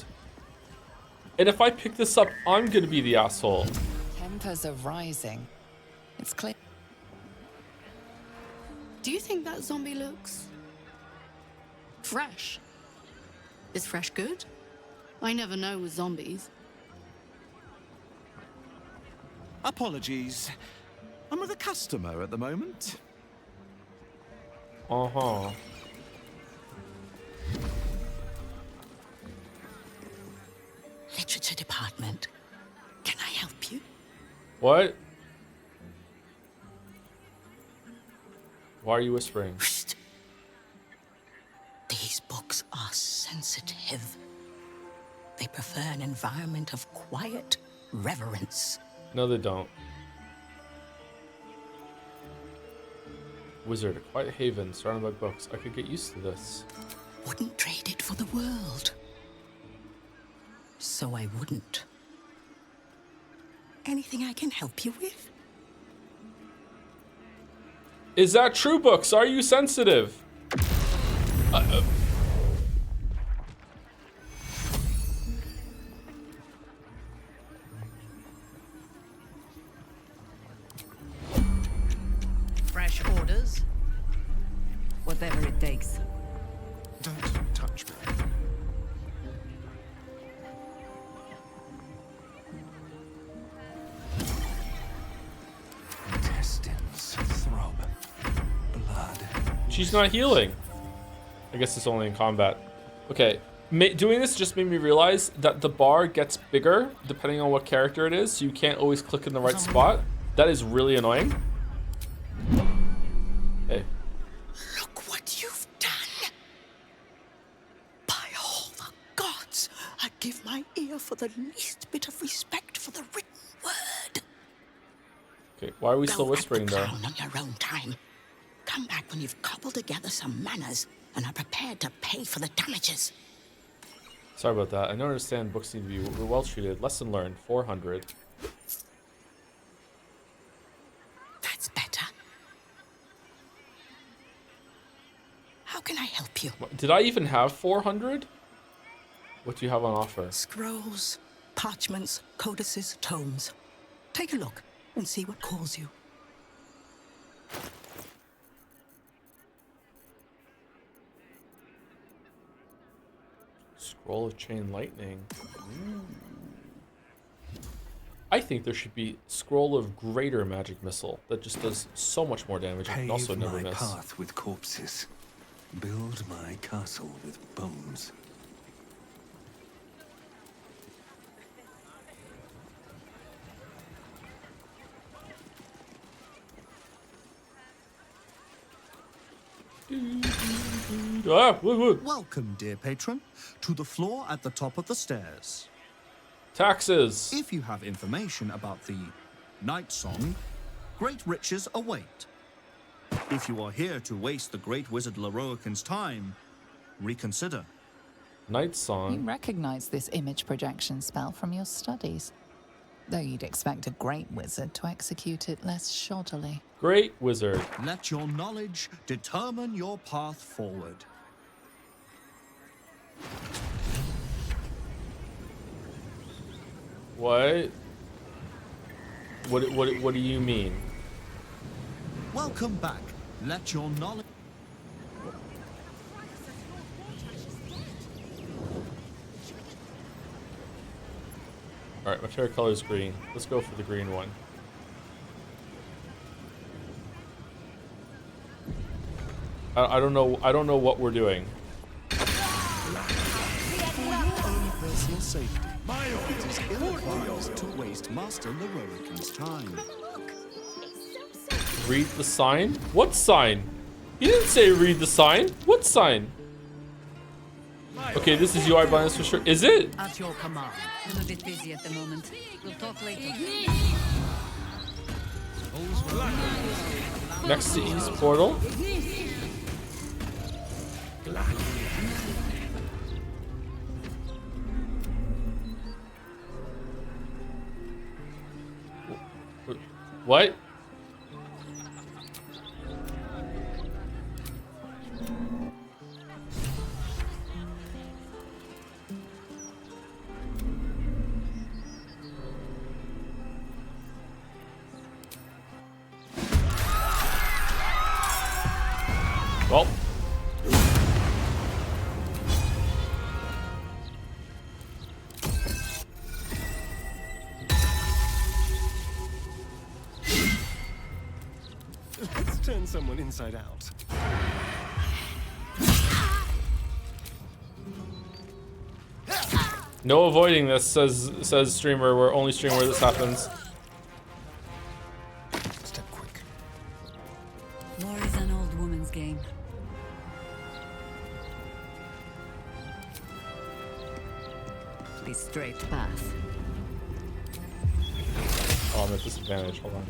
And if I pick this up, I'm gonna be the asshole. Tempers are rising. It's clear. Do you think that zombie looks fresh? Is fresh good? I never know with zombies. Apologies. I'm with a customer at the moment. Uh-huh. Literature department. Can I help you? What? Why are you whispering? These books are sensitive. They prefer an environment of quiet reverence. No, they don't. Wizard, a quiet haven surrounded by books. I could get used to this. Wouldn't trade it for the world. So I wouldn't. Anything I can help you with? Is that true, books? Are you sensitive? Fresh orders? Whatever it takes. Don't touch me. Intestines throb. Blood. She's not healing. I guess it's only in combat. Okay. Doing this just made me realize that the bar gets bigger depending on what character it is, so you can't always click in the right spot. That is really annoying. Hey. Look what you've done. By all the gods, I give my ear for the least bit of respect for the written word. Okay, why are we still whispering though? Crown on your own time. Come back when you've cobbled together some manners and are prepared to pay for the damages. Sorry about that. I don't understand. Books need to be well treated. Lesson learned. 400. That's better. How can I help you? What, did I even have 400? What do you have on offer? Scrolls, parchments, codices, tomes. Take a look and see what calls you. Scroll of Chain Lightning. Ooh. I think there should be Scroll of Greater Magic Missile that just does so much more damage and can also never my miss. path with corpses. Build my castle with bones. Welcome, dear patron, to the floor at the top of the stairs. Taxes. If you have information about the Night Song, great riches await. If you are here to waste the great wizard Leroican's time, reconsider. Night You Song. recognize this image projection spell from your studies, though you'd expect a great wizard to execute it less shoddily. Great Wizard. Let your knowledge determine your path forward. What? What do you mean? Welcome back. Let your knowledge... Alright, my favorite color is green. Let's go for the green one. I don't know what we're doing. For your own personal safety, it is ill-advised to waste Master Leroican's time. Read the sign? What sign? He didn't say read the sign. What sign? Okay, this is UI blindness for sure. Is it? At your command. I'm a bit busy at the moment. We'll talk later. Next to East Portal. What? Well. Let's turn someone inside out. No avoiding this, says streamer. We're only stream where this happens. Step quick. War is an old woman's game. The straight path. Oh, I'm at disadvantage. Hold on.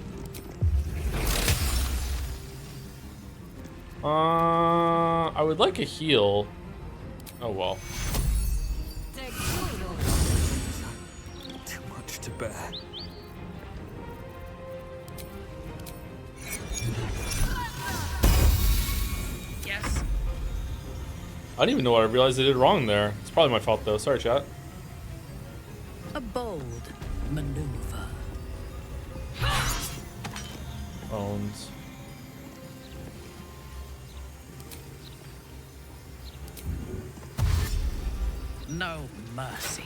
I would like a heal. Oh well. Too much to bear. Yes. I don't even know what I realized I did wrong there. It's probably my fault though. Sorry, chat. A bold maneuver. Bones. No mercy.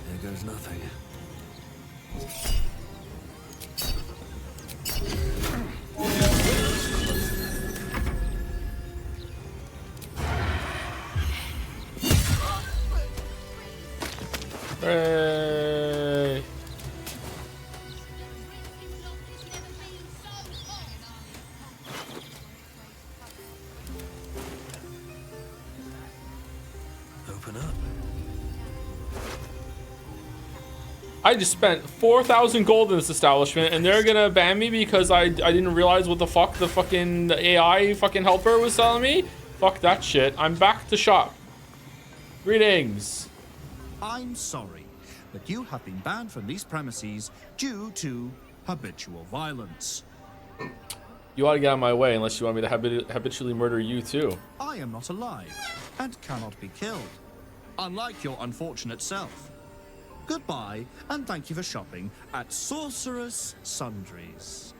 There goes nothing. Hooray! Open up. I just spent 4,000 gold in this establishment, and they're gonna ban me because I didn't realize what the fuck the fucking AI fucking helper was telling me? Fuck that shit. I'm back to shop. Greetings. I'm sorry, but you have been banned from these premises due to habitual violence. You ought to get out of my way unless you want me to habitually murder you too. I am not alive and cannot be killed, unlike your unfortunate self. Goodbye, and thank you for shopping at Sorceress Sundries.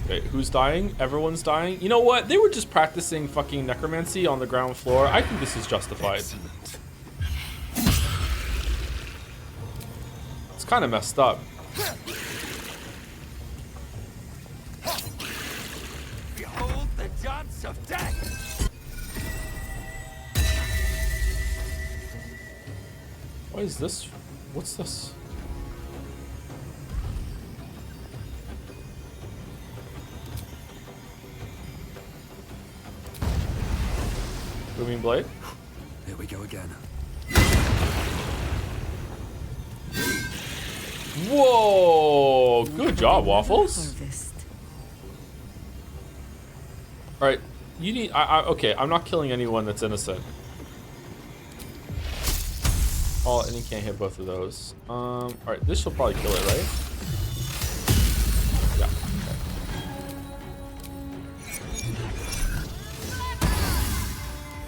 Okay, who's dying? Everyone's dying? You know what? They were just practicing fucking necromancy on the ground floor. I think this is justified. Excellent. It's kind of messed up. Behold the dance of death! What is this? What's this? Booming blade? Here we go again. Whoa! Good job, Waffles. Alright, you need... okay, I'm not killing anyone that's innocent. Oh, and you can't hit both of those. Alright, this will probably kill it, right? Yeah.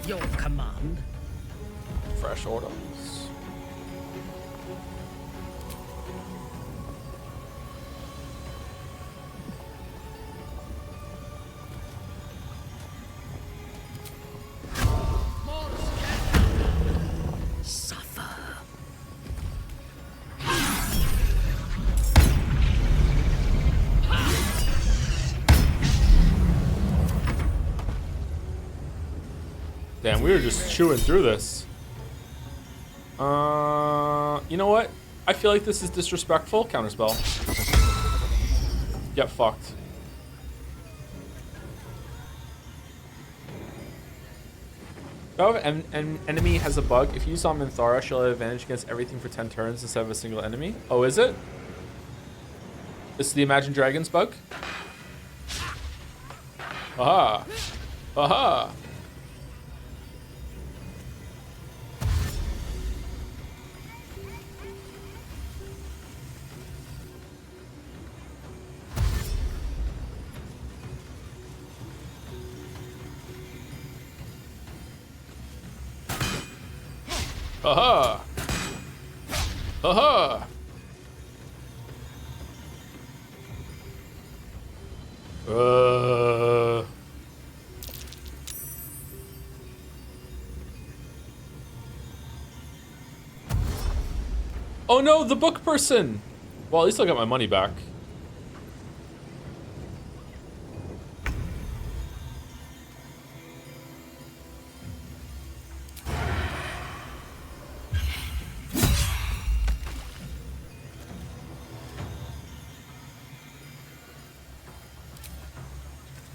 Okay. Your command. Fresh orders. Damn, we were just chewing through this. You know what? I feel like this is disrespectful. Counterspell. Get fucked. If an enemy has a bug, if you use on Minthara, she'll have advantage against everything for 10 turns instead of a single enemy. Oh, is it? This is the Imagine Dragons bug? Aha! Aha! Aha! Aha! Oh no, the book person! Well, at least I got my money back.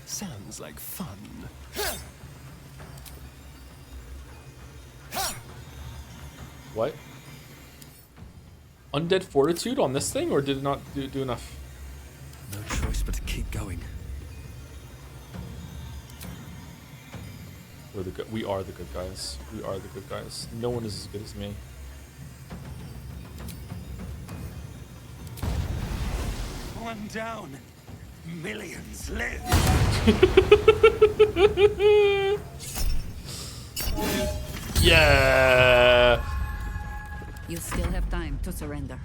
Sounds like fun. What? Undead fortitude on this thing, or did it not do enough? No choice but to keep going. We are the good guys. We are the good guys. No one is as good as me. One down. Millions live. Yeah. You still have time to surrender.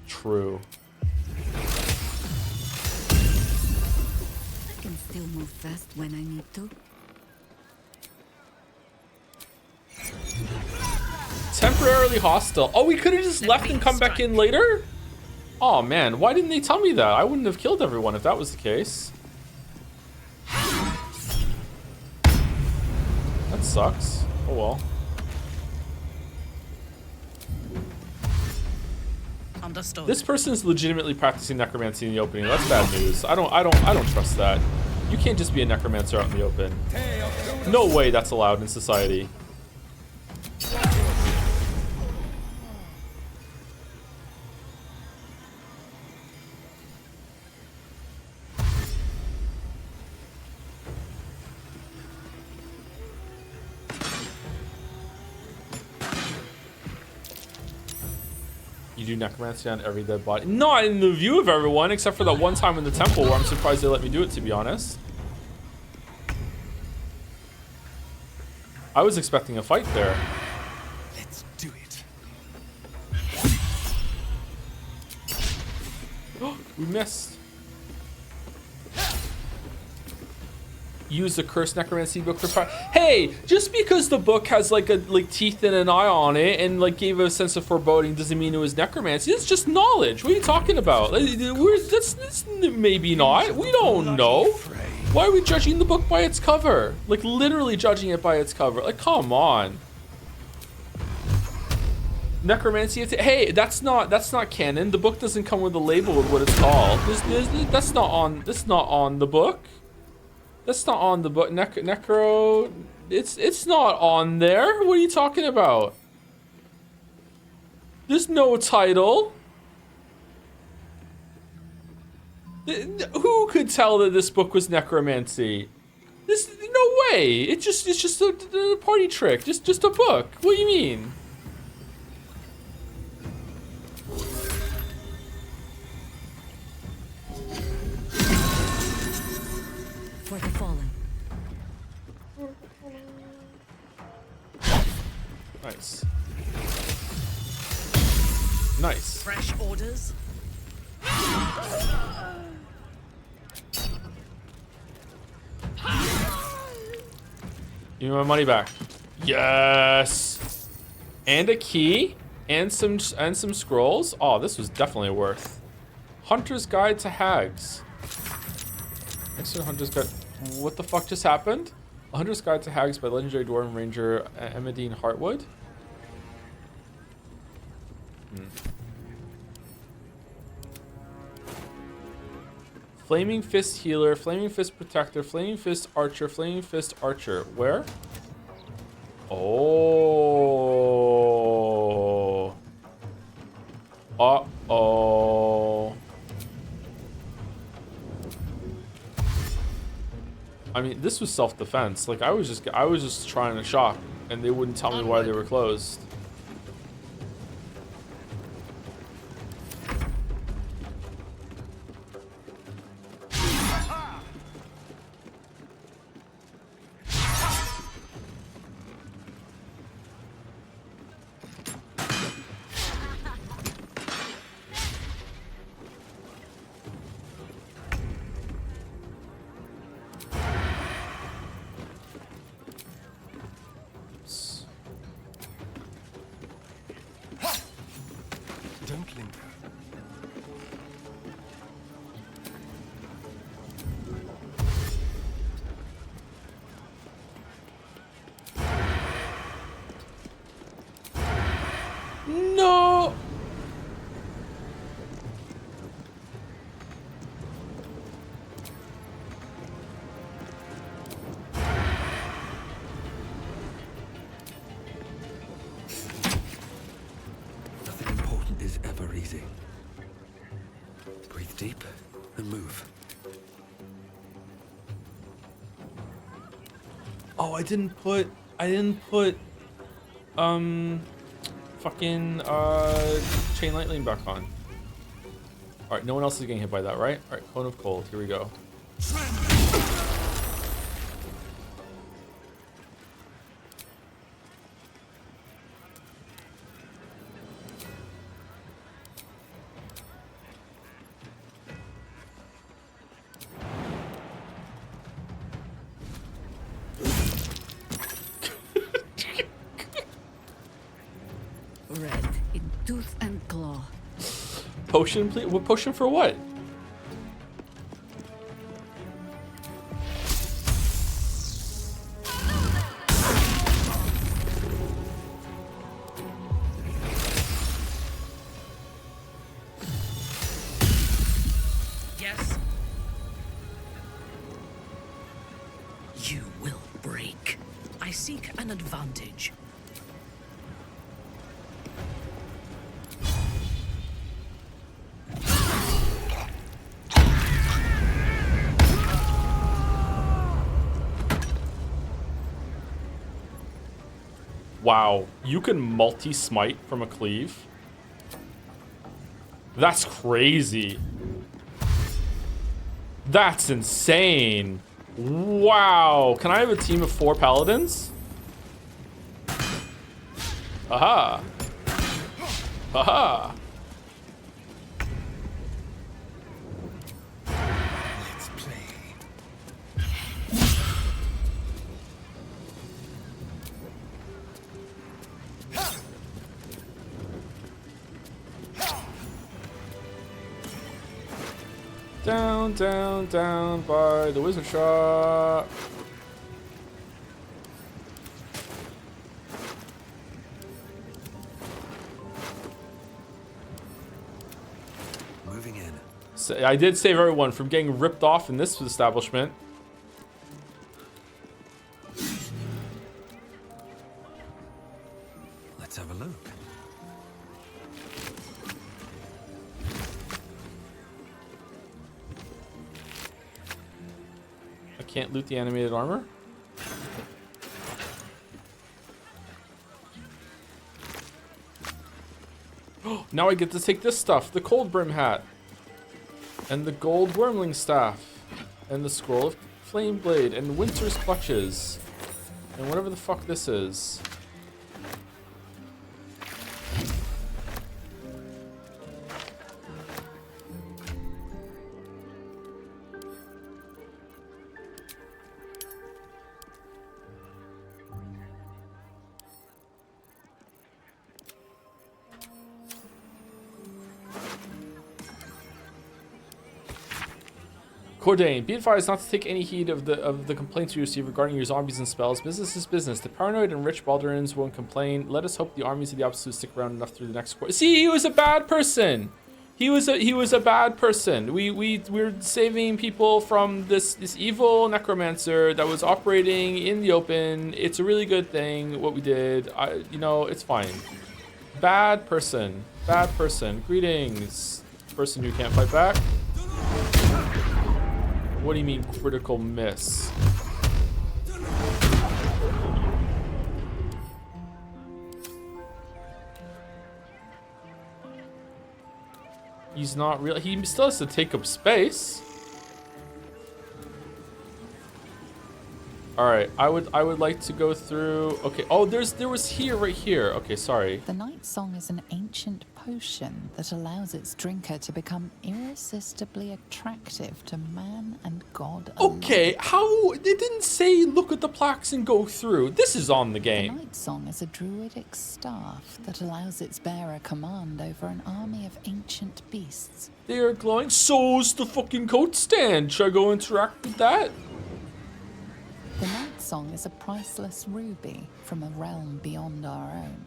True. I can still move fast when I need to. Temporarily hostile. Oh, we could have just left and come back in later? Oh man, why didn't they tell me that? I wouldn't have killed everyone if that was the case. That sucks. Oh well. Understood. This person's legitimately practicing necromancy in the opening. That's bad news. I don't trust that. You can't just be a necromancer out in the open. No way that's allowed in society. You do necromancy on every dead body. Not in the view of everyone, except for that one time in the temple where I'm surprised they let me do it, to be honest. I was expecting a fight there. Let's do it. We missed. Use the cursed necromancy book for power. Hey, just because the book has like teeth and an eye on it and like gave a sense of foreboding doesn't mean it was necromancy. It's just knowledge. What are you talking about? That's maybe not. We don't know. Why are we judging the book by its cover? Like literally judging it by its cover. Like come on. Necromancy. Hey, that's not canon. The book doesn't come with a label of what it's called. That's not on the book. That's not on the book. Necro. It's not on there. What are you talking about? There's no title. Who could tell that this book was necromancy? No way. It's just a party trick. Just a book. What do you mean? For the fallen. Nice. Nice. Fresh orders. Give me my money back. Yes. And a key and some scrolls. Oh, this was definitely worth. Hunter's Guide to Hags. Next to Hunter's Guide. What the fuck just happened? A Hunter's Guide to Hags by legendary Dwarven Ranger Emmeline Hartwood. Flaming Fist Healer, Flaming Fist Protector, Flaming Fist Archer, Flaming Fist Archer. Where? Oh. Uh-oh. I mean, this was self-defense. Like I was just trying to shop, and they wouldn't tell me why they were closed. Don't linger. No. Nothing important is ever easy. Breathe deep and move. Oh, I didn't put fucking chain lightning back on. All right, no one else is getting hit by that, right? All right, Cone of Cold. Here we go. Red in tooth and claw. Potion, please. What potion for what? Yes? You will break. I seek an advantage. Wow, you can multi-smite from a cleave? That's crazy. That's insane. Wow, can I have a team of 4 paladins? Aha. Aha. Let's play. Down, down, down by the wizard shop. Moving in. So I did save everyone from getting ripped off in this establishment. Let's have a look. I can't loot the animated armor. Now I get to take this stuff, the cold brim hat, and the gold wormling staff, and the scroll of flame blade, and winter's clutches, and whatever the fuck this is. Cordain, be advised not to take any heed of the complaints we receive regarding your zombies and spells. Business is business. The paranoid and rich Baldurins won't complain. Let us hope the armies of the Absolute stick around enough through the next quarter. See, he was a bad person. He was a bad person. We're saving people from this evil necromancer that was operating in the open. It's a really good thing what we did. You know, it's fine. Bad person. Bad person. Greetings, person who can't fight back. What do you mean critical miss? He's not real. He still has to take up space. All right, I would like to go through. Okay. Oh, there was here right here. Okay, sorry. The Night Song is an ancient potion that allows its drinker to become irresistibly attractive to man and God alike. Okay, how it didn't say look at the plaques and go through. This is on the The game. Night Song is a druidic staff that allows its bearer command over an army of ancient beasts. They are glowing. So's the fucking coat stand. Should I go interact with that? The Night Song is a priceless ruby from a realm beyond our own.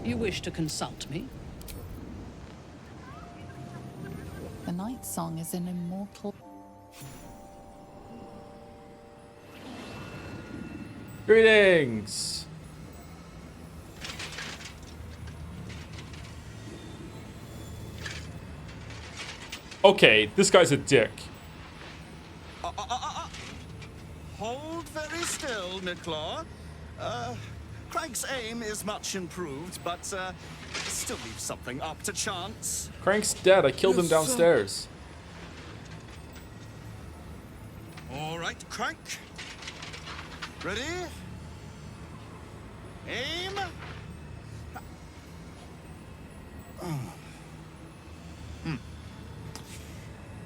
You wish to consult me? The Night Song is an immortal... Greetings. Okay, this guy's a dick. Hold very still, Nicklaw. Craig's aim is much improved, but still leaves something up to chance. Crank's dead. I killed him downstairs. All right, Crank. Ready? Aim.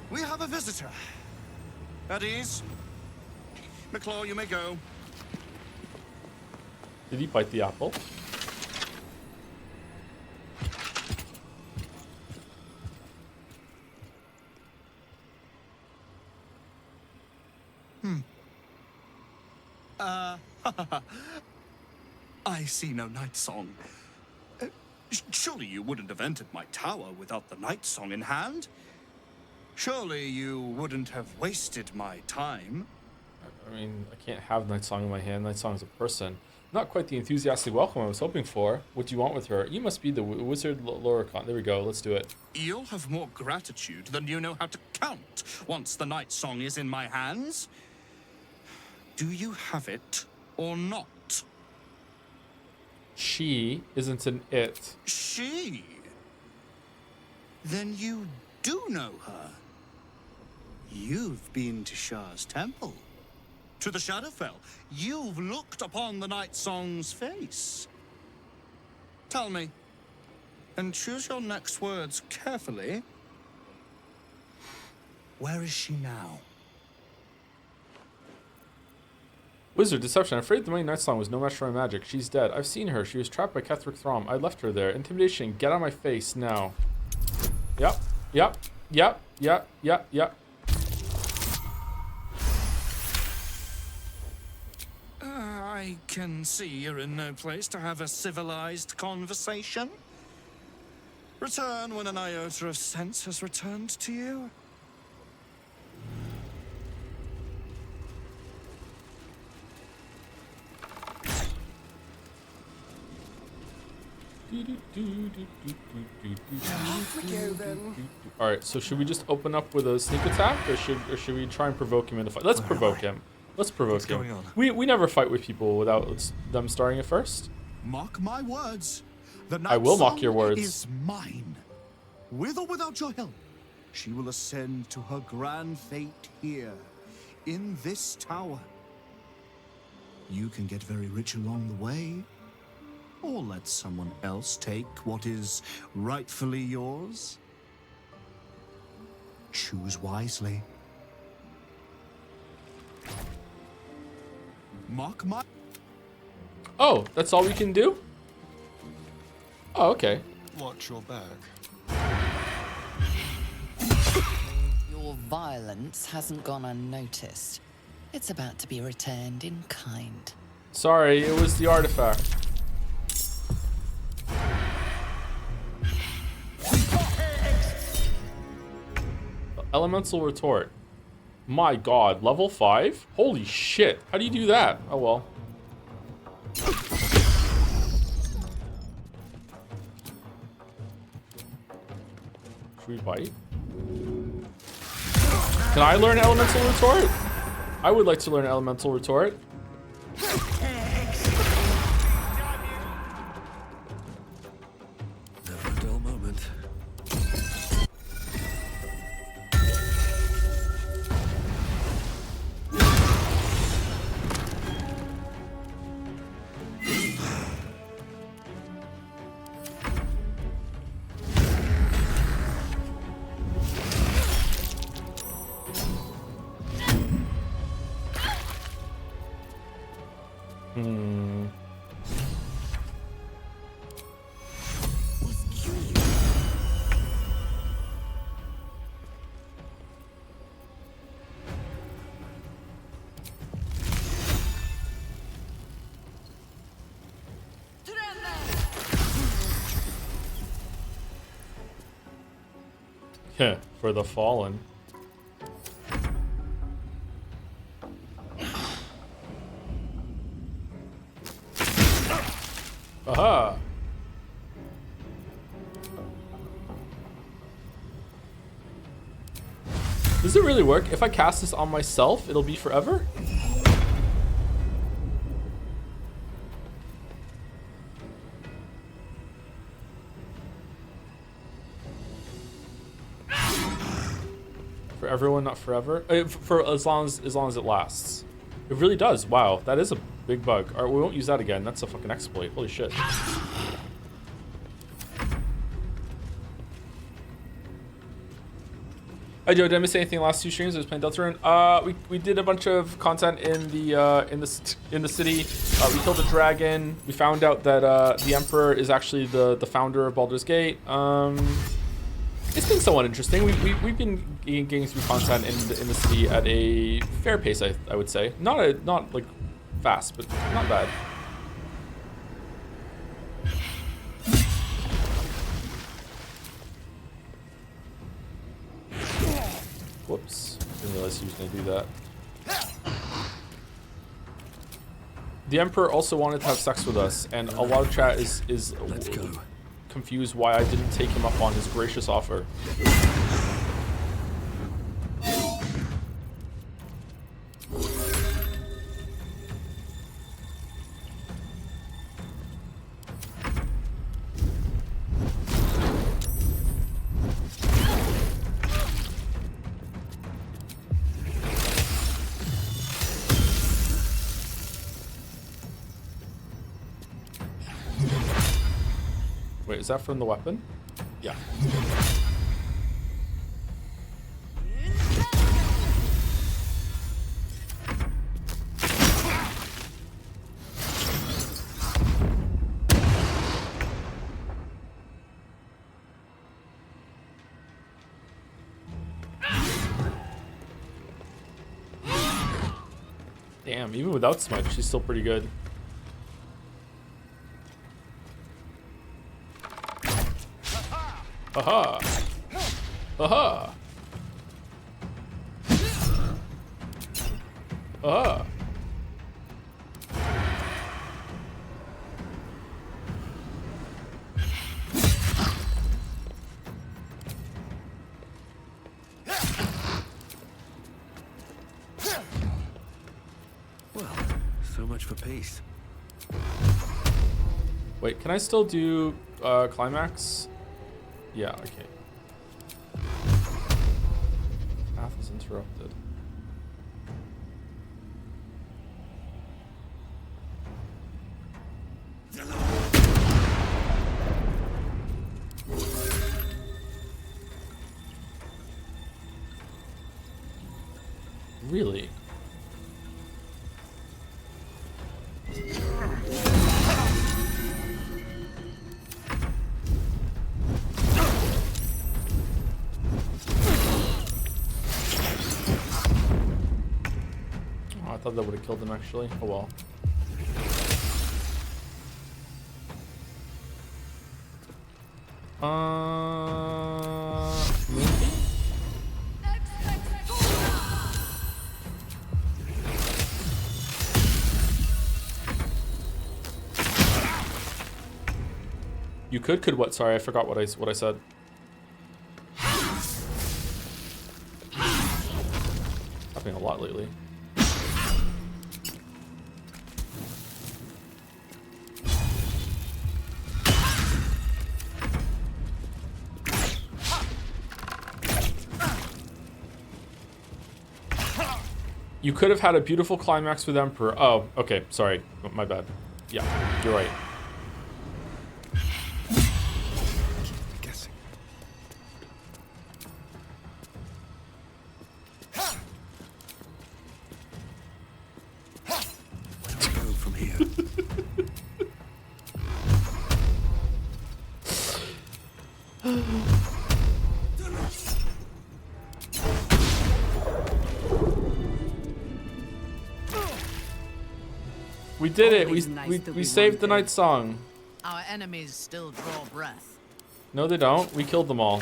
We have a visitor. At ease. Nicklaw, you may go. Did he bite the apple? I see no Night Song. Surely you wouldn't have entered my tower without the Night Song in hand? Surely you wouldn't have wasted my time? I mean, I can't have Night Song in my hand. Night Song is a person. Not quite the enthusiastic welcome I was hoping for. What do you want with her? You must be the wizard Loricon. There we go. Let's do it. You'll have more gratitude than you know how to count once the Night Song is in my hands. Do you have it or not? She isn't an it. She? Then you do know her. You've been to Shah's temple. To the Shadowfell. You've looked upon the Night Song's face. Tell me, and choose your next words carefully. Where is she now? Wizard, deception. I'm afraid the mighty Night Song was no match for my magic. She's dead. I've seen her. She was trapped by Ketheric Throm. I left her there. Intimidation. Get out of my face now. Yep. Yep. Yep. Yep. Yep. Yep. I can see you're in no place to have a civilized conversation. Return when an iota of sense has returned to you. Alright, so should we just open up with a sneak attack, or should we try and provoke him into fight? Let's provoke him. Let's provoke him. Going on? We never fight with people without them starting it first. Mark my words. The I will Night mock your Song words. is mine. With or without your help, she will ascend to her grand fate here, in this tower. You can get very rich along the way, or let someone else take what is rightfully yours. Choose wisely. Mark my... Oh, that's all we can do? Oh, okay. Watch your back. Your violence hasn't gone unnoticed. It's about to be returned in kind. Sorry, it was the artifact. Elemental retort. My god, level 5? Holy shit. How do you do that? Oh well. Should we bite? Can I learn elemental retort? I would like to learn elemental retort. Never a dull moment. For the fallen. Aha! Does it really work? If I cast this on myself, it'll be forever? For everyone, not forever. For as long as it lasts. It really does. Wow, that is a big bug. All right, we won't use that again. That's a fucking exploit. Holy shit. Hi Joe, did I miss anything last 2 streams? I was playing Deltarune. We did a bunch of content in the city. We killed a dragon. We found out that the Emperor is actually the founder of Baldur's Gate. It's been somewhat interesting. We've been getting through content in the city at a fair pace, I would say. Not like fast, but not bad. Whoops. Didn't realize he was going to do that. The Emperor also wanted to have sex with us, and a lot of chat is Let's go. Confused why I didn't take him up on his gracious offer. Wait, is that from the weapon? Yeah. Damn, even without smite, she's still pretty good. Aha! Aha! Aha! Well, so much for peace. Wait, can I still do climax? Yeah, okay. Path is interrupted. Really? thought that would have killed him actually. Oh well. Maybe? You could what? Sorry, I forgot what I said. Happening a lot lately. You could have had a beautiful climax with Emperor. Oh, okay, sorry, my bad. Yeah, you're right. Guessing. Where do we go from here? We did it. Always nice to We be saved the wanted. night song. Our enemies still draw breath. No, they don't. We killed them all.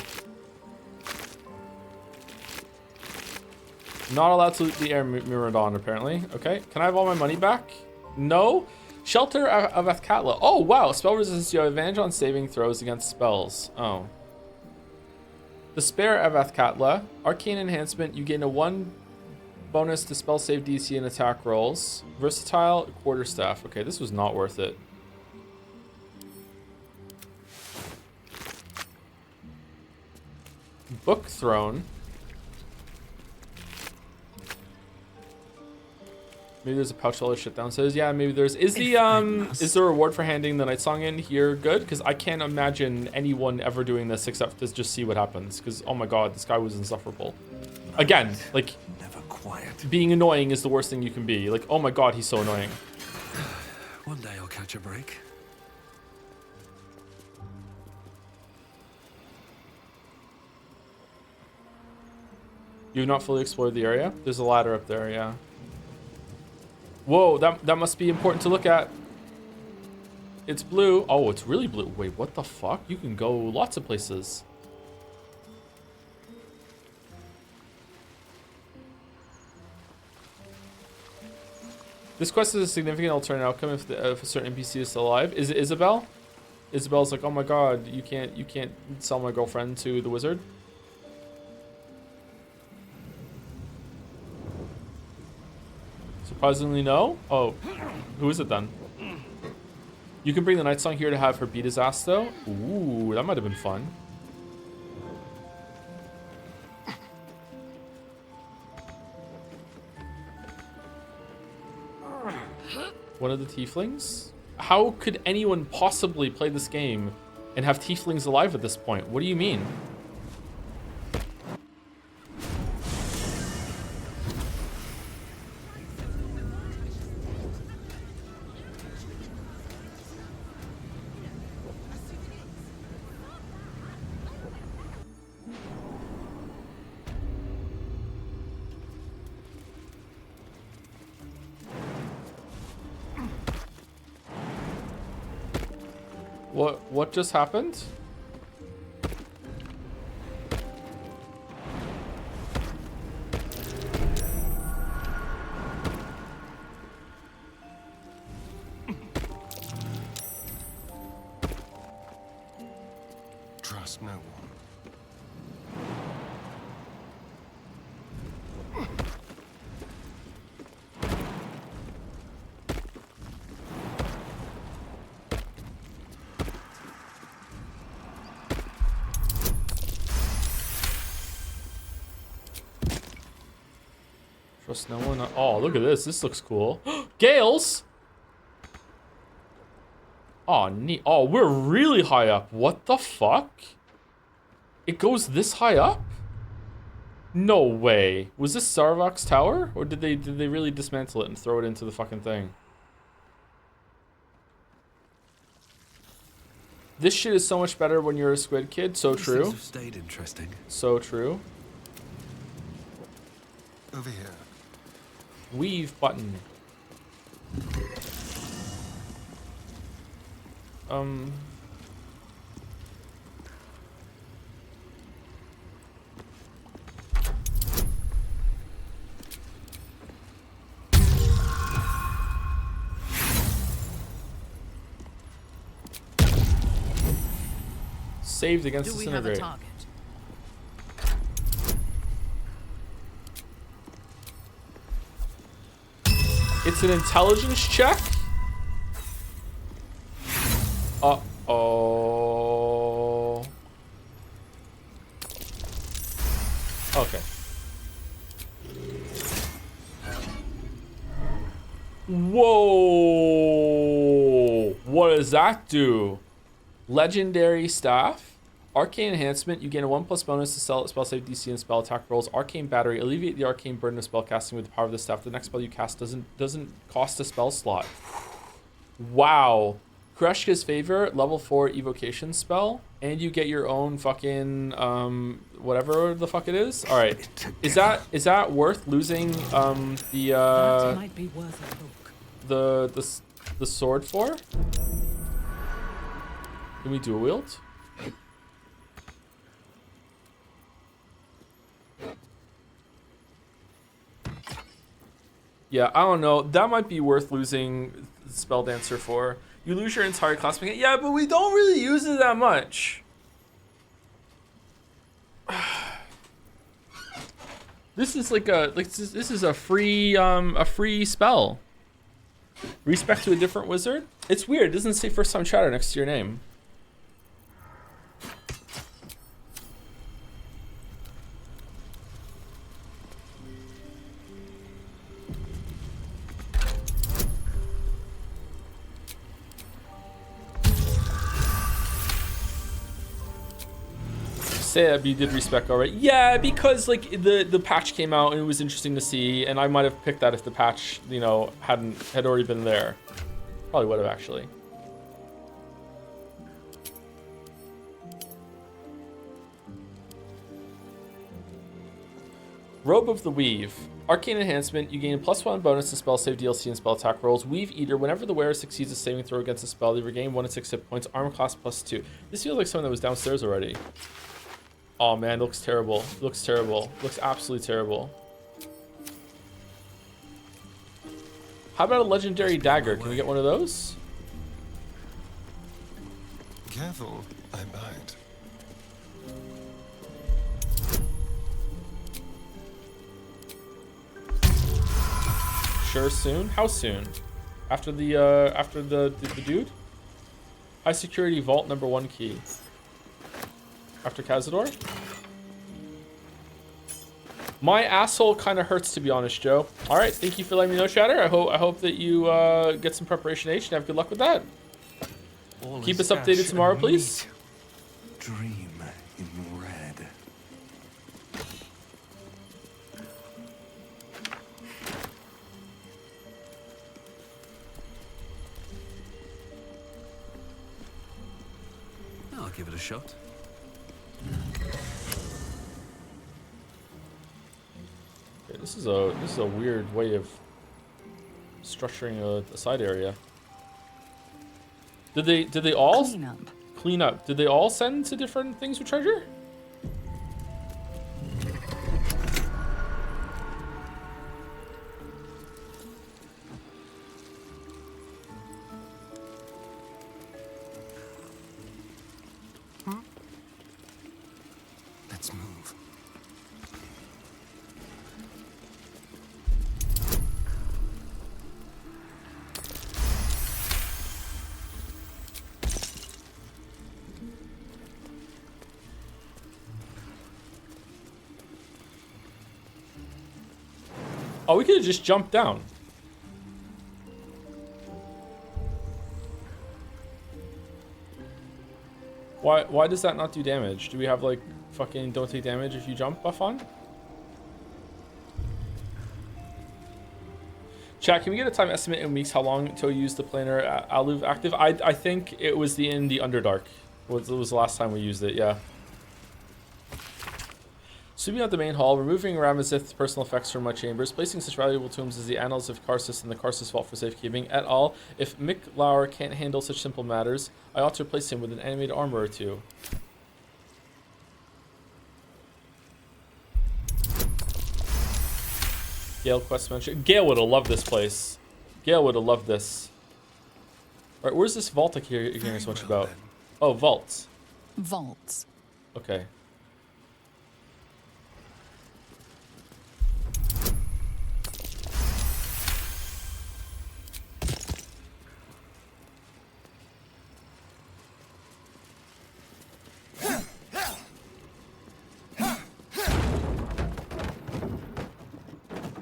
Not allowed to loot the air Miradon, apparently. Okay. Can I have all my money back? No. Shelter of Athkatla. Oh, wow. Spell resistance. You have advantage on saving throws against spells. Oh. The Spare of Athkatla. Arcane enhancement. You gain a 1 bonus to spell save DC and attack rolls. Versatile quarterstaff. Okay, this was not worth it. Book Throne. Maybe there's a pouch full of shit downstairs. Yeah, maybe there's. Is the reward for handing the night song in here good? Because I can't imagine anyone ever doing this except to just see what happens. Because oh my god, this guy was insufferable. Again, like Never quiet. being annoying is the worst thing you can be. Like oh my god, he's so annoying. One day I'll catch a break. You've not fully explored the area. There's a ladder up there. Yeah. Whoa, that must be important to look at. It's blue. Oh, it's really blue. Wait, what the fuck? You can go lots of places. This quest is a significant alternate outcome if a certain NPC is still alive. Is it Isabel? Isabel's like, oh my god, you can't sell my girlfriend to the wizard. Surprisingly, no. Oh, who is it then? You can bring the night song here to have her beat his ass, though. Ooh, that might have been fun. One of the tieflings? How could anyone possibly play this game and have tieflings alive at this point? What do you mean? What just happened? Trust no one. Trust no one. Oh, look at this. This looks cool. Gales! Oh, neat. Oh, we're really high up. What the fuck? It goes this high up? No way. Was this Sarvok's tower? Or did they really dismantle it and throw it into the fucking thing? This shit is so much better when you're a squid kid. So These true. things have stayed interesting. So true. Over here. Weave button. Saved against Do we have a disintegrate. target? It's an intelligence check. Uh-oh. Okay. Whoa! What does that do? Legendary staff. Arcane enhancement. You gain a 1+ bonus to spell save DC and spell attack rolls. Arcane battery. Alleviate the arcane burden of spell casting with the power of the staff. The next spell you cast doesn't cost a spell slot. Wow. Kreshka's favor, level 4 evocation spell, and you get your own fucking whatever the fuck it is. All right. Is that worth losing That might be worth a look. the sword for? Can we dual wield? Yeah, I don't know. That might be worth losing Spell Dancer for. You lose your entire class mechanic. Yeah, but we don't really use it that much. This is like this is a free spell. Respect to a different wizard. It's weird. It doesn't say first time chatter next to your name. Say that, but you did respec already. Yeah, because like the patch came out and it was interesting to see, and I might have picked that if the patch, you know, had already been there. Probably would have actually. Robe of the Weave. Arcane enhancement. You gain a +1 bonus to spell save DLC and spell attack rolls. Weave Eater. Whenever the wearer succeeds a saving throw against a spell, you regain 1 to 6 hit points. Armor class +2. This feels like something that was downstairs already. Oh man, it looks terrible. It looks terrible. It looks absolutely terrible. How about a legendary dagger? Can we get one of those? Careful, I bite. Sure, soon. How soon? After the dude? High security vault #1 key. After Cazador? My asshole kind of hurts, to be honest, Joe. All right, thank you for letting me know, Chatter. I hope that you get some preparation H and have good luck with that. All Keep is us updated ash tomorrow, and please. meat. Dream in red. I'll give it a shot. Okay, this is a weird way of structuring a side area. Did they all clean up? Did they all send to different things with treasure? Let's move. Oh, we could have just jumped down. Why does that not do damage? Do we have like fucking don't take damage if you jump buff on? Chat, can we get a time estimate in weeks how long until you use the planar Aluv active? I think it was in the Underdark. It was the last time we used it, yeah. Sweeping out the main hall, removing Ramazith's personal effects from my chambers, placing such valuable tombs as the Annals of Karsus and the Karsus Vault for safekeeping, et al. If Mick Lauer can't handle such simple matters, I ought to replace him with an animated armor or two. Gale quest mention. Gale would have loved this place. Gale would have loved this. Alright, where's this vault I hear hearing so much about? Oh, vaults. Vaults. Okay.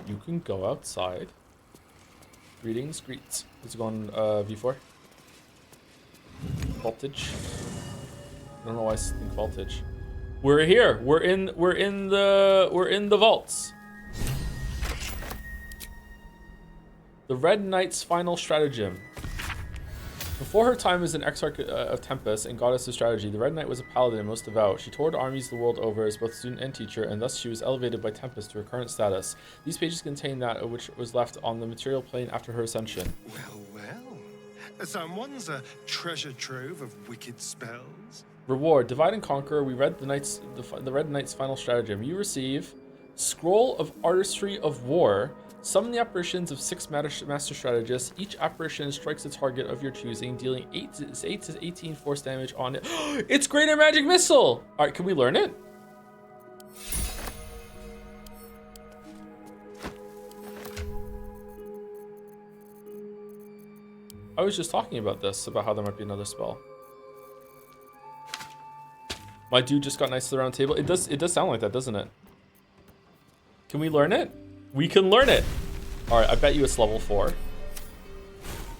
You can go outside. Greetings, greets. Let's go on V4. Voltage. I don't know why I think voltage. We're here. We're in the vaults. The Red Knight's final stratagem. Before her time as an exarch of Tempest and goddess of strategy, the Red Knight was a paladin and most devout. She toured armies the world over as both student and teacher, and thus she was elevated by Tempest to her current status. These pages contain that which was left on the material plane after her ascension. Well. Someone's a treasure trove of wicked spells. Reward: Divide and Conquer. We read the Red Knight's final stratagem. You receive Scroll of Artistry of War. Summon the apparitions of 6 master strategists. Each apparition strikes a target of your choosing, dealing 8 to 18 force damage on it. It's Greater Magic Missile! Alright, can we learn it? I was just talking about this, about how there might be another spell. My dude just got nice to the round table. It does sound like that, doesn't it? Can we learn it? We can learn it. All right, I bet you it's level 4.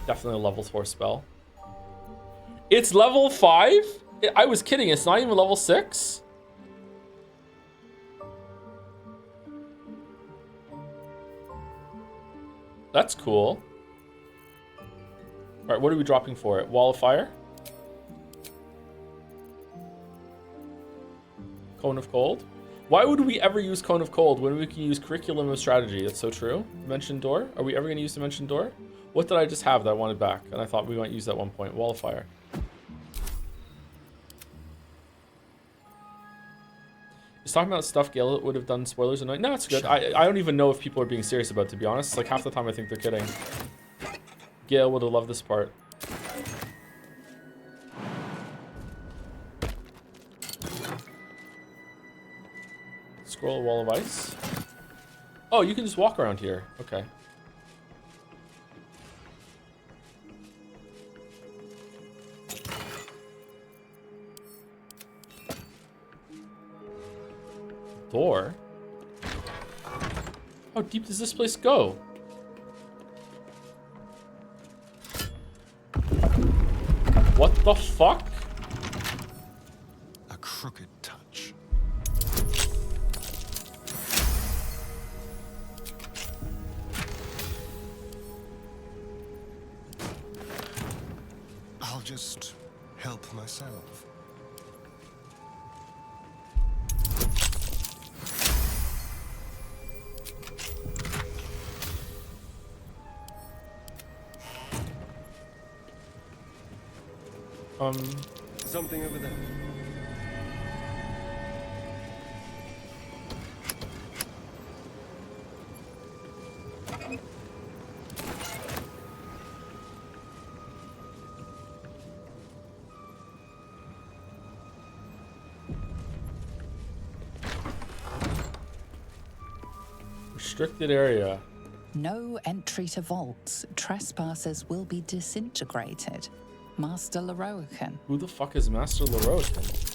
Definitely a level 4 spell. It's level 5? I was kidding. It's not even level 6? That's cool. All right, what are we dropping for it? Wall of Fire? Cone of Cold? Why would we ever use Cone of Cold when we can use Curriculum of Strategy? That's so true. Dimension Door? Are we ever going to use Dimension Door? What did I just have that I wanted back? And I thought we might use that at one point. Wall of Fire. He's talking about stuff Gale would have done spoilers and no, it's good. I don't even know if people are being serious about it, to be honest. Like half the time I think they're kidding. Gale would have loved this part. Scroll Wall of Ice. Oh, you can just walk around here. Okay. Door? How deep does this place go? What the fuck? A crooked touch. I'll just help myself. Something over there. Restricted area. No entry to vaults. Trespassers will be disintegrated. Master Leroican. Who the fuck is Master Leroican?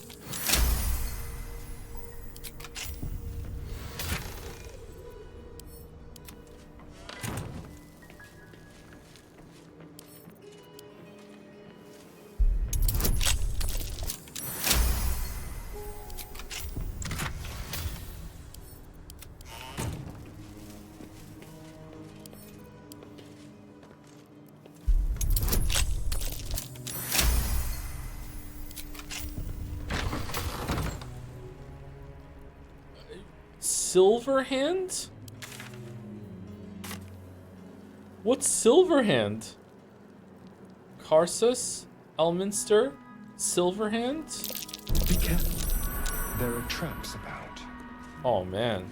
Silverhand? What's Silverhand? Karsus? Elminster? Silverhand? Be careful. There are traps about. Oh, man.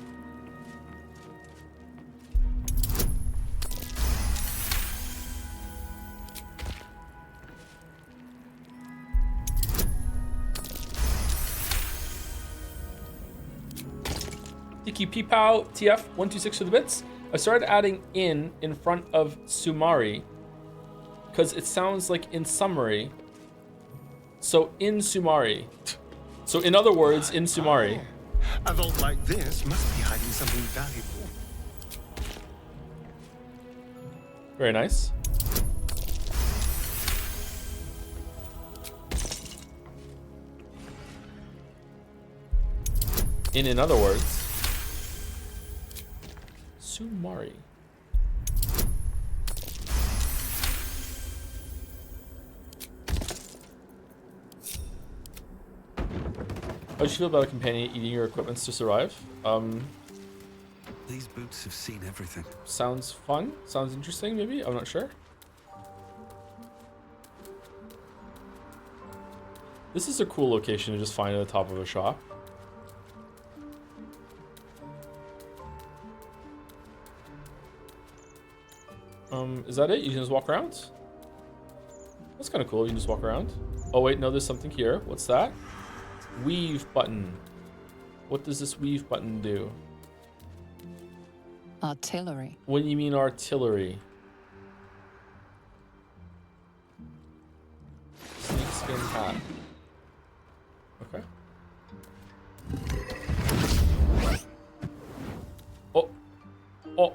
Tiki Peepow TF 126 for the bits. I started adding in front of Sumari because it sounds like in summary. So in Sumari. So in other words, in Sumari. A vault like this must be hiding something valuable. Very nice. In other words, Sumari. How do you feel about a companion eating your equipments to survive? These boots have seen everything. Sounds fun. Sounds interesting, maybe? I'm not sure. This is a cool location to just find at the top of a shop. Is that it? You can just walk around? That's kind of cool. You can just walk around. Oh, wait. No, there's something here. What's that? Weave button. What does this weave button do? Artillery. What do you mean artillery? Snakeskin hat. Okay. Oh. Oh.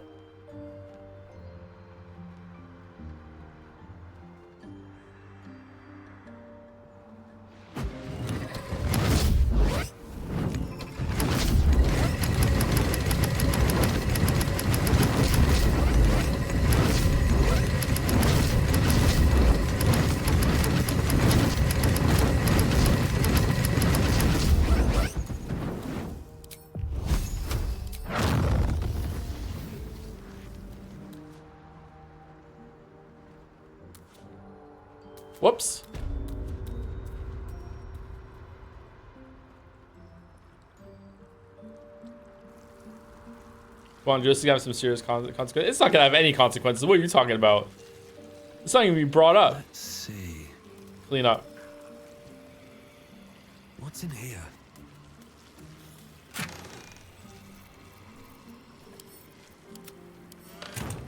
Whoops. Come on, just to have some serious consequences. It's not gonna have any consequences. What are you talking about? It's not even be brought up. Let's see. Clean up. What's in here?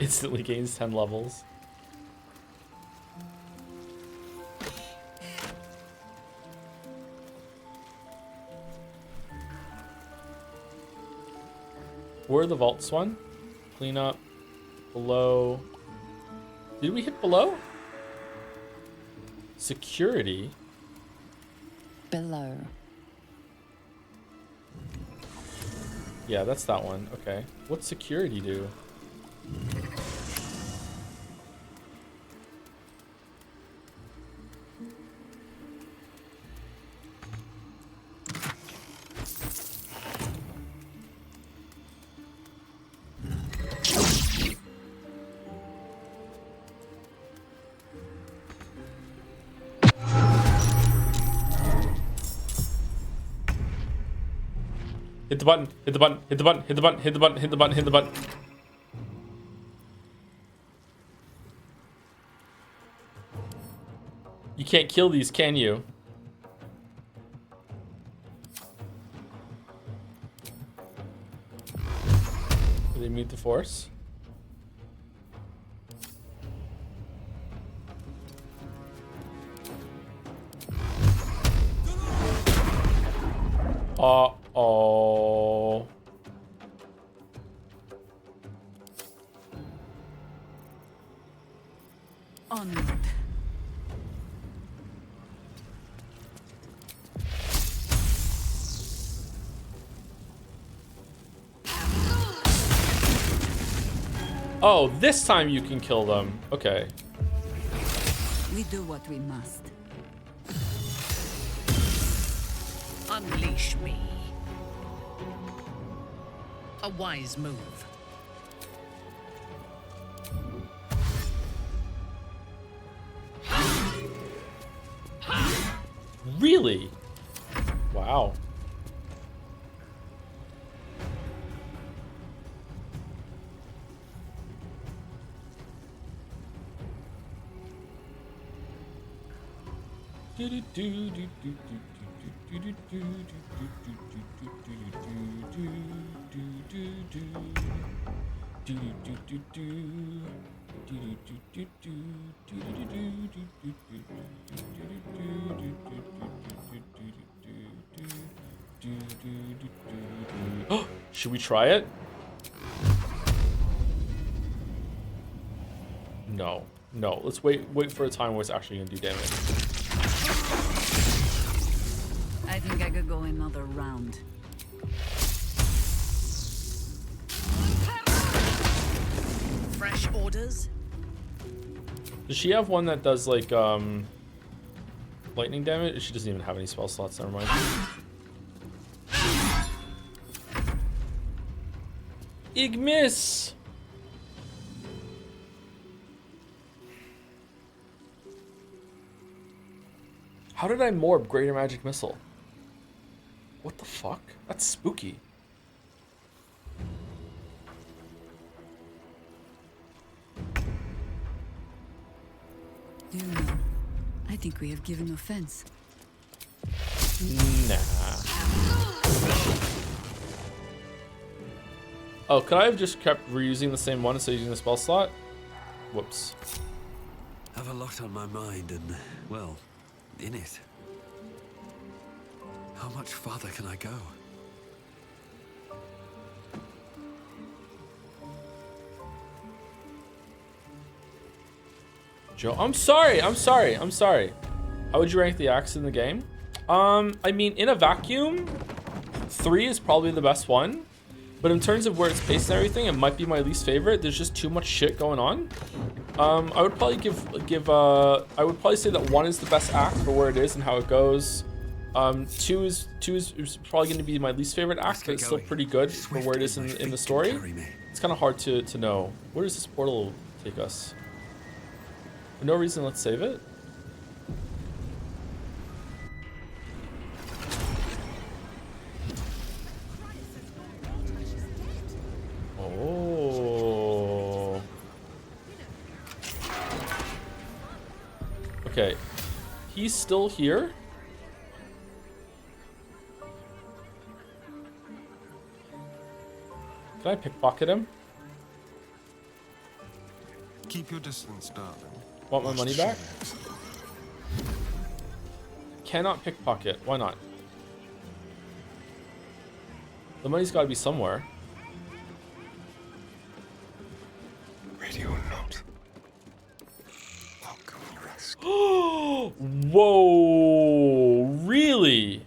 Instantly gains 10 levels. Where are the vaults one? Clean up. Below. Did we hit below? Security. Below. Yeah, that's that one. Okay. What's security do? Hit the button, hit the button, hit the button, hit the button, hit the button, hit the button, hit the button. You can't kill these, can you? Do they mute the force? Uh-oh. Onward. Oh, this time you can kill them. Okay. We do what we must. Unleash me. A wise move. Really? Wow. Should we try it? No. No. Let's wait for a time where it's actually gonna do damage. I think I could go another round. Fresh orders? Does she have one that does like lightning damage? She doesn't even have any spell slots, never mind. Igmis! How did I morb Greater Magic Missile? What the fuck? That's spooky. You know, I think we have given offense. Nah. Oh, could I have just kept reusing the same one instead of using the spell slot? Whoops. Have a lot on my mind and, well, in it. How much farther can I go? Joe, I'm sorry. How would you rank the axe in the game? I mean, in a vacuum, 3 is probably the best one. But in terms of where it's paced and everything, it might be my least favorite. There's just too much shit going on. I would probably I would probably say that 1 is the best act for where it is and how it goes. 2 is probably going to be my least favorite act, but it's still pretty good for where it is in the story. It's kind of hard to know. Where does this portal take us? For no reason, let's save it. Oh. Okay. He's still here. Can I pickpocket him? Keep your distance, darling. Want my money back? Cannot pickpocket. Why not? The money's got to be somewhere. Radio note. Welcome rescue. Whoa! Really?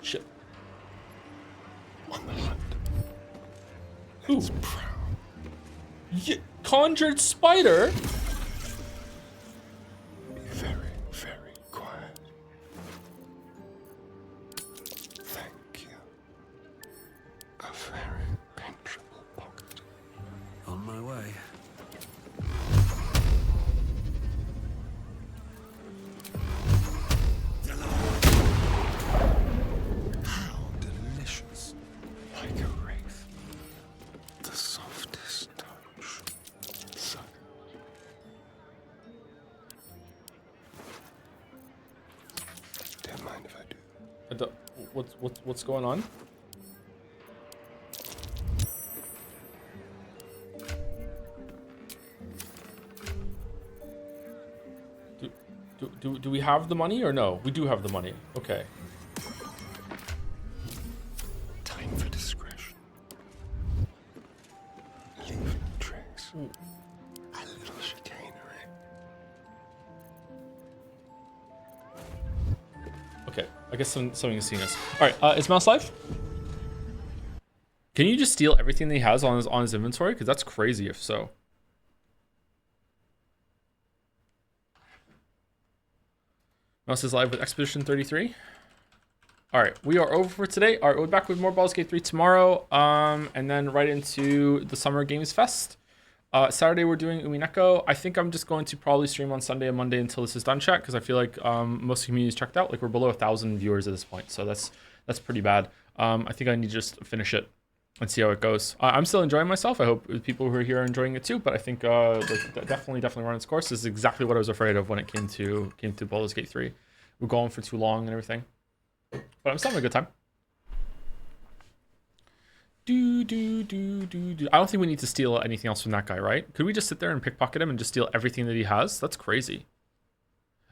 Shit. On the hunt. Ooh. Yeah, conjured spider? Be very, very quiet. Thank you. A very penetrable pocket. On my way. How delicious. Like a wraith. The softest touch. So. Don't mind if I do. What's going on? Do we have the money or no? We do have the money. Okay. Time for discretion. Leave no trace. A little chicanery. Okay. I guess something has seen us. All right. Is Mouse live? Can you just steal everything that he has on his inventory? Because that's crazy if so. Mouse is live with Expedition 33. All right, we are over for today. All right, we'll be back with more Baldur's Gate 3 tomorrow, and then right into the Summer Games Fest. Saturday we're doing Umineko. I think I'm just going to probably stream on Sunday and Monday until this is done, chat, because I feel like most of the community's checked out. Like we're below 1,000 viewers at this point, so that's pretty bad. I think I need to just finish it and see how it goes. I'm still enjoying myself. I hope the people who are here are enjoying it too. But I think definitely run its course. This is exactly what I was afraid of when it came to Baldur's Gate 3. We're going for too long and everything, but I'm still having a good time. I don't think we need to steal anything else from that guy, right? Could we just sit there and pickpocket him and just steal everything that he has? That's crazy.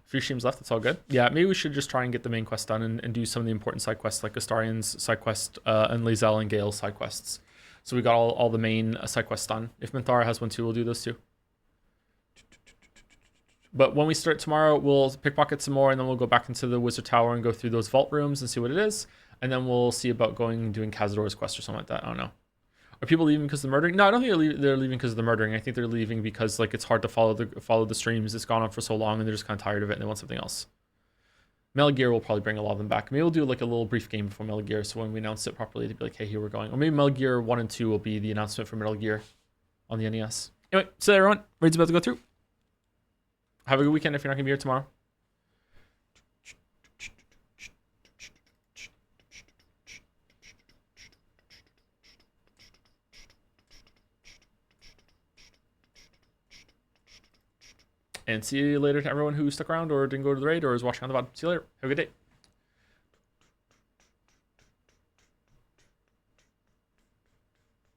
3 streams left, that's all good. Yeah, maybe we should just try and get the main quest done and do some of the important side quests, like Astarian's side quest and Lae'zel and Gale's side quests. So we got all the main side quests done. If Minthara has one too, we'll do those too. But when we start tomorrow, we'll pickpocket some more, and then we'll go back into the Wizard Tower and go through those vault rooms and see what it is. And then we'll see about going and doing Cazador's quest or something like that. I don't know. Are people leaving because of the murdering? No, I don't think they're leaving because of the murdering. I think they're leaving because like it's hard to follow the streams. It's gone on for so long, and they're just kind of tired of it, and they want something else. Metal Gear will probably bring a lot of them back. Maybe we'll do like a little brief game before Metal Gear, so when we announce it properly, to be like, hey, here we're going. Or maybe Metal Gear 1 and 2 will be the announcement for Metal Gear on the NES. Anyway, so everyone, raid's about to go through. Have a good weekend if you're not gonna be here tomorrow. And see you later to everyone who stuck around or didn't go to the raid or is watching on the VOD. See you later. Have a good day.